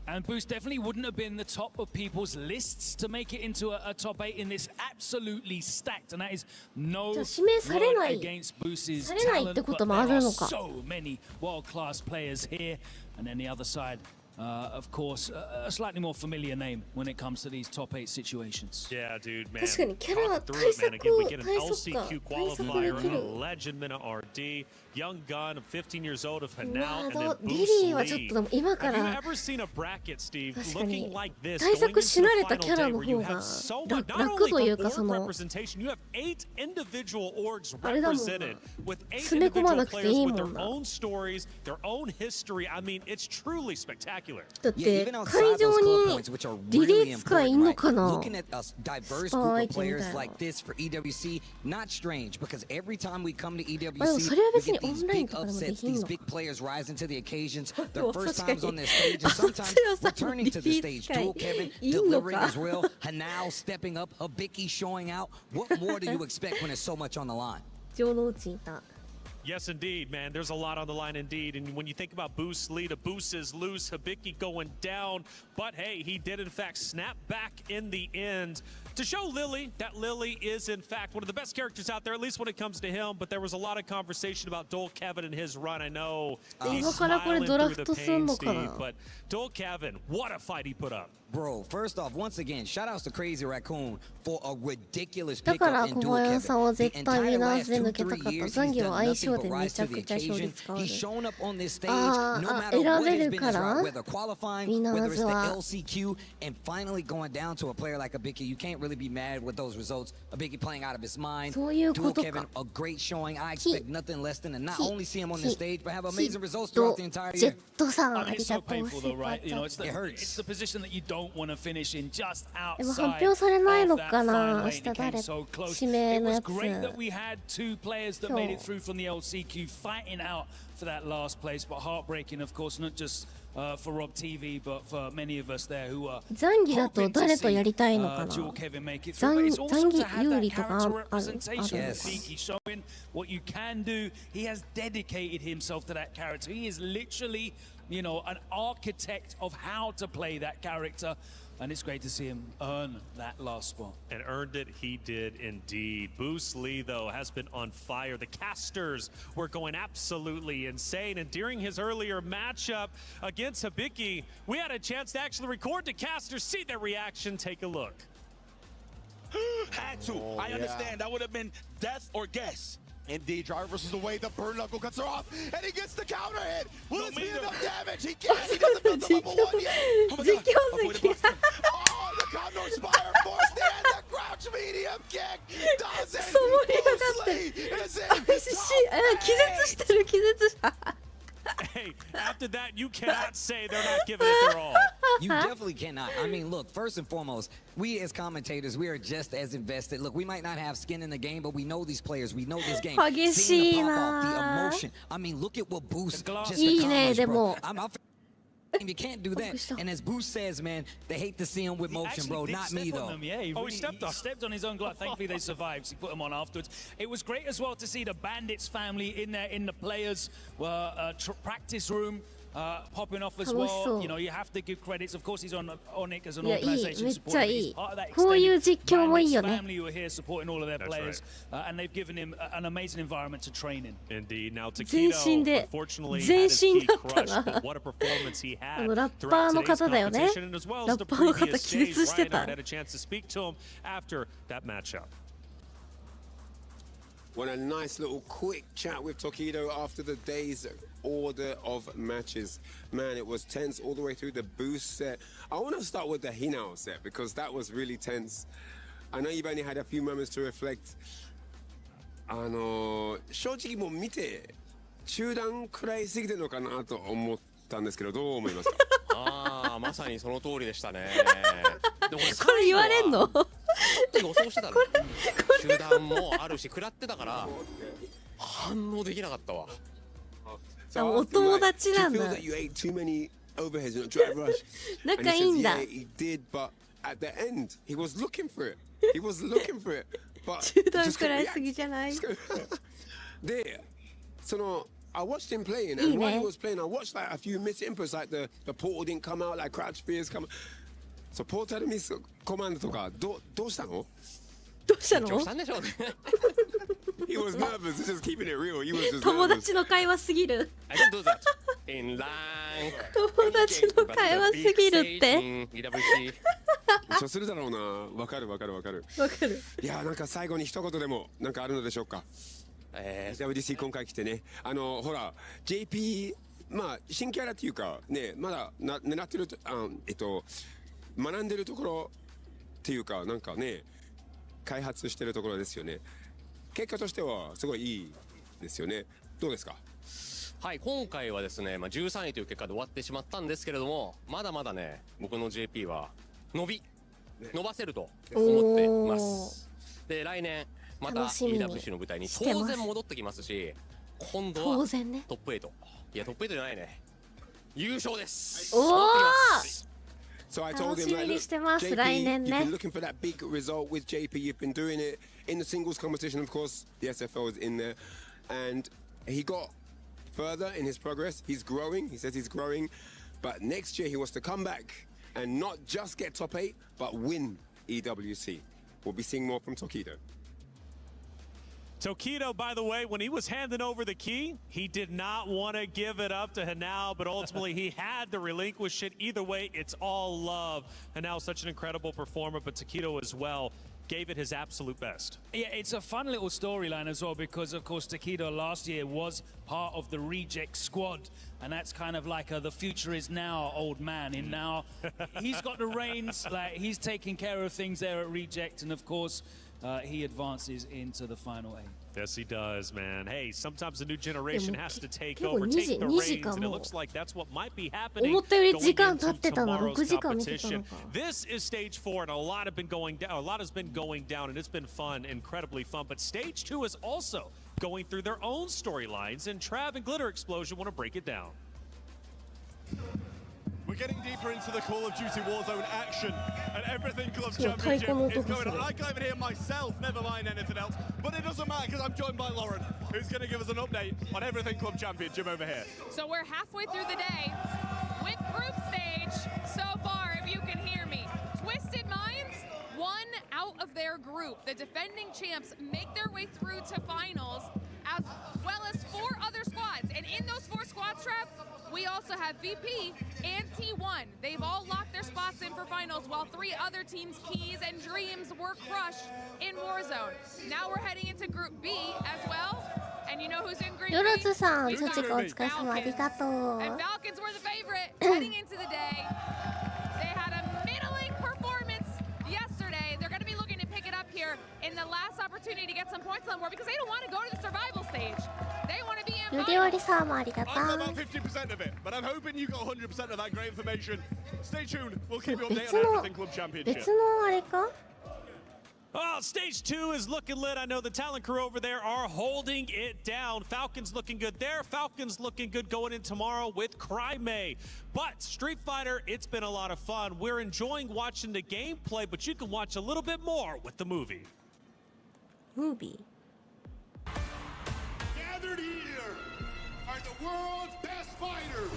And Boost definitely wouldn't have been the top of people's lists to make it into a top 8 in this absolutely stacked. And that is no word against Boost's talent. But there are so many world-class players here. And then the other side, of course, a slightly more familiar name when it comes to these top 8 situations. Yeah, dude, man. 確かにキャラ対策 Again, we get an LCQ qualifier, a legend Mina RD, young gun of 15 years old of Hanao, and then Boost Lee. Have you ever seen a bracket, Steve, looking like this going into the final day where you have so much, not only org representation, you have 8 individual orgs represented with 8 individual players with their own stories, their own history. I mean, it's truly spectacular. だって会場にリリース会いんのかな？ Looking at a diverse group of players like this for EWC, not strange because every time we come to EWC, we get these big upsets, these big players rising to the occasions, their first times on this stage, and sometimes returning to the stage. Dual Kevin delivering as well, Hanao stepping up, Hibiki showing out. What more do you expect when there's so much on the line? Yes, indeed, man. There's a lot on the line, indeed. And when you think about Boost Lee, the boost is loose. Hibiki going down. But, hey, he did, in fact, snap back in the end to show Lily that Lily is, in fact, one of the best characters out there, at least when it comes to him. But there was a lot of conversation about Dual Kevin and his run. I know he's smiling through the pain, Steve. But Dual Kevin, what a fight he put up. Bro, first off, once again, shout outs to Crazy Raccoon for a ridiculous pickup in Dual Kevin. The entire last 2-3 years, he's done nothing but rise to the occasion. He's shown up on this stage no matter what has been his route, whether qualifying, whether it's the LCQ, and finally going down to a player like Hibiki. You can't really be mad with those results. Hibiki playing out of his mind. Dual Kevin, a great showing. I expect nothing less than to not only see him on this stage, but have amazing results throughout the entire year. It's so painful though, right? You know, it hurts. It's the position that you don't want to finish in, just outside of that final lane. It became so close. It was great that we had 2 players that made it through from the LCQ fighting out for that last place, but heartbreaking, of course, not just for Rob TV, but for many of us there who are hoping to see Dual Kevin make it through. But it's awesome to have that character representation. Hibiki showing what you can do. He has dedicated himself to that character. He is literally, you know, an architect of how to play that character. And it's great to see him earn that last spot. And earned it, he did indeed. Boost Lee, though, has been on fire. The casters were going absolutely insane. And during his earlier matchup against Hibiki, we had a chance to actually record the casters, see their reaction. Take a look. Had to. I understand. That would have been death or guess. Indeed, driver versus the way the burn knuckle cuts her off, and he gets the counter hit. Will this be enough damage? He can't. He doesn't build the level 1 yet. Oh my God. Oh, the Condor Spire force the end. The crouch medium kick does it. Boost Lee is in his top. Hey, after that, you cannot say they're not giving it their all. You definitely cannot. I mean, look, first and foremost, we as commentators, we are just as invested. Look, we might not have skin in the game, but we know these players. We know this game. Seeing the pop off, the emotion. I mean, look at what Boost just accomplished, bro. You can't do that. And as Boost says, man, they hate to see him with motion, bro. Not me, though. Yeah, he stepped on his own glove. Thankfully, they survived. So he put him on afterwards. It was great as well to see the Bandits family in there, in the players' practice room. popping off as 楽しそう。 well. You know, you have to give credits. Of course, he's on it as an いや、いい、 organization めっちゃ supporting. い He's い。 part of that こういう extended 実況もいいよ family ね。 who are here supporting all of their players, and they've given him an amazing environment to train in. Indeed. Now 全 Takedo 身で unfortunately 全 had his 身 key だった crushed, な but what a performance he あ had のラッパー throughout の today's 方だよね competition, and as well ラ as ッ the パーの方 previous 気絶 days. して Reinhardt た had a chance to speak to him after that matchup. What a nice little quick chat with Takedo after the day's order of matches. Man, it was tense all the way through the boost set. I want to start with the Hinao set because that was really tense. I know you've only had a few moments to reflect. 正直もう見て中断食らいすぎてるのかなと思ったんですけど、どう思いますか？ああ、まさにその通りでしたね。でもこれ言われんの？予想してたの。中断もあるし食らってたから反応できなかったわ。お友達なんだ。 You ate too many overheads in a drive rush. 仲いいんだ。 And he says, yeah, he did, but at the end, he was looking for it. He was looking for it, but 中断食らいすぎじゃない？で、I watched him playing, and while he was playing, I watched like a few missed inputs, like the portal didn't come out, like crouch fears come. So ポータルミスコマンドとかどうしたの？どうしたの？ He was nervous. Just keeping it real. He was just 友 nervous. 達の会話すぎる。 I don't do that in rank. 友達の会話すぎるって。 EWC. そうするだろうな。わかる。わかる。いや、なんか最後に一言でもなんかあるのでしょうか。EWC 今回来てね、ほら JP まあ新キャラっていうかね、まだ狙ってる学んでるところっていうかなんかね開発してるところですよね。結果としてはすごいいいですよね。どうですか？はい、今回はですね、13位という結果で終わってしまったんですけれども、まだまだね、僕の JP は伸ばせると思ってます。で、来年また EWC の舞台に当然戻ってきますし、今度はトップ8。いや、トップ8じゃないね。優勝です。おお。 So I told him, like, look, JP, you've been looking for that big result with JP. You've been doing it in the singles competition, of course. The SFL is in there, and he got further in his progress. He's growing. He says he's growing, but next year he wants to come back and not just get top 8, but win EWC. We'll be seeing more from Takedo. Takedo, by the way, when he was handing over the key, he did not want to give it up to Hanao, but ultimately he had to relinquish it. Either way, it's all love. Hanao, such an incredible performer, but Takedo as well gave it his absolute best. Yeah, it's a fun little storyline as well because, of course, Takedo last year was part of the reject squad, and that's kind of like the future is now old man. And now he's got the reins, like he's taking care of things there at reject, and of course, he advances into the final 8. Yes, he does, man. Hey, sometimes the new generation has to take over, take the reins, and it looks like that's what might be happening going into tomorrow's competition. This is stage 4, and a lot has been going down, and it's been fun, incredibly fun. But stage 2 is also going through their own storylines, and Trav and Glitter Explosion want to break it down. We're getting deeper into the Call of Duty Warzone action, and Everything Club Championship is going on. I can't even hear myself, never mind anything else, but it doesn't matter because I'm joined by Lauren, who's going to give us an update on Everything Club Championship over here. So we're halfway through the day with group stage so far, if you can hear me. Twisted Minds, one out of their group. The defending champs make their way through to finals, as well as 4 other squads, and in those 4 squads, Trev, we also have VP and T1. They've all locked their spots in for finals, while 3 other teams' keys and dreams were crushed in Warzone. Now we're heading into Group B as well. And you know who's in Group B? よろずさん、チチコお疲れ様ありがとう。 And Falcons were the favorite heading into the day. They had a middling performance yesterday. They're going to be looking to pick it up here in the last opportunity to get some points on more because they don't want to go to the survival stage. They want to be in finals. よりおりさんもありがとう。 I've got about 50% of it, but I'm hoping you got 100% of that great information. Stay tuned. We'll keep you updated on Everything Club Championship. 別のあれか? Oh, stage 2 is looking lit. I know the talent crew over there are holding it down. Falcons looking good there. Falcons looking good going in tomorrow with Cry-May. But Street Fighter, it's been a lot of fun. We're enjoying watching the gameplay, but you can watch a little bit more with the movie. Movie. Gathered here are the world's best fighters.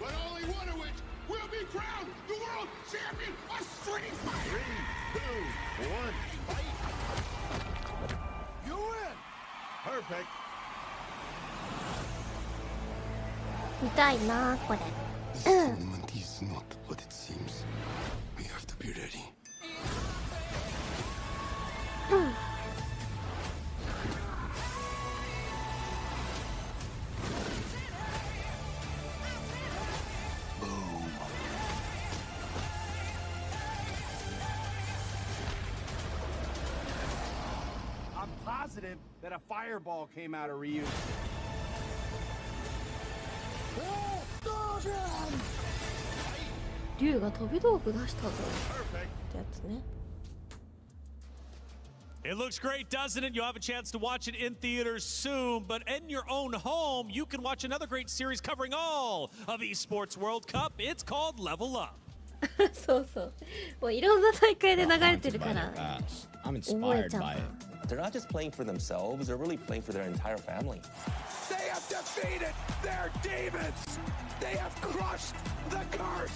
But only one of which will be crowned the world champion of Street Fighter. 3, 2, 1, fight. You win. Perfect. 見たいなこれ。This tournament is not what it seems. We have to be ready. うん。I'm positive that a fireball came out of Ryu. 竜が飛び道具出したぞってやつね。It looks great, doesn't it? You'll have a chance to watch it in theaters soon, but in your own home, you can watch another great series covering all of Esports World Cup. It's called Level Up. そうそう。もういろんな大会で流れてるから。 I'm inspired by it. They're not just playing for themselves, they're really playing for their entire family. They have defeated their demons. They have crushed the curse.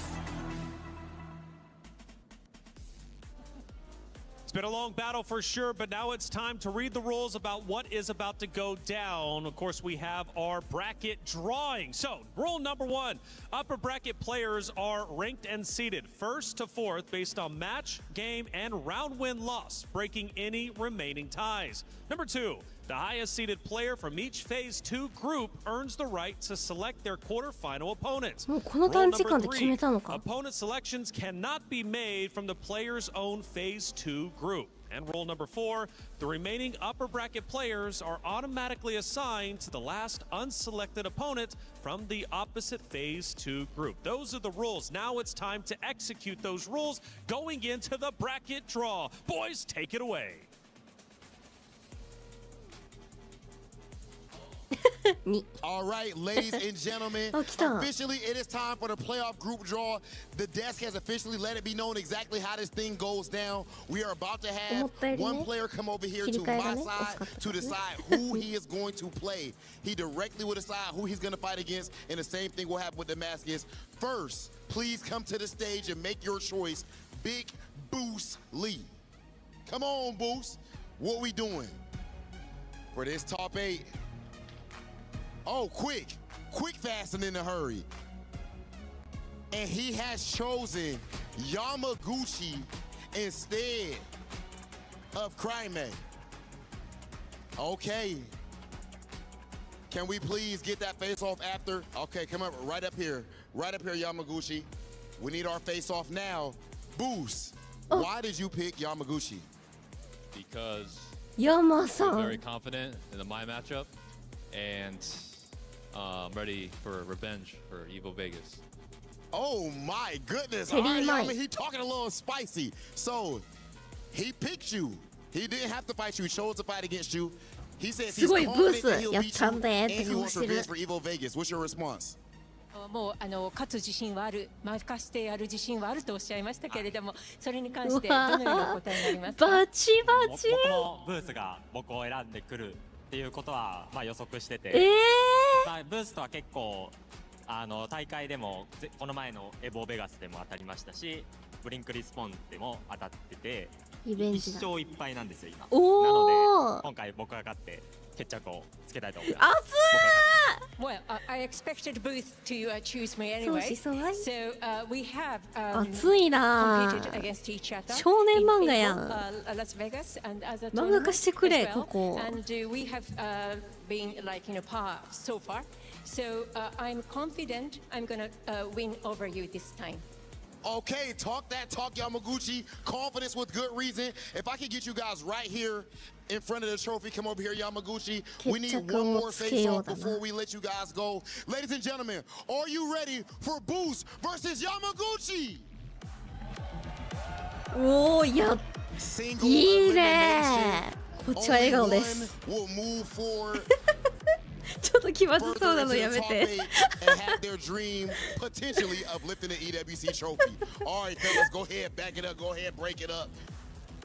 It's been a long battle for sure, but now it's time to read the rules about what is about to go down. Of course, we have our bracket drawing. So, rule number 1, upper bracket players are ranked and seeded 1st to 4th based on match, game, and round win-loss, breaking any remaining ties. Number 2, the highest seeded player from each Phase 2 group earns the right to select their quarterfinal opponents. もうこの短時間で決めたのか。 Opponent selections cannot be made from the player's own Phase 2 group. And rule number 4, the remaining upper bracket players are automatically assigned to the last unselected opponent from the opposite Phase 2 group. Those are the rules. Now it's time to execute those rules going into the bracket draw. Boys, take it away. All right, ladies and gentlemen, officially it is time for the playoff group draw. The desk has officially let it be known exactly how this thing goes down. We are about to have one player come over here to my side to decide who he is going to play. He directly will decide who he's going to fight against, and the same thing will happen with the maskets. First, please come to the stage and make your choice. Big Boost Lee. Come on, Boost. What we doing for this top 8? Oh, quick, fast, and in a hurry. And he has chosen Yamaguchi instead of Cryme. Okay. Can we please get that face-off after? Okay, come up, right up here, Yamaguchi. We need our face-off now. Boost, why did you pick Yamaguchi? Because Yama-san. I'm very confident in my matchup, and I'm ready for revenge for Evo Vegas. Oh my goodness! All right, Yama, he talking a little spicy. So he picked you. He didn't have to fight you. He chose to fight against you. He says he's confident that he'll beat you, and he wants revenge for Evo Vegas. What's your response? もう勝つ自信はある、任せてやる自信はあるとおっしゃいましたけれども、それに関してどのようにお答えになりますか？バチバチ。僕もブースが僕を選んでくるっていうことは予測してて、ブースとは結構大会でもこの前のエボベガスでも当たりましたし、ブリンクリスポンでも当たってて、1勝1敗なんですよ今。なので今回僕が勝って決着をつけたいと思います。熱い。Well, I expected Booth to choose me anyway. So we have 熱いな。 competed against each other. 少年漫画やん。Las Vegas and other 漫画化してくれ well. ここ。And we have been like par so far. So I'm confident I'm gonna win over you this time. Okay, talk that talk, Yamaguchi. Confidence with good reason. If I could get you guys right here in front of the trophy, come over here, Yamaguchi. We need one more face-off before we let you guys go. Ladies and gentlemen, are you ready for Boost versus Yamaguchi? おお、やいいね。こっちは笑顔です。ちょっと気まずそうなのやめて。and have their dream potentially of lifting the EWC trophy. All right, fellas, go ahead, back it up. Go ahead, break it up.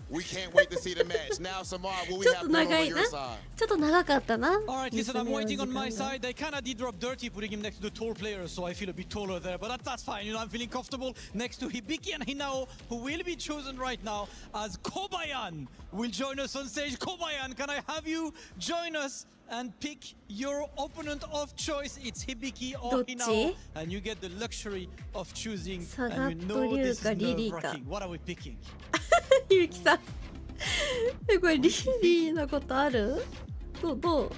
We can't wait to see the match. Now, Samar, what we have done on your side? ちょっと長かったな。 Alright, listen, I'm waiting on my side. They kinda did drop dirty putting him next to the tall players, so I feel a bit taller there, but that's fine. You know, I'm feeling comfortable next to Hibiki and Hinao, who will be chosen right now as Kobayan will join us on stage. Kobayan, can I have you join us and pick your opponent of choice? It's Hibiki or Hinao, and you get the luxury of choosing, and you know this is nerve-wracking. What are we picking? ゆうきさんこれリリーのことある？どう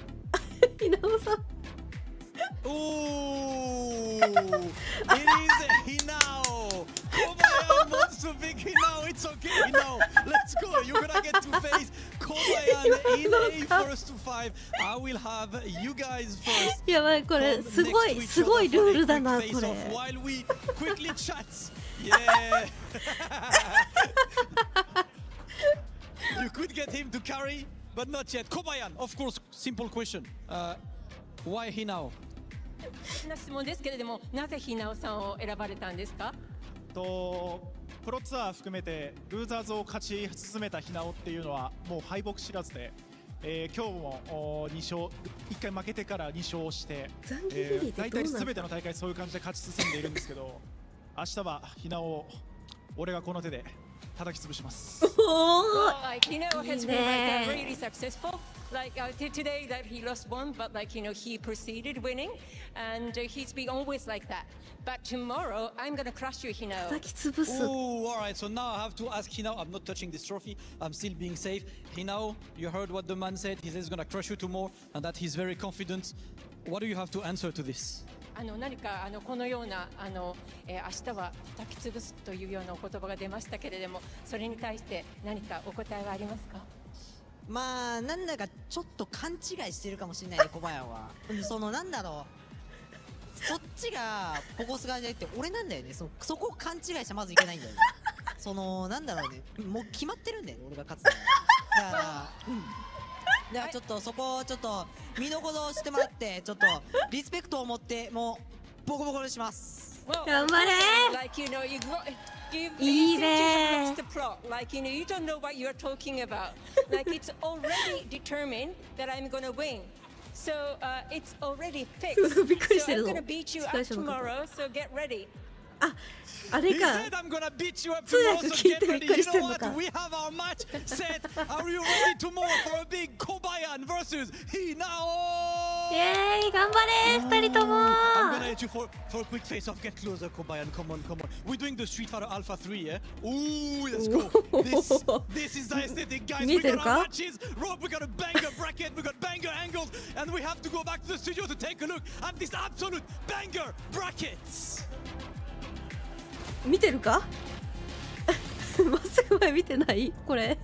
ひなおさんOh, it is Hinao. Kobayan wants to pick Hinao. It's okay, Hinao. Let's go. You're gonna get to face Kobayan in a first to 5. I will have you guys first. やばいこれすごいルールだなこれ。While we quickly chat. Yeah. You could get him to carry, but not yet. Kobayan, of course. Simple question. Why Hinao? な質問ですけれども、なぜひなおさんを選ばれたんですか？プロツアー含めてルーザーズを勝ち進めたひなおっていうのはもう敗北知らずで、今日も2勝1回負けてから2勝して、大体全ての大会そういう感じで勝ち進んでいるんですけど、明日はひなおを俺がこの手で叩き潰します。Like you know, has been like really successful. Like today that he lost one, but like you know he proceeded winning, and he's been always like that. But tomorrow I'm gonna crush you, Hinao. Oh, all right. So now I have to ask Hinao. I'm not touching this trophy. I'm still being safe. Hinao, you heard what the man said. He says he's gonna crush you tomorrow, and that he's very confident. What do you have to answer to this? 何かこのような明日は叩き潰すというようなお言葉が出ましたけれども、それに対して何かお答えはありますか？まあなんだかちょっと勘違いしてるかもしれないね、小林は。そのなんだろう、そっちがポコス側じゃなくて俺なんだよね。そこを勘違いしちゃまずいけないんだよね。そのなんだろうね、もう決まってるんだよね、俺が勝つの。だからちょっとそこをちょっと見どころしてもらって、ちょっとリスペクトを持ってもうボコボコにします。頑張れ。いいね。 Like you know, you don't know what you're talking about. Like it's already determined that I'm gonna win. So it's already fixed. So I'm gonna beat you up tomorrow. So get ready. あれか。通訳聞いてびっくりしてんのか。 We have our match set. Are you ready tomorrow for a big Kobayan versus Hinao? イエーイ頑張れ2人とも。 I'm gonna hit you for a quick face off. Get closer, Kobayan. Come on. We're doing the Street Fighter Alpha 3, yeah? Ooh, let's go. This is the aesthetic, guys. We got our matches. Rob, we got a banger bracket. We got banger angles, and we have to go back to the studio to take a look at this absolute banger brackets. 見てるか？まっすぐ前見てないこれ。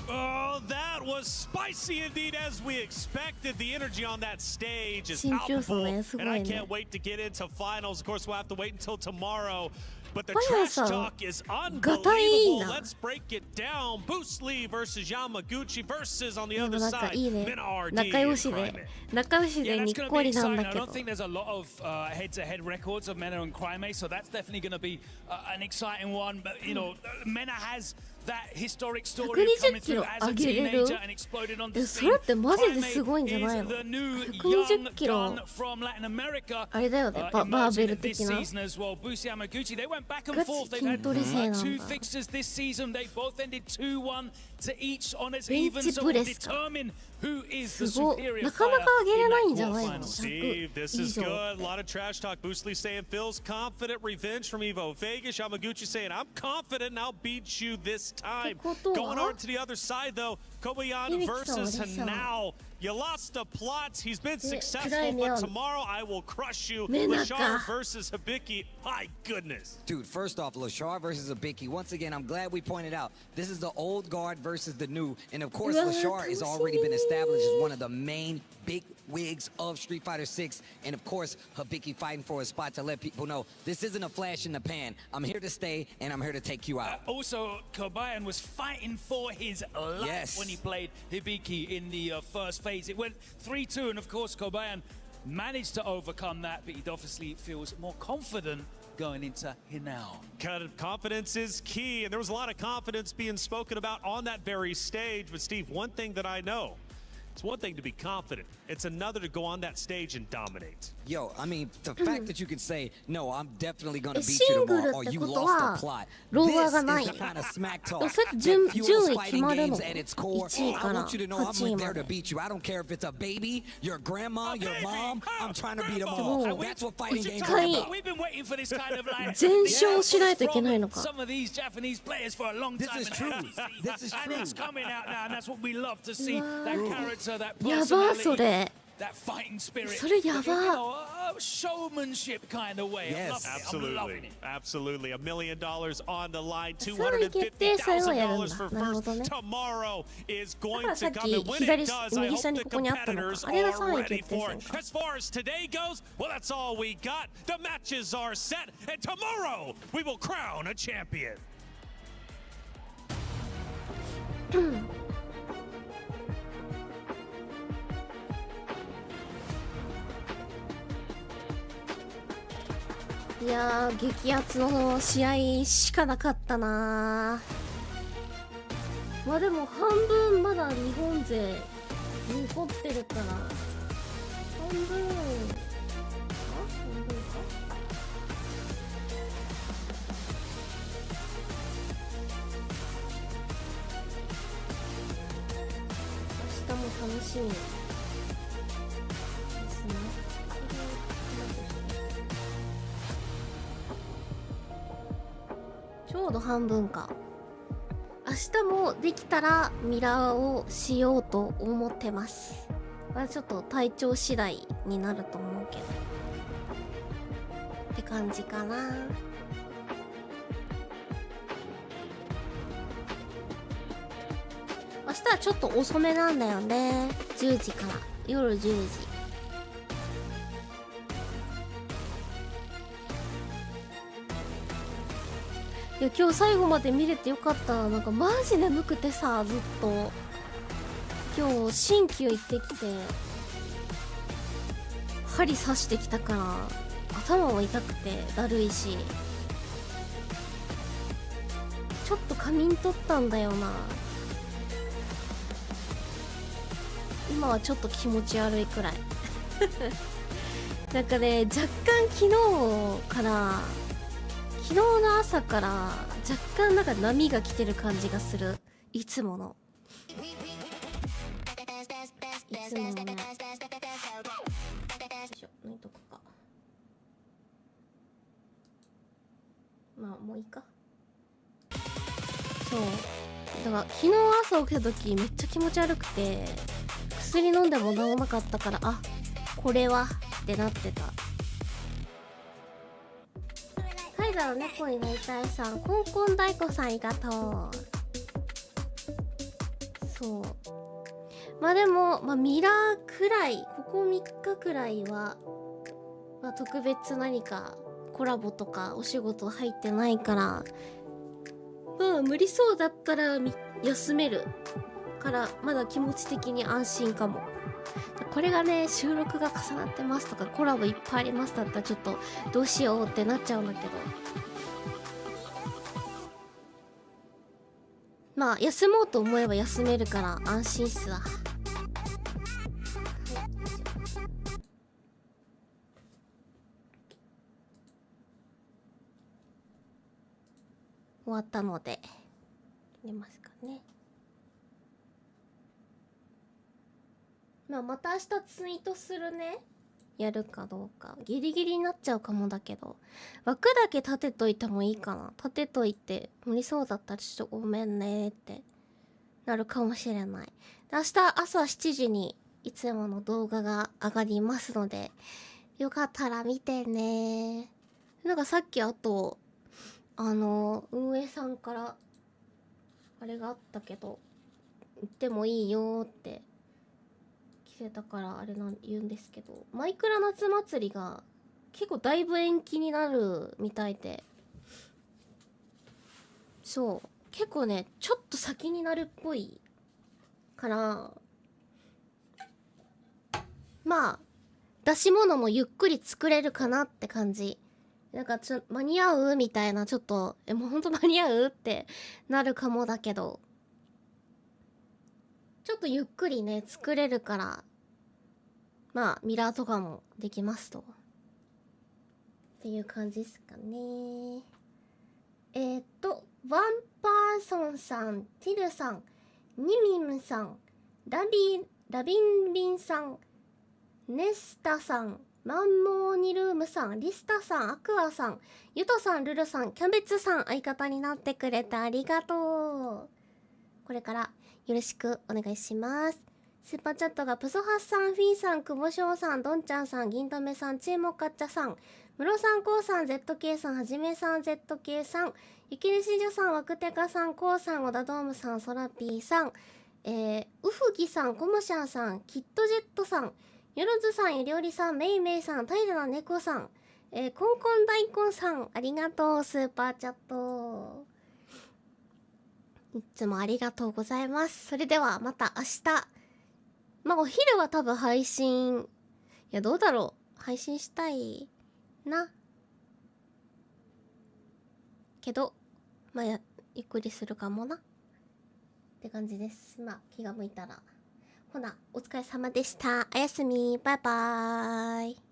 Oh, that was spicy indeed, as we expected. The energy on that stage is palpable, and I can't wait to get into finals. Of course, we'll have to wait until tomorrow. But the trash talk is unbelievable. Let's break it down. Bruce Lee versus Yamaguchi versus on the other side. Minardi. 仲良しでにっこりなんだけど。 I don't think there's a lot of head-to-head records of Mena and Crime, so that's definitely going to be an exciting one. But you know, Mena has that historic story of coming through as a teenager and exploded on the scene. それってマジですごいんじゃないの？ 120キロ。あれだよね、バーベル的な。 back and forth. They've had two fixtures this season. They both ended 2-1 to each on as even, so we'll determine who is the superior fighter. Steve, this is good. A lot of trash talk. Bruce Lee saying Phil's confident revenge from Evo Vegas. Yamaguchi saying I'm confident and I'll beat you this time. Going over to the other side though, Kobayan versus Hinao. You lost the plot. He's been successful, but tomorrow I will crush you. Lashar versus Hibiki. My goodness. Dude, first off, Lashar versus Hibiki. Once again, I'm glad we pointed out this is the old guard versus the new. And of course, Lashar has already been established as one of the main big wigs of Street Fighter 6. And of course, Hibiki fighting for a spot to let people know this isn't a flash in the pan. I'm here to stay, and I'm here to take you out. Also, Kobayan was fighting for his life when he played Hibiki in the first phase. It went 3-2, and of course, Kobayan managed to overcome that, but he obviously feels more confident going into Hinao. Confidence is key, and there was a lot of confidence being spoken about on that very stage. But Steve, one thing that I know, it's one thing to be confident. It's another to go on that stage and dominate. Yo, I mean, the fact that you can say, no, I'm definitely gonna beat you tomorrow, or you lost the plot. This is the kind of smack talk that fuels fighting games at its core. I want you to know I'm there to beat you. I don't care if it's a baby, your grandma, your mom. I'm trying to beat them all. That's what fighting games are about. We've been waiting for this kind of like 全勝しないといけないのか。 some of these Japanese players for a long time. This is true. This is And true. it's coming out now, and that's what we love to see. That character, that やばそ personality, れ。 that fighting spirit. それやば。 You know, a showmanship kind of way. Yes. I'm loving it. Absolutely. $1 million on the line. それ決定それをやるんだ。 $250,000 for なるほどね。 first. Tomorrow is だ going からさ to っ come. き And when 左 it does, I 右下 hope に the ここにあったの competitors か。あれが are 3位 ready 決定 for 戦 it. か。 As far as today goes, well, that's all we got. The matches are set, and tomorrow we will crown a champion. いやー、激アツの試合しかなかったなー。まあでも半分まだ日本勢残ってるから半分半分か。明日も楽しみですね。ちょうど半分か。明日もできたらミラーをしようと思ってます。まあちょっと体調次第になると思うけどって感じかな。明日はちょっと遅めなんだよね。10時から夜10時。いや今日最後まで見れてよかった。なんかマジ眠くてさ、ずっと今日鍼灸行ってきて針刺してきたから頭も痛くてだるいし、ちょっと仮眠取ったんだよな。今はちょっと気持ち悪いくらいなんかね、若干昨日の朝から若干なんか波が来てる感じがする。いつものね。よいしょ、抜いとくか。まあもういいか。そうだから昨日朝起きた時めっちゃ気持ち悪くて薬飲んでも治らなかったから、あ、これはってなってた。はい、だろ猫になりたいさん、コンコン大子さんありがとう。そうまあでも、まあ、ミラーくらいここ3日くらいは、まあ、特別何かコラボとかお仕事入ってないから、まあ無理そうだったら休めるからまだ気持ち的に安心かも。これがね、収録が重なってますとかコラボいっぱいありますだったらちょっとどうしようってなっちゃうんだけど、まあ休もうと思えば休めるから安心っすわ。終わったので出ますかね。まあまた明日ツイートするね。やるかどうかギリギリになっちゃうかもだけど、枠だけ立てといてもいいかな。立てといて無理そうだったらちょっとごめんねってなるかもしれない。明日朝7時にいつもの動画が上がりますので、よかったら見てね。なんかさっきあと運営さんからあれがあったけど、行ってもいいよって来てたからあれなん言うんですけど、マイクラ夏祭りが結構だいぶ延期になるみたいで、そう結構ねちょっと先になるっぽいから、まあ出し物もゆっくり作れるかなって感じなんか間に合うみたいな、ちょっともうほんと間に合うってなるかもだけど、ちょっとゆっくりね作れるから、まあミラーとかもできますとっていう感じですかね。ワンパーソンさん、ティルさん、ニミムさん、ラビンリンさん、ネスタさん、マンモーニルームさん、リスタさん、アクアさん、ユトさん、ルルさん、キャベツさん、相方になってくれてありがとう。これからよろしくお願いします。スーパーチャットがプソハスさん、フィーさん、久保翔さん、ドンちゃんさん、銀留さん、チーモカッチャさん、ムロさん、コウさん、ZK さん、はじめさん、ZK さん、ゆきりしじょさん、ワクテカさん、コウさん、小田ドームさん、ソラピーさん、ウフギさん、コムシャーさん、キットジェットさん、よろずさん、ゆりおりさん、メイメイさん、タイラな猫さん、コンコン大根さん、ありがとう、スーパーチャット。いつもありがとうございます。それではまた明日。まあお昼は多分配信、いやどうだろう、配信したいな。けど、まあゆっくりするかもな。って感じです。まあ気が向いたら。ほな、お疲れ様でした。おやすみ。バイバーイ。